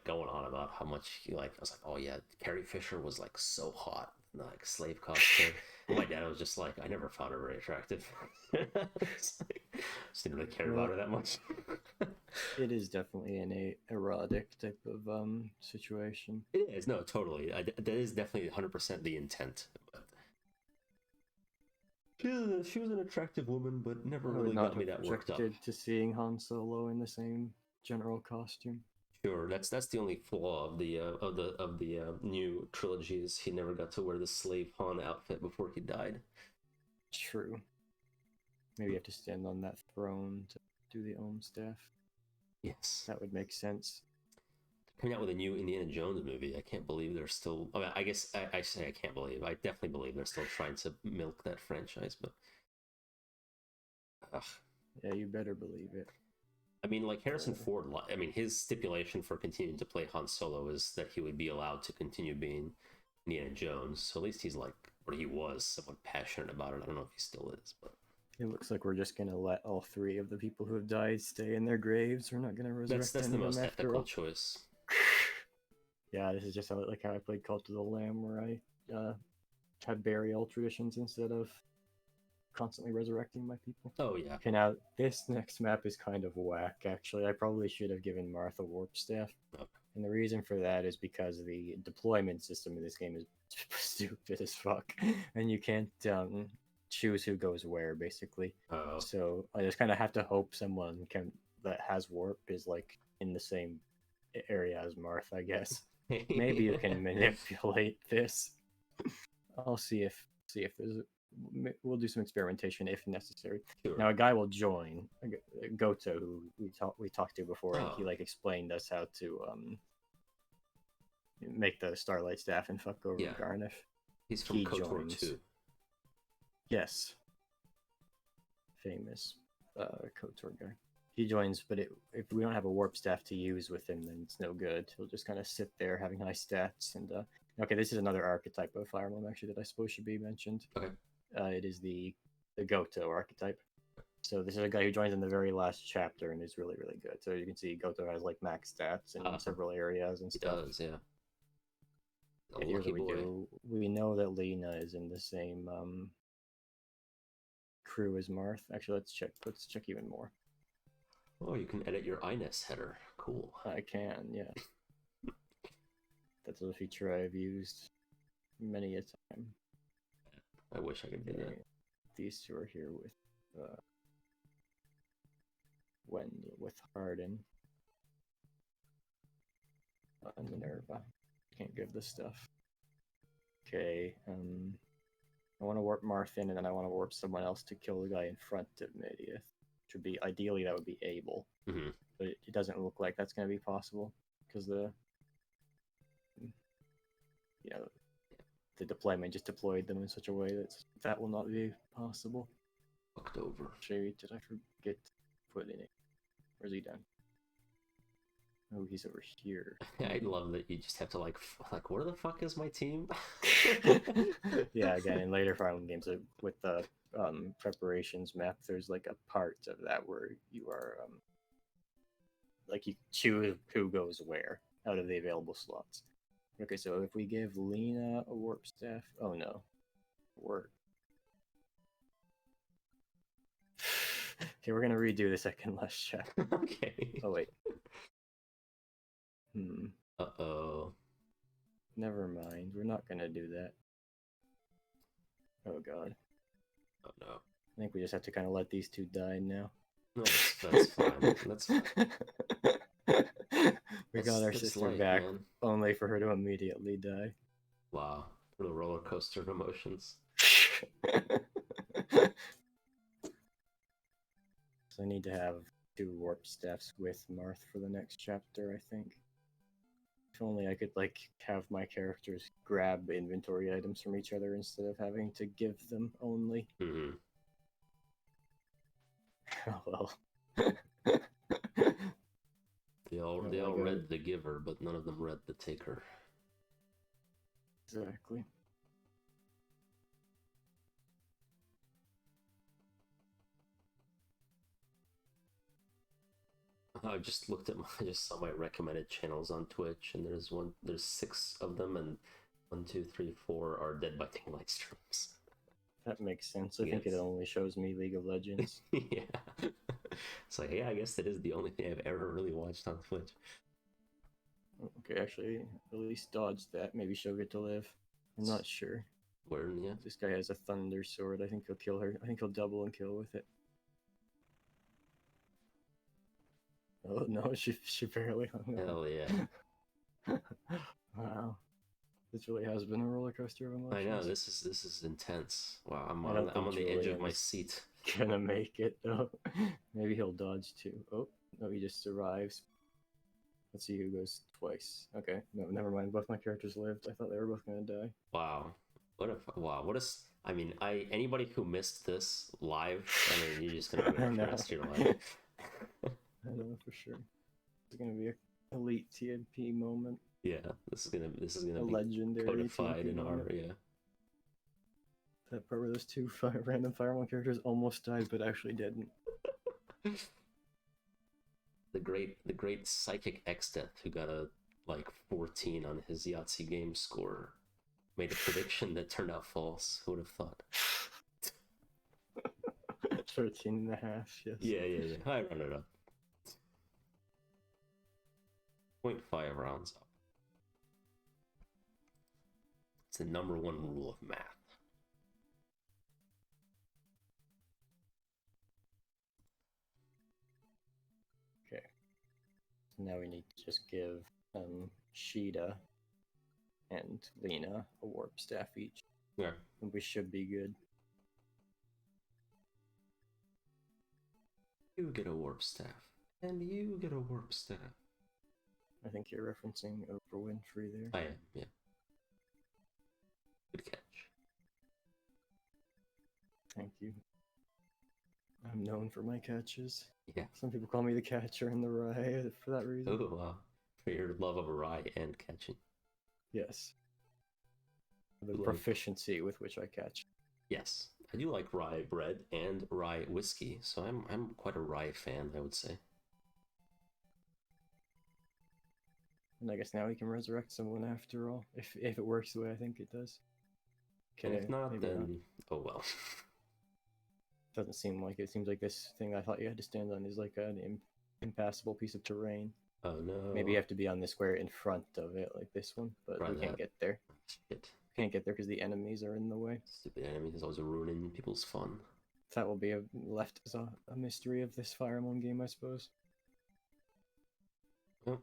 going on about how much he liked. I was like, "Oh yeah, Carrie Fisher was like so hot in the like slave costume." My dad was just like, "I never found her very attractive." Just didn't really care about her that much. It is definitely an erotic type of situation. It is, no, totally. That is definitely 100% the intent. But she was an attractive woman, but never really got me that worked up. To seeing Han Solo in the same general costume. Sure, that's the only flaw of the new trilogy is he never got to wear the slave Han outfit before he died. True. Maybe you have to stand on that throne to do the staff. Yes. That would make sense. Coming out with a new Indiana Jones movie, I can't believe they're still... I mean, I guess I say I can't believe. I definitely believe they're still trying to milk that franchise, but... Yeah, you better believe it. I mean, like Harrison Ford, I mean, his stipulation for continuing to play Han Solo is that he would be allowed to continue being Indiana Jones. So at least he's like, or he was somewhat passionate about it. I don't know if he still is, but... It looks like we're just going to let all three of the people who have died stay in their graves. We're not going to resurrect That's the most ethical choice. Yeah, this is just how I played Cult of the Lamb, where I had burial traditions instead of constantly resurrecting my people. Oh, yeah. Okay, now, this next map is kind of whack, actually. I probably should have given Martha Warp Staff. Okay. And the reason for that is because the deployment system in this game is stupid as fuck, and you can't choose who goes where basically. Oh, So I just kind of have to hope someone that has warp is like in the same area as Marth, I guess. Maybe you can manipulate this. I'll see if there's. We'll do some experimentation if necessary. sure. Now a guy will join, Goto, who we talked to before, and he Oh. like explained us how to make the Starlight Staff and fuck over Yeah. Gharnef. He's from He KOTOR joins. 2. Yes, famous KOTOR guy. He joins, but if we don't have a warp staff to use with him, then it's no good. He'll just kind of sit there having high stats. And okay, this is another archetype of Fire Emblem actually that I suppose should be mentioned. Okay. It is the Goto archetype. So this is a guy who joins in the very last chapter and is really, really good. So you can see Goto has like max stats in several areas and He stuff. does, yeah. A And here's lucky what we boy. do. We know that Lena is in the same crew as Marth. Actually, let's check. Let's check even more. Oh, you can edit your INES header. Cool. I can, yeah. That's a feature I've used many a time. I wish I could do that. These two are here with Harden. Minerva. Can't give this stuff. Okay, I want to warp Marth in, and then I want to warp someone else to kill the guy in front of Midiath. Which would be, ideally, that would be Able. Mm-hmm. But it doesn't look like that's going to be possible, because the deployment just deployed them in such a way that will not be possible. Fucked over. Actually, did I forget to put in it? Where's he done? Oh, he's over here. I love that you just have to like, where the fuck is my team? Yeah, again, in later Fire Emblem games, with the preparations map, there's like a part of that where you are like you choose who goes where out of the available slots. Okay, so if we give Lena a warp staff, oh no, warp. Okay, we're gonna redo the second last check. Okay. Oh wait. Uh-oh. Never mind. We're not gonna do that. Oh god. Oh no. I think we just have to kind of let these two die now. No, that's fine. That's fine. We got our sister light, back, man. only for her to immediately die. Wow. For the roller coaster of emotions. So I need to have 2 warp staffs with Marth for the next chapter, I think. If only I could like have my characters grab inventory items from each other instead of having to give them only. Mm-hmm. Oh well. They all read the giver, but none of them read the taker. Exactly. I just saw my recommended channels on Twitch, and there's 6 of them, and 1, 2, 3, 4 are Dead by Daylight streams. That makes sense. I think it only shows me League of Legends. Yeah. It's like, yeah, I guess that is the only thing I've ever really watched on Twitch. Okay, actually, at least dodge that. Maybe she'll get to live. I'm not sure. Where, yeah? This guy has a thunder sword. I think he'll kill her. I think he'll double and kill with it. Oh no, she barely hung up. Hell yeah. Wow. This really has been a roller coaster of emotions. I know, this is intense. Wow, I'm I don't on the think edge of Julian my is seat. Gonna make it though. Maybe he'll dodge too. Oh, no, he just survives. Let's see who goes twice. Okay, no, never mind. Both my characters lived. I thought they were both gonna die. Wow. I mean, anybody who missed this live, I mean, you're just gonna regret the rest of your life. I know for sure. It's gonna be an elite TNP moment. Yeah, this is gonna A be legendary codified TNP in our moment. yeah. That part where those 2 random Fire Emblem characters almost died but actually didn't. The great psychic Exdeath who got a 14 on his Yahtzee game score made a prediction that turned out false. Who would have thought? 13 and a half, yes. Yeah. I run it up. 0.5 rounds up. It's the number one rule of math. Okay. So now we need to just give Sheeta and Lena a warp staff each. Yeah. And we should be good. You get a warp staff. And you get a warp staff. I think you're referencing Oprah Winfrey there. I am, yeah. Good catch. Thank you. I'm known for my catches. Yeah. Some people call me the catcher in the rye for that reason. Oh, wow. For your love of rye and catching. Yes. The Like- proficiency with which I catch. Yes. I do like rye bread and rye whiskey, so I'm quite a rye fan, I would say. And I guess now we can resurrect someone after all, if it works the way I think it does. And if not, maybe then not. oh well. Doesn't seem like it. It seems like this thing I thought you had to stand on is like an impassable piece of terrain. Oh no. Maybe you have to be on the square in front of it, like this one, but Try we can't that. get there. Shit. Can't get there because the enemies are in the way. Stupid enemy is always ruining people's fun. That will be left as a mystery of this Fire Emblem game, I suppose. Yep.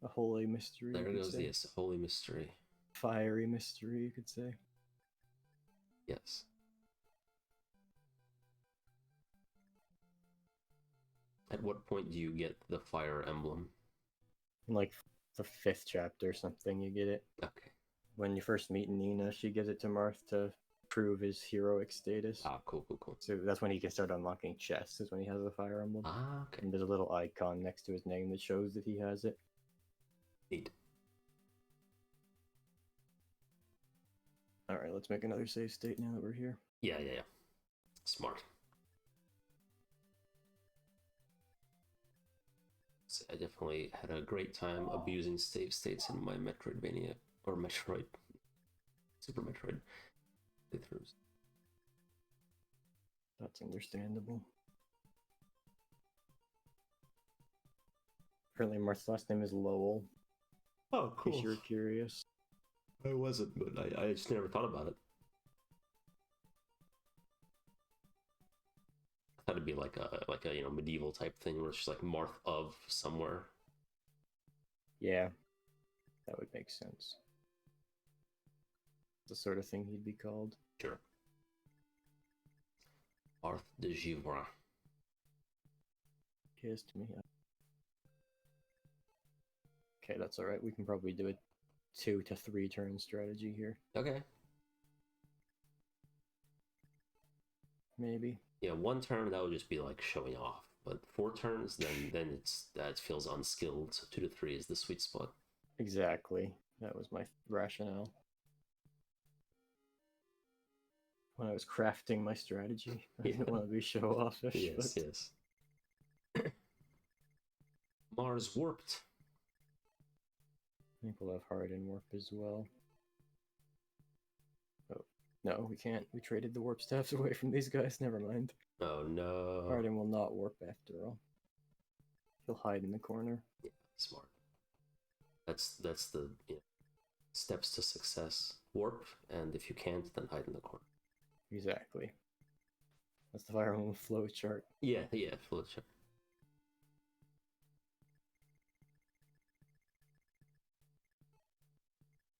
A holy mystery. There you could goes say. the holy mystery. Fiery mystery, you could say. Yes. At what point do you get the Fire Emblem? In like the 5th chapter or something, you get it. Okay. When you first meet Nina, she gives it to Marth to prove his heroic status. Ah, cool. So that's when he can start unlocking chests, is when he has the Fire Emblem. Ah, okay. And there's a little icon next to his name that shows that he has it. Neat. Alright, let's make another save state now that we're here. Yeah. Smart. So I definitely had a great time abusing save states in my Metroidvania, or Metroid, Super Metroid playthroughs. That's understandable. Apparently Marth's last name is Lowell, Oh, in case you're curious. I wasn't, but I just never thought about it. I thought it'd be like a medieval type thing where it's just like Marth of somewhere. Yeah, that would make sense. The sort of thing he'd be called. Sure. Marth de Givre. Kissed me. Okay, that's alright. We can probably do a 2 to 3 turn strategy here. Okay. Maybe. Yeah, 1 turn that would just be like showing off, but 4 turns then that feels unskilled. So 2 to 3 is the sweet spot. Exactly. That was my rationale. When I was crafting my strategy, I didn't want to be show-offish. Yes, but... yes. Mars warped. I think we'll have Harden warp as well. Oh, no, we can't. We traded the warp staffs away from these guys. Never mind. Oh no. Harden will not warp after all. He'll hide in the corner. Yeah, smart. That's the steps to success. Warp, and if you can't, then hide in the corner. Exactly. That's the Fire Emblem flow chart. Yeah, flow chart.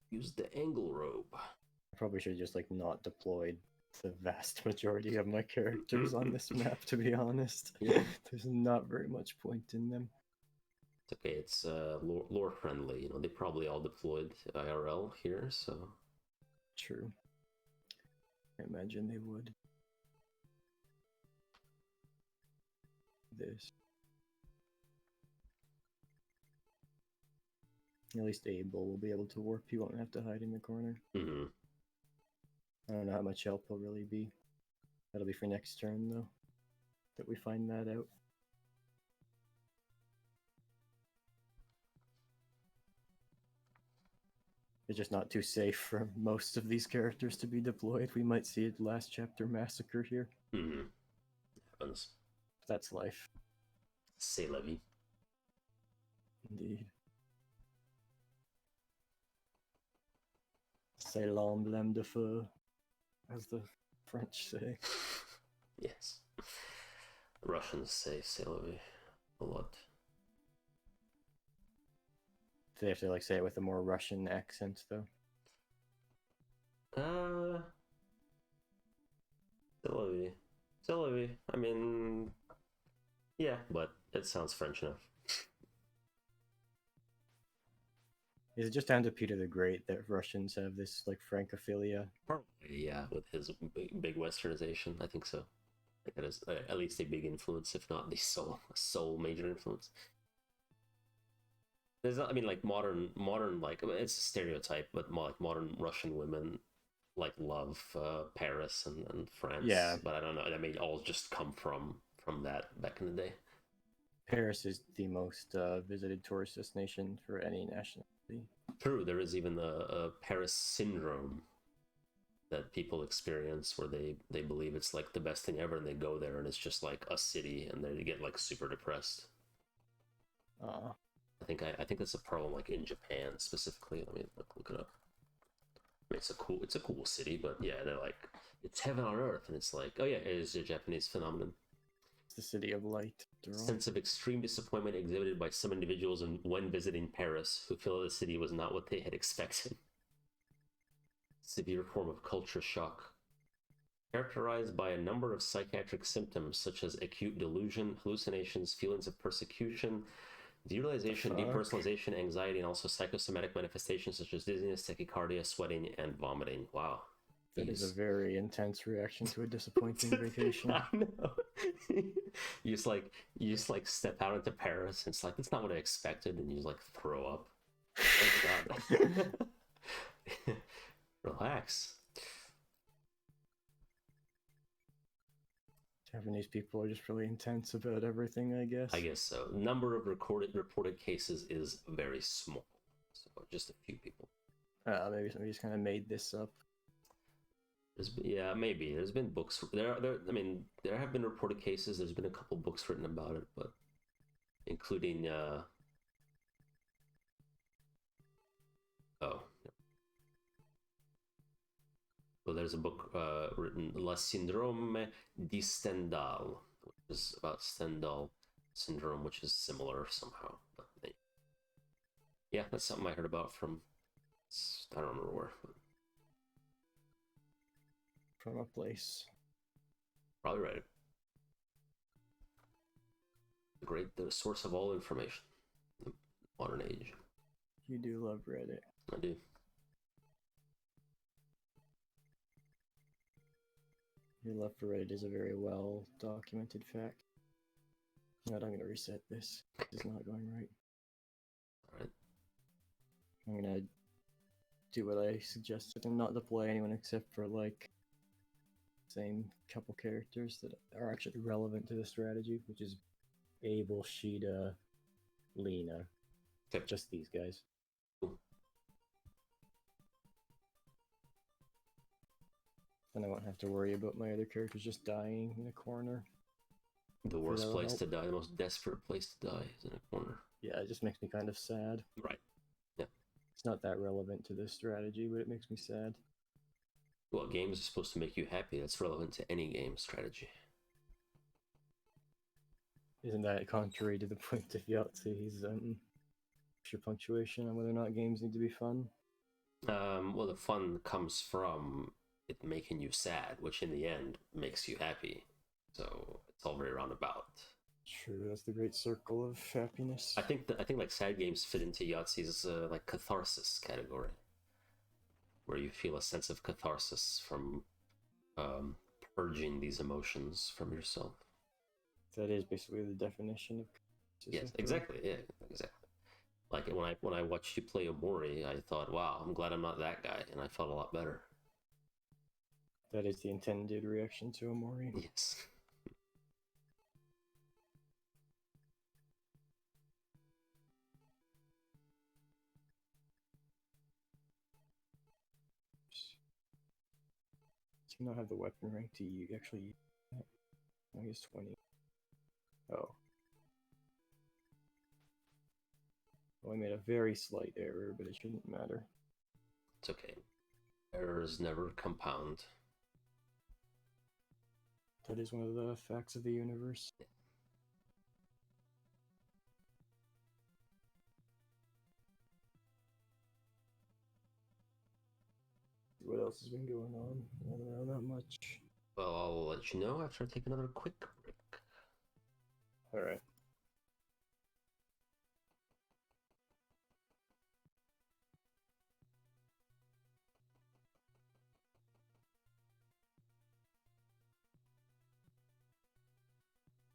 Use the angle robe. I probably should have just like not deployed the vast majority of my characters on this map, to be honest. Yeah. There's not very much point in them. It's okay, it's lore friendly. They probably all deployed IRL here, so. True. I imagine they would. This. At least Abel will be able to warp. He won't have to hide in the corner. Mm-hmm. I don't know how much help he'll really be. That'll be for next turn, though, that we find that out. It's just not too safe for most of these characters to be deployed. We might see a last chapter massacre here. Mm-hmm. Happens. That's life. C'est la vie. Indeed. C'est l'emblème de feu, as the French say. Yes. Russians say c'est la vie a lot. Do they have to like say it with a more Russian accent though? C'est la vie. C'est la vie. I mean, yeah, but it sounds French enough. Is it just down to Peter the Great that Russians have this like Francophilia? Probably, yeah, with his big westernization, I think so. Like that is at least a big influence, if not the sole major influence. There's not, I mean, like modern, like it's a stereotype, but more like modern Russian women like love Paris and France. Yeah, but I don't know. That may all just come from that back in the day. Paris is the most visited tourist destination for any nationality. True, there is even a Paris syndrome that people experience where they believe it's like the best thing ever, and they go there and it's just like a city, and they get like super depressed. I think that's a problem like in Japan specifically. Let me look it up. I mean, it's a cool city, but yeah, they're like it's heaven on earth, and it's like, oh yeah, it is a Japanese phenomenon. It's the city of light. Sense of extreme disappointment exhibited by some individuals when visiting Paris, who feel the city was not what they had expected. Severe form of culture shock, characterized by a number of psychiatric symptoms such as acute delusion, hallucinations, feelings of persecution, derealization, depersonalization, anxiety, and also psychosomatic manifestations such as dizziness, tachycardia, sweating, and vomiting. Wow. That is a very intense reaction to a disappointing vacation. I know. you just like step out into Paris, and it's like that's not what I expected, and you just like throw up. Oh God. Relax. Japanese people are just really intense about everything, I guess. I guess so. Number of reported cases is very small, so just a few people. Maybe somebody just kind of made this up. Yeah, maybe. There's been books. I mean, there have been reported cases. There's been a couple books written about it, but including well, there's a book written La Syndrome di Stendhal, which is about Stendhal syndrome, which is similar somehow. But yeah, that's something I heard about from I don't remember where. But... From a place. Probably right. The source of all information in the modern age. You do love Reddit. I do. Your love for Reddit is a very well documented fact. I'm going to reset this. It's not going right. Alright. I'm going to do what I suggested and not deploy anyone except for like same couple characters that are actually relevant to the strategy, which is Abel, Sheeta, Lena. Okay. Just these guys. Cool. Then I won't have to worry about my other characters just dying in a corner. The worst place to die, the most desperate place to die is in a corner. Yeah, it just makes me kind of sad. Right. Yeah. It's not that relevant to this strategy, but it makes me sad. Well, games are supposed to make you happy. That's relevant to any game strategy. Isn't that contrary to the point of Yahtzee's extra punctuation on whether or not games need to be fun? Well, the fun comes from it making you sad, which in the end makes you happy. So it's all very roundabout. True, that's the great circle of happiness. I think like sad games fit into Yahtzee's like catharsis category, where you feel a sense of catharsis from purging these emotions from yourself. That is basically the definition of yes, exactly. Yeah, exactly. Like when I watched you play Omori, I thought, wow, I'm glad I'm not that guy, and I felt a lot better. That is the intended reaction to Omori. Yes. Do you not have the weapon rank to actually use that? I guess 20. Oh. Oh, I made a very slight error, but it shouldn't matter. It's okay. Errors never compound. That is one of the facts of the universe. What else has been going on? I don't know, not much. Well, I'll let you know after I take another quick break. All right.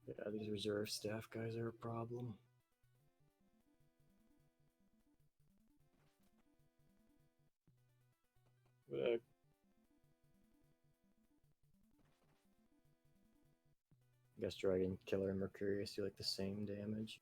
Yeah, these reserve staff guys are a problem. But, I guess Dragon, Killer, and Mercurius do like the same damage.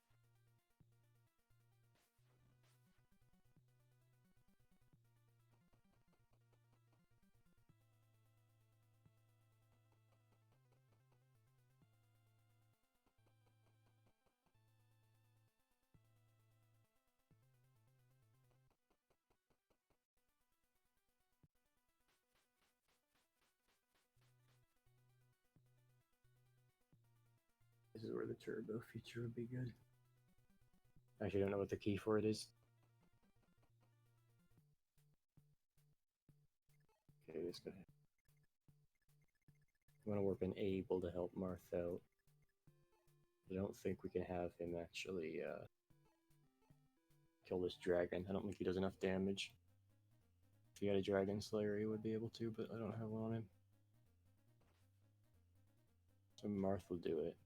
This is where the turbo feature would be good. I actually don't know what the key for it is. Okay, this guy. I want to warp an Able to help Marth out. I don't think we can have him actually kill this dragon. I don't think he does enough damage. If he had a Dragon Slayer, he would be able to, but I don't have one on him. So Marth will do it.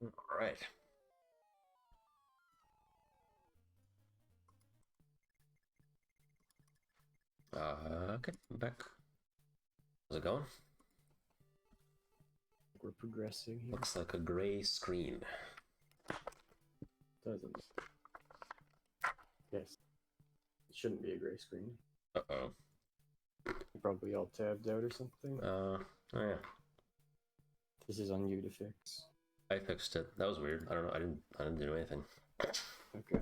All right. Okay, I'm back. How's it going? We're progressing here. Looks like a gray screen. Doesn't. Yes. It shouldn't be a gray screen. Uh-oh. You're probably all tabbed out or something. Oh yeah. This is on you to fix. I fixed it. That was weird. I don't know. I didn't do anything. Okay.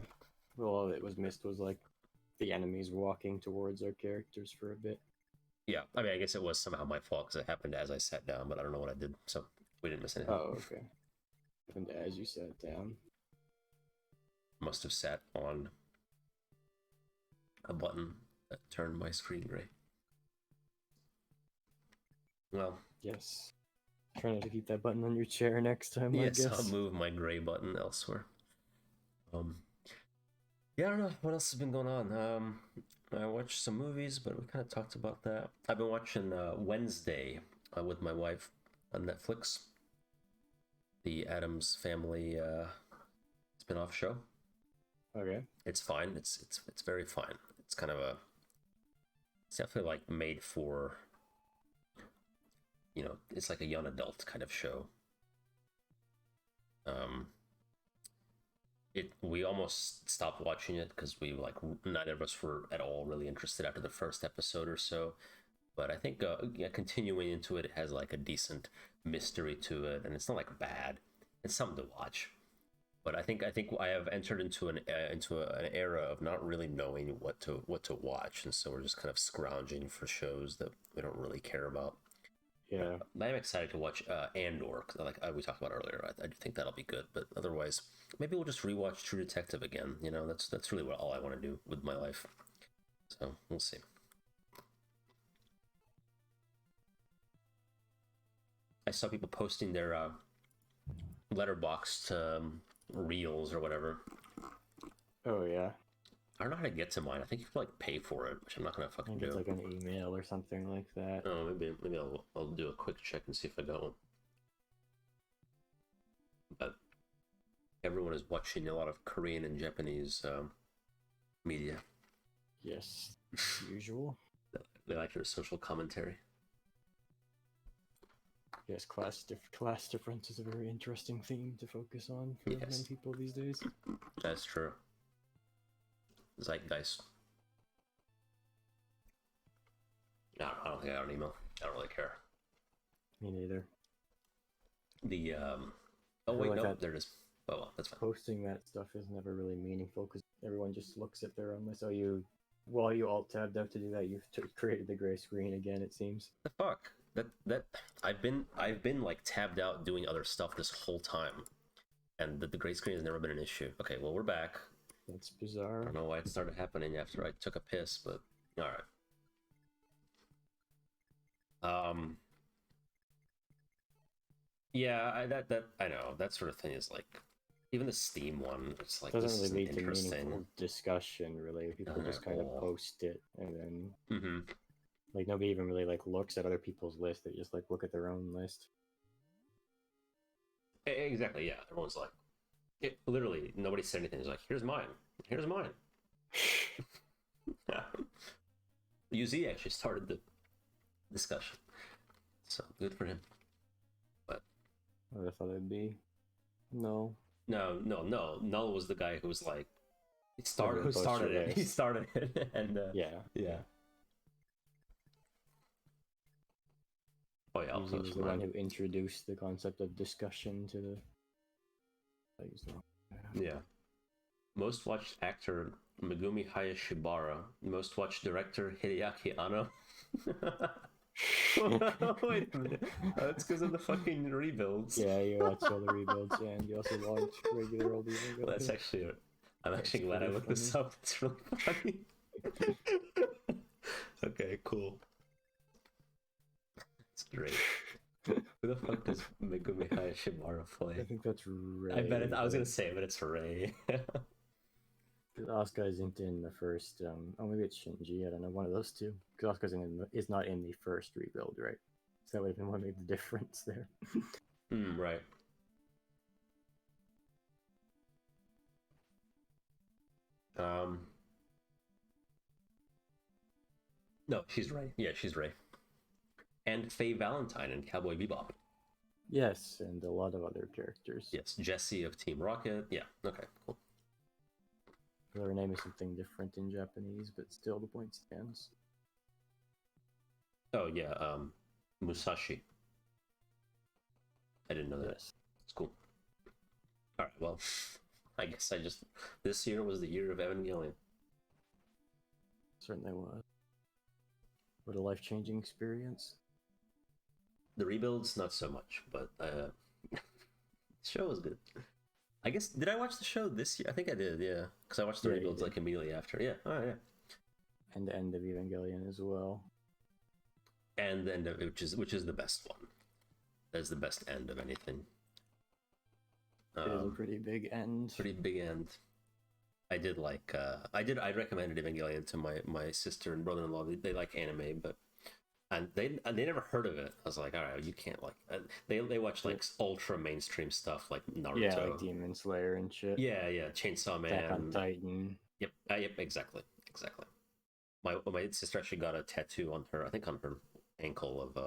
Well, all that was missed was like the enemies walking towards our characters for a bit. Yeah, I mean, I guess it was somehow my fault because it happened as I sat down, but I don't know what I did, so we didn't miss anything. Oh, okay. Happened as you sat down. Must have sat on a button that turned my screen gray. Well. Yes. Try not to keep that button on your chair next time, yes, I guess. I'll move my gray button elsewhere. Yeah, I don't know what else has been going on. I watched some movies, but we kind of talked about that. I've been watching Wednesday with my wife on Netflix. The Addams Family spin-off show. Okay. It's fine. It's very fine. It's kind of it's definitely like made for, it's like a young adult kind of show. We almost stopped watching it because neither of us were at all really interested after the first episode or so. But I think continuing into it, it has like a decent mystery to it, and it's not like bad. It's something to watch. But I think I have entered into an era of not really knowing what to watch, and so we're just kind of scrounging for shows that we don't really care about. Yeah, I'm excited to watch Andor, like we talked about earlier. I do think that'll be good, but otherwise, maybe we'll just rewatch True Detective again. That's really all I want to do with my life. So we'll see. I saw people posting their letterboxed reels or whatever. Oh yeah. I don't know how to get to mine. I think you have to like pay for it, which I'm not gonna I fucking think it's do. like an email or something like that. Oh, maybe I'll do a quick check and see if I got one. But everyone is watching a lot of Korean and Japanese media. Yes, usual. They like their social commentary. Yes, class difference is a very interesting theme to focus on for Yes. many people these days. That's true. Zeitgeist. No, I don't think I got an email. I don't really care. Me neither. The oh feel wait, like no, that- there it is. Oh well, that's fine. Posting that stuff is never really meaningful because everyone just looks at their own list. So while you alt tabbed out to do that, you've created the gray screen again. It seems. The fuck? That I've been like tabbed out doing other stuff this whole time, and the gray screen has never been an issue. Okay, well we're back. That's I bizarre. don't know why it started happening after I took a piss, but all right. Yeah, I know that sort of thing is like, even the Steam one, it's like, Doesn't this really isn't lead to interesting. meaningful discussion. Really, people just kind of all. post it and then Mm-hmm. like nobody even really like looks at other people's list. They just like look at their own list. Exactly. Yeah, everyone's like, literally nobody said anything. It's like, here's mine. Here's mine. UZ actually started the discussion, so good for him. But I thought it'd be no. no. Null was the guy who was like, who Everyone started posted it. He this. started it, and Yeah. Oh yeah, I'll Usually was post the one mine. who introduced the concept of discussion to the. I used the wrong- Yeah. Most watched actor Megumi Hayashibara. Most watched director Hideaki Anno. Wait a minute. That's because of the fucking rebuilds. Yeah, you watched all the rebuilds and you also watched regular old rebuilds. That's actually. I'm actually That's glad I pretty looked this funny. up. It's really funny. Okay, cool. It's great. Who the fuck does Megumi Hayashibara I play? think that's Ray. I bet I was gonna say, but it's Ray. Asuka isn't in the first. Oh, maybe it's Shinji. I don't know. One of those two. Because Asuka's is not in the first rebuild, right? So that would have been what made the difference there. Right. No, she's Ray. Yeah, she's Ray. And Faye Valentine in Cowboy Bebop. Yes, and a lot of other characters. Yes, Jessie of Team Rocket. Yeah, okay, cool. Her name is something different in Japanese, but still the point stands. Oh, yeah, Musashi. I didn't know that. Yes. It's cool. Alright, well, I guess this year was the year of Evangelion. Certainly was. What a life-changing experience. The rebuilds, not so much, but the show was good. I guess, did I watch the show this year? I think I did, yeah. Because I watched the Yeah, you rebuilds did. like immediately after. Yeah, oh yeah. And the end of Evangelion as well. And then, which is the best one. That's the best end of anything. It is a pretty big end. Pretty big end. I did like, I recommended Evangelion to my sister and brother-in-law. They like anime, but and they never heard of it. I was like, all right, you can't like. They watch like ultra mainstream stuff like Naruto. Yeah, like Demon Slayer and shit. Yeah, Chainsaw Man. Attack on Titan. Yep, exactly. My sister actually got a tattoo on her, I think on her ankle of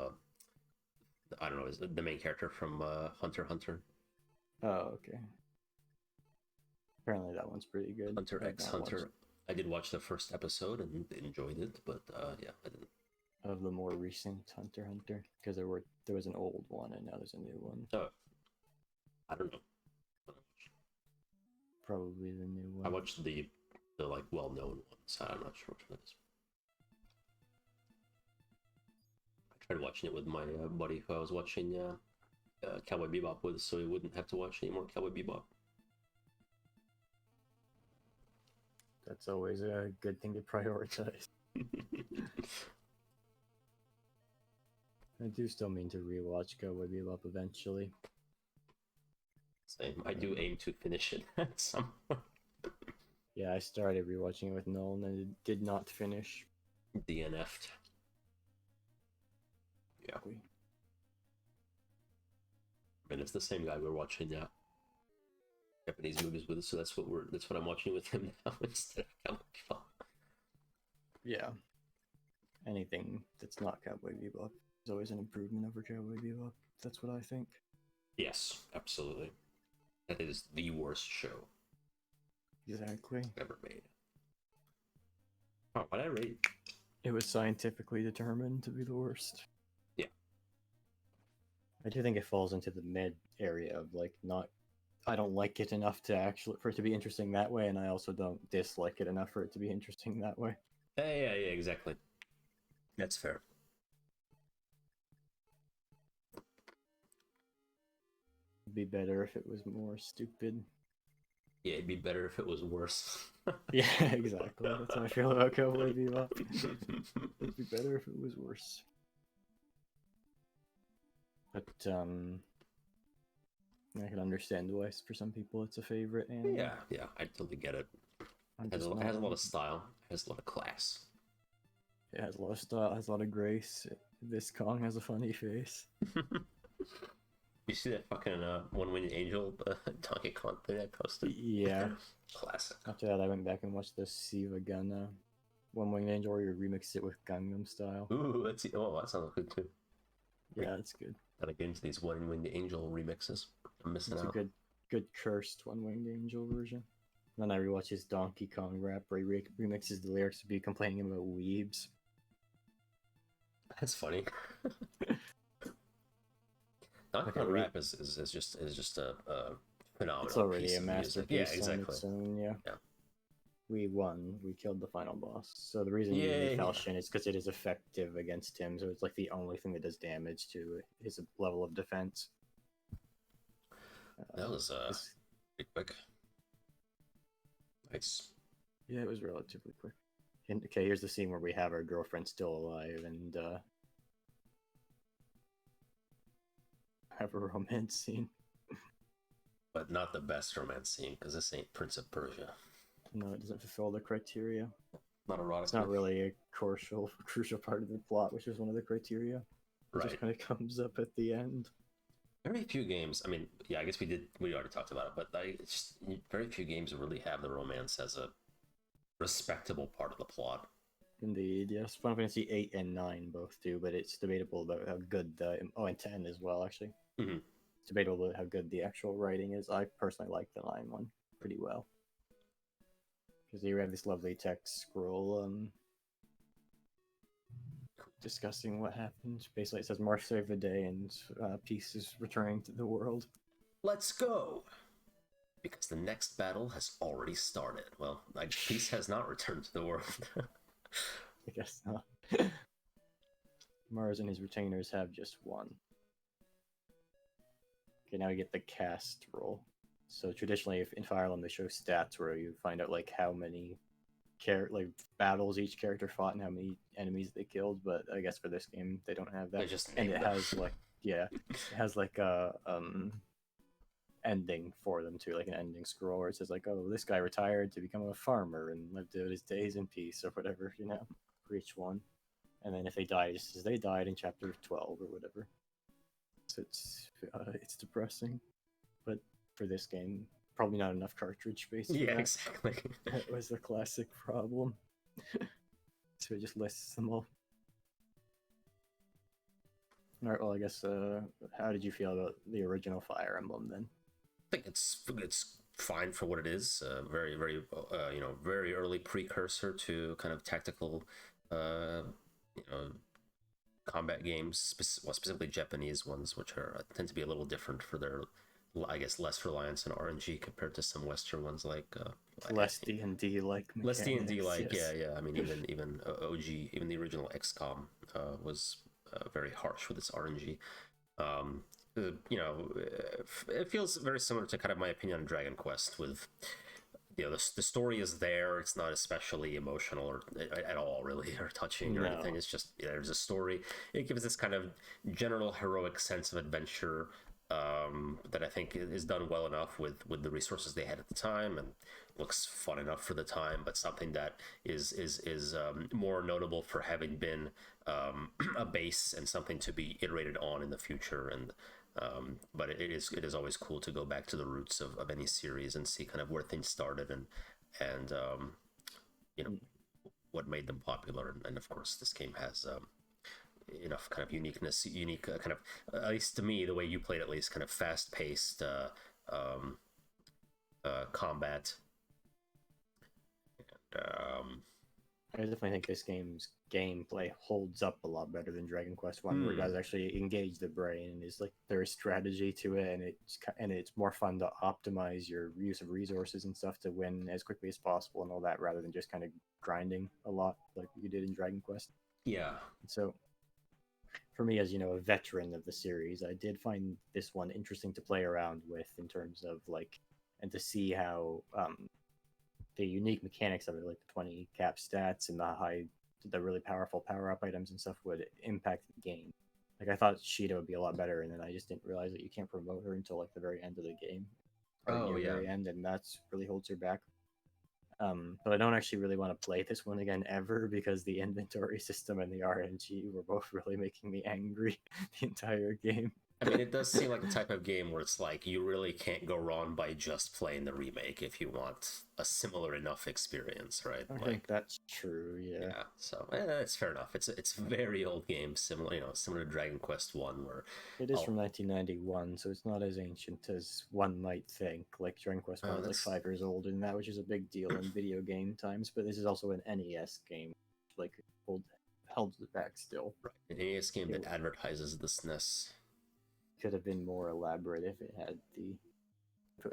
I don't know, is the main character from Hunter x Hunter. Oh, okay. Apparently that one's pretty good. Hunter I've x not Hunter. watched I did watch the first episode and enjoyed it, but yeah, I didn't. of the more recent Hunter x Hunter, because there was an old one and now there's a new one. So I don't know. Probably the new one. I watched the like well-known ones. I'm not sure which one it is. I tried watching it with my buddy who I was watching Cowboy Bebop with, so he wouldn't have to watch any more Cowboy Bebop. That's always a good thing to prioritize. I do still mean to rewatch Cowboy Bebop eventually. Same. I do aim to finish it at some point. Yeah, I started rewatching it with Nolan and it did not finish. DNF'd. Yeah. I mean, it's the same guy we're watching now. Japanese movies with, so that's what I'm watching with him now instead of Cowboy Bebop. Yeah. Anything that's not Cowboy Bebop is always an improvement over Cowboy Bebop. That's what I think. Yes, absolutely. That is the worst show Exactly. ever made. Oh, what I rate? It was scientifically determined to be the worst. Yeah. I do think it falls into the mid area of like not. I don't like it enough to actually for it to be interesting that way, and I also don't dislike it enough for it to be interesting that way. Yeah, exactly. That's fair. It'd be better if it was more stupid. Yeah, it'd be better if it was worse. Yeah, exactly. That's how I feel about Cowboy Bebop. It'd be better if it was worse. But I can understand why for some people it's a favorite anime. Yeah, I totally get it. It has a lot of style. It has a lot of class. It has a lot of style. Has a lot of grace. This Kong has a funny face. You see that fucking One-Winged Angel Donkey Kong thing I posted? Yeah. Classic. After that, I went back and watched the Siva Gunna One-Winged Angel where you remixed it with Gangnam Style. Ooh, that sounds good too. Yeah, it's good. Gotta get into these One-Winged Angel remixes. I'm missing It's out. a good cursed One-Winged Angel version. Then I rewatched his Donkey Kong rap where he remixes the lyrics to be complaining about weebs. That's funny. Donkey Kong rap is just a phenomenal. It's already piece a of masterpiece. music. Yeah, exactly. On its own, yeah. We won. We killed the final boss. So the reason Yay. you Falchion is because it is effective against him. So it's like the only thing that does damage to his level of defense. That was pretty quick. Nice. Yeah, it was relatively quick. And, okay, here's the scene where we have our girlfriend still alive and have a romance scene. But not the best romance scene, because this ain't Prince of Persia. No, it doesn't fulfill the criteria. Not erotic. It's not really a crucial part of the plot, which is one of the criteria. It just kind of comes up at the end. Very few games. I mean, yeah, I guess we already talked about it, but it's just very few games really have the romance as a respectable part of the plot. Indeed, yes. Final Fantasy 8 and 9 both do, but it's debatable about how good the... Oh, and 10 as well, actually. Mm-hmm. It's debatable about how good the actual writing is. I personally like the 9 one pretty well. Because you have this lovely text scroll discussing what happened. Basically, it says, March saved the day and peace is returning to the world. Let's go! Because the next battle has already started. Well, peace has not returned to the world. I guess not. Mars and his retainers have just won. Okay, now we get the cast roll. So traditionally, if in Fire Emblem they show stats where you find out like how many battles each character fought and how many enemies they killed, but I guess for this game they don't have that. And it has like a ending for them too, like an ending scroll where it says like, oh, this guy retired to become a farmer and lived out his days in peace or whatever, for each one. And then if they die, it just says they died in chapter 12 or whatever. So it's depressing, but for this game, probably not enough cartridge space. Yeah, exactly. That was the classic problem. So it just lists them all. All right. Well, I guess. How did you feel about the original Fire Emblem then? I think it's fine for what it is. Very very early precursor to kind of tactical, combat games, specifically Japanese ones, which tend to be a little different for their, I guess, less reliance on RNG compared to some Western ones like less D&D like. Less D&D like, yes. yeah. I mean, even OG, even the original XCOM was very harsh with its RNG. It feels very similar to kind of my opinion on Dragon Quest, with the story is there. It's not especially emotional or at all, really, or touching or anything. No. It's just there's a story. It gives this kind of general heroic sense of adventure that I think is done well enough with the resources they had at the time, and looks fun enough for the time. But something that is more notable for having been a base and something to be iterated on in the future. And but it is always cool to go back to the roots of any series and see kind of where things started and you know what made them popular. And of course, this game has enough kind of unique kind of, at least to me, the way you played, at least, kind of fast paced combat. And, I definitely think this game's gameplay holds up a lot better than Dragon Quest One, where it does actually engage the brain and is like there's strategy to it, and it's more fun to optimize your use of resources and stuff to win as quickly as possible and all that, rather than just kind of grinding a lot like you did in Dragon Quest. yeah. So, for me, as a veteran of the series, I did find this one interesting to play around with in terms of like, and to see how the unique mechanics of it, like the 20 cap stats and the really powerful power up items and stuff, would impact the game. Like I thought Sheeta would be a lot better, and then I just didn't realize that you can't promote her until like the very end of the game, Oh yeah. very end, and that's really holds her back. But I don't actually really want to play this one again ever, because the inventory system and the RNG were both really making me angry the entire game. I mean, it does seem like a type of game where it's like you really can't go wrong by just playing the remake if you want a similar enough experience, right? I think that's true. Yeah. So it's fair enough. It's a very old game, similar to Dragon Quest One, where It is from 1991, so it's not as ancient as one might think. Like Dragon Quest One is like 5 years old, and that which is a big deal in video game times. But this is also an NES game, like held it back still. Right. An NES game that advertises the SNES. Could have been more elaborate if it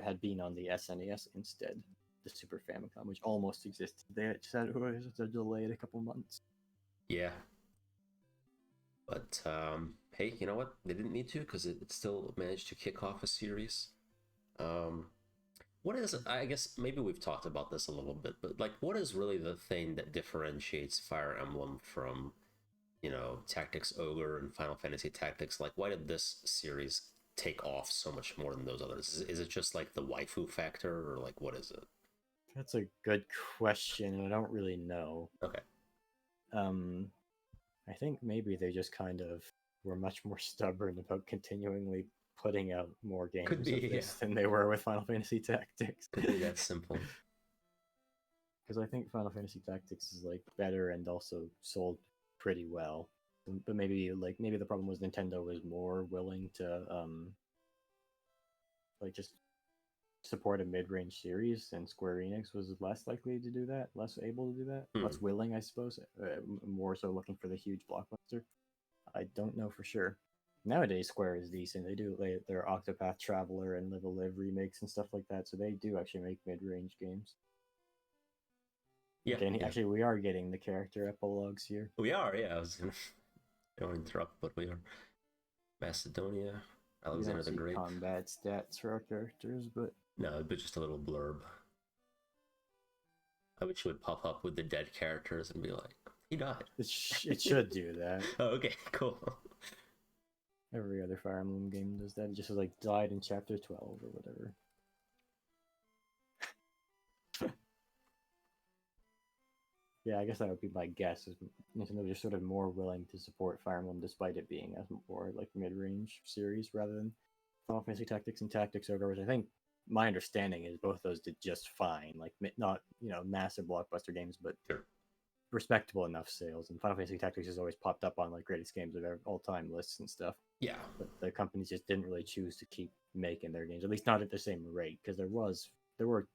had been on the SNES instead, the Super Famicom, which almost existed. They just had to delay it a couple months. Yeah. But hey, you know what? They didn't need to, because it still managed to kick off a series. What is? I guess maybe we've talked about this a little bit, but like, what is really the thing that differentiates Fire Emblem from Tactics Ogre and Final Fantasy Tactics? Like, why did this series take off so much more than those others? Is it just like the waifu factor, or like what is it? That's a good question, and I don't really know. Okay. I think maybe they just kind of were much more stubborn about continually putting out more games of this than they were with Final Fantasy Tactics. Could be that simple. Because I think Final Fantasy Tactics is like better and also sold pretty well, but maybe the problem was Nintendo was more willing to just support a mid-range series, and Square Enix was less likely to do that, less able to do that, less willing, I suppose, more so looking for the huge blockbuster. I don't know for sure. Nowadays, Square is decent. They do their Octopath Traveler and Live a Live remakes and stuff like that, so they do actually make mid-range games. Yeah. Okay, actually, we are getting the character epilogues here. We are, yeah. I was gonna interrupt, but we are. Macedonia, Alexander the Great. Combat stats for our characters, but no, but just a little blurb. I wish it would pop up with the dead characters and be like, he died. It should do that. Oh, okay, cool. Every other Fire Emblem game does that. It just like died in chapter 12 or whatever. Yeah, I guess that would be my guess. Is Nintendo just sort of more willing to support Fire Emblem despite it being a more like mid-range series rather than Final Fantasy Tactics and Tactics Ogre, which I think my understanding is both those did just fine. Like not massive blockbuster games, but respectable enough sales. And Final Fantasy Tactics has always popped up on like greatest games of all time lists and stuff. Yeah, but the companies just didn't really choose to keep making their games, at least not at the same rate, because there were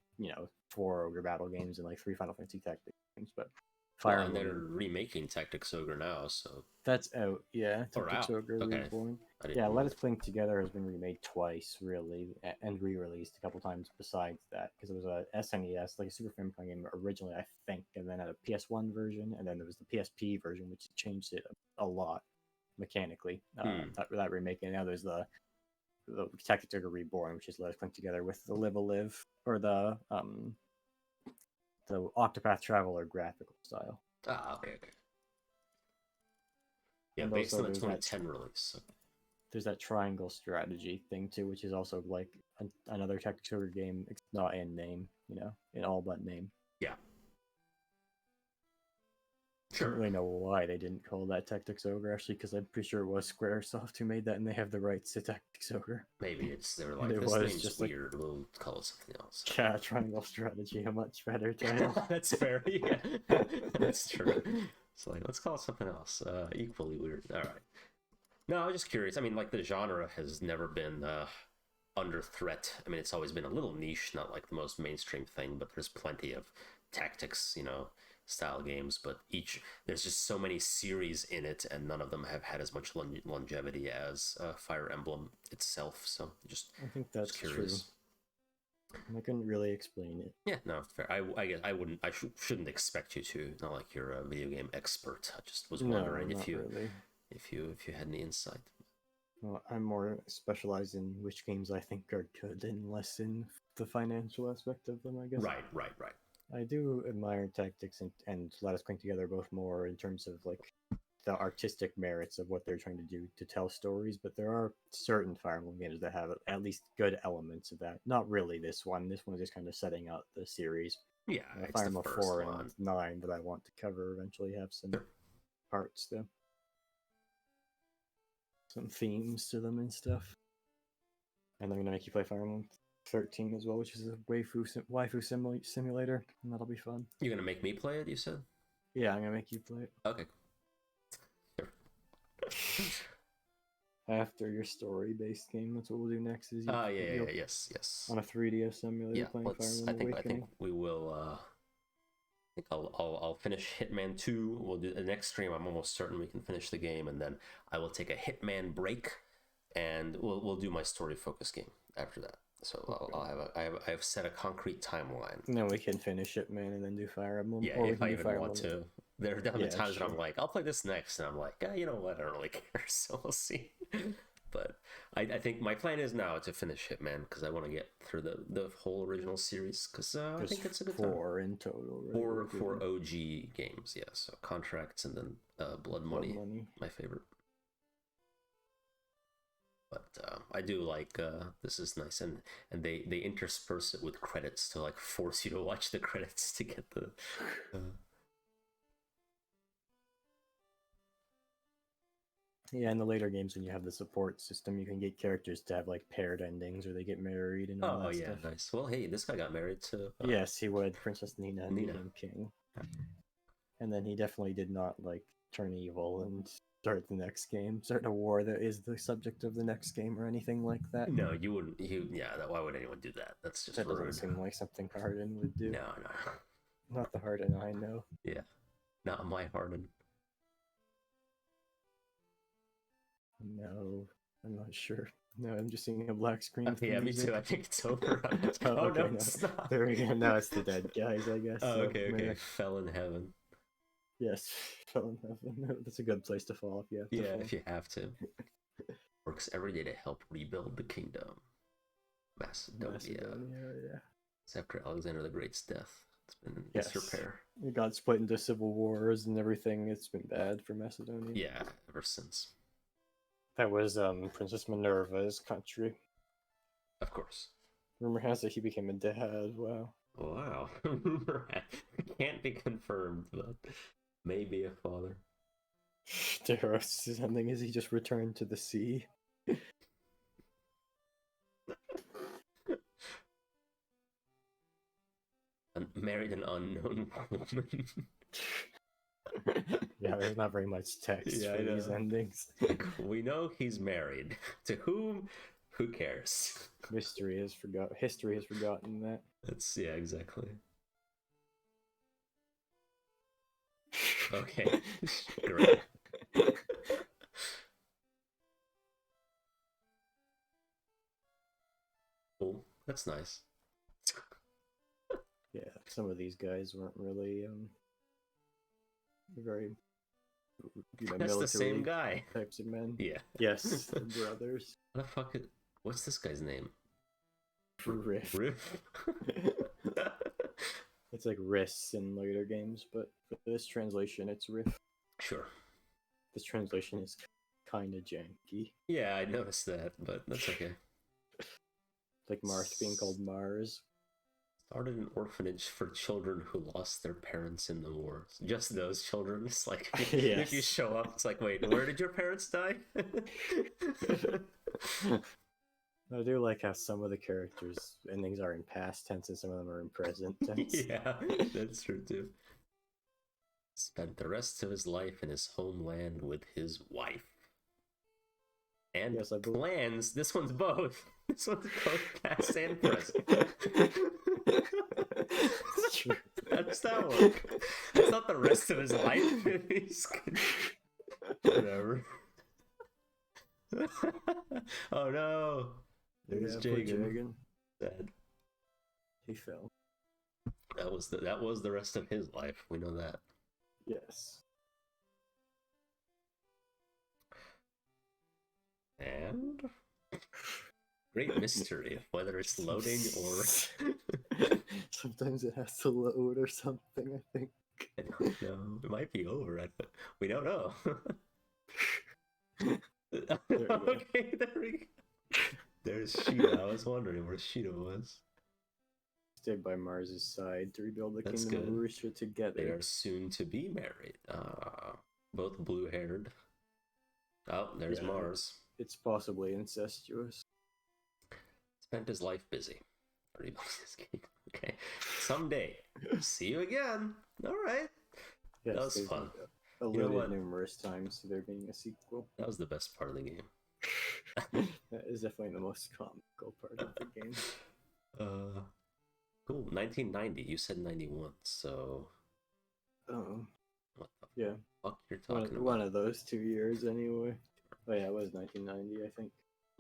4 Ogre Battle games and like 3 Final Fantasy Tactics games, but Fire Emblem, they're remaking Tactics Ogre now, so that's out. Yeah, Tactics Ogre Reborn. Yeah, Let Us Cling Together has been remade twice, really, and re-released a couple times besides that, because it was a SNES, like a Super Famicom game originally, I think, and then had a PS1 version, and then there was the PSP version, which changed it a lot mechanically. That remake, and now there's the Tactics Ogre Reborn, which is Let Us Cling Together with the Live a Live, or the the Octopath Traveler graphical style. Ah, okay. Yeah, And based also on the there's 2010 release. Okay. There's that triangle strategy thing too, which is also like another tactics ogre game. It's not in name, in all but name. Yeah. I Sure. don't really know why they didn't call that Tactics Ogre, actually, because I'm pretty sure it was Squaresoft who made that, and they have the rights to Tactics Ogre. Maybe they're like, it this was name's just weird, we'll call it something else. Yeah, Triangle Strategy, a much better title. That's fair, yeah. That's true. It's like, let's call it something else. Equally weird. All right. No, I was just curious. I mean, like, the genre has never been under threat. I mean, it's always been a little niche, not like the most mainstream thing, but there's plenty of tactics, style games, but there's just so many series in it, and none of them have had as much longevity as Fire Emblem itself. So I think that's curious. True. I couldn't really explain it. Yeah, no, fair. I guess I wouldn't. Shouldn't expect you to. Not like you're a video game expert. I just was wondering if you had any insight. Well, I'm more specialized in which games I think are good and less in the financial aspect of them, I guess. Right. I do admire tactics and Let Us Cling Together both more in terms of like the artistic merits of what they're trying to do to tell stories, but there are certain Fire Emblem games that have at least good elements of that. Not really this one. This one is just kind of setting out the series. Yeah, Fire Emblem 4 and 9 that I want to cover eventually have some parts though. Some themes to them and stuff. And they're going to make you play Fire Emblem 13 as well, which is a waifu simulator, and that'll be fun. You're gonna make me play it, you said? Yeah, I'm gonna make you play it. Okay. Sure. After your story-based game, that's what we'll do next. Is yes. On a 3DS emulator, playing Fire Emblem I think we will. I think I'll finish Hitman 2. We'll do the next stream. I'm almost certain we can finish the game, and then I will take a Hitman break, and we'll do my story-focused game after that. So okay. I have set a concrete timeline. And then we can finish it, man, and then do Fire Emblem. Yeah, if I even want to. There have been times when I'm like, I'll play this next, and I'm like, you know what? I don't really care. So we'll see. But I think my plan is now to finish Hitman because I want to get through the whole original series because I think it's a good time. 4 in total, right? Four OG games, yeah. So Contracts and then Blood Money, my favorite. But I do like this is nice, and they intersperse it with credits to like force you to watch the credits to get the. Yeah, in the later games when you have the support system, you can get characters to have like paired endings or they get married and all that stuff. Nice. Well, hey, this guy got married to. Yes, he would. Princess Nina and became king. And then he definitely did not like turn evil and start the next game, start a war that is the subject of the next game or anything like that. No, you wouldn't. Why would anyone do that? That's just. That doesn't seem like something Hammerne would do. No. Not the Hammerne I know. Yeah, not my Hammerne. No, I'm not sure. No, I'm just seeing a black screen. Yeah, me too. I think it's over. Okay, no, it's not. There we go. Now it's the dead guys, I guess. Oh, okay. Fell in heaven. Yes, fell in heaven. That's a good place to fall if you have to. Yeah, if you have to. Works every day to help rebuild the kingdom. Macedonia. Yeah. It's after Alexander the Great's death. It's been in disrepair. It got split into civil wars and everything. It's been bad for Macedonia. Yeah, ever since. That was Princess Minerva's country. Of course. Rumor has it he became a dad. Wow. Wow. Rumor can't be confirmed, but maybe a father. Deros' ending is he just returned to the sea. Married an unknown woman. Yeah, there's not very much text for these endings. We know he's married. To whom? Who cares? History has forgotten that. Exactly. Okay. Great. Cool. That's nice. Yeah, some of these guys weren't really very that's the same guy types of men. Yeah. Yes, the brothers. What the fuck what's this guy's name? Riff. It's like Riss in later games, but for this translation, it's Riff. Sure. This translation is kind of janky. Yeah, I noticed that, but that's okay. Like Marth being called Mars. Started an orphanage for children who lost their parents in the war. Just those children. It's like if you show up, it's like, wait, where did your parents die? I do like how some of the characters' endings are in past tense and some of them are in present tense. Yeah, that's true too. Spent the rest of his life in his homeland with his wife. And Yes, plans. This one's both. This one's both past and present. That's true. How does that work? It's not the rest of his life. Whatever. Oh no. There's Jagan. Sad. He fell. That was the rest of his life. We know that. Yes. And great mystery of whether it's loading or sometimes it has to load or something, I think. I don't know. It might be over. We don't know. Okay, there we go. There's Sheeta. I was wondering where Sheeta was. Stayed by Mars's side to rebuild the That's kingdom good. of Russia together. They are soon to be married. Both blue-haired. Oh, there's Mars. It's possibly incestuous. Spent his life busy. Okay. Someday. See you again. All right. Yes, that was fun. Alluded numerous times to there being a sequel. That was the best part of the game. That is definitely the most comical part of the game. Cool. 1990. You said 91, so. Oh. What the yeah. fuck you're talking about? One of those 2 years, anyway. Oh yeah, it was 1990, I think.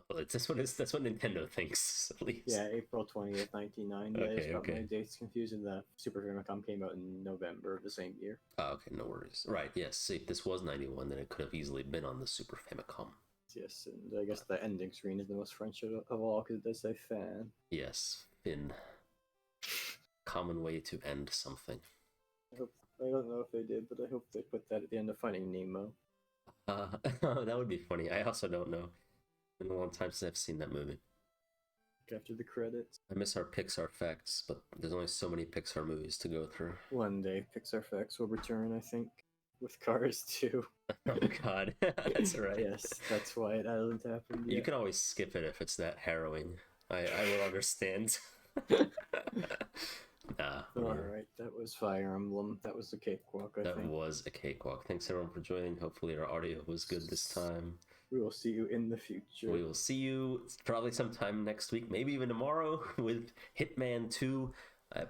Well, that's what Nintendo thinks, at least. Yeah, April 20th, 1990. I just got my Okay. dates confused, and the Super Famicom came out in November of the same year. Oh, okay, no worries. Right, yes. See, if this was 91, then it could have easily been on the Super Famicom. Yes, and I guess the ending screen is the most French of all because it does say fan. Yes, Finn. Common way to end something. I don't know if they did, but I hope they put that at the end of Finding Nemo. That would be funny. I also don't know. It's been a long time since I've seen that movie. After the credits. I miss our Pixar facts, but there's only so many Pixar movies to go through. One day, Pixar Facts will return, I think, with Cars 2. Oh god, that's right. Yes, that's why it hasn't happened yet. You can always skip it if it's that harrowing. I will understand. Nah. Alright, that was Fire Emblem. That was the cakewalk, I think. That was a cakewalk. Thanks everyone for joining. Hopefully our audio was good this time. We will see you in the future. We will see you probably sometime next week, maybe even tomorrow, with Hitman 2.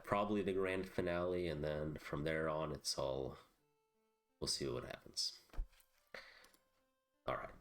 Probably the grand finale, and then from there on, we'll see what happens. All right.